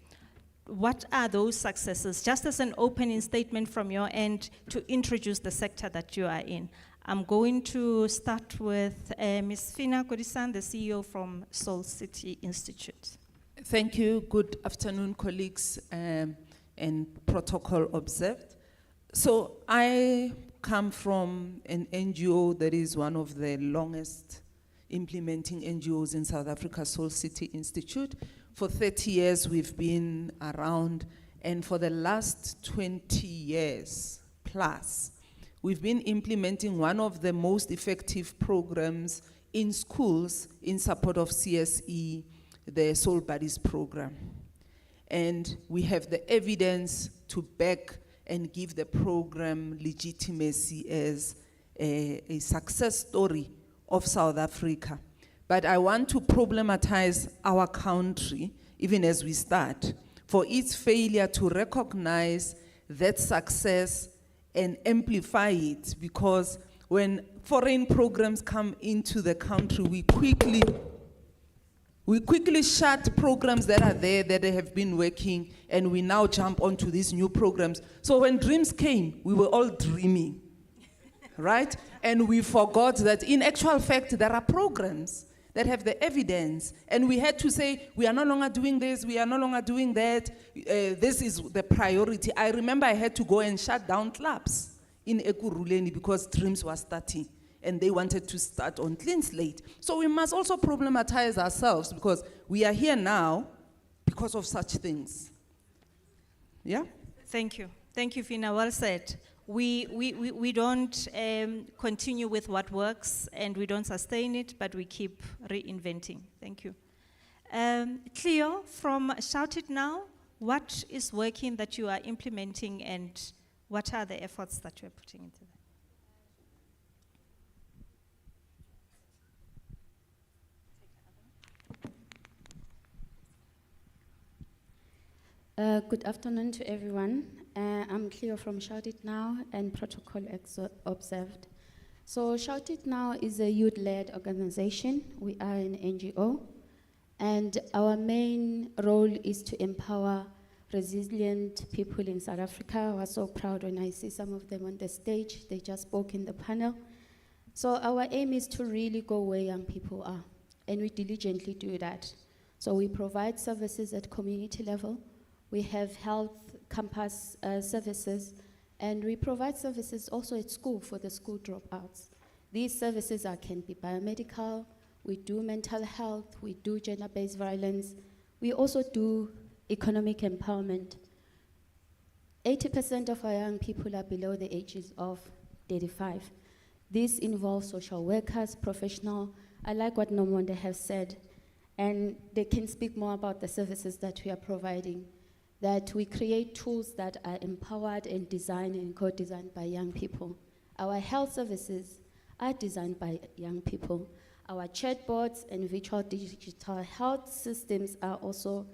What are those successes? Just as an opening statement from your end to introduce the sector that you are in. I'm going to start with Ms. Fina Kodisan, the CEO from Soul City Institute. Thank you. Good afternoon, colleagues. And protocol observed. So I come from an NGO that is one of the longest implementing NGOs in South Africa, Soul City Institute. For 30 years we've been around, and for the last 20 years plus, we've been implementing one of the most effective programs in schools in support of CSE, the Soul Buddies program. And we have the evidence to back and give the program legitimacy as a success story of South Africa. But I want to problematize our country, even as we start, for its failure to recognize that success and amplify it, because when foreign programs come into the country, we quickly shut programs that are there that have been working, and we now jump onto these new programs. So when dreams came, we were all dreaming, right? And we forgot that in actual fact, there are programs that have the evidence, and we had to say, we are no longer doing this, we are no longer doing that, this is the priority. I remember I had to go and shut down clubs in Ekurhuleni because dreams were starting, and they wanted to start on clean slate. So we must also problematize ourselves, because we are here now because of such things. Yeah? Thank you. Thank you, Fina. Well said. We don't continue with what works, and we don't sustain it, but we keep reinventing. Thank you. Cleo, from Shout It Now, what is working that you are implementing, and what are the efforts that you are putting into that? Good afternoon to everyone. I'm Cleo from Shout It Now and Protocol Observed. So Shout It Now is a youth-led organization. We are an NGO, and our main role is to empower resilient people in South Africa. I was so proud when I see some of them on the stage. They just spoke in the panel. So our aim is to really go where young people are, and we diligently do that. So we provide services at community level. We have health campus services, and we provide services also at school for the school dropouts. These services can be biomedical, we do mental health, we do gender-based violence, we also do economic empowerment. 80% of our young people are below the ages of 35. This involves social workers, professional. I like what Nomonde has said, and they can speak more about the services that we are providing, that we create tools that are empowered and designed and co-designed by young people. Our health services are designed by young people. Our chatbots and virtual digital health systems are also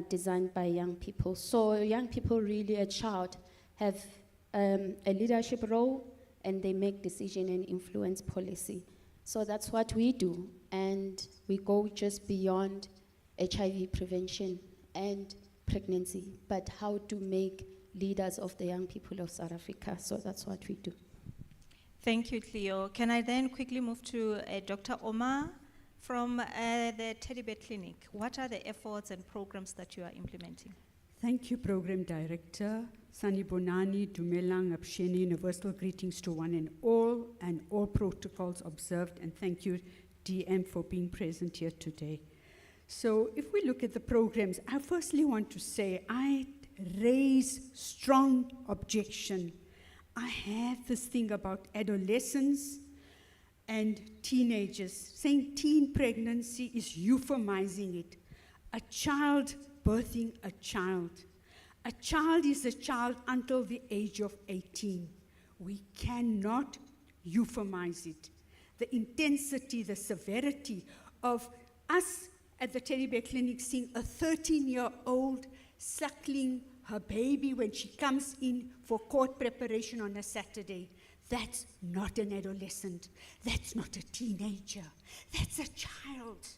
designed by young people. So young people really at Shout have a leadership role, and they make decision and influence policy. So that's what we do, and we go just beyond HIV prevention and pregnancy, but how to make leaders of the young people of South Africa. So that's what we do. Thank you, Cleo. Can I then quickly move to Dr. Omar from the Teddy Bear Clinic? What are the efforts and programs that you are implementing? Thank you, Program Director. Sanibonani, Dumelang, Absheni, universal greetings to one and all protocols observed, and thank you, DM, for being present here today. So if we look at the programs, I firstly want to say I raise strong objection. I have this thing about adolescents and teenagers. Saying teen pregnancy is euphemizing it. A child birthing a child. A child is a child until the age of 18. We cannot euphemize it. The intensity, the severity of us at the Teddy Bear Clinic seeing a 13-year-old suckling her baby when she comes in for court preparation on a Saturday. That's not an adolescent. That's not a teenager. That's a child.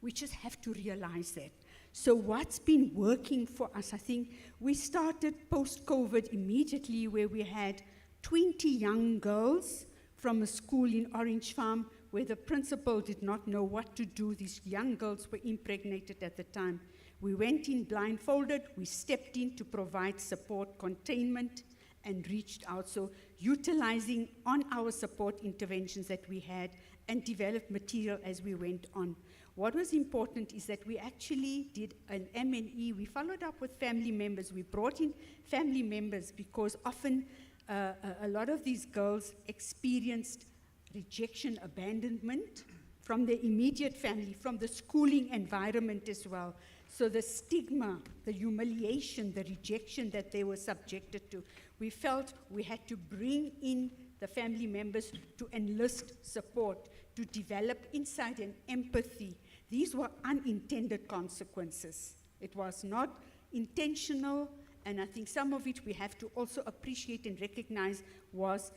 We just have to realize that. So what's been working for us, I think we started post-COVID immediately, where we had 20 young girls from a school in Orange Farm where the principal did not know what to do. These young girls were impregnated at the time. We went in blindfolded, we stepped in to provide support, containment, and reached out. So utilizing on our support interventions that we had and developed material as we went on. What was important is that we actually did an M&E. We followed up with family members. We brought in family members because often a lot of these girls experienced rejection, abandonment from their immediate family, from the schooling environment as well. So the stigma, the humiliation, the rejection that they were subjected to, we felt we had to bring in the family members to enlist support, to develop insight and empathy. These were unintended consequences. It was not intentional, and I think some of it we have to also appreciate and recognize was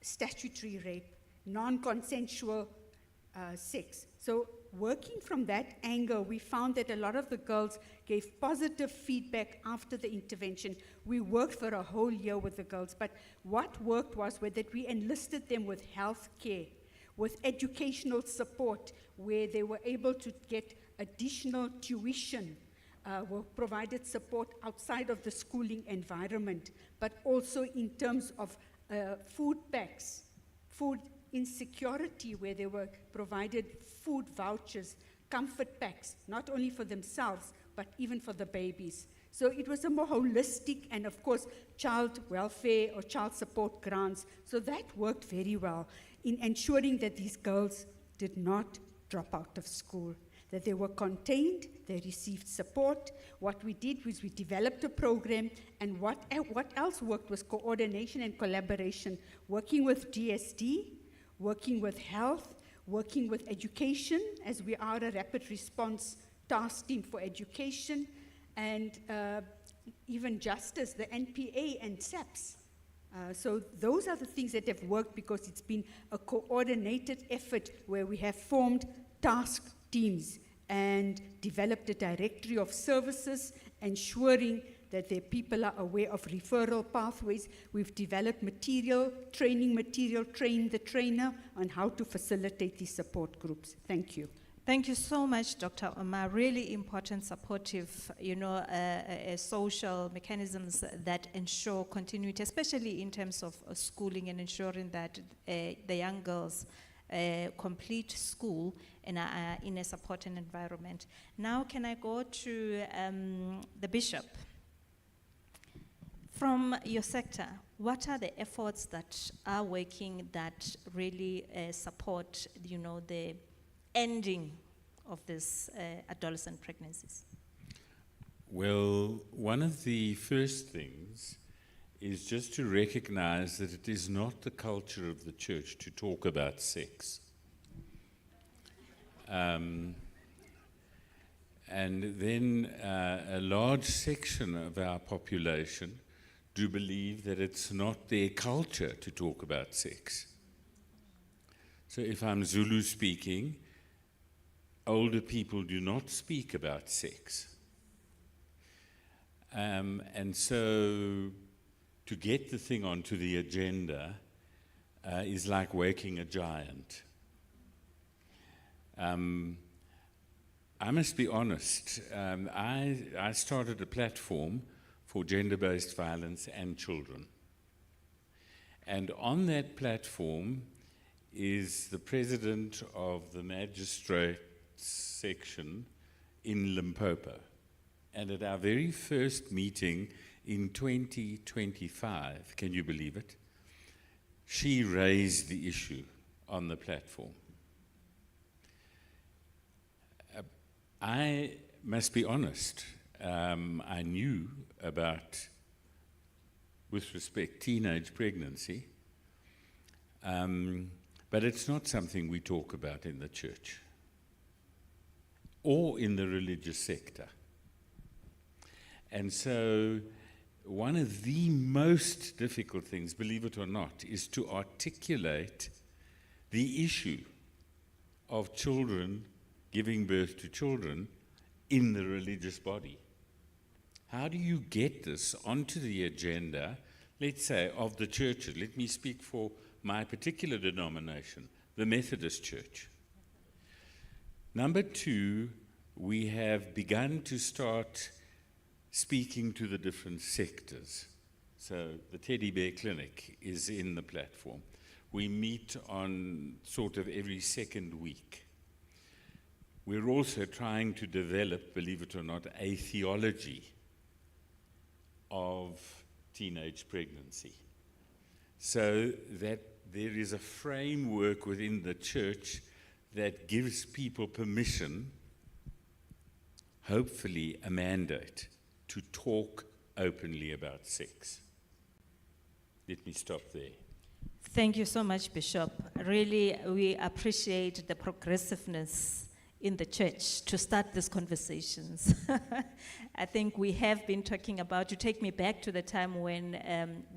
statutory rape, non-consensual sex. So working from that angle, we found that a lot of the girls gave positive feedback after the intervention. We worked for a whole year with the girls, but what worked was that we enlisted them with health care, with educational support, where they were able to get additional tuition, were provided support outside of the schooling environment, but also in terms of food packs, food insecurity, where they were provided food vouchers, comfort packs, not only for themselves, but even for the babies. So it was a more holistic, and of course, child welfare or child support grants. So that worked very well in ensuring that these girls did not drop out of school, that they were contained, they received support. What we did was we developed a program, and what else worked was coordination and collaboration, working with DSD, working with health, working with education, as we are a rapid response task team for education, and even justice, the NPA and SAPS. So those are the things that have worked because it's been a coordinated effort where we have formed task teams and developed a directory of services, ensuring that their people are aware of referral pathways. We've developed training material, trained the trainer on how to facilitate these support groups. Thank you. Thank you so much, Dr. Omar. Really important, supportive, social mechanisms that ensure continuity, especially in terms of schooling and ensuring that the young girls complete school and are in a supporting environment. Now, can I go to the Bishop? From your sector, what are the efforts that are working that really support, the ending of this adolescent pregnancies? Well, one of the first things is just to recognize that it is not the culture of the church to talk about sex. And then a large section of our population do believe that it's not their culture to talk about sex. So if I'm Zulu speaking, older people do not speak about sex. And so to get the thing onto the agenda is like waking a giant. I must be honest, I started a platform for gender-based violence and children. And on that platform is the president of the magistrates section in Limpopo. And at our very first meeting in 2025, can you believe it? She raised the issue on the platform. I must be honest, I knew about, with respect, teenage pregnancy, but it's not something we talk about in the church or in the religious sector. And so one of the most difficult things, believe it or not, is to articulate the issue of children giving birth to children in the religious body. How do you get this onto the agenda, let's say, of the churches? Let me speak for my particular denomination, the Methodist Church. Number two, we have begun to start speaking to the different sectors. So the Teddy Bear Clinic is in the platform. We meet on sort of every second week. We're also trying to develop, believe it or not, a theology of teenage pregnancy, so that there is a framework within the church that gives people permission, hopefully a mandate, to talk openly about sex. Let me stop there. Thank you so much, Bishop. Really, we appreciate the progressiveness in the church to start these conversations. I think we have been talking about, you take me back to the time when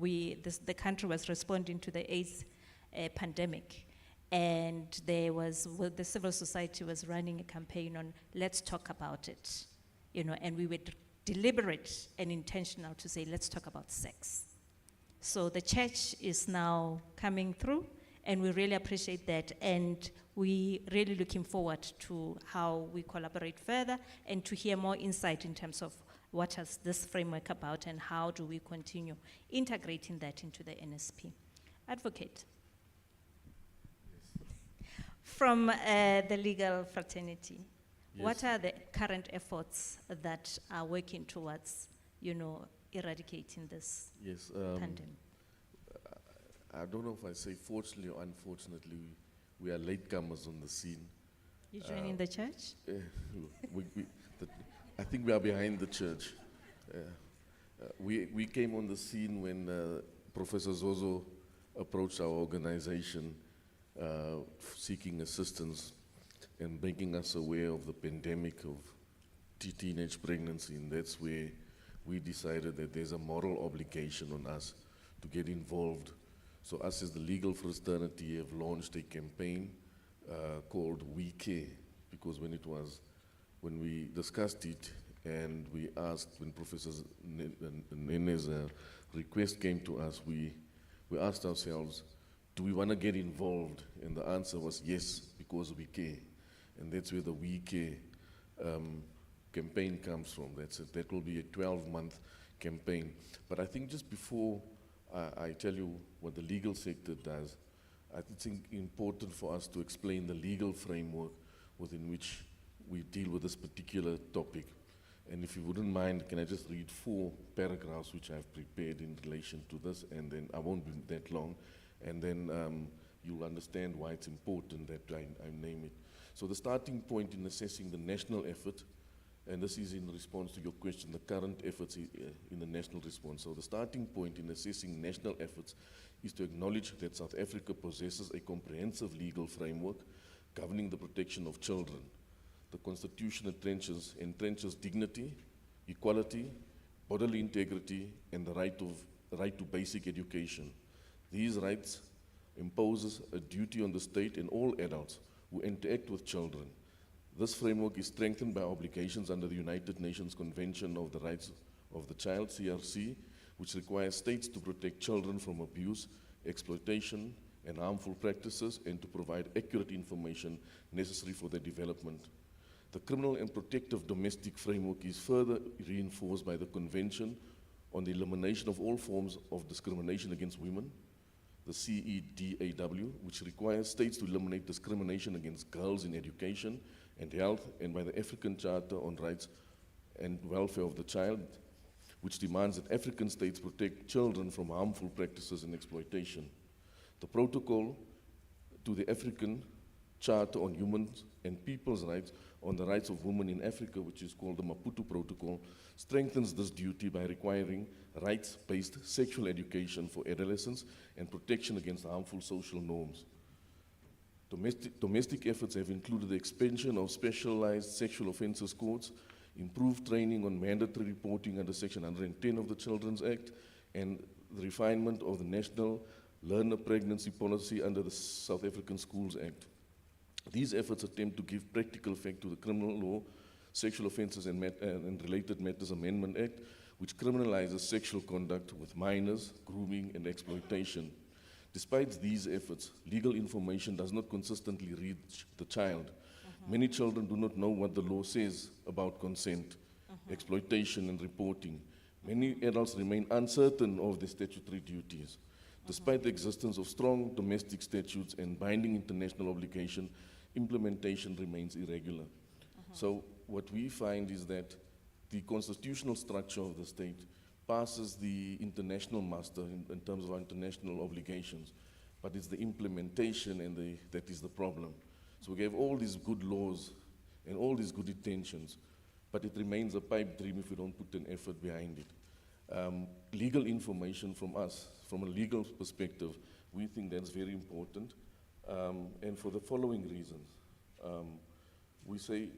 the country was responding to the AIDS pandemic. And the civil society was running a campaign on, let's talk about it. And we were deliberate and intentional to say, let's talk about sex. So the church is now coming through, and we really appreciate that. And we really looking forward to how we collaborate further and to hear more insight in terms of what is this framework about and how do we continue integrating that into the NSP. Advocate. Yes. From the legal fraternity, yes, what are the current efforts that are working towards, eradicating this pandemic? I don't know if I say fortunately or unfortunately, we are latecomers on the scene. You joining the church? I think we are behind the church. We came on the scene when Professor Zozo approached our organization seeking assistance and making us aware of the pandemic of teenage pregnancy, and that's where we decided that there's a moral obligation on us to get involved. So us as the legal fraternity have launched a campaign called We Care, because when we discussed it and we asked, when Professor Nene's request came to us, we asked ourselves, do we want to get involved? And the answer was yes, because we care. And that's where the We Care campaign comes from. That will be a 12-month campaign. But I think just before I tell you what the legal sector does, I think it's important for us to explain the legal framework within which we deal with this particular topic. And if you wouldn't mind, can I just read 4 paragraphs which I've prepared in relation to this, and then I won't be that long, and then you'll understand why it's important that I name it. So the starting point in assessing the national effort, and this is in response to your question, the current efforts in the national response. So the starting point in assessing national efforts is to acknowledge that South Africa possesses a comprehensive legal framework governing the protection of children. The Constitution entrenches dignity, equality, bodily integrity, and the right to basic education. These rights imposes a duty on the state and all adults who interact with children. This framework is strengthened by obligations under the United Nations Convention of the Rights of the Child, CRC, which requires states to protect children from abuse, exploitation, and harmful practices, and to provide accurate information necessary for their development. The criminal and protective domestic framework is further reinforced by the Convention on the Elimination of All Forms of Discrimination Against Women, the CEDAW, which requires states to eliminate discrimination against girls in education and health, and by the African Charter on Rights and Welfare of the Child, which demands that African states protect children from harmful practices and exploitation. The protocol to the African Charter on Human and People's Rights on the Rights of Women in Africa, which is called the Maputo Protocol, strengthens this duty by requiring rights-based sexual education for adolescents and protection against harmful social norms. Domestic efforts have included the expansion of specialized sexual offences courts, improved training on mandatory reporting under Section 110 of the Children's Act, and the refinement of the National Learner Pregnancy Policy under the South African Schools Act. These efforts attempt to give practical effect to the Criminal Law, Sexual Offences and Related Matters Amendment Act, which criminalizes sexual conduct with minors, grooming, and exploitation. Despite these efforts, legal information does not consistently reach the child. Many children do not know what the law says about consent, exploitation, and reporting. Many adults remain uncertain of their statutory duties. Despite the existence of strong domestic statutes and binding international obligation, implementation remains irregular. So what we find is that the constitutional structure of the state passes the international muster in terms of our international obligations, but it's the implementation that is the problem. So we have all these good laws and all these good intentions, but it remains a pipe dream if we don't put an effort behind it. Legal information from us, from a legal perspective, we think that's very important, and for the following reasons. We say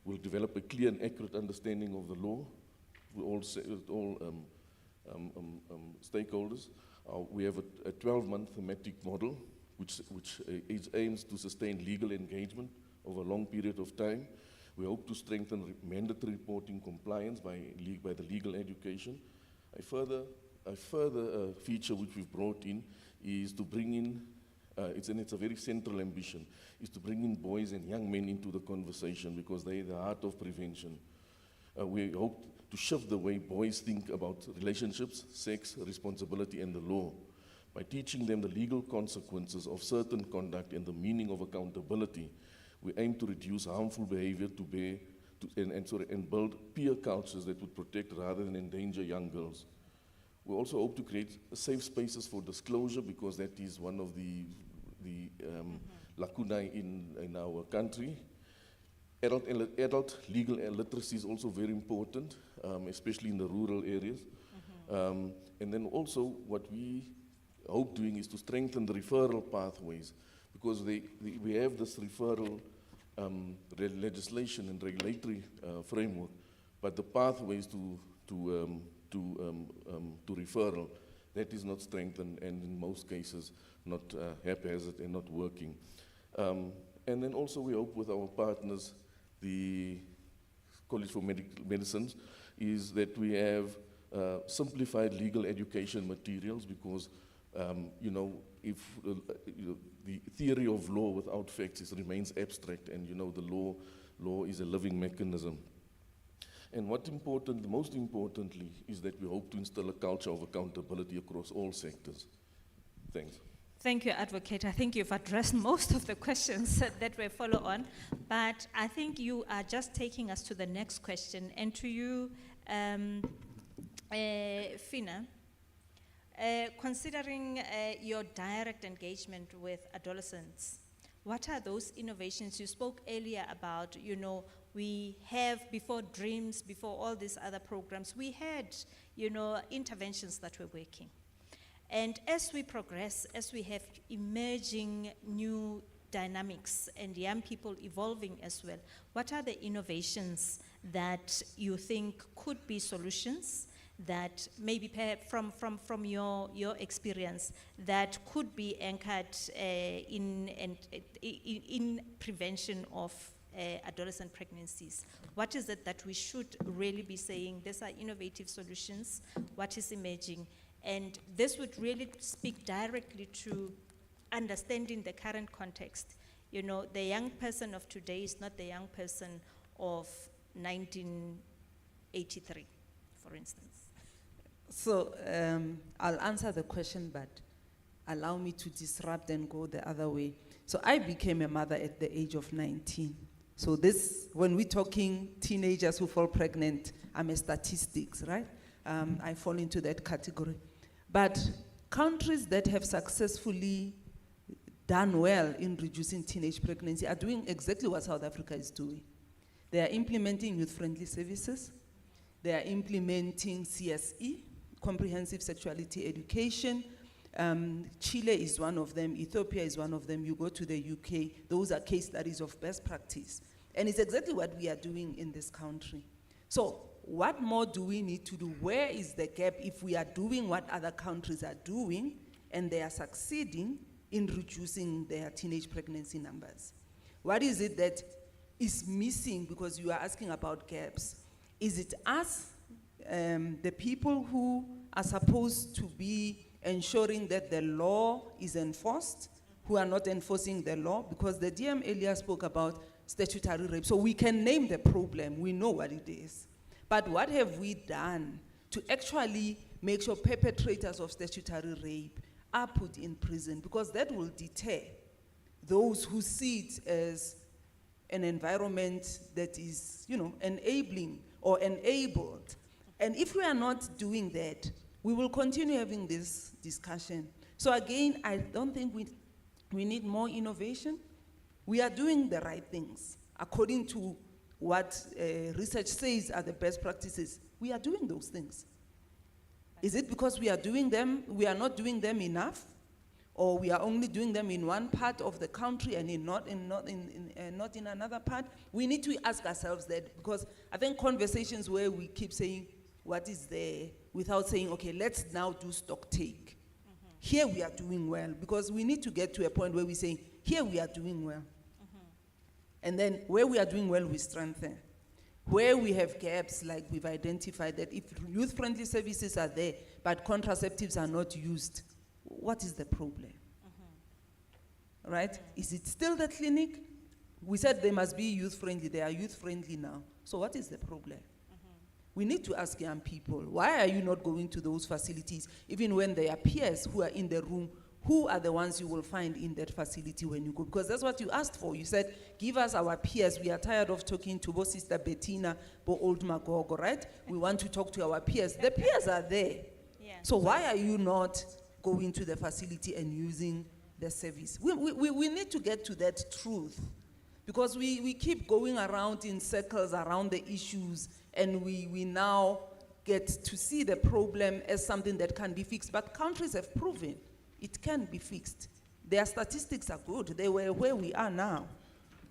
we'll develop a clear and accurate understanding of the law with all stakeholders. We have a 12-month thematic model which aims to sustain legal engagement over a long period of time. We hope to strengthen mandatory reporting compliance by the legal education. A further feature which we've brought in is to bring in, it's a very central ambition, is to bring in boys and young men into the conversation because they're the heart of prevention. We hope to shift the way boys think about relationships, sex, responsibility, and the law. By teaching them the legal consequences of certain conduct and the meaning of accountability, we aim to reduce harmful behavior and build peer cultures that would protect rather than endanger young girls. We also hope to create safe spaces for disclosure because that is one of the lacunae in our country. Adult legal literacy is also very important, especially in the rural areas. And then also what we hope doing is to strengthen the referral pathways because we have this referral legislation and regulatory framework, but the pathways to referral, that is not strengthened, and in most cases not haphazard and not working. And then also we hope with our partners, the College for Medicines, is that we have simplified legal education materials, because if the theory of law without facts remains abstract, and the law is a living mechanism. And most importantly, is that we hope to instill a culture of accountability across all sectors. Thanks. Thank you, Advocate. I think you've addressed most of the questions that will follow on, but I think you are just taking us to the next question. And to you, Fina, considering your direct engagement with adolescents, what are those innovations? You spoke earlier about, we have, before Dreams, before all these other programs, we had, interventions that were working. And as we progress, as we have emerging new dynamics and young people evolving as well, what are the innovations that you think could be solutions that maybe perhaps from your experience that could be anchored in prevention of adolescent pregnancies? What is it that we should really be saying, these are innovative solutions, what is emerging? And this would really speak directly to understanding the current context. The young person of today is not the young person of 1983, for instance. So I'll answer the question, but allow me to disrupt and go the other way. So I became a mother at the age of 19. So this, when we're talking teenagers who fall pregnant, I'm a statistics, right? I fall into that category. But countries that have successfully done well in reducing teenage pregnancy are doing exactly what South Africa is doing. They are implementing youth-friendly services. They are implementing CSE, comprehensive sexuality education. Chile is one of them. Ethiopia is one of them. You go to the UK, those are case studies of best practice. And it's exactly what we are doing in this country. So what more do we need to do? Where is the gap if we are doing what other countries are doing and they are succeeding in reducing their teenage pregnancy numbers? What is it that is missing, because you are asking about gaps? Is it us, the people who are supposed to be ensuring that the law is enforced, who are not enforcing the law? Because the DM earlier spoke about statutory rape. So we can name the problem, we know what it is. But what have we done to actually make sure perpetrators of statutory rape are put in prison? Because that will deter those who see it as an environment that is, enabling or enabled. And if we are not doing that, we will continue having this discussion. So again, I don't think we need more innovation. We are doing the right things according to what research says are the best practices. We are doing those things. Is it because we are doing them, we are not doing them enough? Or we are only doing them in one part of the country and not in another part? We need to ask ourselves that, because I think conversations where we keep saying what is there without saying, okay, let's now do stock take. Here we are doing well, because we need to get to a point where we say, here we are doing well. And then where we are doing well, we strengthen. Where we have gaps, like we've identified that if youth-friendly services are there, but contraceptives are not used, what is the problem? Right? Is it still the clinic? We said they must be youth-friendly. They are youth-friendly now. So what is the problem? We need to ask young people, why are you not going to those facilities, even when there are peers who are in the room? Who are the ones you will find in that facility when you go? Because that's what you asked for. You said, give us our peers. We are tired of talking to both Sister Bettina, both Old Magogo, right? We want to talk to our peers. The peers are there. Yeah. So why are you not going to the facility and using the service? We need to get to that truth, because we keep going around in circles around the issues, and we now get to see the problem as something that can be fixed. But countries have proven it can be fixed. Their statistics are good. They were where we are now.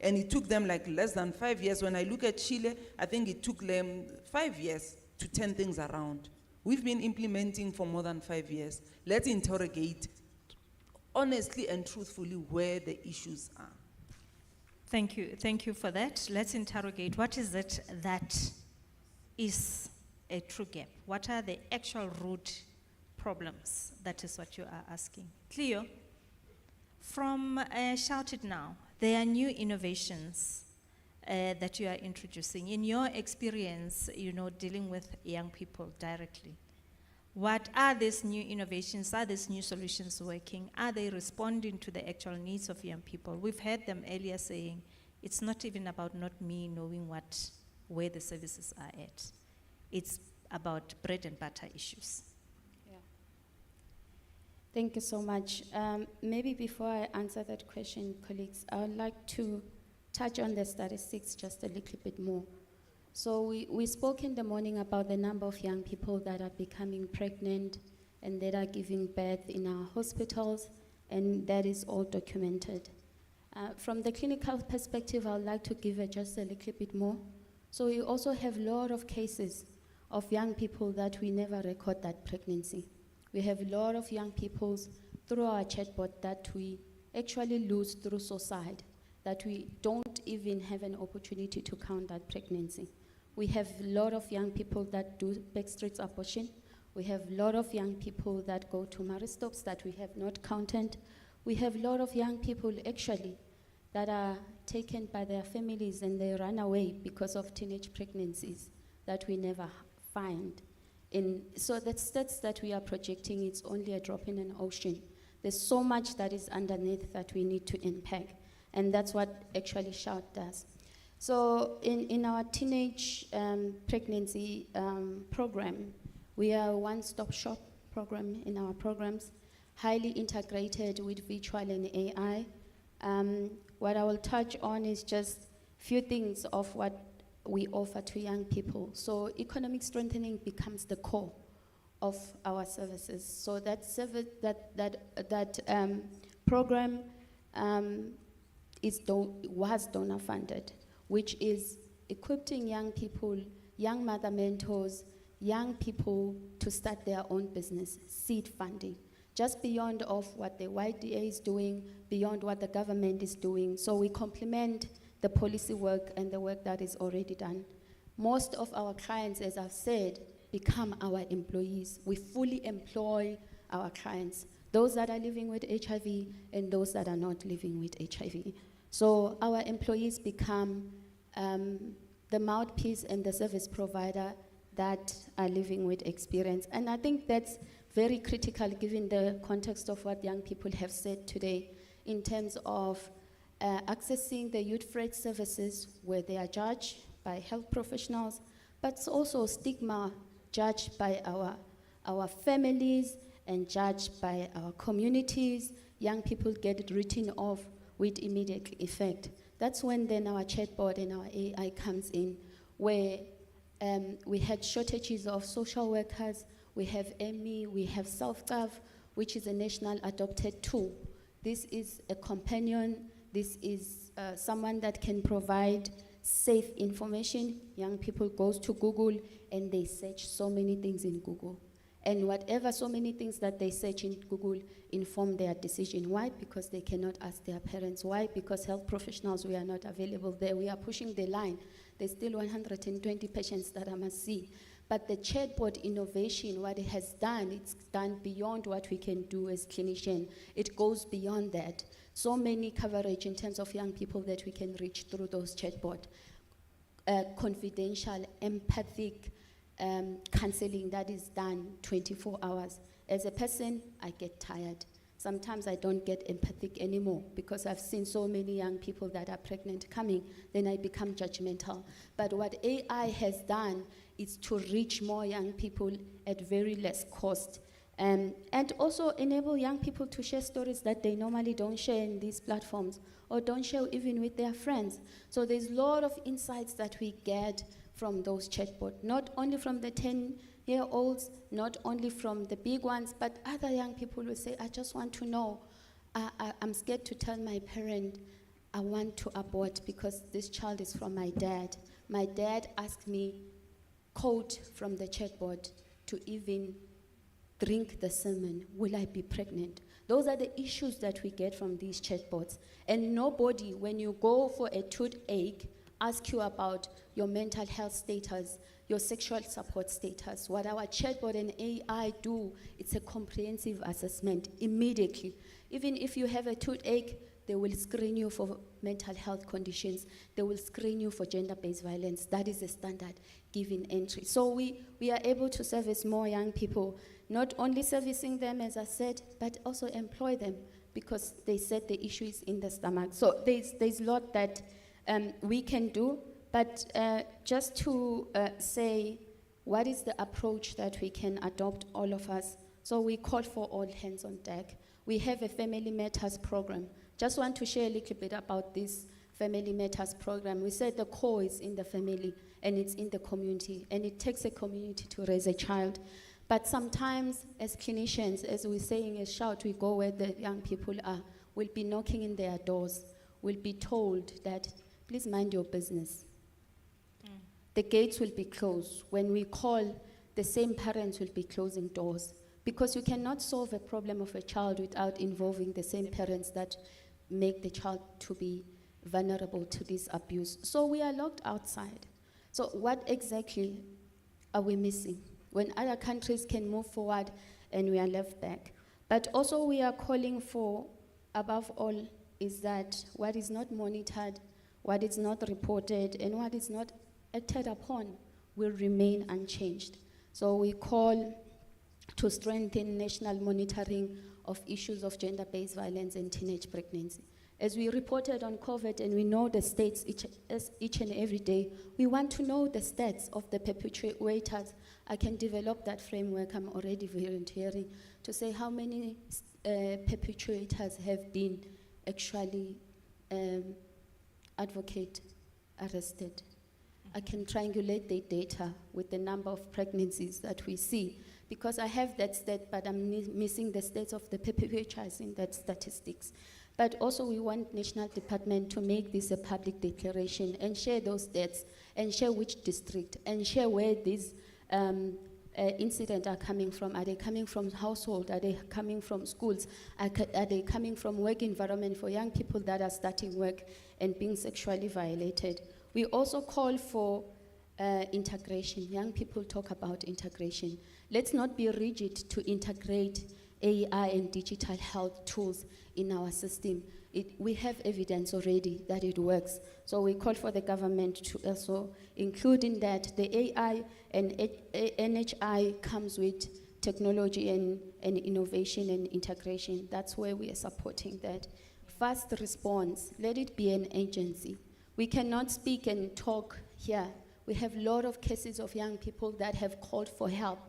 And it took them like less than 5 years. When I look at Chile, I think it took them 5 years to turn things around. We've been implementing for more than 5 years. Let's interrogate honestly and truthfully where the issues are. Thank you for that. Let's interrogate what is it that is a true gap? What are the actual root problems? That is what you are asking. Cleo, from Shout It Now, there are new innovations that you are introducing. In your experience, dealing with young people directly, what are these new innovations? Are these new solutions working? Are they responding to the actual needs of young people? We've heard them earlier saying, it's not even about not me knowing where the services are at. It's about bread and butter issues. Yeah. Thank you so much. Maybe before I answer that question, colleagues, I would like to touch on the statistics just a little bit more. So we spoke in the morning about the number of young people that are becoming pregnant and that are giving birth in our hospitals, and that is all documented. From the clinical perspective, I would like to give just a little bit more. So we also have a lot of cases of young people that we never record that pregnancy. We have a lot of young people through our chatbot that we actually lose through suicide, that we don't even have an opportunity to count that pregnancy. We have a lot of young people that do backstreet abortion. We have a lot of young people that go to marriage stops that we have not counted. We have a lot of young people actually that are taken by their families and they run away because of teenage pregnancies that we never find. So the stats that we are projecting, it's only a drop in an ocean. There's so much that is underneath that we need to impact, and that's what actually Shout does. So in our teenage pregnancy program, we are a one-stop shop program in our programs, highly integrated with virtual and AI. What I will touch on is just a few things of what we offer to young people. So economic strengthening becomes the core of our services. So that service, that program was donor funded, which is equipping young people, young mother mentors, young people to start their own business, seed funding, just beyond of what the YDA is doing, beyond what the government is doing. So we complement the policy work and the work that is already done. Most of our clients, as I've said, become our employees. We fully employ our clients, those that are living with HIV and those that are not living with HIV. So our employees become the mouthpiece and the service provider that are living with experience. And I think that's very critical given the context of what young people have said today in terms of accessing the youth-friendly services where they are judged by health professionals, but also stigma judged by our families and judged by our communities. Young people get it written off with immediate effect. That's when then our chatbot and our AI comes in, where we had shortages of social workers. We have EMI, we have SelfGov, which is a national adopted tool. This is a companion. This is someone that can provide safe information. Young people go to Google and they search so many things in Google. And whatever so many things that they search in Google inform their decision. Why? Because they cannot ask their parents. Why? Because health professionals, we are not available there. We are pushing the line. There's still 120 patients that I must see. But the chatbot innovation, what it has done, it's done beyond what we can do as clinicians. It goes beyond that. So many coverage in terms of young people that we can reach through those chatbots. Confidential, empathic counseling that is done 24 hours. As a person, I get tired. Sometimes I don't get empathic anymore because I've seen so many young people that are pregnant coming, then I become judgmental. But what AI has done is to reach more young people at very less cost. And also enable young people to share stories that they normally don't share in these platforms or don't share even with their friends. So there's a lot of insights that we get from those chatbots, not only from the 10-year-olds, not only from the big ones, but other young people will say, I just want to know, I'm scared to tell my parent I want to abort because this child is from my dad. My dad asked me code from the chatbot to even drink the semen. Will I be pregnant? Those are the issues that we get from these chatbots. And nobody, when you go for a toothache, ask you about your mental health status, your sexual support status. What our chatbot and AI do, it's a comprehensive assessment immediately. Even if you have a toothache, they will screen you for mental health conditions. They will screen you for gender-based violence. That is the standard given entry. So we are able to service more young people, not only servicing them, as I said, but also employ them, because they said the issue is in the stomach. So there's a lot that we can do, but just to say, what is the approach that we can adopt, all of us? So we call for all hands on deck. We have a Family Matters program. Just want to share a little bit about this Family Matters program. We said the core is in the family and it's in the community, and it takes a community to raise a child. But sometimes as clinicians, as we're saying a shout, we go where the young people are. We'll be knocking in their doors. We'll be told that, please mind your business. The gates will be closed. When we call, the same parents will be closing doors, because you cannot solve a problem of a child without involving the same parents that make the child to be vulnerable to this abuse. So we are locked outside. So what exactly are we missing when other countries can move forward and we are left back? But also we are calling for, above all, is that what is not monitored, what is not reported, and what is not acted upon will remain unchanged. So we call to strengthen national monitoring of issues of gender-based violence and teenage pregnancy. As we reported on COVID, and we know the states each and every day, we want to know the stats of the perpetrators. I can develop that framework. I'm already volunteering to say how many perpetrators have been actually arrested. I can triangulate the data with the number of pregnancies that we see, because I have that stat, but I'm missing the stats of the perpetrators in that statistics. But also we want National Department to make this a public declaration and share those stats, and share which district, and share where these incidents are coming from. Are they coming from household? Are they coming from schools? Are they coming from work environment for young people that are starting work and being sexually violated? We also call for integration. Young people talk about integration. Let's not be rigid to integrate AI and digital health tools in our system. We have evidence already that it works. So we call for the government to also include in that. The AI and NHI comes with technology and innovation and integration. That's where we are supporting that. Fast response, let it be an agency. We cannot speak and talk here. We have a lot of cases of young people that have called for help,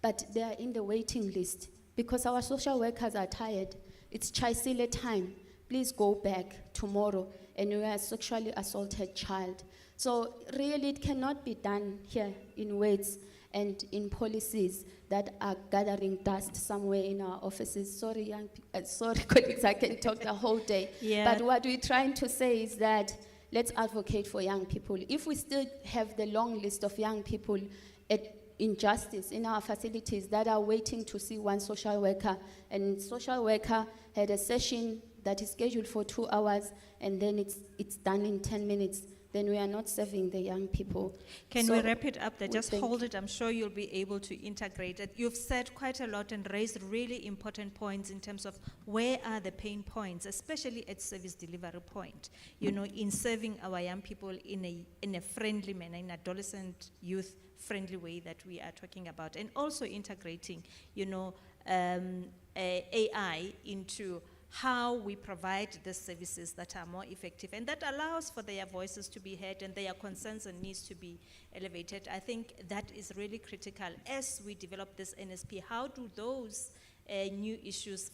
but they are in the waiting list because our social workers are tired. It's Chaisile time. Please go back tomorrow, and you are a sexually assaulted child. So really it cannot be done here in words and in policies that are gathering dust somewhere in our offices. Sorry, sorry colleagues, I can talk the whole day. Yeah. But what we're trying to say is that let's advocate for young people. If we still have the long list of young people in justice in our facilities that are waiting to see one social worker, and social worker had a session that is scheduled for 2 hours, and then it's done in 10 minutes, then we are not serving the young people. Can So we wrap it up there? we Just think- hold it. I'm sure you'll be able to integrate it. You've said quite a lot and raised really important points in terms of where are the pain points, especially at service delivery point, you know, in serving our young people in a friendly manner, in adolescent youth friendly way that we are talking about, and also integrating, you know, AI into how we provide the services that are more effective and that allows for their voices to be heard and their concerns and needs to be elevated. I think that is really critical as we develop this NSP. How do those new issues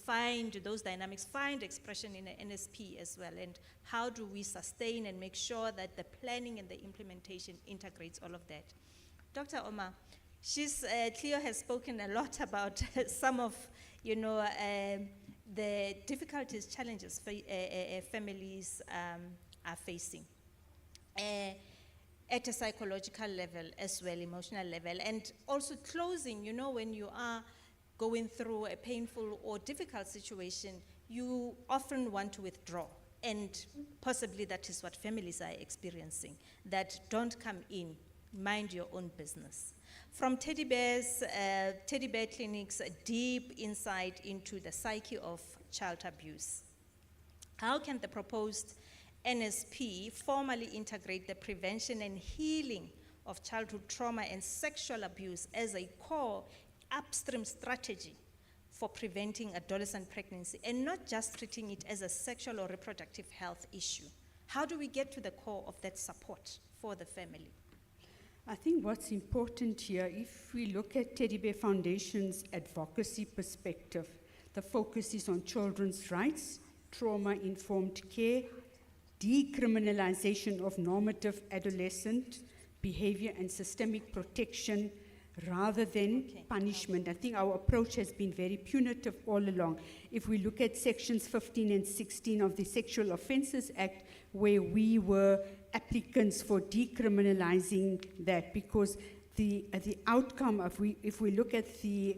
those dynamics find expression in the NSP as well, and how do we sustain and make sure that the planning and the implementation integrates all of that? Dr. Omar, Cleo has spoken a lot about some of, you know, the difficulties, challenges families are facing. At a psychological level as well, emotional level, and also closing, you know, when you are going through a painful or difficult situation, you often want to withdraw, and possibly that is what families are experiencing, that don't come in, mind your own business. From teddy bears, teddy bear clinics, a deep insight into the psyche of child abuse. How can the proposed NSP formally integrate the prevention and healing of childhood trauma and sexual abuse as a core upstream strategy for preventing adolescent pregnancy, and not just treating it as a sexual or reproductive health issue? How do we get to the core of that support for the family? I think what's important here, if we look at Teddy Bear Foundation's advocacy perspective, the focus is on children's rights, trauma-informed care, decriminalization of normative adolescent behavior, and systemic protection rather than punishment. I think our approach has been very punitive all along. If we look at sections 15 and 16 of the Sexual Offences Act, where we were applicants for decriminalizing that, because the outcome of, if we look at the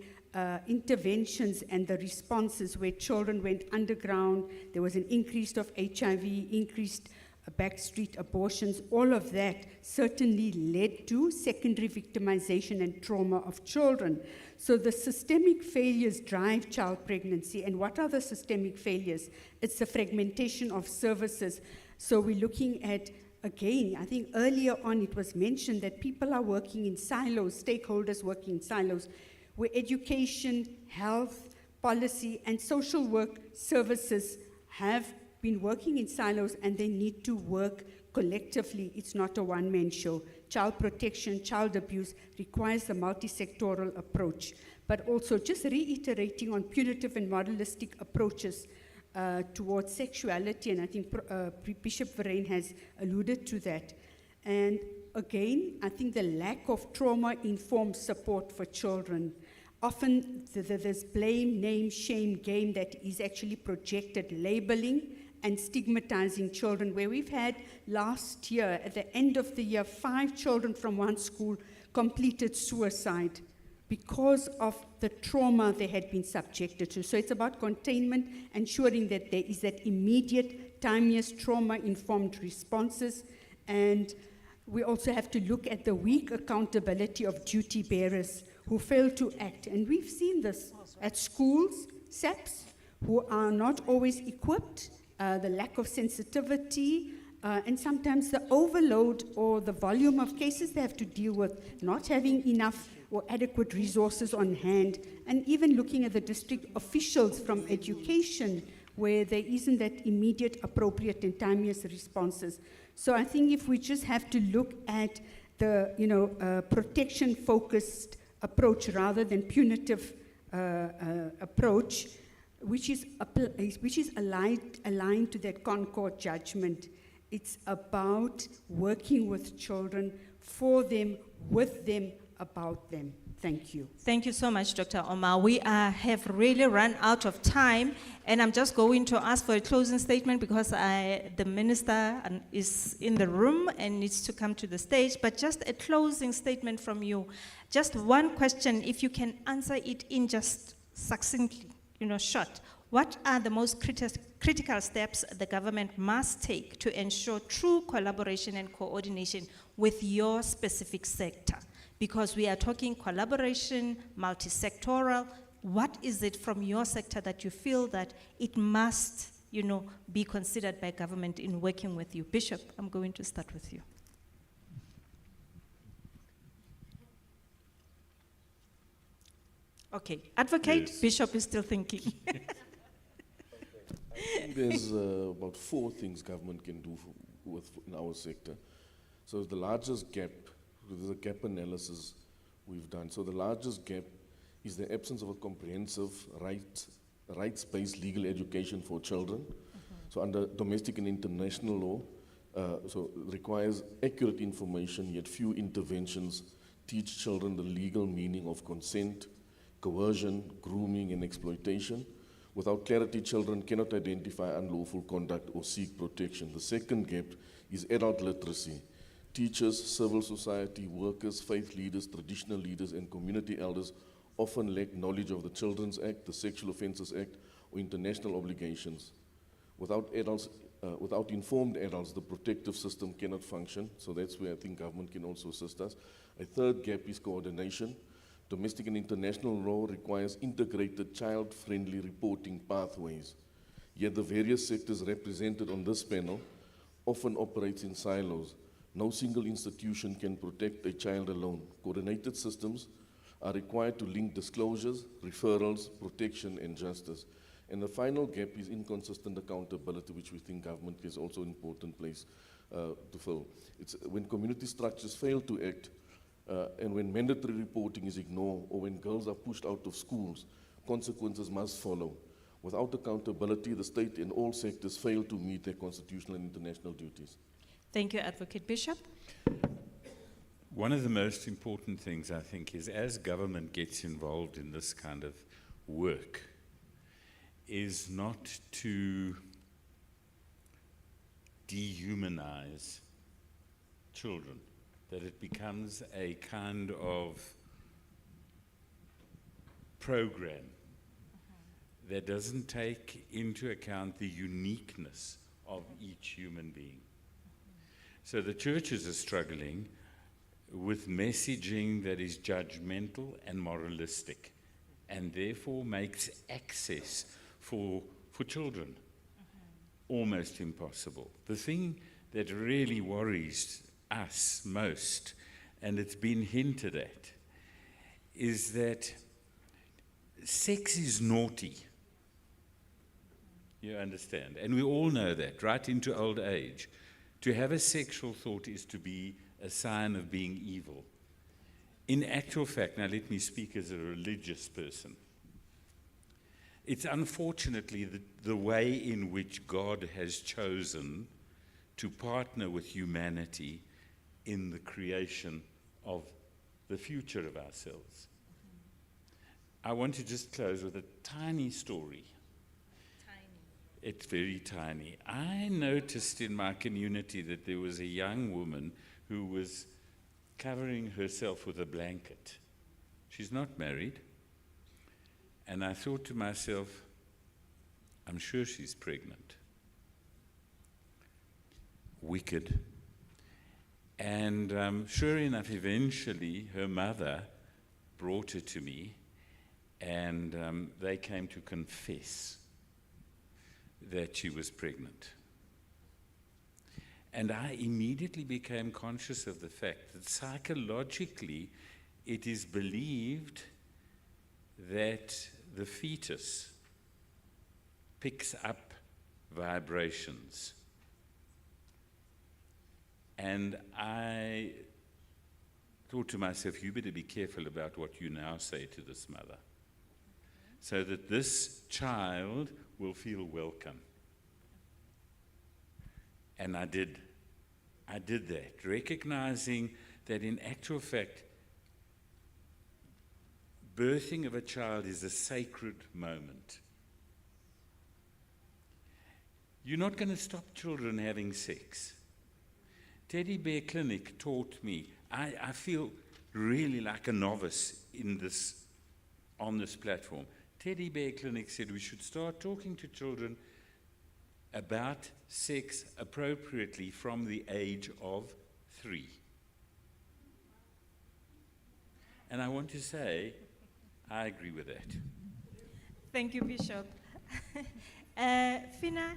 interventions and the responses where children went underground, there was an increase of HIV, increased backstreet abortions, all of that certainly led to secondary victimization and trauma of children. So the systemic failures drive child pregnancy. And what are the systemic failures? It's the fragmentation of services. So we're looking at, again, I think earlier on it was mentioned that people are working in silos, stakeholders working in silos, where education, health, policy, and social work services have been working in silos, and they need to work collectively. It's not a one-man show. Child protection, child abuse requires a multi-sectoral approach, but also just reiterating on punitive and moralistic approaches towards sexuality, and I think Bishop Vereen has alluded to that. And again, I think the lack of trauma-informed support for children. Often there's blame, name, shame game that is actually projected, labeling and stigmatizing children, where we've had last year, at the end of the year, 5 children from one school completed suicide because of the trauma they had been subjected to. So it's about containment, ensuring that there is that immediate, timeless, trauma-informed responses. And we also have to look at the weak accountability of duty bearers who fail to act. And we've seen this at schools, SAPs, who are not always equipped, the lack of sensitivity, and sometimes the overload or the volume of cases they have to deal with, not having enough or adequate resources on hand, and even looking at the district officials from education, where there isn't that immediate, appropriate, and timeless responses. So I think if we just have to look at the protection-focused approach rather than punitive approach, which is aligned to that Concord judgment. It's about working with children, for them, with them, about them. Thank you. Thank you so much, Dr. Omar. We have really run out of time, and I'm just going to ask for a closing statement because the minister is in the room and needs to come to the stage, but just a closing statement from you. Just one question, if you can answer it in just succinctly, short. What are the most critical steps the government must take to ensure true collaboration and coordination with your specific sector? Because we are talking collaboration, multi-sectoral. What is it from your sector that you feel that it must, be considered by government in working with you? Bishop, I'm going to start with you. Okay, Advocate, yes. Bishop is still thinking. I think there's about 4 things government can do in our sector. So the largest gap, there's a gap analysis we've done. So the largest gap is the absence of a comprehensive rights-based legal education for children. So under domestic and international law, so it requires accurate information, yet few interventions teach children the legal meaning of consent, coercion, grooming, and exploitation, Without clarity, children cannot identify unlawful conduct or seek protection. The second gap is adult literacy. Teachers, civil society, workers, faith leaders, traditional leaders, and community elders often lack knowledge of the Children's Act, the Sexual Offences Act, or international obligations. Without informed adults, the protective system cannot function, so that's where I think government can also assist us. A third gap is coordination. Domestic and international law requires integrated child-friendly reporting pathways. Yet the various sectors represented on this panel often operates in silos. No single institution can protect a child alone. Coordinated systems are required to link disclosures, referrals, protection, and justice. And the final gap is inconsistent accountability, which we think government is also an important place to fill. It's when community structures fail to act, and when mandatory reporting is ignored, or when girls are pushed out of schools, consequences must follow. Without accountability, the state and all sectors fail to meet their constitutional and international duties. Thank you, Advocate Bishop. One of the most important things, I think, is as government gets involved in this kind of work, is not to dehumanize children, that it becomes a kind of program that doesn't take into account the uniqueness of each human being. So the churches are struggling with messaging that is judgmental and moralistic, and therefore makes access for children almost impossible. The thing that really worries us most, and it's been hinted at, is that sex is naughty. You understand? And we all know that, right into old age. To have a sexual thought is to be a sign of being evil. In actual fact, now let me speak as a religious person. It's unfortunately the way in which God has chosen to partner with humanity in the creation of the future of ourselves. I want to just close with a tiny story. It's very tiny. I noticed in my community that there was a young woman who was covering herself with a blanket. She's not married. And I thought to myself, I'm sure she's pregnant. Wicked. And sure enough, eventually her mother brought her to me, and they came to confess that she was pregnant. And I immediately became conscious of the fact that psychologically it is believed that the fetus picks up vibrations. And I thought to myself, you better be careful about what you now say to this mother, so that this child will feel welcome. And I did that, recognizing that in actual fact, birthing of a child is a sacred moment. You're not going to stop children having sex. Teddy Bear Clinic taught me, I feel really like a novice on this platform. Teddy Bear Clinic said we should start talking to children about sex appropriately from the age of 3. And I want to say, I agree with that. Thank you, Bishop. Fina,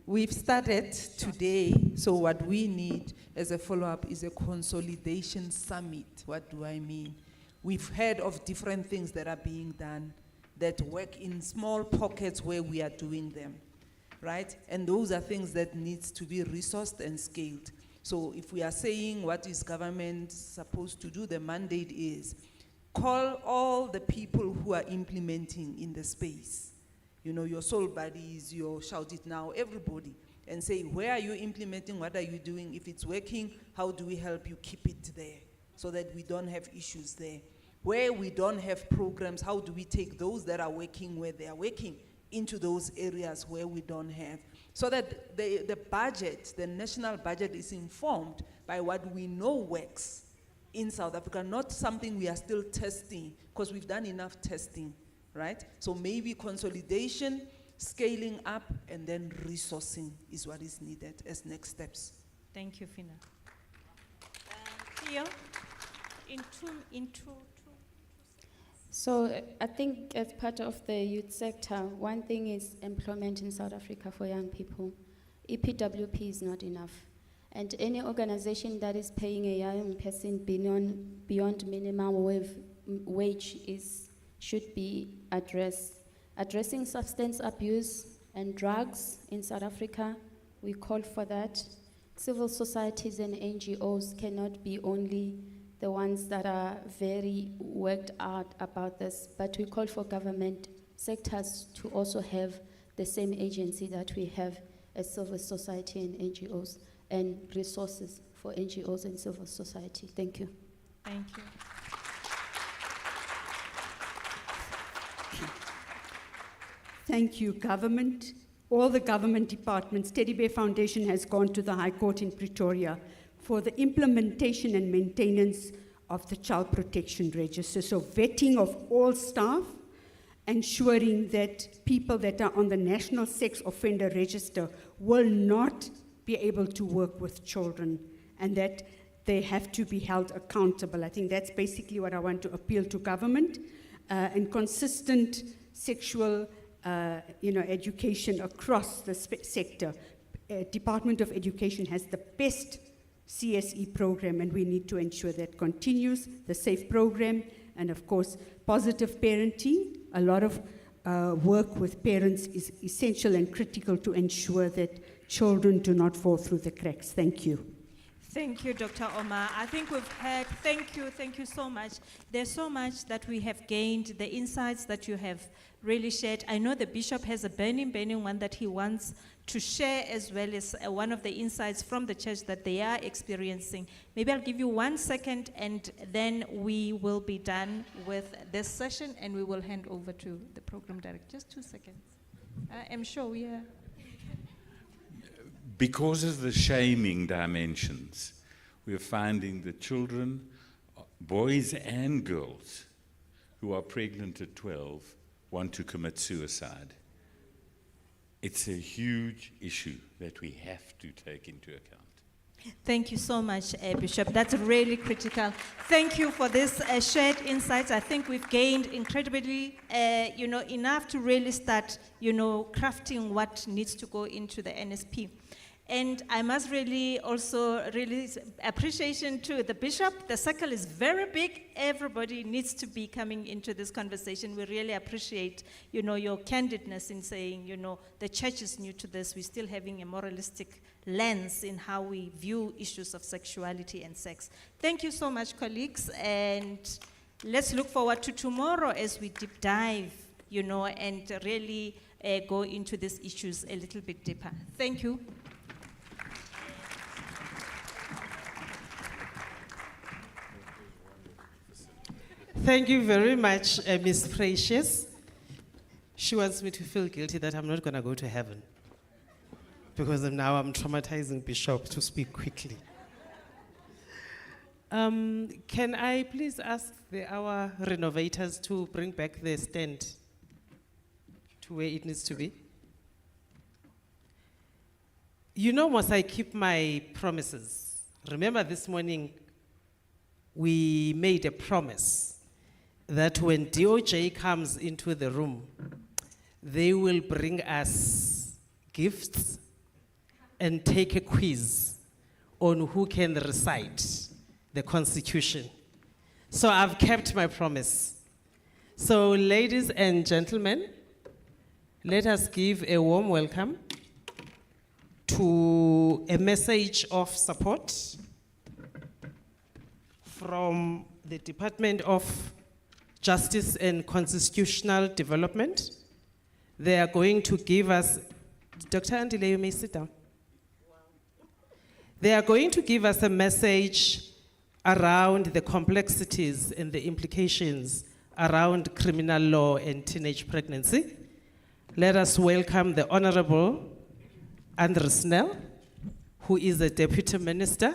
We've started today, so what we need as a follow-up is a consolidation summit. What do I mean? We've heard of different things that are being done that work in small pockets where we are doing them, right? And those are things that needs to be resourced and scaled. So if we are saying what is government supposed to do, the mandate is call all the people who are implementing in the space. You know, your soul buddies, your Shout It Now, everybody, and say, where are you implementing? What are you doing? If it's working, how do we help you keep it there so that we don't have issues there? Where we don't have programs, how do we take those that are working where they are working, into those areas where we don't have. So that the budget, the national budget, is informed by what we know works in South Africa, not something we are still testing, because we've done enough testing, right? So maybe consolidation, scaling up, and then resourcing is what is needed as next steps. Thank you, Fina. Theo, in two. So I think as part of the youth sector, one thing is employment in South Africa for young people. EPWP is not enough. And any organization that is paying a young person beyond minimum wage should be addressed. Addressing substance abuse and drugs in South Africa, we call for that. Civil societies and NGOs cannot be only the ones that are very worked out about this, but we call for government sectors to also have the same agency that we have as civil society and NGOs, and resources for NGOs and civil society. Thank you. Thank you. Thank you, government. All the government departments. Teddy Bear Foundation has gone to the High Court in Pretoria for the implementation and maintenance of the Child Protection Register. So vetting of all staff, ensuring that people that are on the National Sex Offender Register will not be able to work with children, and that they have to be held accountable. I think that's basically what I want to appeal to government, and consistent sexual education across the sector. Department of Education has the best CSE program, and we need to ensure that continues, the SAFE program, and of course, positive parenting. A lot of work with parents is essential and critical to ensure that children do not fall through the cracks. Thank you. Thank you, Dr. Omar. I think we've had, thank you so much. There's so much that we have gained, the insights that you have really shared. I know the Bishop has a burning one that he wants to share, as well as one of the insights from the church that they are experiencing. Maybe I'll give you 1 second, and then we will be done with this session, and we will hand over to the program director. Just 2 seconds. I'm sure we are. Because of the shaming dimensions, we are finding that children, boys and girls, who are pregnant at 12 want to commit suicide. It's a huge issue that we have to take into account. Thank you so much, Bishop. That's really critical. Thank you for this shared insights. I think we've gained incredibly, enough to really start, crafting what needs to go into the NSP. And I must really also release appreciation to the Bishop. The circle is very big. Everybody needs to be coming into this conversation. We really appreciate, your candidness in saying, the church is new to this. We're still having a moralistic lens in how we view issues of sexuality and sex. Thank you so much, colleagues. And let's look forward to tomorrow as we deep dive, and really go into these issues a little bit deeper. Thank you. Thank you very much, Ms. Precious. She wants me to feel guilty that I'm not going to go to heaven, because now I'm traumatizing Bishop to speak quickly. Can I please ask our renovators to bring back the stand to where it needs to be? Must I keep my promises? Remember this morning, we made a promise that when DOJ comes into the room, they will bring us gifts and take a quiz on who can recite the Constitution. So I've kept my promise. So ladies and gentlemen, let us give a warm welcome to a message of support from the Department of Justice and Constitutional Development. They are going to give us, Dr. Andile, you may sit down. They are going to give us a message around the complexities and the implications around criminal law and teenage pregnancy. let us welcome the Honorable Andre Snell, who is the Deputy Minister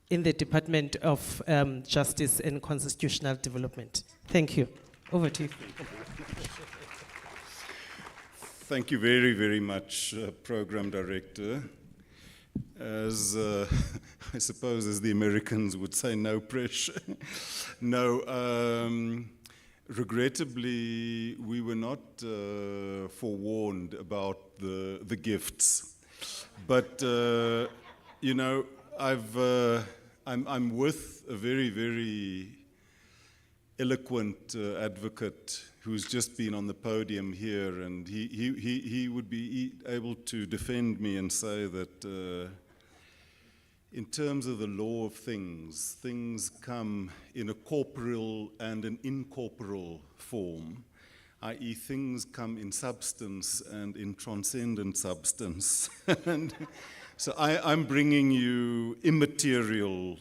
in the Department of Justice and Constitutional Development. Thank you. Over to you. Thank you very, very much, Program Director. As I suppose, as the Americans would say, no pressure. No, regrettably, we were not forewarned about the gifts. But, you know, I'm with a very, very eloquent advocate who's just been on the podium here, and he would be able to defend me and say that in terms of the law of things, things come in a corporeal and an incorporeal form, i.e. things come in substance and in transcendent substance. And so I'm bringing you immaterial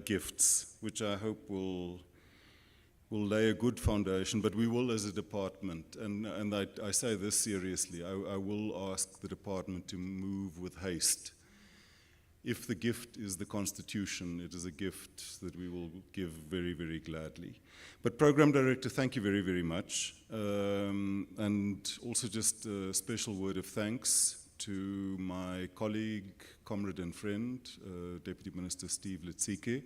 gifts, which I hope will lay a good foundation, but we will as a department, and I say this seriously, I will ask the department to move with haste. If the gift is the Constitution, it is a gift that we will give very, very gladly. But Program Director, thank you very, very much. And also just a special word of thanks to my colleague, comrade and friend, Deputy Minister Steve Letsike,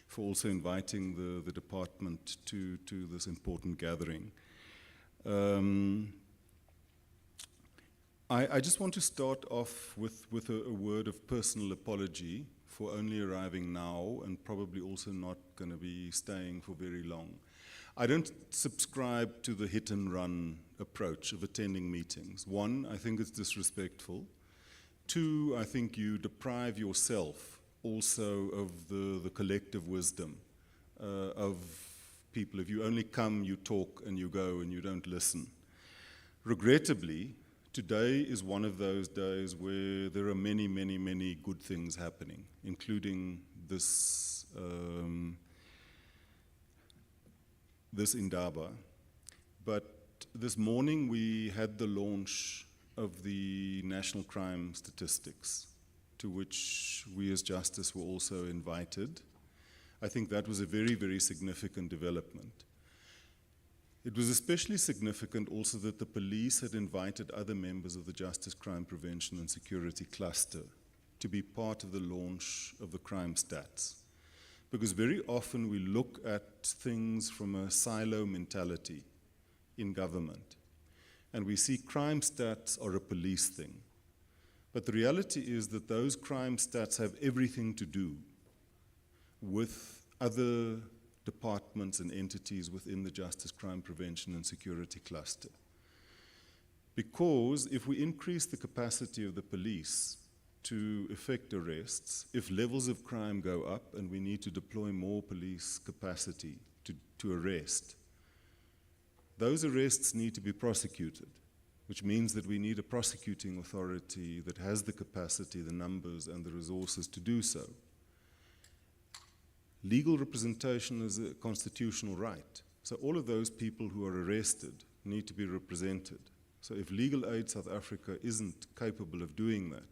for also inviting the department to this important gathering. I just want to start off with a word of personal apology for only arriving now and probably also not going to be staying for very long. I don't subscribe to the hit and run approach of attending meetings. One, I think it's disrespectful. Two, I think you deprive yourself also of the collective wisdom of people. If you only come, you talk, and you go, and you don't listen. Regrettably, today is one of those days where there are many, many, many good things happening, including this Indaba. But this morning we had the launch of the National Crime Statistics, to which we as Justice were also invited. I think that was a very, very significant development. It was especially significant also that the police had invited other members of the Justice, Crime Prevention and Security Cluster to be part of the launch of the crime stats. Because very often we look at things from a silo mentality in government, and we see crime stats are a police thing. But the reality is that those crime stats have everything to do with other departments and entities within the Justice, Crime Prevention and Security Cluster. Because if we increase the capacity of the police to effect arrests, if levels of crime go up and we need to deploy more police capacity to arrest, those arrests need to be prosecuted, which means that we need a prosecuting authority that has the capacity, the numbers, and the resources to do so. Legal representation is a constitutional right. So all of those people who are arrested need to be represented. So if Legal Aid South Africa isn't capable of doing that,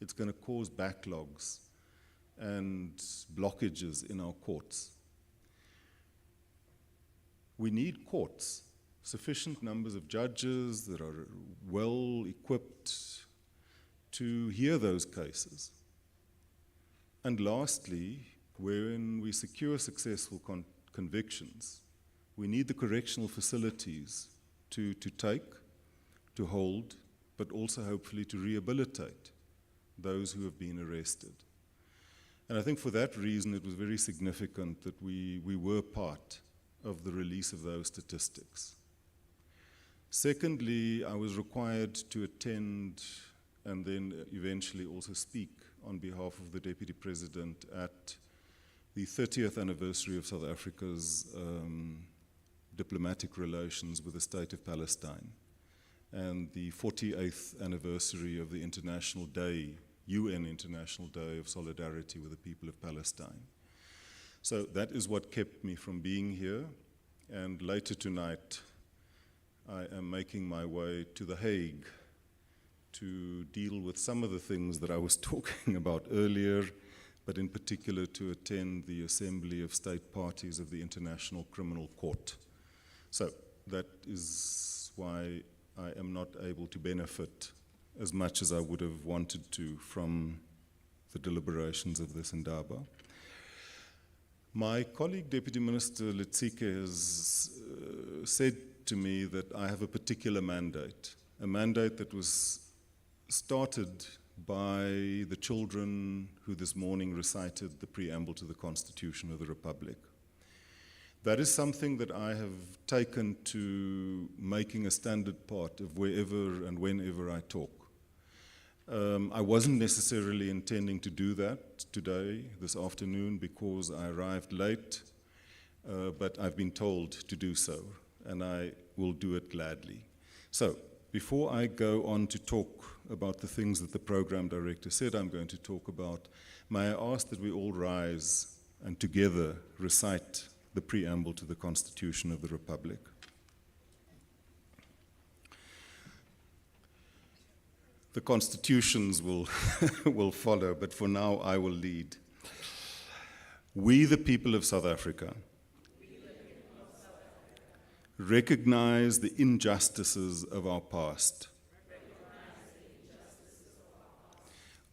it's going to cause backlogs and blockages in our courts. We need courts, sufficient numbers of judges that are well equipped to hear those cases. And lastly, when we secure successful convictions, we need the correctional facilities to take, to hold, but also hopefully to rehabilitate those who have been arrested. And I think for that reason it was very significant that we were part of the release of those statistics. Secondly, I was required to attend and then eventually also speak on behalf of the Deputy President at the 30th anniversary of South Africa's diplomatic relations with the State of Palestine and the 48th anniversary of the International Day, UN International Day of Solidarity with the people of Palestine. So that is what kept me from being here. And later tonight, I am making my way to The Hague to deal with some of the things that I was talking about earlier, but in particular to attend the Assembly of State Parties of the International Criminal Court. So that is why I am not able to benefit as much as I would have wanted to from the deliberations of this Indaba. My colleague, Deputy Minister Letsike, has said to me that I have a particular mandate, a mandate that was started by the children who this morning recited the preamble to the Constitution of the Republic. That is something that I have taken to making a standard part of wherever and whenever I talk. I wasn't necessarily intending to do that today, this afternoon, because I arrived late, but I've been told to do so, and I will do it gladly. So, before I go on to talk about the things that the program director said I'm going to talk about, may I ask that we all rise and together recite the preamble to the Constitution of the Republic. The constitutions will, will follow, but for now I will lead. We, the people of South Africa, recognize the injustices of our past.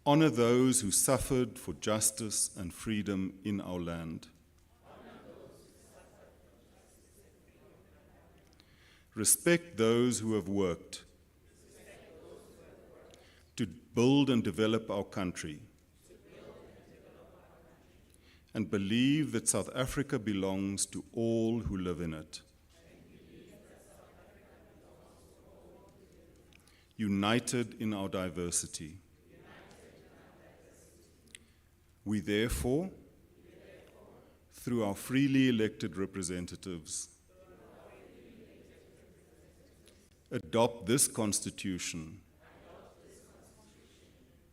Honor those who suffered for justice and freedom in our land. Respect those who have worked to build and develop our country, and believe that South Africa belongs to all who live in it. United in our diversity. We therefore, through our freely elected representatives, adopt this Constitution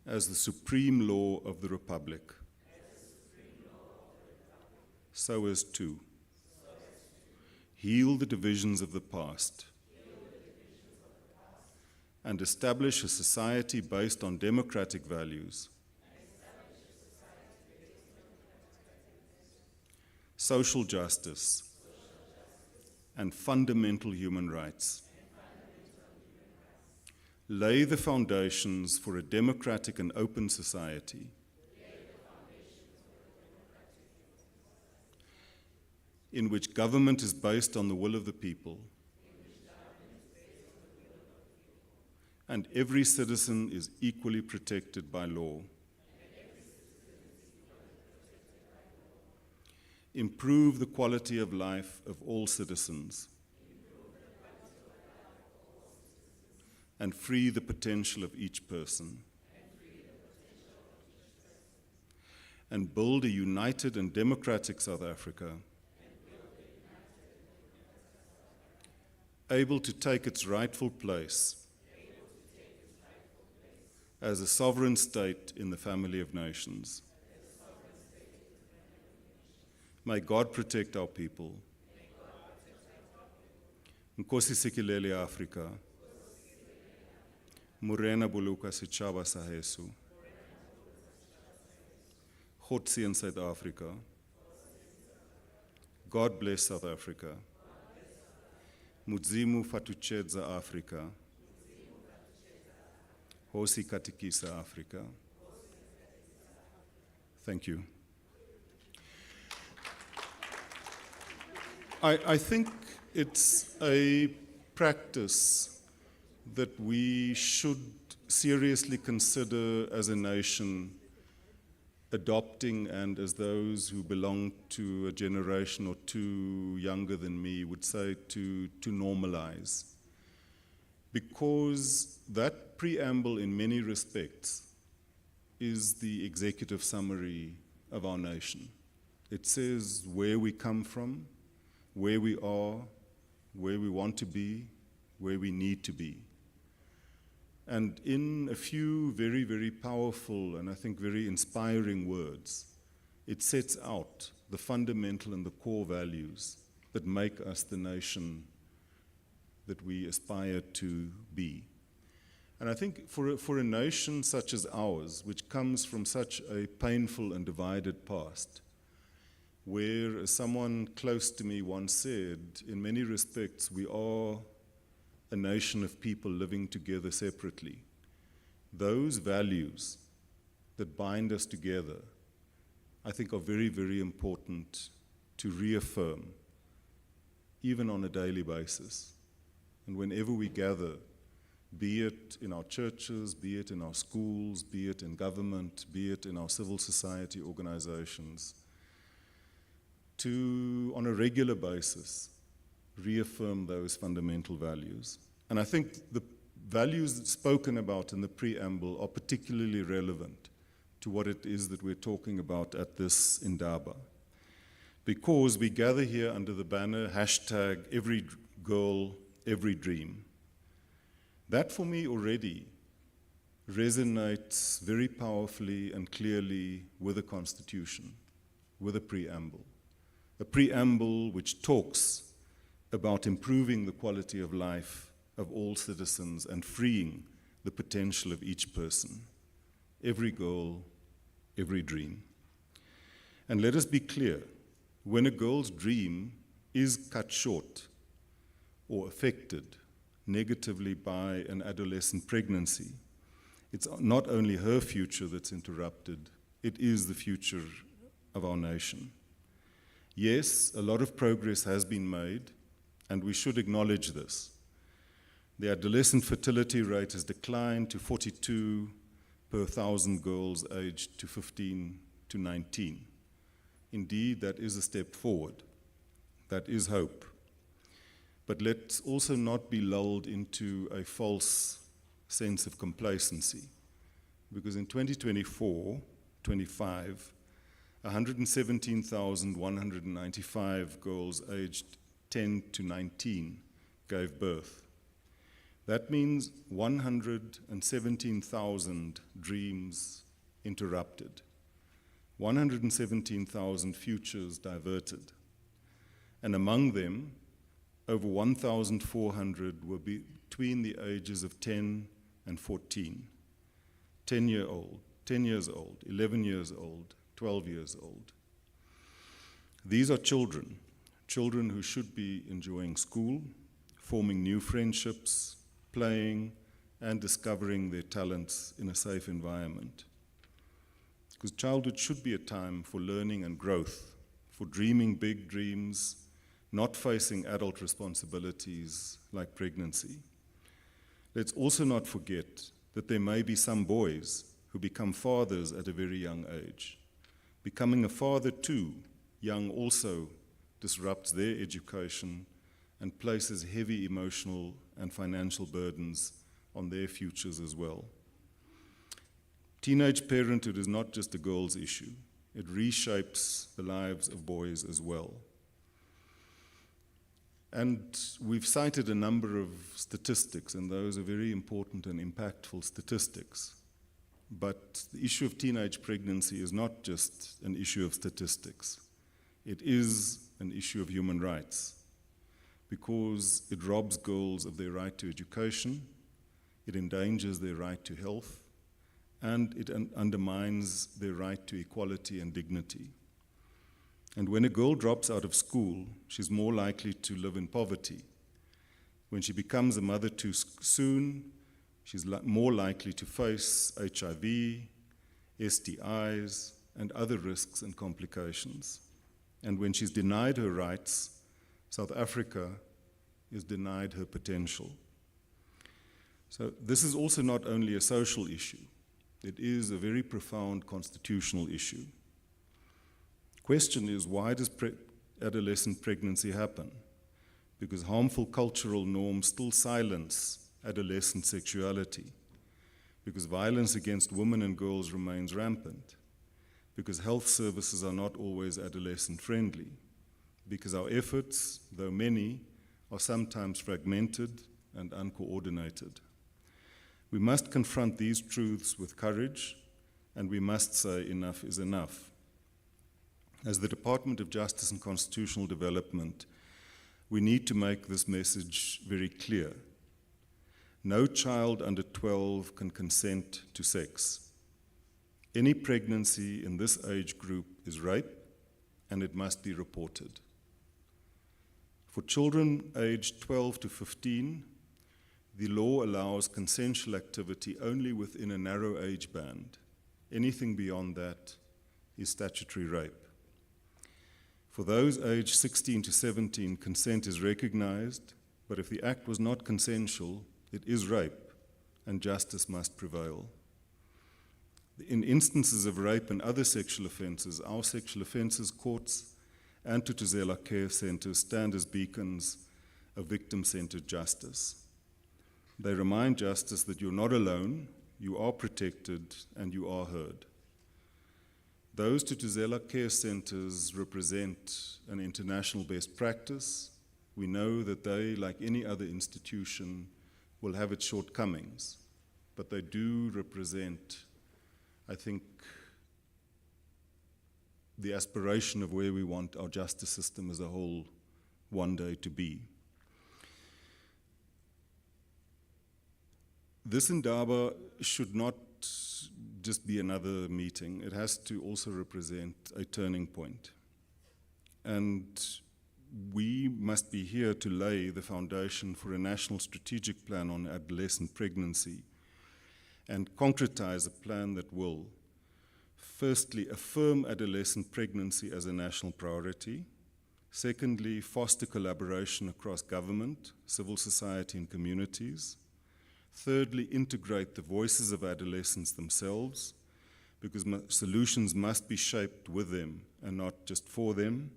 as the supreme law of the Republic, so as to heal the divisions of the past and establish a society based on democratic values, social justice, and fundamental human rights. Lay the foundations for a democratic and open society in which government is based on the will of the people and every citizen is equally protected by law. Improve the quality of life of all citizens and free the potential of each person, and build a united and democratic South Africa, able to take its rightful place as a sovereign state in the family of nations. May God protect our people. Nkosi Sikelele Africa. Morena Buluka Sechaba Sahesu. Khotsi in South Africa. God bless South Africa. Mudzimu Fatuchedza Africa. Hosi Katikisa Africa. Thank you. I think it's a practice that we should seriously consider as a nation adopting, and as those who belong to a generation or two younger than me would say, to normalize. Because that preamble in many respects is the executive summary of our nation. It says where we come from, where we are, where we want to be, where we need to be. And in a few very, very powerful and I think very inspiring words, it sets out the fundamental and the core values that make us the nation that we aspire to be. And I think for a nation such as ours, which comes from such a painful and divided past, where, as someone close to me once said, in many respects we are a nation of people living together separately, those values that bind us together, I think, are very, very important to reaffirm, even on a daily basis. And whenever we gather, be it in our churches, be it in our schools, be it in government, be it in our civil society organizations, to, on a regular basis, reaffirm those fundamental values. And I think the values spoken about in the preamble are particularly relevant to what it is that we're talking about at this Indaba. Because we gather here under the banner hashtag every girl, every dream. That for me already resonates very powerfully and clearly with the Constitution, with a preamble which talks about improving the quality of life of all citizens and freeing the potential of each person. Every goal, every dream. And let us be clear, when a girl's dream is cut short or affected negatively by an adolescent pregnancy, it's not only her future that's interrupted, it is the future of our nation. Yes, a lot of progress has been made, and we should acknowledge this. The adolescent fertility rate has declined to 42 per 1,000 girls aged to 15 to 19. Indeed, that is a step forward. That is hope. But let's also not be lulled into a false sense of complacency, because in 2024-25, 117,195 girls aged 10 to 19 gave birth. That means 117,000 dreams interrupted, 117,000 futures diverted. And among them, over 1,400 were between the ages of 10 and 14, 10 years old, 11 years old, 12 years old. These are children who should be enjoying school, forming new friendships, playing, and discovering their talents in a safe environment. Because childhood should be a time for learning and growth, for dreaming big dreams, not facing adult responsibilities like pregnancy. Let's also not forget that there may be some boys who become fathers at a very young age. Becoming a father too young also disrupts their education and places heavy emotional and financial burdens on their futures as well. Teenage parenthood is not just a girl's issue. It reshapes the lives of boys as well. And we've cited a number of statistics, and those are very important and impactful statistics. But the issue of teenage pregnancy is not just an issue of statistics. It is an issue of human rights, because it robs girls of their right to education, it endangers their right to health, and it undermines their right to equality and dignity. And when a girl drops out of school, she's more likely to live in poverty. When she becomes a mother too soon, she's more likely to face HIV, STIs, and other risks and complications. And when she's denied her rights, South Africa is denied her potential. So this is also not only a social issue, it is a very profound constitutional issue. Question is, why does adolescent pregnancy happen? Because harmful cultural norms still silence adolescent sexuality, because violence against women and girls remains rampant, because health services are not always adolescent friendly, because our efforts, though many, are sometimes fragmented and uncoordinated. We must confront these truths with courage, and we must say enough is enough. As the Department of Justice and Constitutional Development we need to make this message very clear. No child under 12 can consent to sex. Any pregnancy in this age group is rape, and it must be reported. For children aged 12 to 15, the law allows consensual activity only within a narrow age band. Anything beyond that is statutory rape. For those aged 16 to 17, consent is recognized, but if the act was not consensual, it is rape, and justice must prevail. In instances of rape and other sexual offenses, our sexual offenses courts and Tutuzela care centers stand as beacons of victim-centered justice. They remind justice that you're not alone, you are protected, and you are heard. Those Tutuzela care centers represent an international best practice. We know that they, like any other institution, will have its shortcomings, but they do represent, I think, the aspiration of where we want our justice system as a whole one day to be. This Indaba should not just be another meeting. It has to also represent a turning point. And we must be here to lay the foundation for a national strategic plan on adolescent pregnancy and concretize a plan that will, firstly, affirm adolescent pregnancy as a national priority. Secondly, foster collaboration across government, civil society, and communities. Thirdly, integrate the voices of adolescents themselves, because solutions must be shaped with them and not just for them.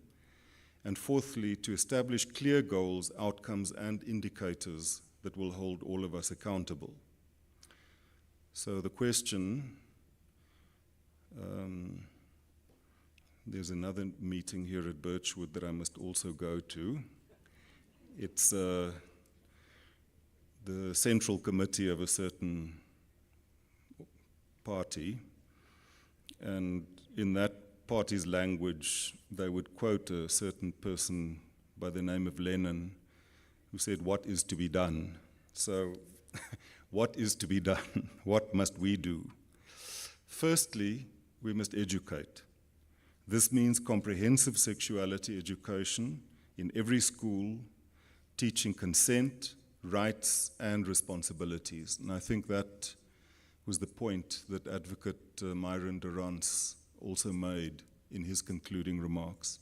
And fourthly, to establish clear goals, outcomes, and indicators that will hold all of us accountable. So the question, there's another meeting here at Birchwood that I must also go to. It's the central committee of a certain party, and in that party's language, they would quote a certain person by the name of Lenin, who said, "What is to be done?" So, what is to be done? What must we do? Firstly, we must educate. This means comprehensive sexuality education in every school, teaching consent, rights, and responsibilities. And I think that was the point that Advocate Myron Durrance also made in his concluding remarks.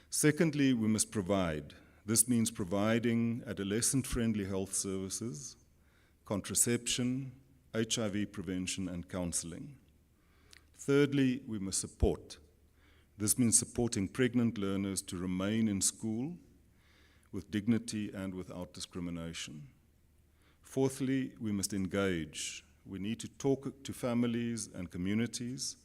Secondly, we must provide. This means providing adolescent-friendly health services, contraception, HIV prevention, and counseling. Thirdly, we must support. This means supporting pregnant learners to remain in school with dignity and without discrimination. Fourthly, we must engage. We need to talk to families and communities.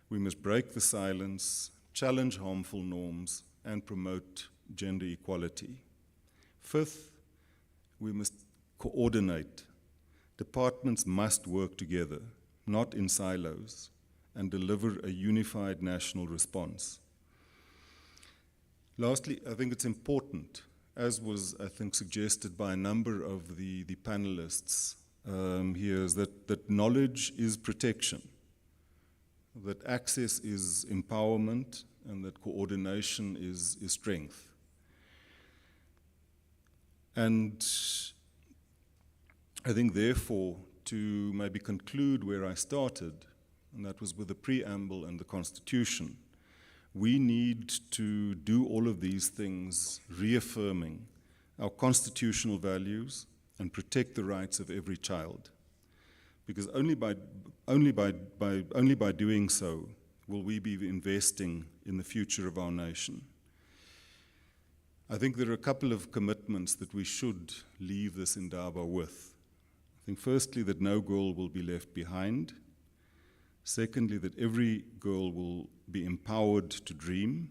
We must break the silence, challenge harmful norms, and promote gender equality. Fifth, we must coordinate. Departments must work together, not in silos, and deliver a unified national response. Lastly, I think it's important, as was, I think, suggested by a number of the panelists here, is that knowledge is protection, that access is empowerment, and that coordination is strength. And I think, therefore, to maybe conclude where I started, and that was with the preamble and the Constitution, we need to do all of these things, reaffirming our constitutional values and protect the rights of every child. Because only by doing so will we be investing in the future of our nation. I think there are a couple of commitments that we should leave this Indaba with. I think firstly that no girl will be left behind. Secondly, that every girl will be empowered to dream.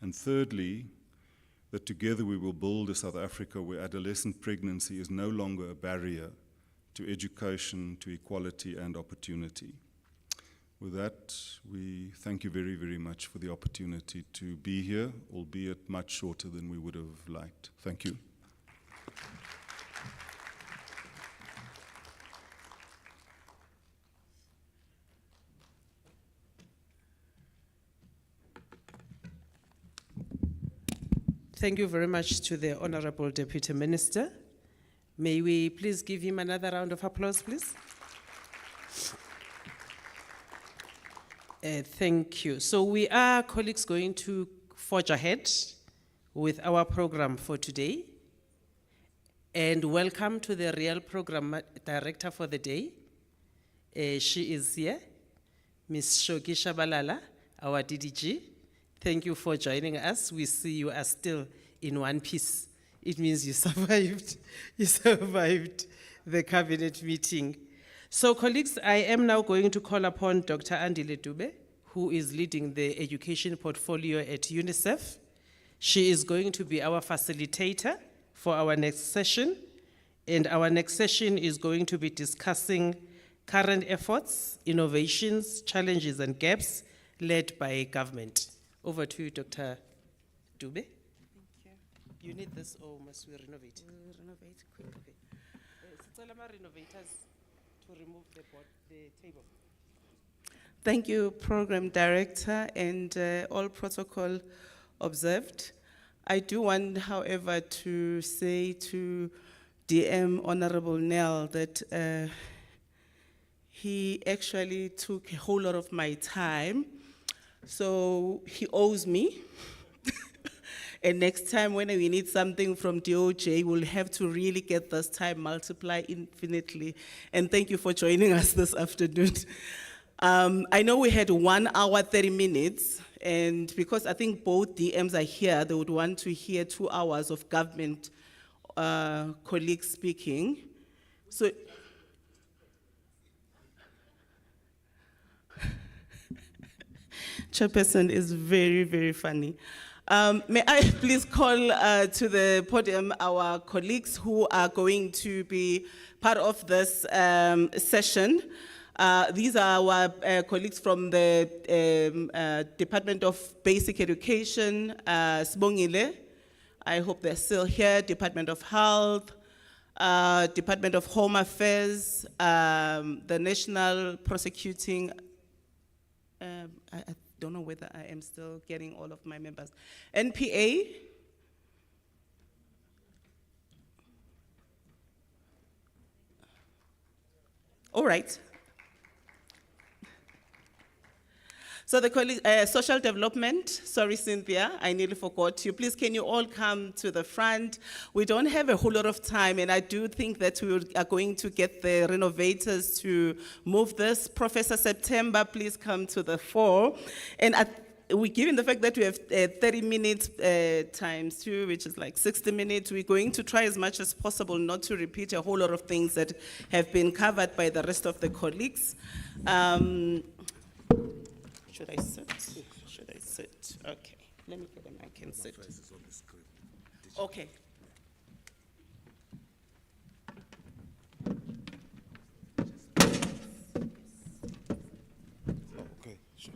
And thirdly, that together we will build a South Africa where adolescent pregnancy is no longer a barrier to education, to equality and opportunity. With that, we thank you very, very much for the opportunity to be here, albeit much shorter than we would have liked. Thank you. Thank you very much to the Honorable Deputy Minister. May we please give him another round of applause, please? Thank you. So we are, colleagues, going to forge ahead with our program for today. And welcome to the real program director for the day. She is here, Ms. Shoki Shabalala, our DDG. Thank you for joining us. We see you are still in one piece. It means you survived. You survived the cabinet meeting. So, colleagues, I am now going to call upon Dr. Andile Dube, who is leading the education portfolio at UNICEF. She is going to be our facilitator for our next session. And our next session is going to be discussing current efforts, innovations, challenges, and gaps led by government. Over to you, Dr. Dube. Thank you. You need this, or must we renovate? We'll renovate quickly. Renovators to remove the table. Thank you, Program Director, and all protocol observed. I do want, however, to say to DM Honorable Nell that he actually took a whole lot of my time, so he owes me. And next time when we need something from DOJ, we'll have to really get this time multiplied infinitely. And thank you for joining us this afternoon. I know we had 1 hour, 30 minutes, and because I think both DMs are here, they would want to hear 2 hours of government colleagues speaking. So, Chairperson is very, very funny. May I please call to the podium our colleagues who are going to be part of this session. These are our colleagues from the Department of Basic Education, Sibongile. I hope they're still here. Department of Health, Department of Home Affairs, the National Prosecuting, I don't know whether I am still getting all of my members. NPA. All right. So the colleague, social development, sorry Cynthia, I nearly forgot you. Please can you all come to the front? We don't have a whole lot of time, and I do think that we are going to get the renovators to move this. Professor September, please come to the fore. And given the fact that we have 30 minutes times 2, which is like 60 minutes, we're going to try as much as possible not to repeat a whole lot of things that have been covered by the rest of the colleagues. Should I sit? Should I sit? Okay. Let me get a mic and sit. Okay. Okay, sure.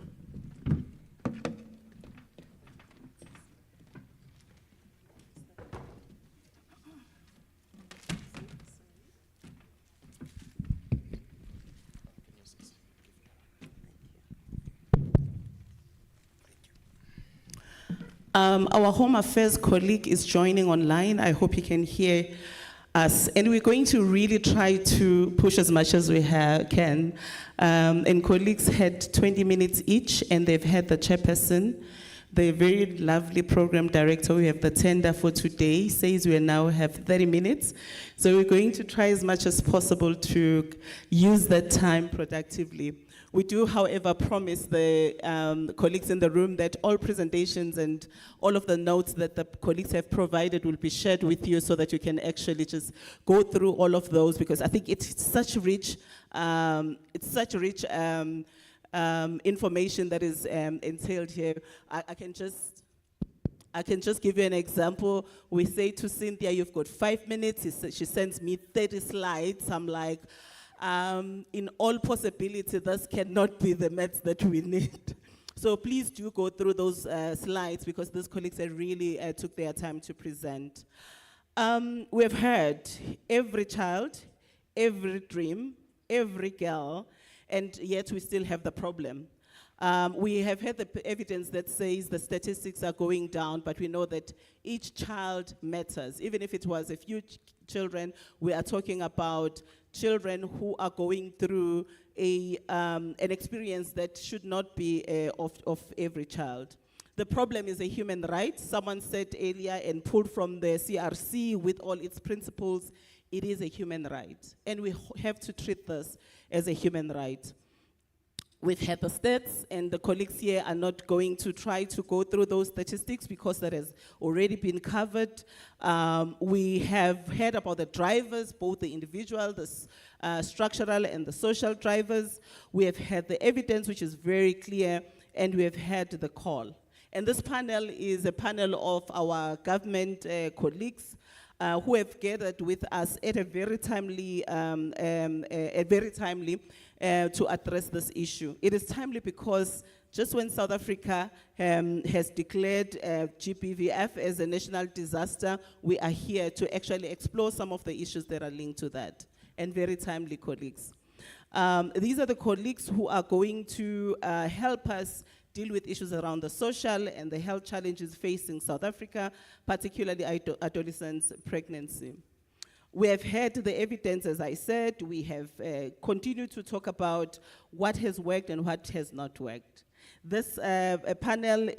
Our Home Affairs colleague is joining online. I hope he can hear us. And we're going to really try to push as much as we can. And colleagues had 20 minutes each, and they've had the chairperson, the very lovely program director. We have the tender for today, says we now have 30 minutes. So we're going to try as much as possible to use that time productively. We do, however, promise the colleagues in the room that all presentations and all of the notes that the colleagues have provided will be shared with you so that you can actually just go through all of those, because I think it's such rich information that is entailed here. I can just give you an example. We say to Cynthia, you've got 5 minutes. She sends me 30 slides. I'm like, In all possibility, this cannot be the maths that we need. So please do go through those slides because these colleagues have really took their time to present. We've heard every child, every dream, every girl, and yet we still have the problem. We have had the evidence that says the statistics are going down, but we know that each child matters. Even if it was a few children, we are talking about children who are going through an experience that should not be of every child. The problem is a human right. Someone said earlier and pulled from the CRC with all its principles, it is a human right. And we have to treat this as a human right. We've had the stats, and the colleagues here are not going to try to go through those statistics because that has already been covered. We have heard about the drivers, both the individual, the structural, and the social drivers. We have had the evidence, which is very clear, and we have had the call. And this panel is a panel of our government colleagues who have gathered with us at a very timely, to address this issue. It is timely because just when South Africa has declared GBVF as a national disaster, we are here to actually explore some of the issues that are linked to that, and very timely, colleagues. These are the colleagues who are going to help us deal with issues around the social and the health challenges facing South Africa, particularly adolescent pregnancy. We have had the evidence, as I said. We have continued to talk about what has worked and what has not worked. This panel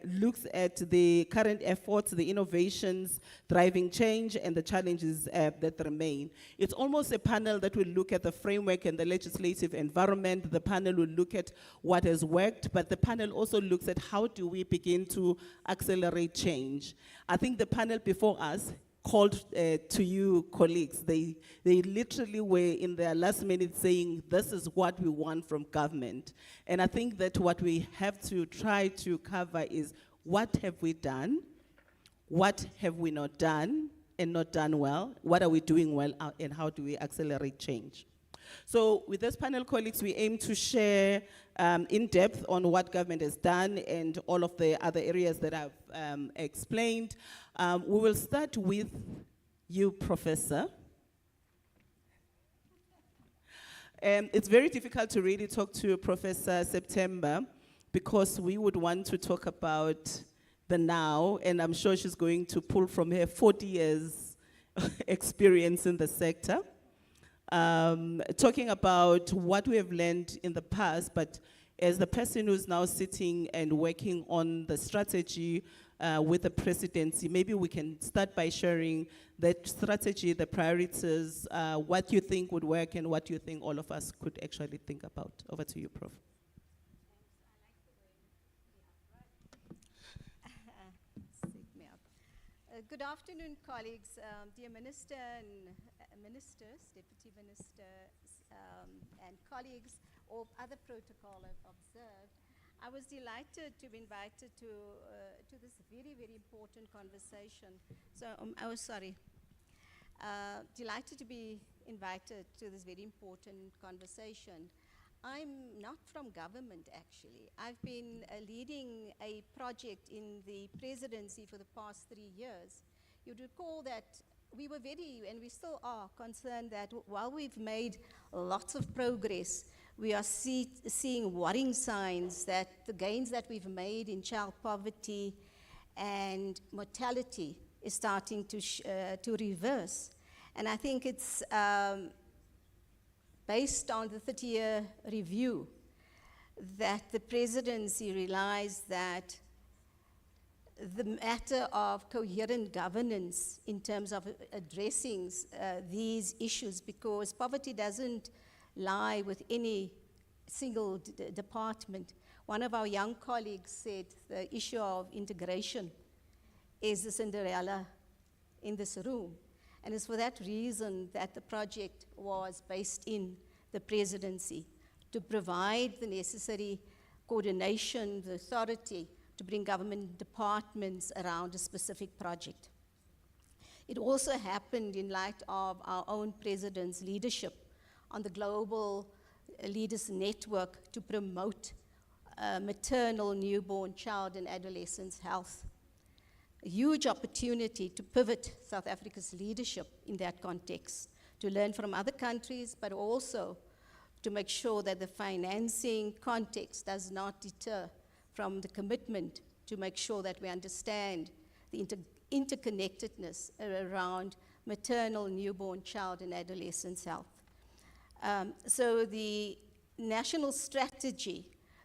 looks at the current efforts, the innovations, driving change, and the challenges that remain. It's almost a panel that will look at the framework and the legislative environment. The panel will look at what has worked, but the panel also looks at how do we begin to accelerate change. I think the panel before us called to you, colleagues. They literally were in their last minute saying, this is what we want from government. And I think that what we have to try to cover is what have we done, what have we not done and not done well, what are we doing well, and how do we accelerate change. So with this panel, colleagues, we aim to share in depth on what government has done and all of the other areas that I've explained. We will start with you, Professor. It's very difficult to really talk to Professor September because we would want to talk about the now, and I'm sure she's going to pull from her 40 years experience in the sector. Talking about what we have learned in the past, but as the person who's now sitting and working on the strategy with the presidency, maybe we can start by sharing that strategy, the priorities, what you think would work and what you think all of us could actually think about. Over to you, Prof. Good afternoon, colleagues, dear Minister and Ministers, Deputy Ministers, and colleagues, or other protocol I've observed. I was delighted to be invited to this very, very important conversation. So, delighted to be invited to this very important conversation. I'm not from government, actually. I've been leading a project in the presidency for the past 3 years. You'd recall that we were very, and we still are, concerned that while we've made lots of progress, we are seeing worrying signs that the gains that we've made in child poverty and mortality is starting to reverse. And I think it's based on the 30-year review that the presidency realized that the matter of coherent governance in terms of addressing these issues, because poverty doesn't lie with any single department. One of our young colleagues said the issue of integration is the Cinderella in this room. And it's for that reason that the project was based in the presidency, to provide the necessary coordination, the authority to bring government departments around a specific project. It also happened in light of our own president's leadership on the Global Leaders Network to promote maternal, newborn, child, and adolescents' health. A huge opportunity to pivot South Africa's leadership in that context, to learn from other countries, but also to make sure that the financing context does not deter from the commitment to make sure that we understand the interconnectedness around maternal, newborn, child, and adolescents' health. So the national strategy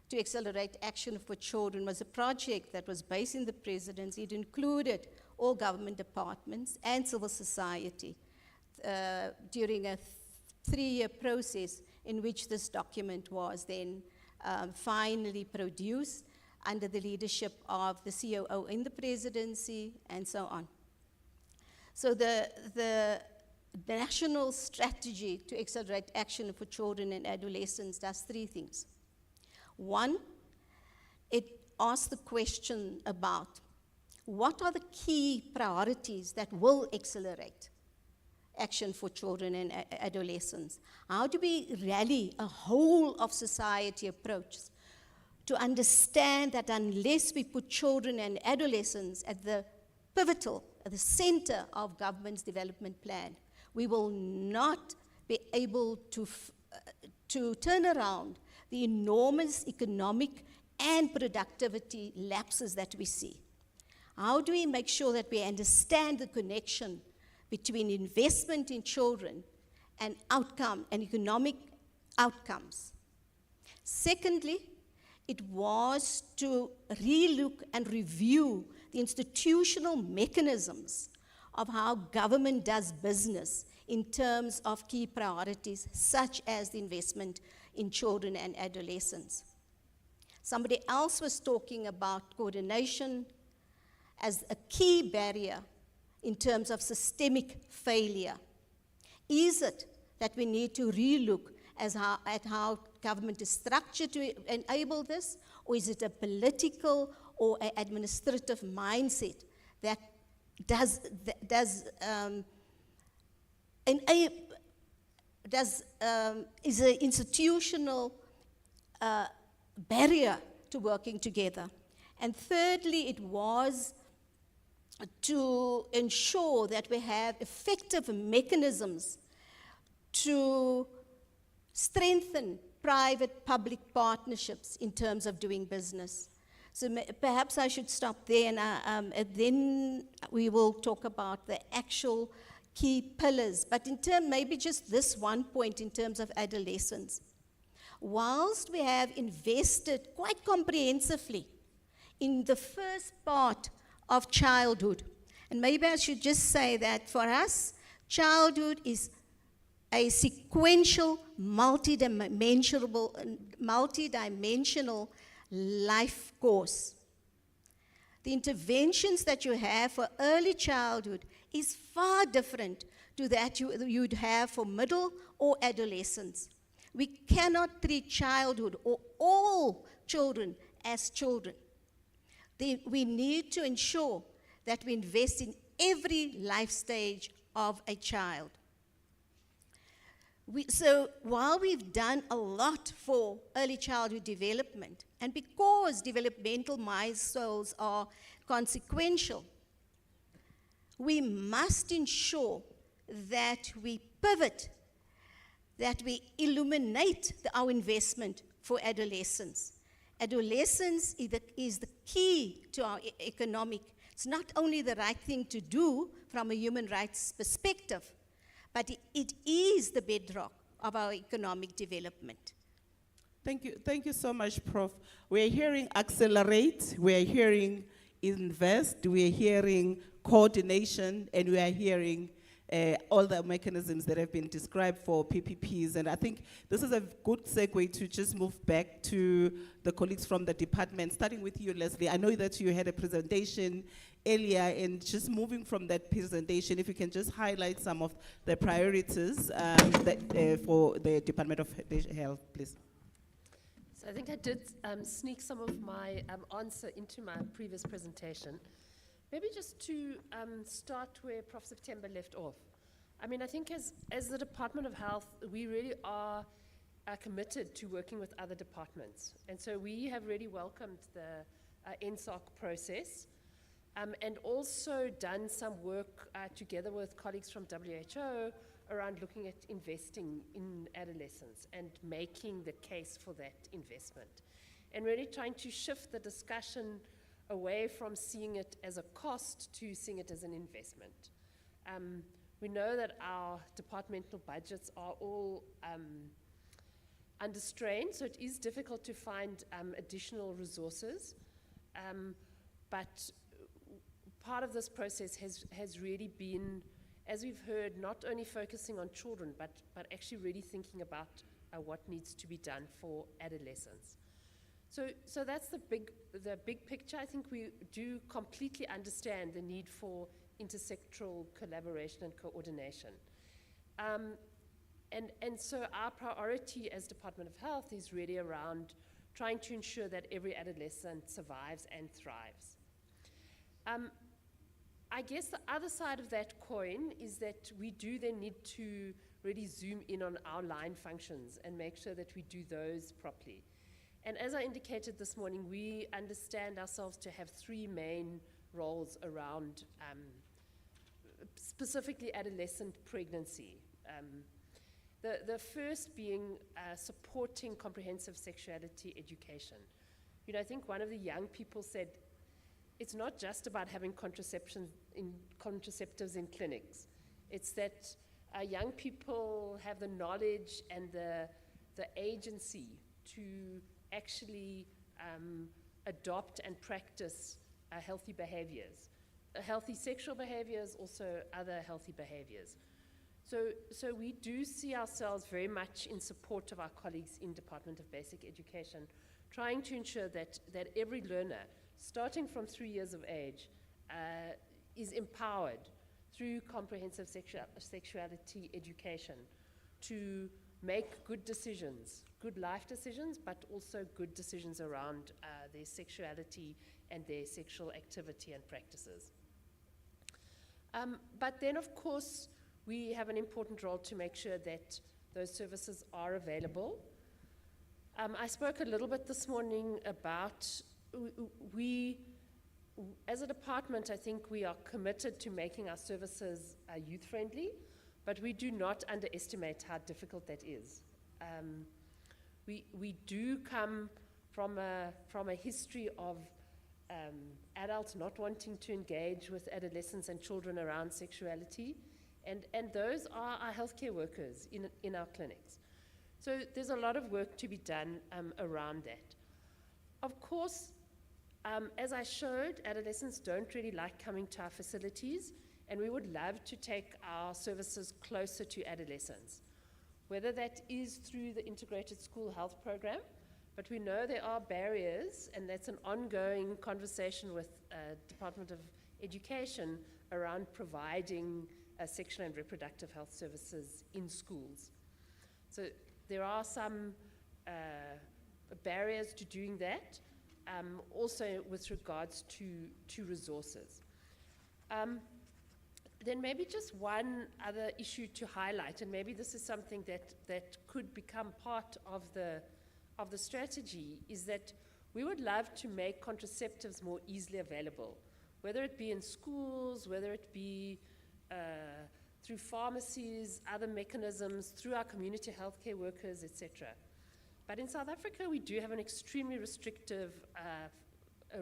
to accelerate action for children was a project that was based in the presidency. It included all government departments and civil society during a 3-year process in which this document was then finally produced under the leadership of the COO in the presidency and so on. So the national strategy to accelerate action for children and adolescents does 3 things. 1, it asks the question about what are the key priorities that will accelerate action for children and adolescents? How do we rally a whole of society approach to understand that unless we put children and adolescents at the pivotal, at the center of government's development plan, we will not be able to turn around the enormous economic and productivity lapses that we see. How do we make sure that we understand the connection between investment in children and outcome and economic outcomes? Secondly, it was to relook and review the institutional mechanisms of how government does business in terms of key priorities, such as the investment in children and adolescents. Somebody else was talking about coordination as a key barrier in terms of systemic failure. Is it that we need to relook at how government is structured to enable this, or is it a political or an administrative mindset that is an institutional barrier to working together? And thirdly, it was to ensure that we have effective mechanisms to strengthen private-public partnerships in terms of doing business. So perhaps I should stop there, and then we will talk about the actual key pillars. But in terms, maybe just this one point in terms of adolescence. Whilst we have invested quite comprehensively in the first part of childhood, and maybe I should just say that for us, childhood is a sequential, multi-dimensional life course. The interventions that you have for early childhood is far different to that you'd have for middle or adolescence. We cannot treat childhood or all children as children. We need to ensure that we invest in every life stage of a child. So while we've done a lot for early childhood development, and because developmental milestones are consequential, we must ensure that we pivot, that we illuminate our investment for adolescents. Adolescence is the key to our economic. It's not only the right thing to do from a human rights perspective, but it is the bedrock of our economic development. Thank you so much, Prof. We're hearing accelerate, we're hearing invest, we're hearing coordination, and we are hearing all the mechanisms that have been described for PPPs. And I think this is a good segue to just move back to the colleagues from the department, starting with you, Leslie. I know that you had a presentation earlier, and just moving from that presentation, if you can just highlight some of the priorities for the Department of Health, please. So I think I did sneak some of my answer into my previous presentation. Maybe just to start where Prof. September left off. I mean, I think as the Department of Health, we really are committed to working with other departments. And so we have really welcomed the NSOC process and also done some work together with colleagues from WHO around looking at investing in adolescents and making the case for that investment. And really trying to shift the discussion away from seeing it as a cost to seeing it as an investment. We know that our departmental budgets are all under strain, so it is difficult to find additional resources. But part of this process has really been, as we've heard, not only focusing on children, but actually really thinking about what needs to be done for adolescents. So that's the big picture. I think we do completely understand the need for intersectoral collaboration and coordination. And so our priority as Department of Health is really around trying to ensure that every adolescent survives and thrives. I guess the other side of that coin is that we do then need to really zoom in on our line functions and make sure that we do those properly. And as I indicated this morning, we understand ourselves to have three main roles around specifically adolescent pregnancy. The first being supporting comprehensive sexuality education. You know, I think one of the young people said, it's not just about having contraceptives in clinics. It's that young people have the knowledge and the agency to actually adopt and practice healthy behaviors. Healthy sexual behaviors, also other healthy behaviors. So we do see ourselves very much in support of our colleagues in Department of Basic Education, trying to ensure that every learner, starting from 3 years of age, is empowered through comprehensive sexuality education to make good decisions, good life decisions, but also good decisions around their sexuality and their sexual activity and practices. But then, of course, we have an important role to make sure that those services are available. I spoke a little bit this morning about we, as a department, I think we are committed to making our services youth-friendly, but we do not underestimate how difficult that is. We do come from a history of adults not wanting to engage with adolescents and children around sexuality, and those are our healthcare workers in our clinics. So there's a lot of work to be done around that. Of course, as I showed, adolescents don't really like coming to our facilities, and we would love to take our services closer to adolescents, whether that is through the Integrated School Health Program, but we know there are barriers, and that's an ongoing conversation with Department of Education around providing sexual and reproductive health services in schools. So there are some barriers to doing that, also with regards to resources. Then maybe just one other issue to highlight, and maybe this is something that could become part of the strategy, is that we would love to make contraceptives more easily available, whether it be in schools, whether it be through pharmacies, other mechanisms, through our community healthcare workers, etc. But in South Africa, we do have an extremely restrictive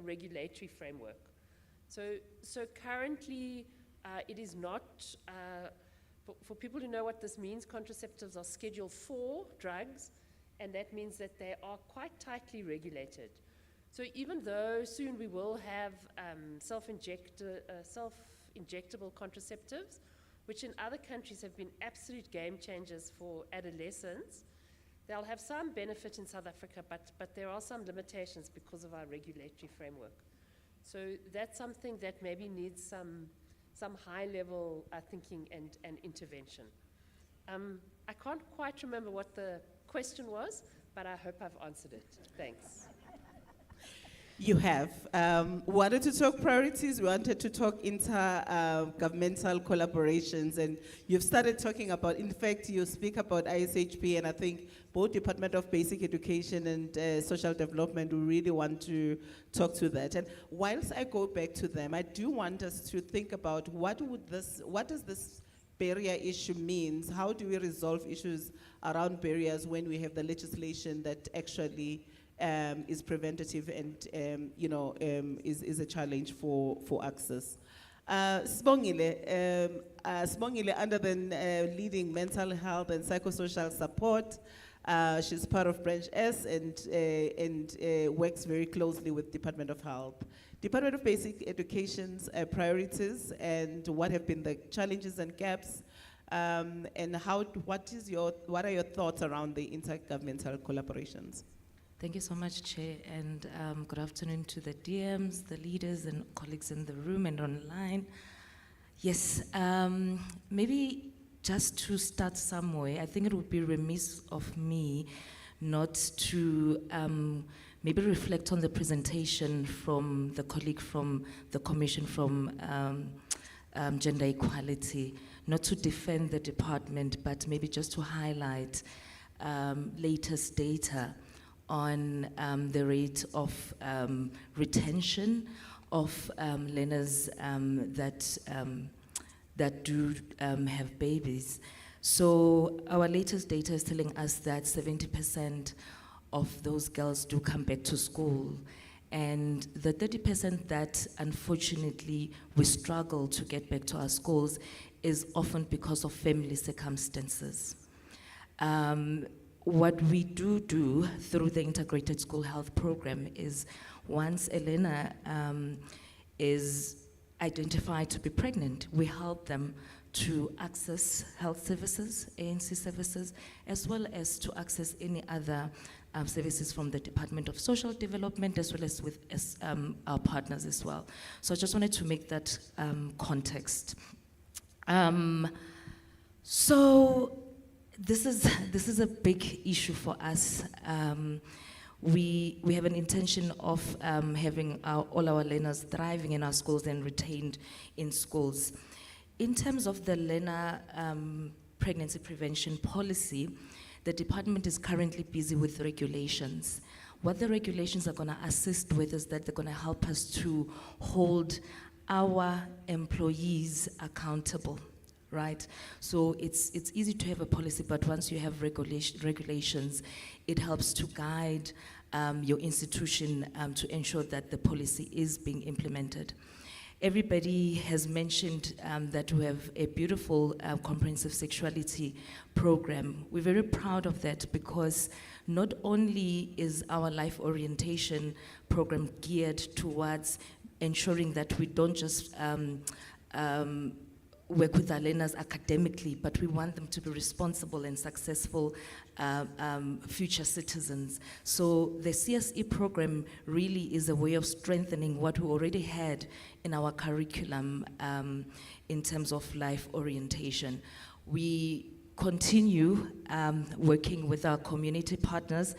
regulatory framework. So currently, it is not, for people to know what this means, contraceptives are Schedule 4 drugs, and that means that they are quite tightly regulated. So even though soon we will have self-injectable contraceptives, which in other countries have been absolute game changers for adolescents, they'll have some benefit in South Africa, but there are some limitations because of our regulatory framework. So that's something that maybe needs some high-level thinking and intervention. I can't quite remember what the question was, but I hope I've answered it. Thanks. You have. We wanted to talk priorities, we wanted to talk inter-governmental collaborations, and you've started talking about, in fact, you speak about ISHP, and I think both Department of Basic Education and Social Development, we really want to talk to that. And whilst I go back to them, I do want us to think about what does this barrier issue means? How do we resolve issues around barriers when we have the legislation that actually is preventative and is a challenge for access. Sibongile, under the leading mental health and psychosocial support, she's part of Branch S and works very closely with Department of Health. Department of Basic Education's priorities and what have been the challenges and gaps, and what are your thoughts around the intergovernmental collaborations? Thank you so much, Chair, and good afternoon to the DMs, the leaders and colleagues in the room and online. Yes, maybe just to start somewhere, I think it would be remiss of me not to maybe reflect on the presentation from the colleague from the Commission from Gender Equality, not to defend the department, but maybe just to highlight latest data on the rate of retention of learners that do have babies. So our latest data is telling us that 70% of those girls do come back to school. And the 30% that unfortunately we struggle to get back to our schools is often because of family circumstances. What we do through the Integrated School Health Program is once a learner is identified to be pregnant, we help them to access health services, ANC services, as well as to access any other services from the Department of Social Development, as well as with our partners as well. So I just wanted to make that context. So this is a big issue for us. We have an intention of having all our learners thriving in our schools and retained in schools. In terms of the learner pregnancy prevention policy, the department is currently busy with regulations. What the regulations are going to assist with is that they're going to help us to hold our employees accountable. Right? So it's easy to have a policy, but once you have regulations, it helps to guide your institution to ensure that the policy is being implemented. Everybody has mentioned that we have a beautiful comprehensive sexuality program. We're very proud of that because not only is our life orientation program geared towards ensuring that we don't just work with our learners academically, but we want them to be responsible and successful future citizens. So the CSE program really is a way of strengthening what we already had in our curriculum in terms of life orientation. We continue working with our community partners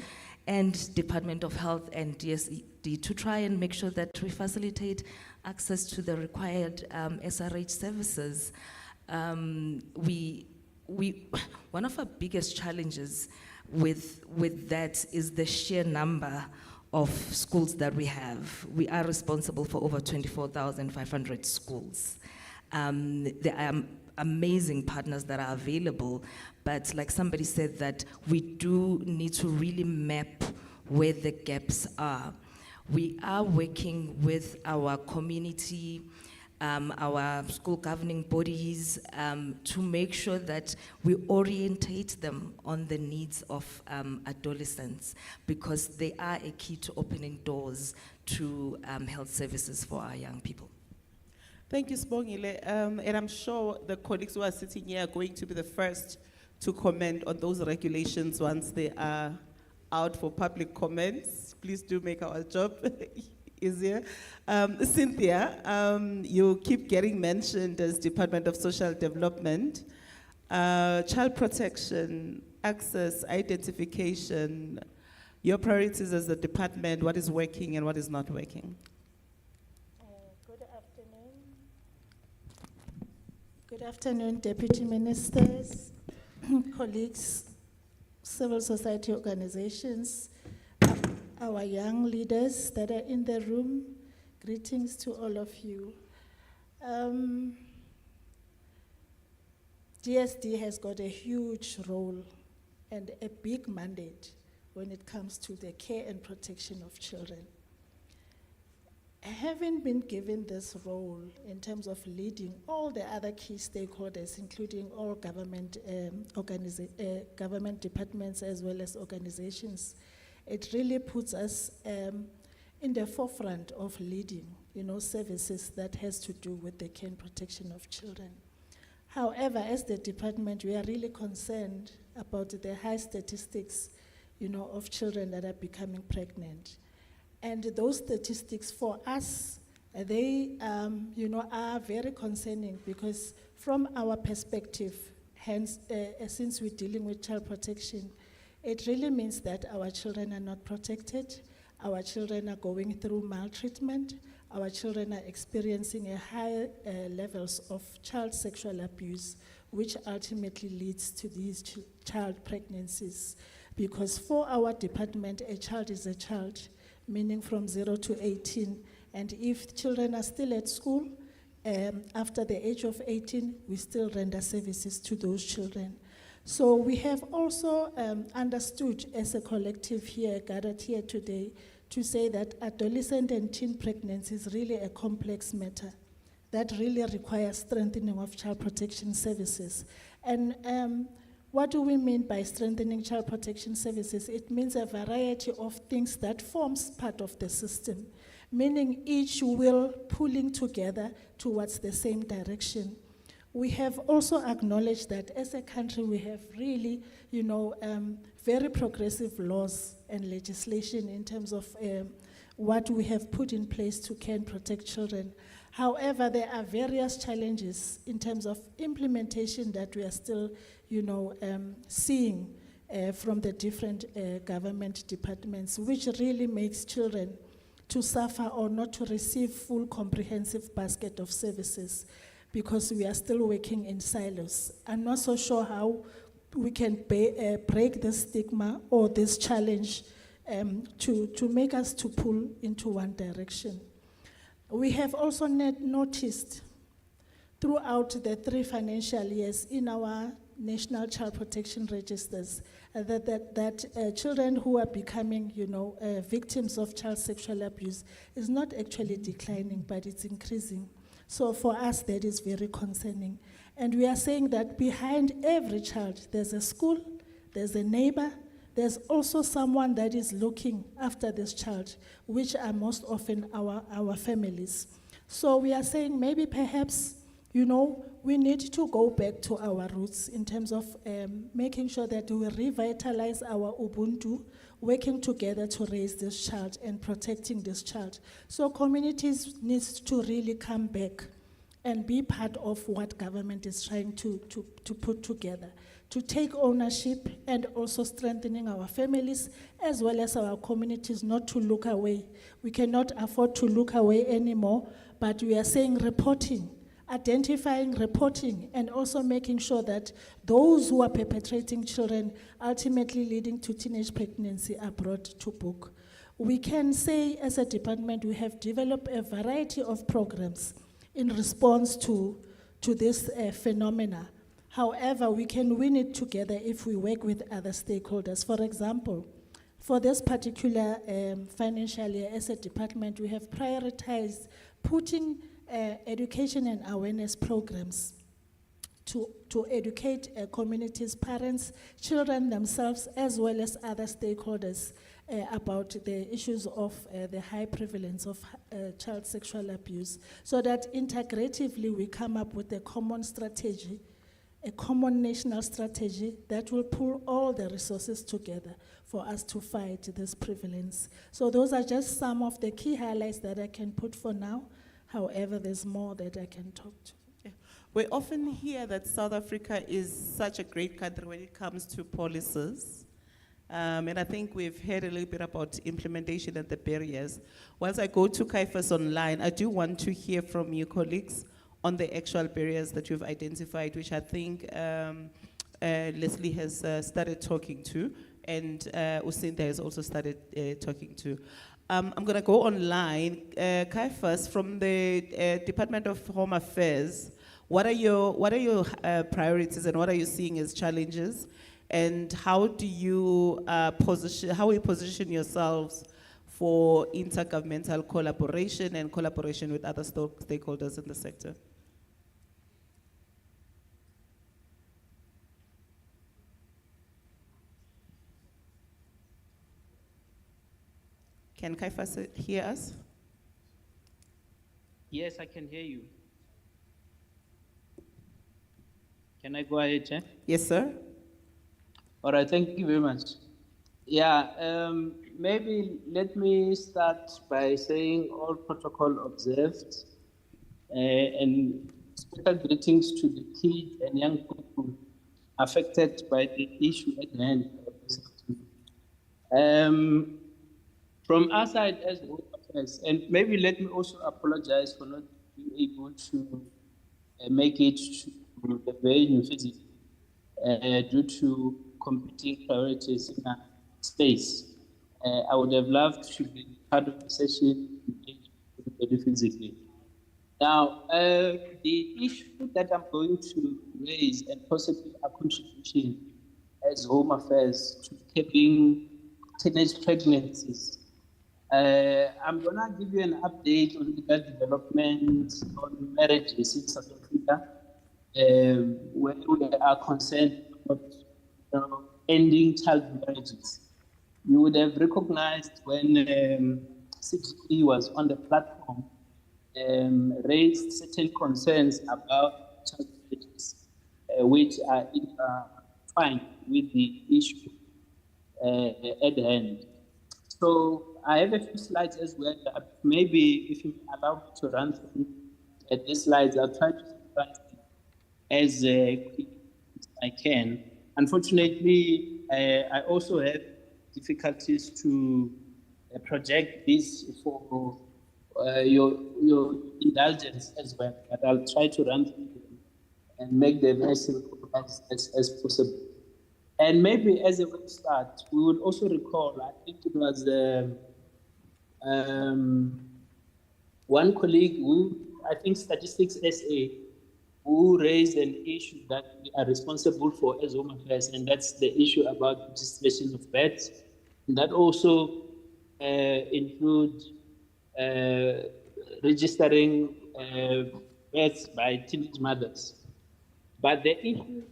and Department of Health and DSED to try and make sure that we facilitate access to the required SRH services. One of our biggest challenges with that is the sheer number of schools that we have. We are responsible for over 24,500 schools. There are amazing partners that are available, but like somebody said, that we do need to really map where the gaps are. We are working with our community, our school governing bodies to make sure that we orientate them on the needs of adolescents, because they are a key to opening doors to health services for our young people. Thank you, Sibongile. And I'm sure the colleagues who are sitting here are going to be the first to comment on those regulations once they are out for public comments. Please do make our job easier. Cynthia, you keep getting mentioned as Department of Social Development. Child protection, access, identification, your priorities as the department, what is working and what is not working. Good afternoon. Good afternoon, Deputy Ministers, colleagues, civil society organizations, our young leaders that are in the room. Greetings to all of you. DSD has got a huge role and a big mandate when it comes to the care and protection of children. Having been given this role in terms of leading all the other key stakeholders, including all government, government departments as well as organizations, it really puts us in the forefront of leading, services that has to do with the care and protection of children. However, as the department, we are really concerned about the high statistics, of children that are becoming pregnant. And those statistics for us, they, are very concerning because from our perspective, hence, since we're dealing with child protection, it really means that our children are not protected, our children are going through maltreatment, our children are experiencing a high levels of child sexual abuse, which ultimately leads to these child pregnancies. Because for our department, a child is a child, meaning from 0 to 18. And if children are still at school, after the age of 18, we still render services to those children. So we have also understood as a collective here, gathered here today, to say that adolescent and teen pregnancy is really a complex matter that really requires strengthening of child protection services. And what do we mean by strengthening child protection services? It means a variety of things that forms part of the system, meaning each will pulling together towards the same direction. We have also acknowledged that as a country we have really, very progressive laws and legislation in terms of what we have put in place to care and protect children. However, there are various challenges in terms of implementation that we are still, seeing from the different government departments, which really makes children to suffer or not to receive full comprehensive basket of services because we are still working in silos. I'm not so sure how we can break this stigma or this challenge to make us to pull into one direction. We have also noticed throughout the 3 financial years in our national child protection registers that children who are becoming, victims of child sexual abuse is not actually declining, but it's increasing. So for us, that is very concerning. And we are saying that behind every child, there's a school, there's a neighbor, there's also someone that is looking after this child, which are most often our families. So we are saying maybe perhaps, we need to go back to our roots in terms of making sure that we revitalize our Ubuntu, working together to raise this child and protecting this child. So communities need to really come back and be part of what government is trying to put together, to take ownership and also strengthening our families as well as our communities not to look away. We cannot afford to look away anymore, but we are saying reporting, identifying, reporting, and also making sure that those who are perpetrating children ultimately leading to teenage pregnancy are brought to book. We can say as a department we have developed a variety of programs in response to this phenomena. However, we can win it together if we work with other stakeholders. For example, for this particular financial year as a department, we have prioritized putting education and awareness programs to educate communities, parents, children themselves, as well as other stakeholders about the issues of the high prevalence of child sexual abuse, so that integratively we come up with a common strategy, a common national strategy that will pull all the resources together for us to fight this prevalence. So those are just some of the key highlights that I can put for now. However, there's more that I can talk to. Yeah. We often hear that South Africa is such a great country when it comes to policies. And I think we've heard a little bit about implementation and the barriers. Once I go to Caiaphas Online, I do want to hear from you colleagues on the actual barriers that you've identified, which I think Leslie has started talking to, and Usinda has also started talking to. I'm going to go online. Caiaphas, from the Department of Home Affairs, what are your priorities and what are you seeing as challenges? And how do you position yourselves for intergovernmental collaboration and collaboration with other stakeholders in the sector? Can Caiaphas hear us? Yes, I can hear you. Can I go ahead, Chair? Yes, sir. All right, thank you very much. Yeah, maybe let me start by saying all protocol observed, and special greetings to the kids and young people affected by the issue at hand. From our side as Home Affairs, and maybe let me also apologize for not being able to make it to the venue physically due to competing priorities in our space. I would have loved to be part of the session physically. Now, the issue that I'm going to raise and possibly a contribution as Home Affairs to curbing teenage pregnancies. I'm going to give you an update on legal development on marriages in South Africa, where we are concerned about ending child marriages. You would have recognized when CGE was on the platform, raised certain concerns about child marriages, which are intertwined with the issue at hand. So I have a few slides as well. Maybe if you allow me to run through these slides, I'll try to summarize as quick as I can. Unfortunately, I also have difficulties to project this for your indulgence as well, but I'll try to run through them and make them as simple as possible. And maybe as a way start, we would also recall, I think it was one colleague who, I think Statistics SA, who raised an issue that we are responsible for as Home Affairs, and that's the issue about registration of births. And that also includes registering births by teenage mothers. But the issue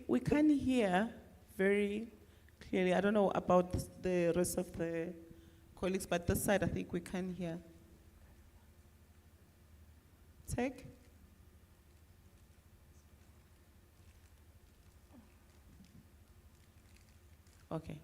we can't hear very clearly. I don't know about the rest of the colleagues, but this side I think we can hear. Take. Okay.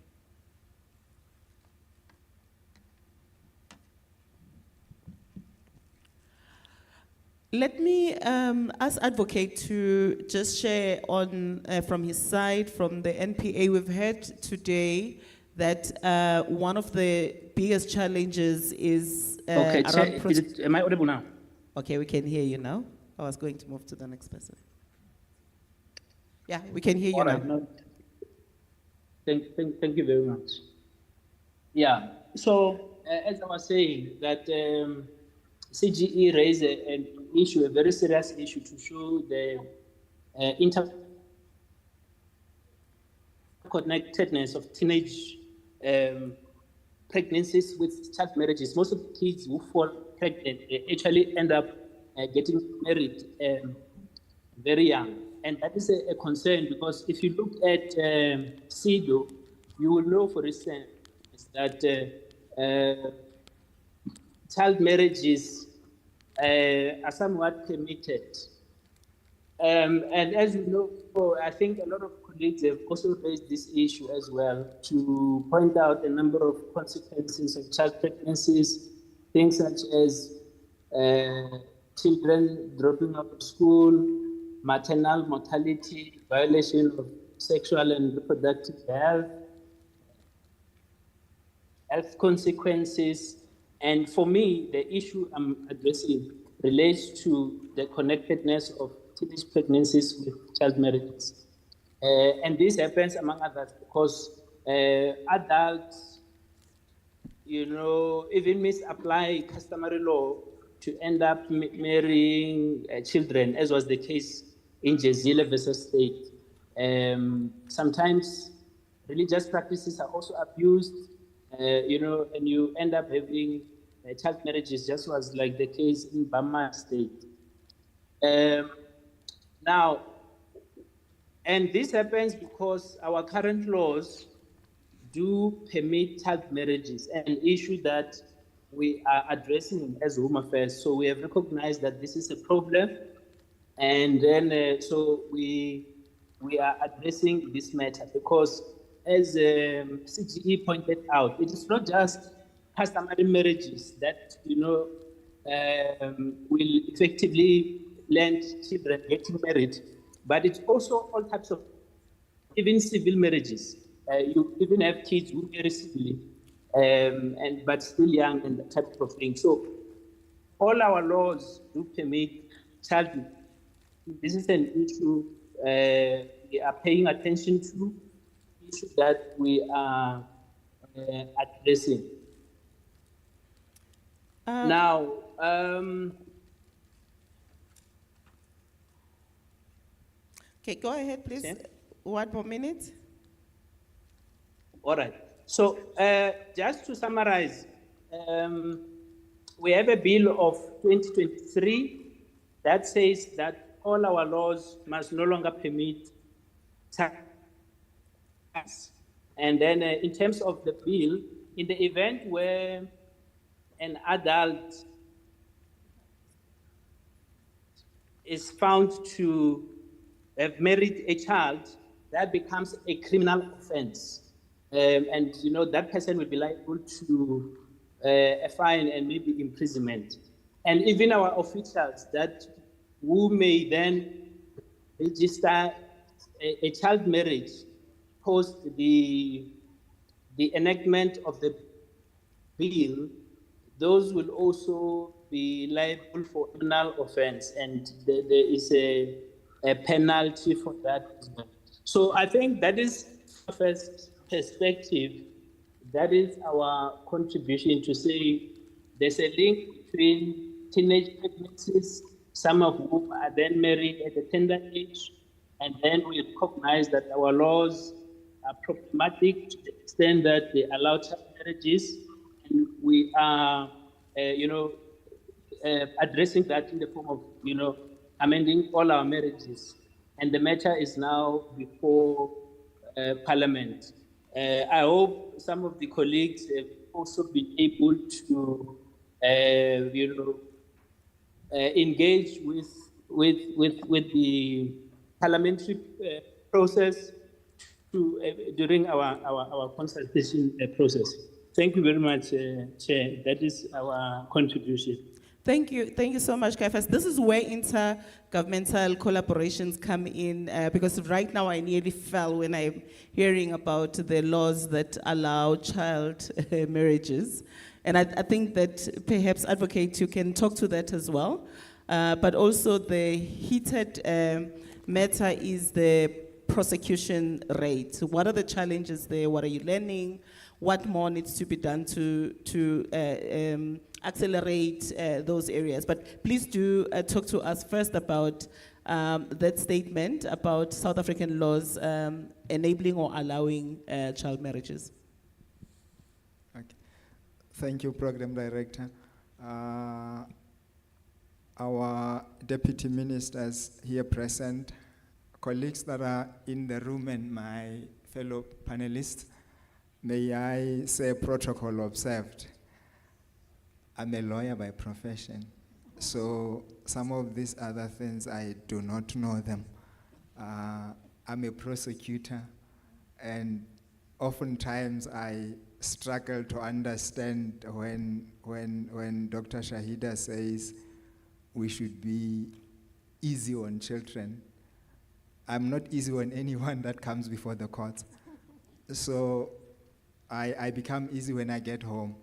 Let me ask Advocate to just share on from his side, from the NPA. We've heard today that one of the biggest challenges is okay, around am I audible now? Okay, we can hear you now. I was going to move to the next person. Yeah, we can hear you All now. right, no, thank you very much. Yeah, so as I was saying, that CGE raised an issue, a very serious issue, to show the interconnectedness of teenage pregnancies with child marriages. Most of the kids who fall pregnant actually end up getting married very young. And that is a concern, because if you look at CEDAW, you will know, for instance, that child marriages are somewhat permitted. And as you know, I think a lot of colleagues have also raised this issue as well, to point out a number of consequences of child pregnancies, things such as children dropping out of school, maternal mortality, violation of sexual and reproductive health, health consequences. And for me, the issue I'm addressing relates to the connectedness of teenage pregnancies with child marriages. And this happens, among others, because adults, even misapply customary law to end up marrying children, as was the case in Jezile versus State. Sometimes religious practices are also abused, and you end up having child marriages, just was like the case in Bama State. Now, and this happens because our current laws do permit child marriages, an issue that we are addressing as Home Affairs. So we have recognized that this is a problem, and then so we are addressing this matter because, as CGE pointed out, it is not just customary marriages that will effectively land children getting married, but it's also all types of even civil marriages. You even have kids who marry civilly, but still young and that type of thing. So all our laws do permit child. This is an issue we are paying attention to, issue that we are addressing. Now, okay, go ahead, please. Okay. 1 more minute. All right. So just to summarize, we have a bill of 2023 that says that all our laws must no longer permit tax. And then in terms of the bill, in the event where an adult is found to have married a child, that becomes a criminal offense. And that person will be liable to a fine and maybe imprisonment. And even our officials who may then register a child marriage post the enactment of the bill, those will also be liable for criminal offense, and there is a penalty for that as well. So I think that is the first perspective. That is our contribution to say there's a link between teenage pregnancies, some of whom are then married at a tender age, and then we recognize that our laws are problematic to the extent that they allow child marriages, and we are, addressing that in the form of, amending all our marriages. And the matter is now before Parliament. I hope some of the colleagues have also been able to, engage with the parliamentary process during our consultation process. Thank you very much, Chair. That is our contribution. Thank you so much, Kaifas. This is where intergovernmental collaborations come in, because right now I nearly fell when I'm hearing about the laws that allow child marriages. And I think that perhaps, Advocate, you can talk to that as well. But also the heated matter is the prosecution rate. What are the challenges there? What are you learning? What more needs to be done to accelerate those areas? But please do talk to us first about that statement about South African laws enabling or allowing child marriages. Okay. Thank you, Program Director. Our deputy ministers here present, colleagues that are in the room, and my fellow panelists, may I say protocol observed. I'm a lawyer by profession, so some of these other things I do not know them. I'm a prosecutor, and oftentimes I struggle to understand when Dr. Shahida says we should be easy on children. I'm not easy on anyone that comes before the court. So I become easy when I get home.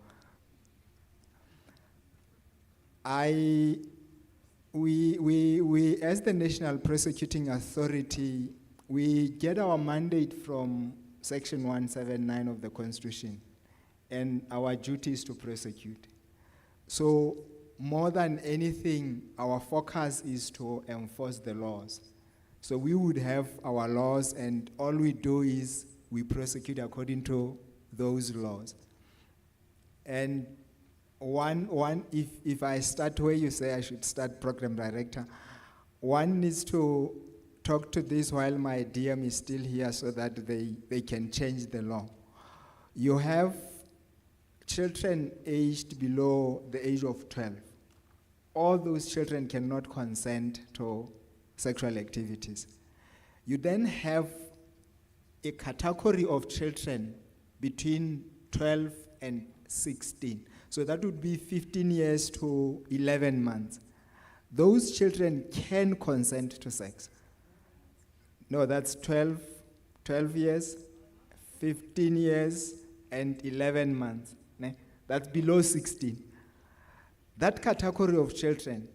We, as the National Prosecuting Authority, we get our mandate from Section 179 of the Constitution, and our duty is to prosecute. So more than anything, our focus is to enforce the laws. So we would have our laws, and all we do is we prosecute according to those laws. And if I start where you say I should start, Program Director, one needs to talk to this while my DM is still here so that they can change the law. You have children aged below the age of 12. All those children cannot consent to sexual activities. You then have a category of children between 12 and 16. So that would be 15 years to 11 months. Those children can consent to sex. No, that's 12 years, 15 years, and 11 months. That's below 16. That category of children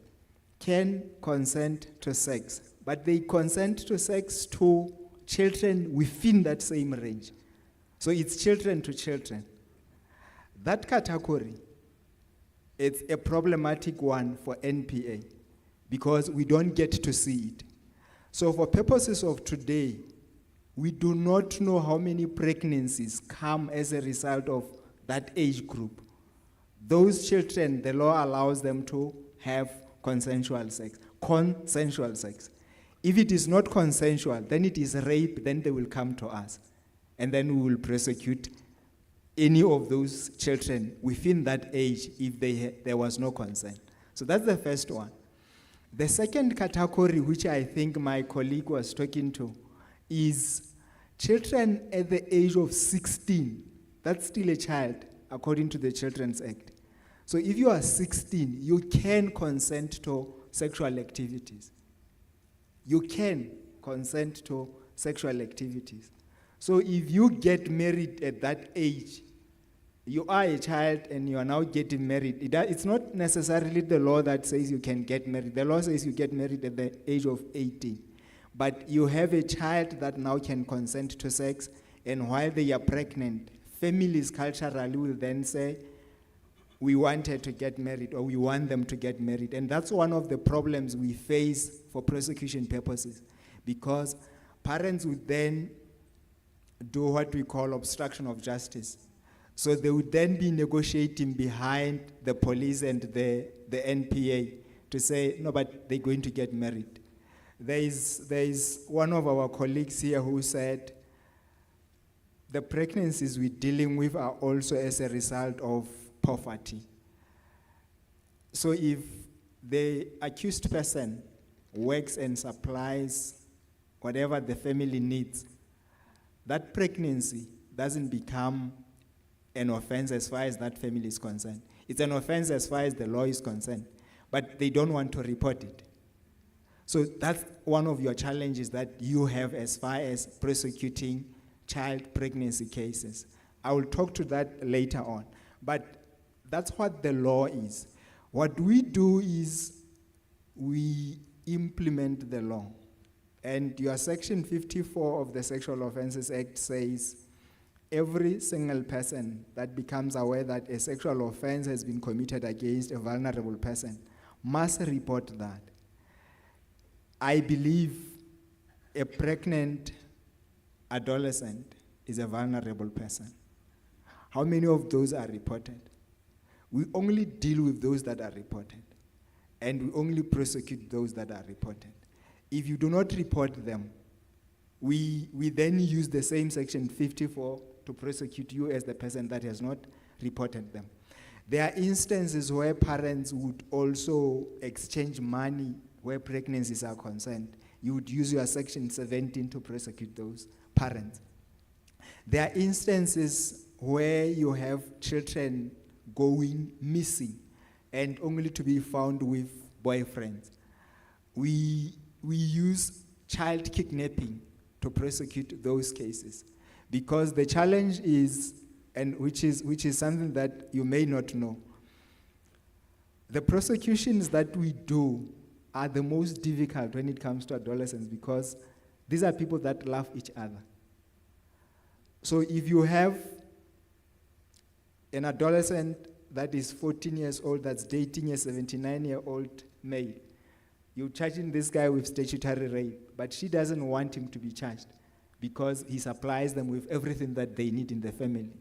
can consent to sex, but they consent to sex to children within that same range. So it's children to children. That category, it's a problematic one for NPA because we don't get to see it. So for purposes of today, we do not know how many pregnancies come as a result of that age group. Those children, the law allows them to have consensual sex. If it is not consensual, then it is rape, then they will come to us. And then we will prosecute any of those children within that age if there was no consent. So that's the first one. The second category, which I think my colleague was talking to, is children at the age of 16. That's still a child, according to the Children's Act. So if you are 16, you can consent to sexual activities. You can consent to sexual activities. So if you get married at that age, you are a child and you are now getting married. It's not necessarily the law that says you can get married. The law says you get married at the age of 18. But you have a child that now can consent to sex, and while they are pregnant, families culturally will then say, we want her to get married, or we want them to get married. And that's one of the problems we face for prosecution purposes, because parents would then do what we call obstruction of justice. So they would then be negotiating behind the police and the NPA to say, no, but they're going to get married. There is one of our colleagues here who said, the pregnancies we're dealing with are also as a result of poverty. So if the accused person works and supplies whatever the family needs, that pregnancy doesn't become an offense as far as that family is concerned. It's an offense as far as the law is concerned, but they don't want to report it. So that's one of your challenges that you have as far as prosecuting child pregnancy cases. I will talk to that later on, but that's what the law is. What we do is we implement the law. And your Section 54 of the Sexual Offences Act says every single person that becomes aware that a sexual offense has been committed against a vulnerable person must report that. I believe a pregnant adolescent is a vulnerable person. How many of those are reported? We only deal with those that are reported, and we only prosecute those that are reported. If you do not report them, we then use the same Section 54 to prosecute you as the person that has not reported them. There are instances where parents would also exchange money where pregnancies are concerned. You would use your Section 17 to prosecute those parents. There are instances where you have children going missing and only to be found with boyfriends. We use child kidnapping to prosecute those cases, because the challenge is, and which is something that you may not know, the prosecutions that we do are the most difficult when it comes to adolescents, because these are people that love each other. So if you have an adolescent that is 14 years old that's dating a 79-year-old male, you're charging this guy with statutory rape, but she doesn't want him to be charged because he supplies them with everything that they need in the family.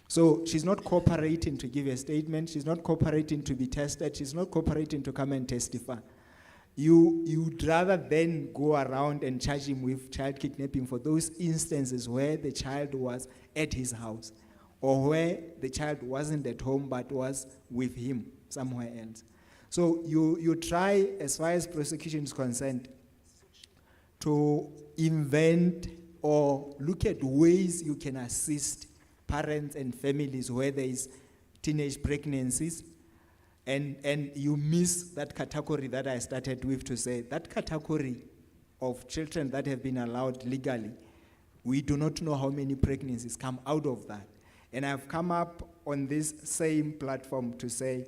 So she's not cooperating to give a statement, she's not cooperating to be tested, she's not cooperating to come and testify. You'd rather then go around and charge him with child kidnapping for those instances where the child was at his house, or where the child wasn't at home but was with him somewhere else. So you try, as far as prosecution is concerned, to invent or look at ways you can assist parents and families where there is teenage pregnancies, and you miss that category that I started with, to say that category of children that have been allowed legally, we do not know how many pregnancies come out of that. And I've come up on this same platform to say,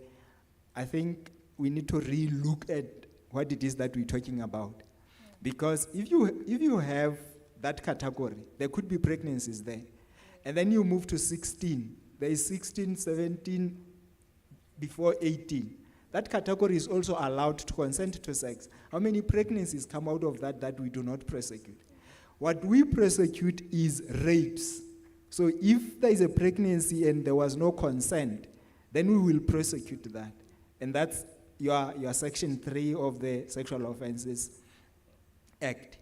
I think we need to re-look at what it is that we're talking about. Because if you have that category, there could be pregnancies there. And then you move to 16, there is 16, 17, before 18. That category is also allowed to consent to sex. How many pregnancies come out of that we do not prosecute? What we prosecute is rapes. So if there is a pregnancy and there was no consent, then we will prosecute that. And that's your section 3 of the Sexual Offences Act.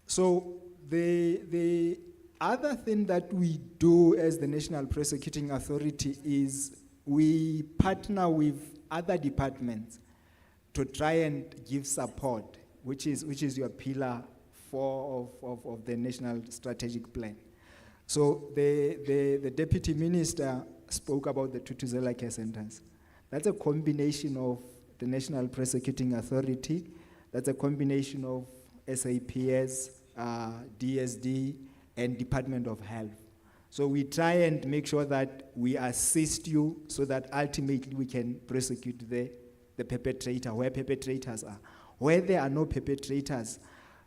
So the other thing that we do as the National Prosecuting Authority is we partner with other departments to try and give support, which is your pillar 4 of the National Strategic Plan. So the Deputy Minister spoke about the Tutuzela Care Centers. That's a combination of the National Prosecuting Authority, that's a combination of SAPS, DSD, and Department of Health. So we try and make sure that we assist you so that ultimately we can prosecute the perpetrator, where perpetrators are. Where there are no perpetrators,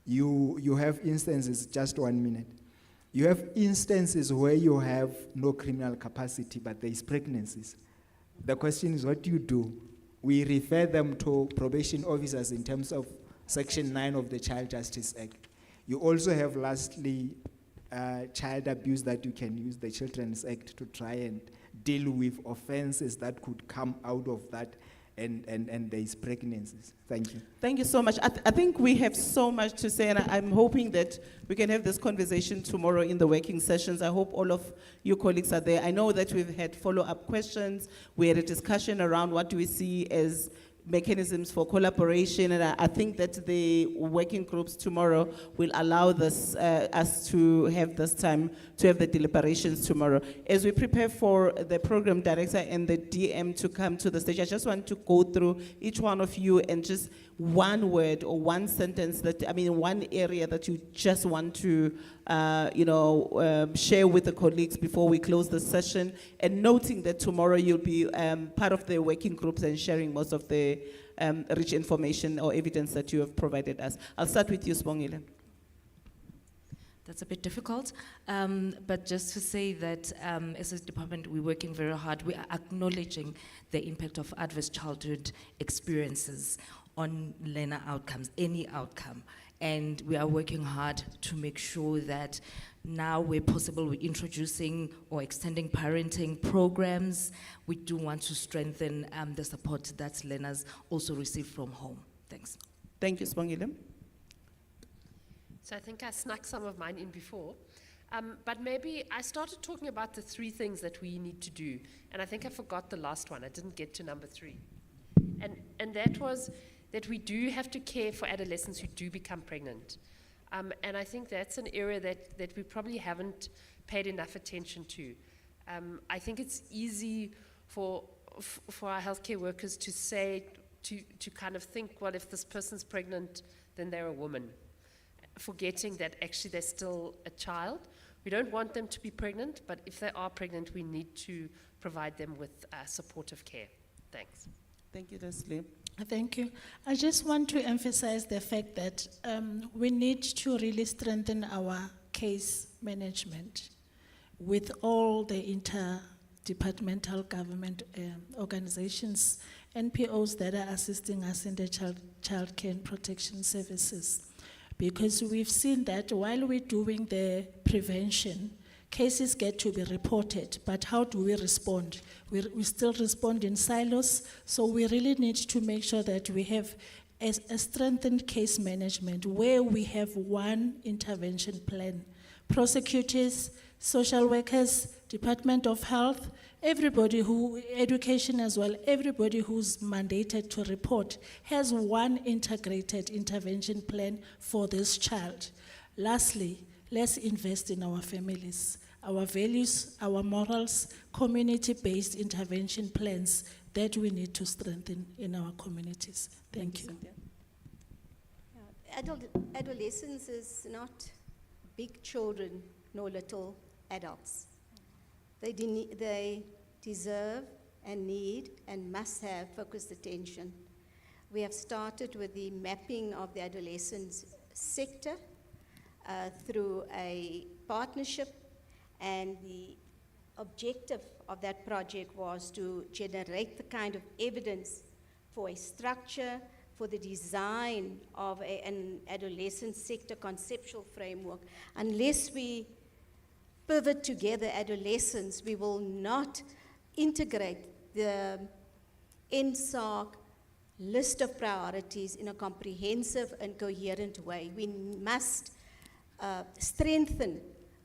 you have instances, just 1 minute. You have instances where you have no criminal capacity, but there is pregnancies. The question is, what do you do? We refer them to probation officers in terms of Section 9 of the Child Justice Act. You also have, lastly, child abuse that you can use the Children's Act to try and deal with offenses that could come out of that, and there is pregnancies. Thank you. Thank you so much. I think we have so much to say, and I'm hoping that we can have this conversation tomorrow in the working sessions. I hope all of you colleagues are there. I know that we've had follow-up questions. We had a discussion around what do we see as mechanisms for collaboration, and I think that the working groups tomorrow will allow us to have this time to have the deliberations tomorrow. As we prepare for the program director and the DM to come to the stage, I just want to go through each one of you and just one word or one sentence one area that you just want to share with the colleagues before we close the session, and noting that tomorrow you'll be part of the working groups and sharing most of the rich information or evidence that you have provided us. I'll start with you, Sibongile. That's a bit difficult, but just to say that as a department, we're working very hard. We are acknowledging the impact of adverse childhood experiences on learner outcomes, any outcome. And we are working hard to make sure that now where possible, we're introducing or extending parenting programs. We do want to strengthen the support that learners also receive from home. Thanks. Thank you, Sibongile. So I think I snuck some of mine in before. But maybe I started talking about the 3 things that we need to do. And I think I forgot the last one. I didn't get to number 3. And that was that we do have to care for adolescents who do become pregnant. And I think that's an area that we probably haven't paid enough attention to. I think it's easy for our healthcare workers to say to kind of think, well, if this person's pregnant, then they're a woman, forgetting that actually they're still a child. We don't want them to be pregnant, but if they are pregnant, we need to provide them with supportive care. Thanks. Thank you, Leslie. Thank you. I just want to emphasize the fact that we need to really strengthen our case management with all the interdepartmental government organizations, NPOs that are assisting us in the child care and protection services. Because we've seen that while we're doing the prevention, cases get to be reported, but how do we respond? We still respond in silos, so we really need to make sure that we have a strengthened case management where we have one intervention plan. Prosecutors, social workers, Department of Health, everybody education as well, everybody who's mandated to report has one integrated intervention plan for this child. Lastly, let's invest in our families, our values, our morals, community-based intervention plans that we need to strengthen in our communities. Thank you. Adolescence is not big children nor little adults. They deserve and need and must have focused attention. We have started with the mapping of the adolescent sector through a partnership, and the objective of that project was to generate the kind of evidence for a structure for the design of an adolescent sector conceptual framework. Unless we pivot together adolescents, we will not integrate the NSARC list of priorities in a comprehensive and coherent way. We must strengthen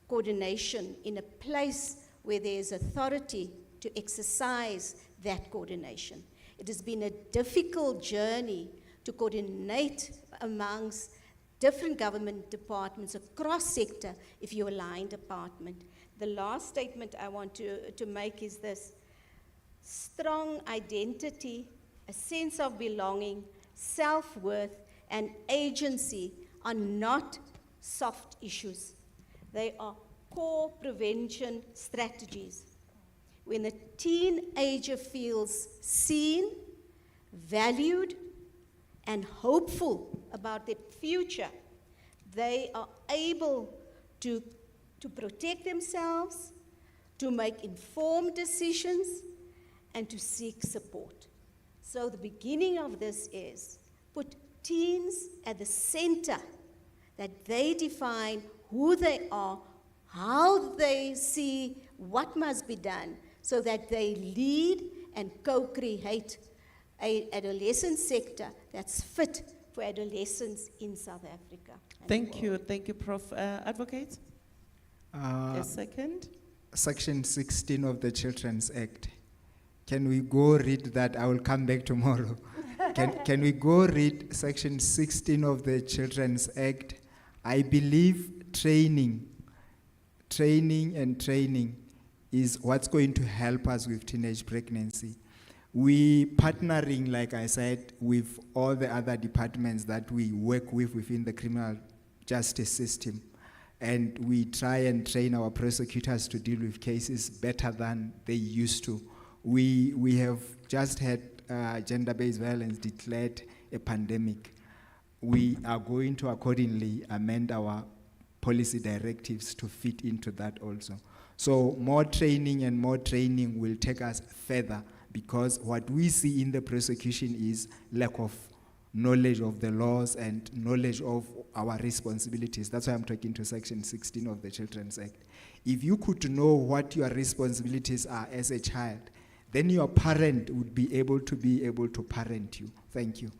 coordination in a place where there's authority to exercise that coordination. It has been a difficult journey to coordinate amongst different government departments across sector if you align department. The last statement I want to make is this: strong identity, a sense of belonging, self-worth, and agency are not soft issues. They are core prevention strategies. When a teenager feels seen, valued, and hopeful about their future, they are able to protect themselves, to make informed decisions, and to seek support. So the beginning of this is put teens at the center, that they define who they are, how they see what must be done, so that they lead and co-create an adolescent sector that's fit for adolescents in South Africa. Thank you, Prof. Advocate. A second. Section 16 of the Children's Act. Can we go read that? I will come back tomorrow. Can we go read Section 16 of the Children's Act? I believe training is what's going to help us with teenage pregnancy. We partnering, like I said, with all the other departments that we work with within the criminal justice system. And we try and train our prosecutors to deal with cases better than they used to. We have just had gender-based violence declared a pandemic. We are going to accordingly amend our policy directives to fit into that also. So more training will take us further, because what we see in the prosecution is lack of knowledge of the laws and knowledge of our responsibilities. That's why I'm talking to Section 16 of the Children's Act. If you could know what your responsibilities are as a child, then your parent would be able to parent you. Thank you.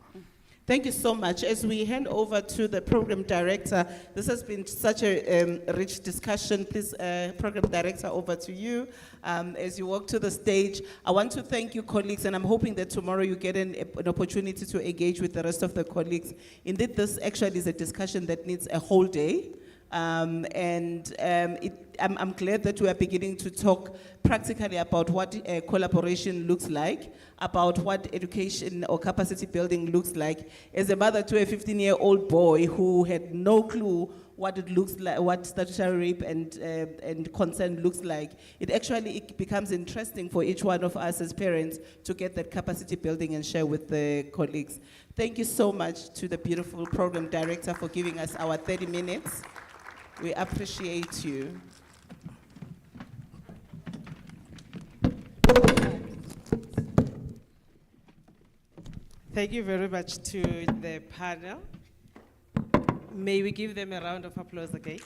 Thank you so much. As we hand over to the program director, this has been such a rich discussion. Please, program director, over to you. As you walk to the stage, I want to thank you, colleagues, and I'm hoping that tomorrow you get an opportunity to engage with the rest of the colleagues. Indeed, this actually is a discussion that needs a whole day. I'm glad that we are beginning to talk practically about what collaboration looks like, about what education or capacity building looks like. As a mother to a 15-year-old boy who had no clue what it looks like, what statutory rape and consent looks like, it becomes interesting for each one of us as parents to get that capacity building and share with the colleagues. Thank you so much to the beautiful program director for giving us our 30 minutes. We appreciate you. Thank you very much to the panel. May we give them a round of applause again?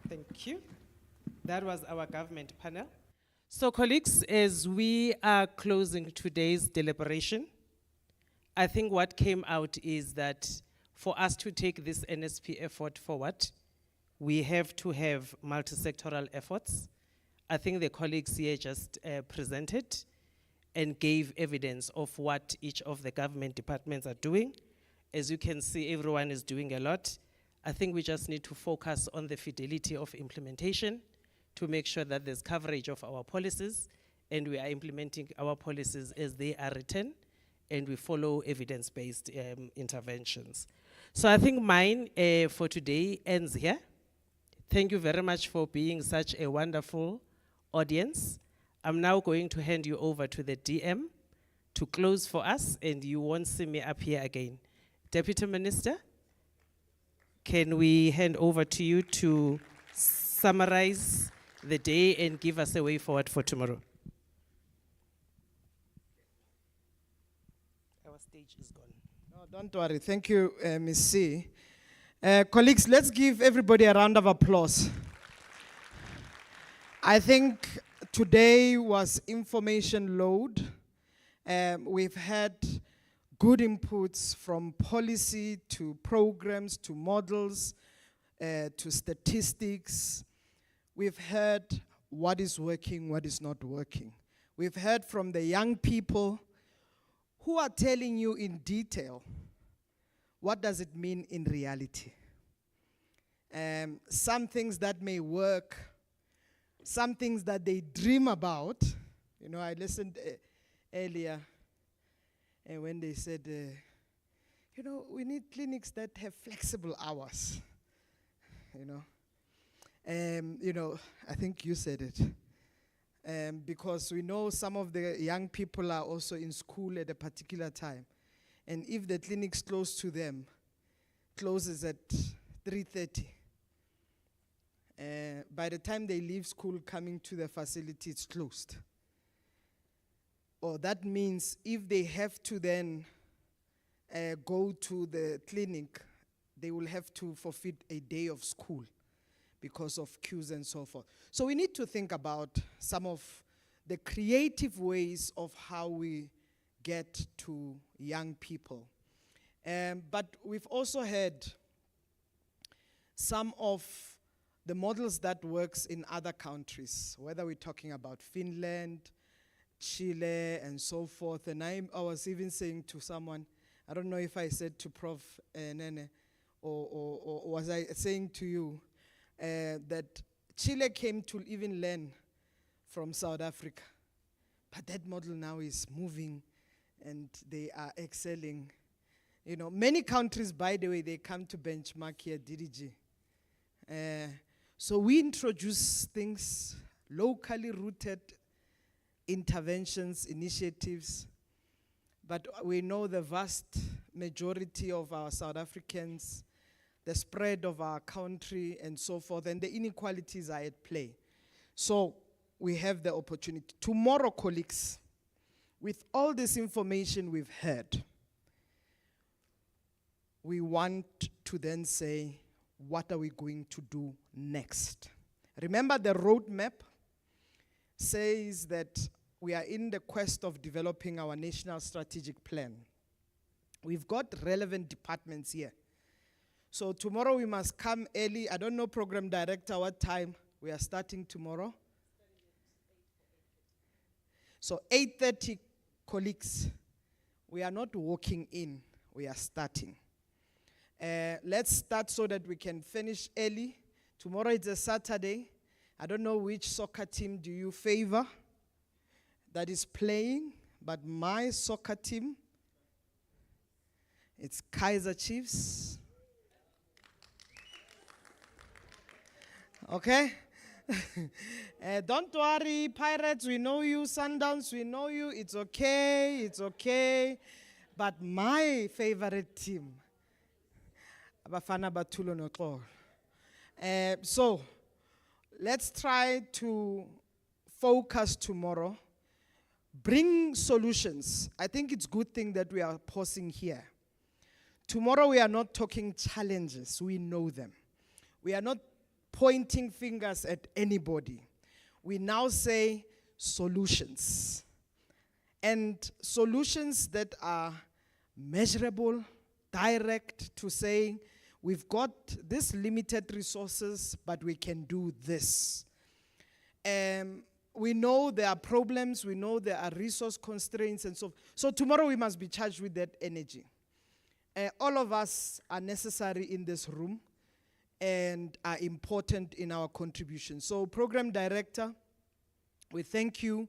Thank you. That was our government panel. So colleagues, as we are closing today's deliberation, I think what came out is that for us to take this NSP effort forward, we have to have multi-sectoral efforts. I think the colleagues here just presented and gave evidence of what each of the government departments are doing. As you can see, everyone is doing a lot. I think we just need to focus on the fidelity of implementation to make sure that there's coverage of our policies and we are implementing our policies as they are written and we follow evidence-based interventions. So I think mine for today ends here. Thank you very much for being such a wonderful audience. I'm now going to hand you over to the DM to close for us, and you won't see me up here again. Deputy Minister, can we hand over to you to summarize the day and give us a way forward for tomorrow? Our stage is gone. No, don't worry. Thank you, Ms. C. Colleagues, let's give everybody a round of applause. I think today was information load. We've had good inputs from policy to programs to models to statistics. We've heard what is working, what is not working. We've heard from the young people who are telling you in detail what does it mean in reality. Some things that may work, some things that they dream about. You know, I listened earlier when they said, you know, we need clinics that have flexible hours. You know, I think you said it. Because we know some of the young people are also in school at a particular time. And if the clinic's close to them, closes at 3:30, by the time they leave school coming to the facility, it's closed. Or that means if they have to then go to the clinic, they will have to forfeit a day of school because of queues and so forth. So we need to think about some of the creative ways of how we get to young people. But we've also had some of the models that works in other countries, whether we're talking about Finland, Chile, and so forth. And I was even saying to someone, I don't know if I said to Prof. Nene, or was I saying to you, that Chile came to even learn from South Africa. But that model now is moving and they are excelling. You know, many countries, by the way, they come to benchmark here, DDG. So we introduce things, locally rooted interventions, initiatives, but we know the vast majority of our South Africans, the spread of our country and so forth, and the inequalities are at play. So we have the opportunity. Tomorrow, colleagues, with all this information we've heard, we want to then say, what are we going to do next? Remember, the roadmap says that we are in the quest of developing our national strategic plan. We've got relevant departments here. So tomorrow we must come early. I don't know, program director, what time we are starting tomorrow. So 8:30, colleagues, we are not walking in, we are starting. Let's start so that we can finish early. Tomorrow is a Saturday. I don't know which soccer team do you favor that is playing, but my soccer team, it's Kaiser Chiefs. Okay? Don't worry, Pirates, we know you. Sundowns, we know you. It's okay, it's okay. But my favorite team, Abafana Batulo Noxolo. So, let's try to focus tomorrow. Bring solutions. I think it's a good thing that we are pausing here. Tomorrow we are not talking challenges, we know them. We are not pointing fingers at anybody. We now say solutions. And solutions that are measurable, direct, to saying, we've got this limited resources, but we can do this. We know there are problems, we know there are resource constraints and so on. So tomorrow we must be charged with that energy. All of us are necessary in this room and are important in our contribution. So Program Director, we thank you,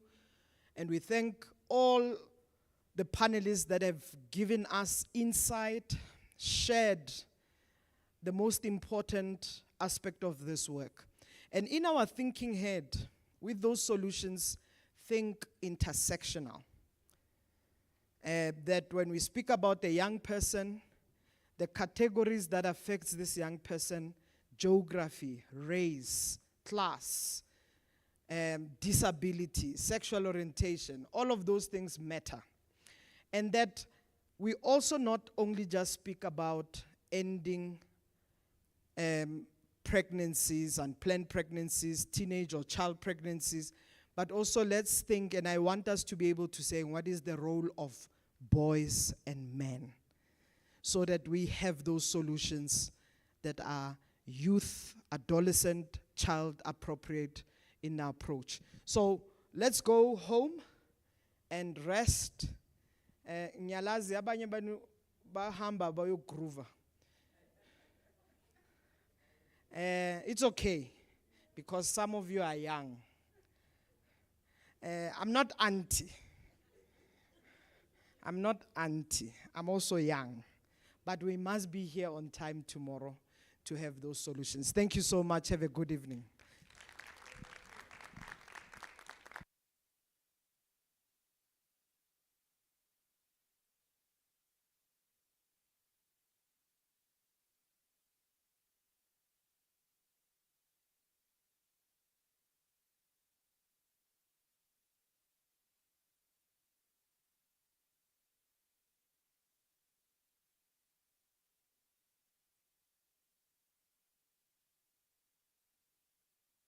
and we thank all the panelists that have given us insight, shared the most important aspect of this work. And in our thinking head, with those solutions, think intersectional. That when we speak about a young person, the categories that affects this young person, geography, race, class, disability, sexual orientation, all of those things matter. And that we also not only just speak about ending pregnancies, unplanned pregnancies, teenage or child pregnancies, but also let's think, and I want us to be able to say, what is the role of boys and men? So that we have those solutions that are youth, adolescent, child appropriate in our approach. So let's go home and rest. Nyalazi abanye banu bahamba bayogroova. It's okay, because some of you are young. I'm not anti. I'm not anti. I'm also young. But we must be here on time tomorrow to have those solutions. Thank you so much. Have a good evening.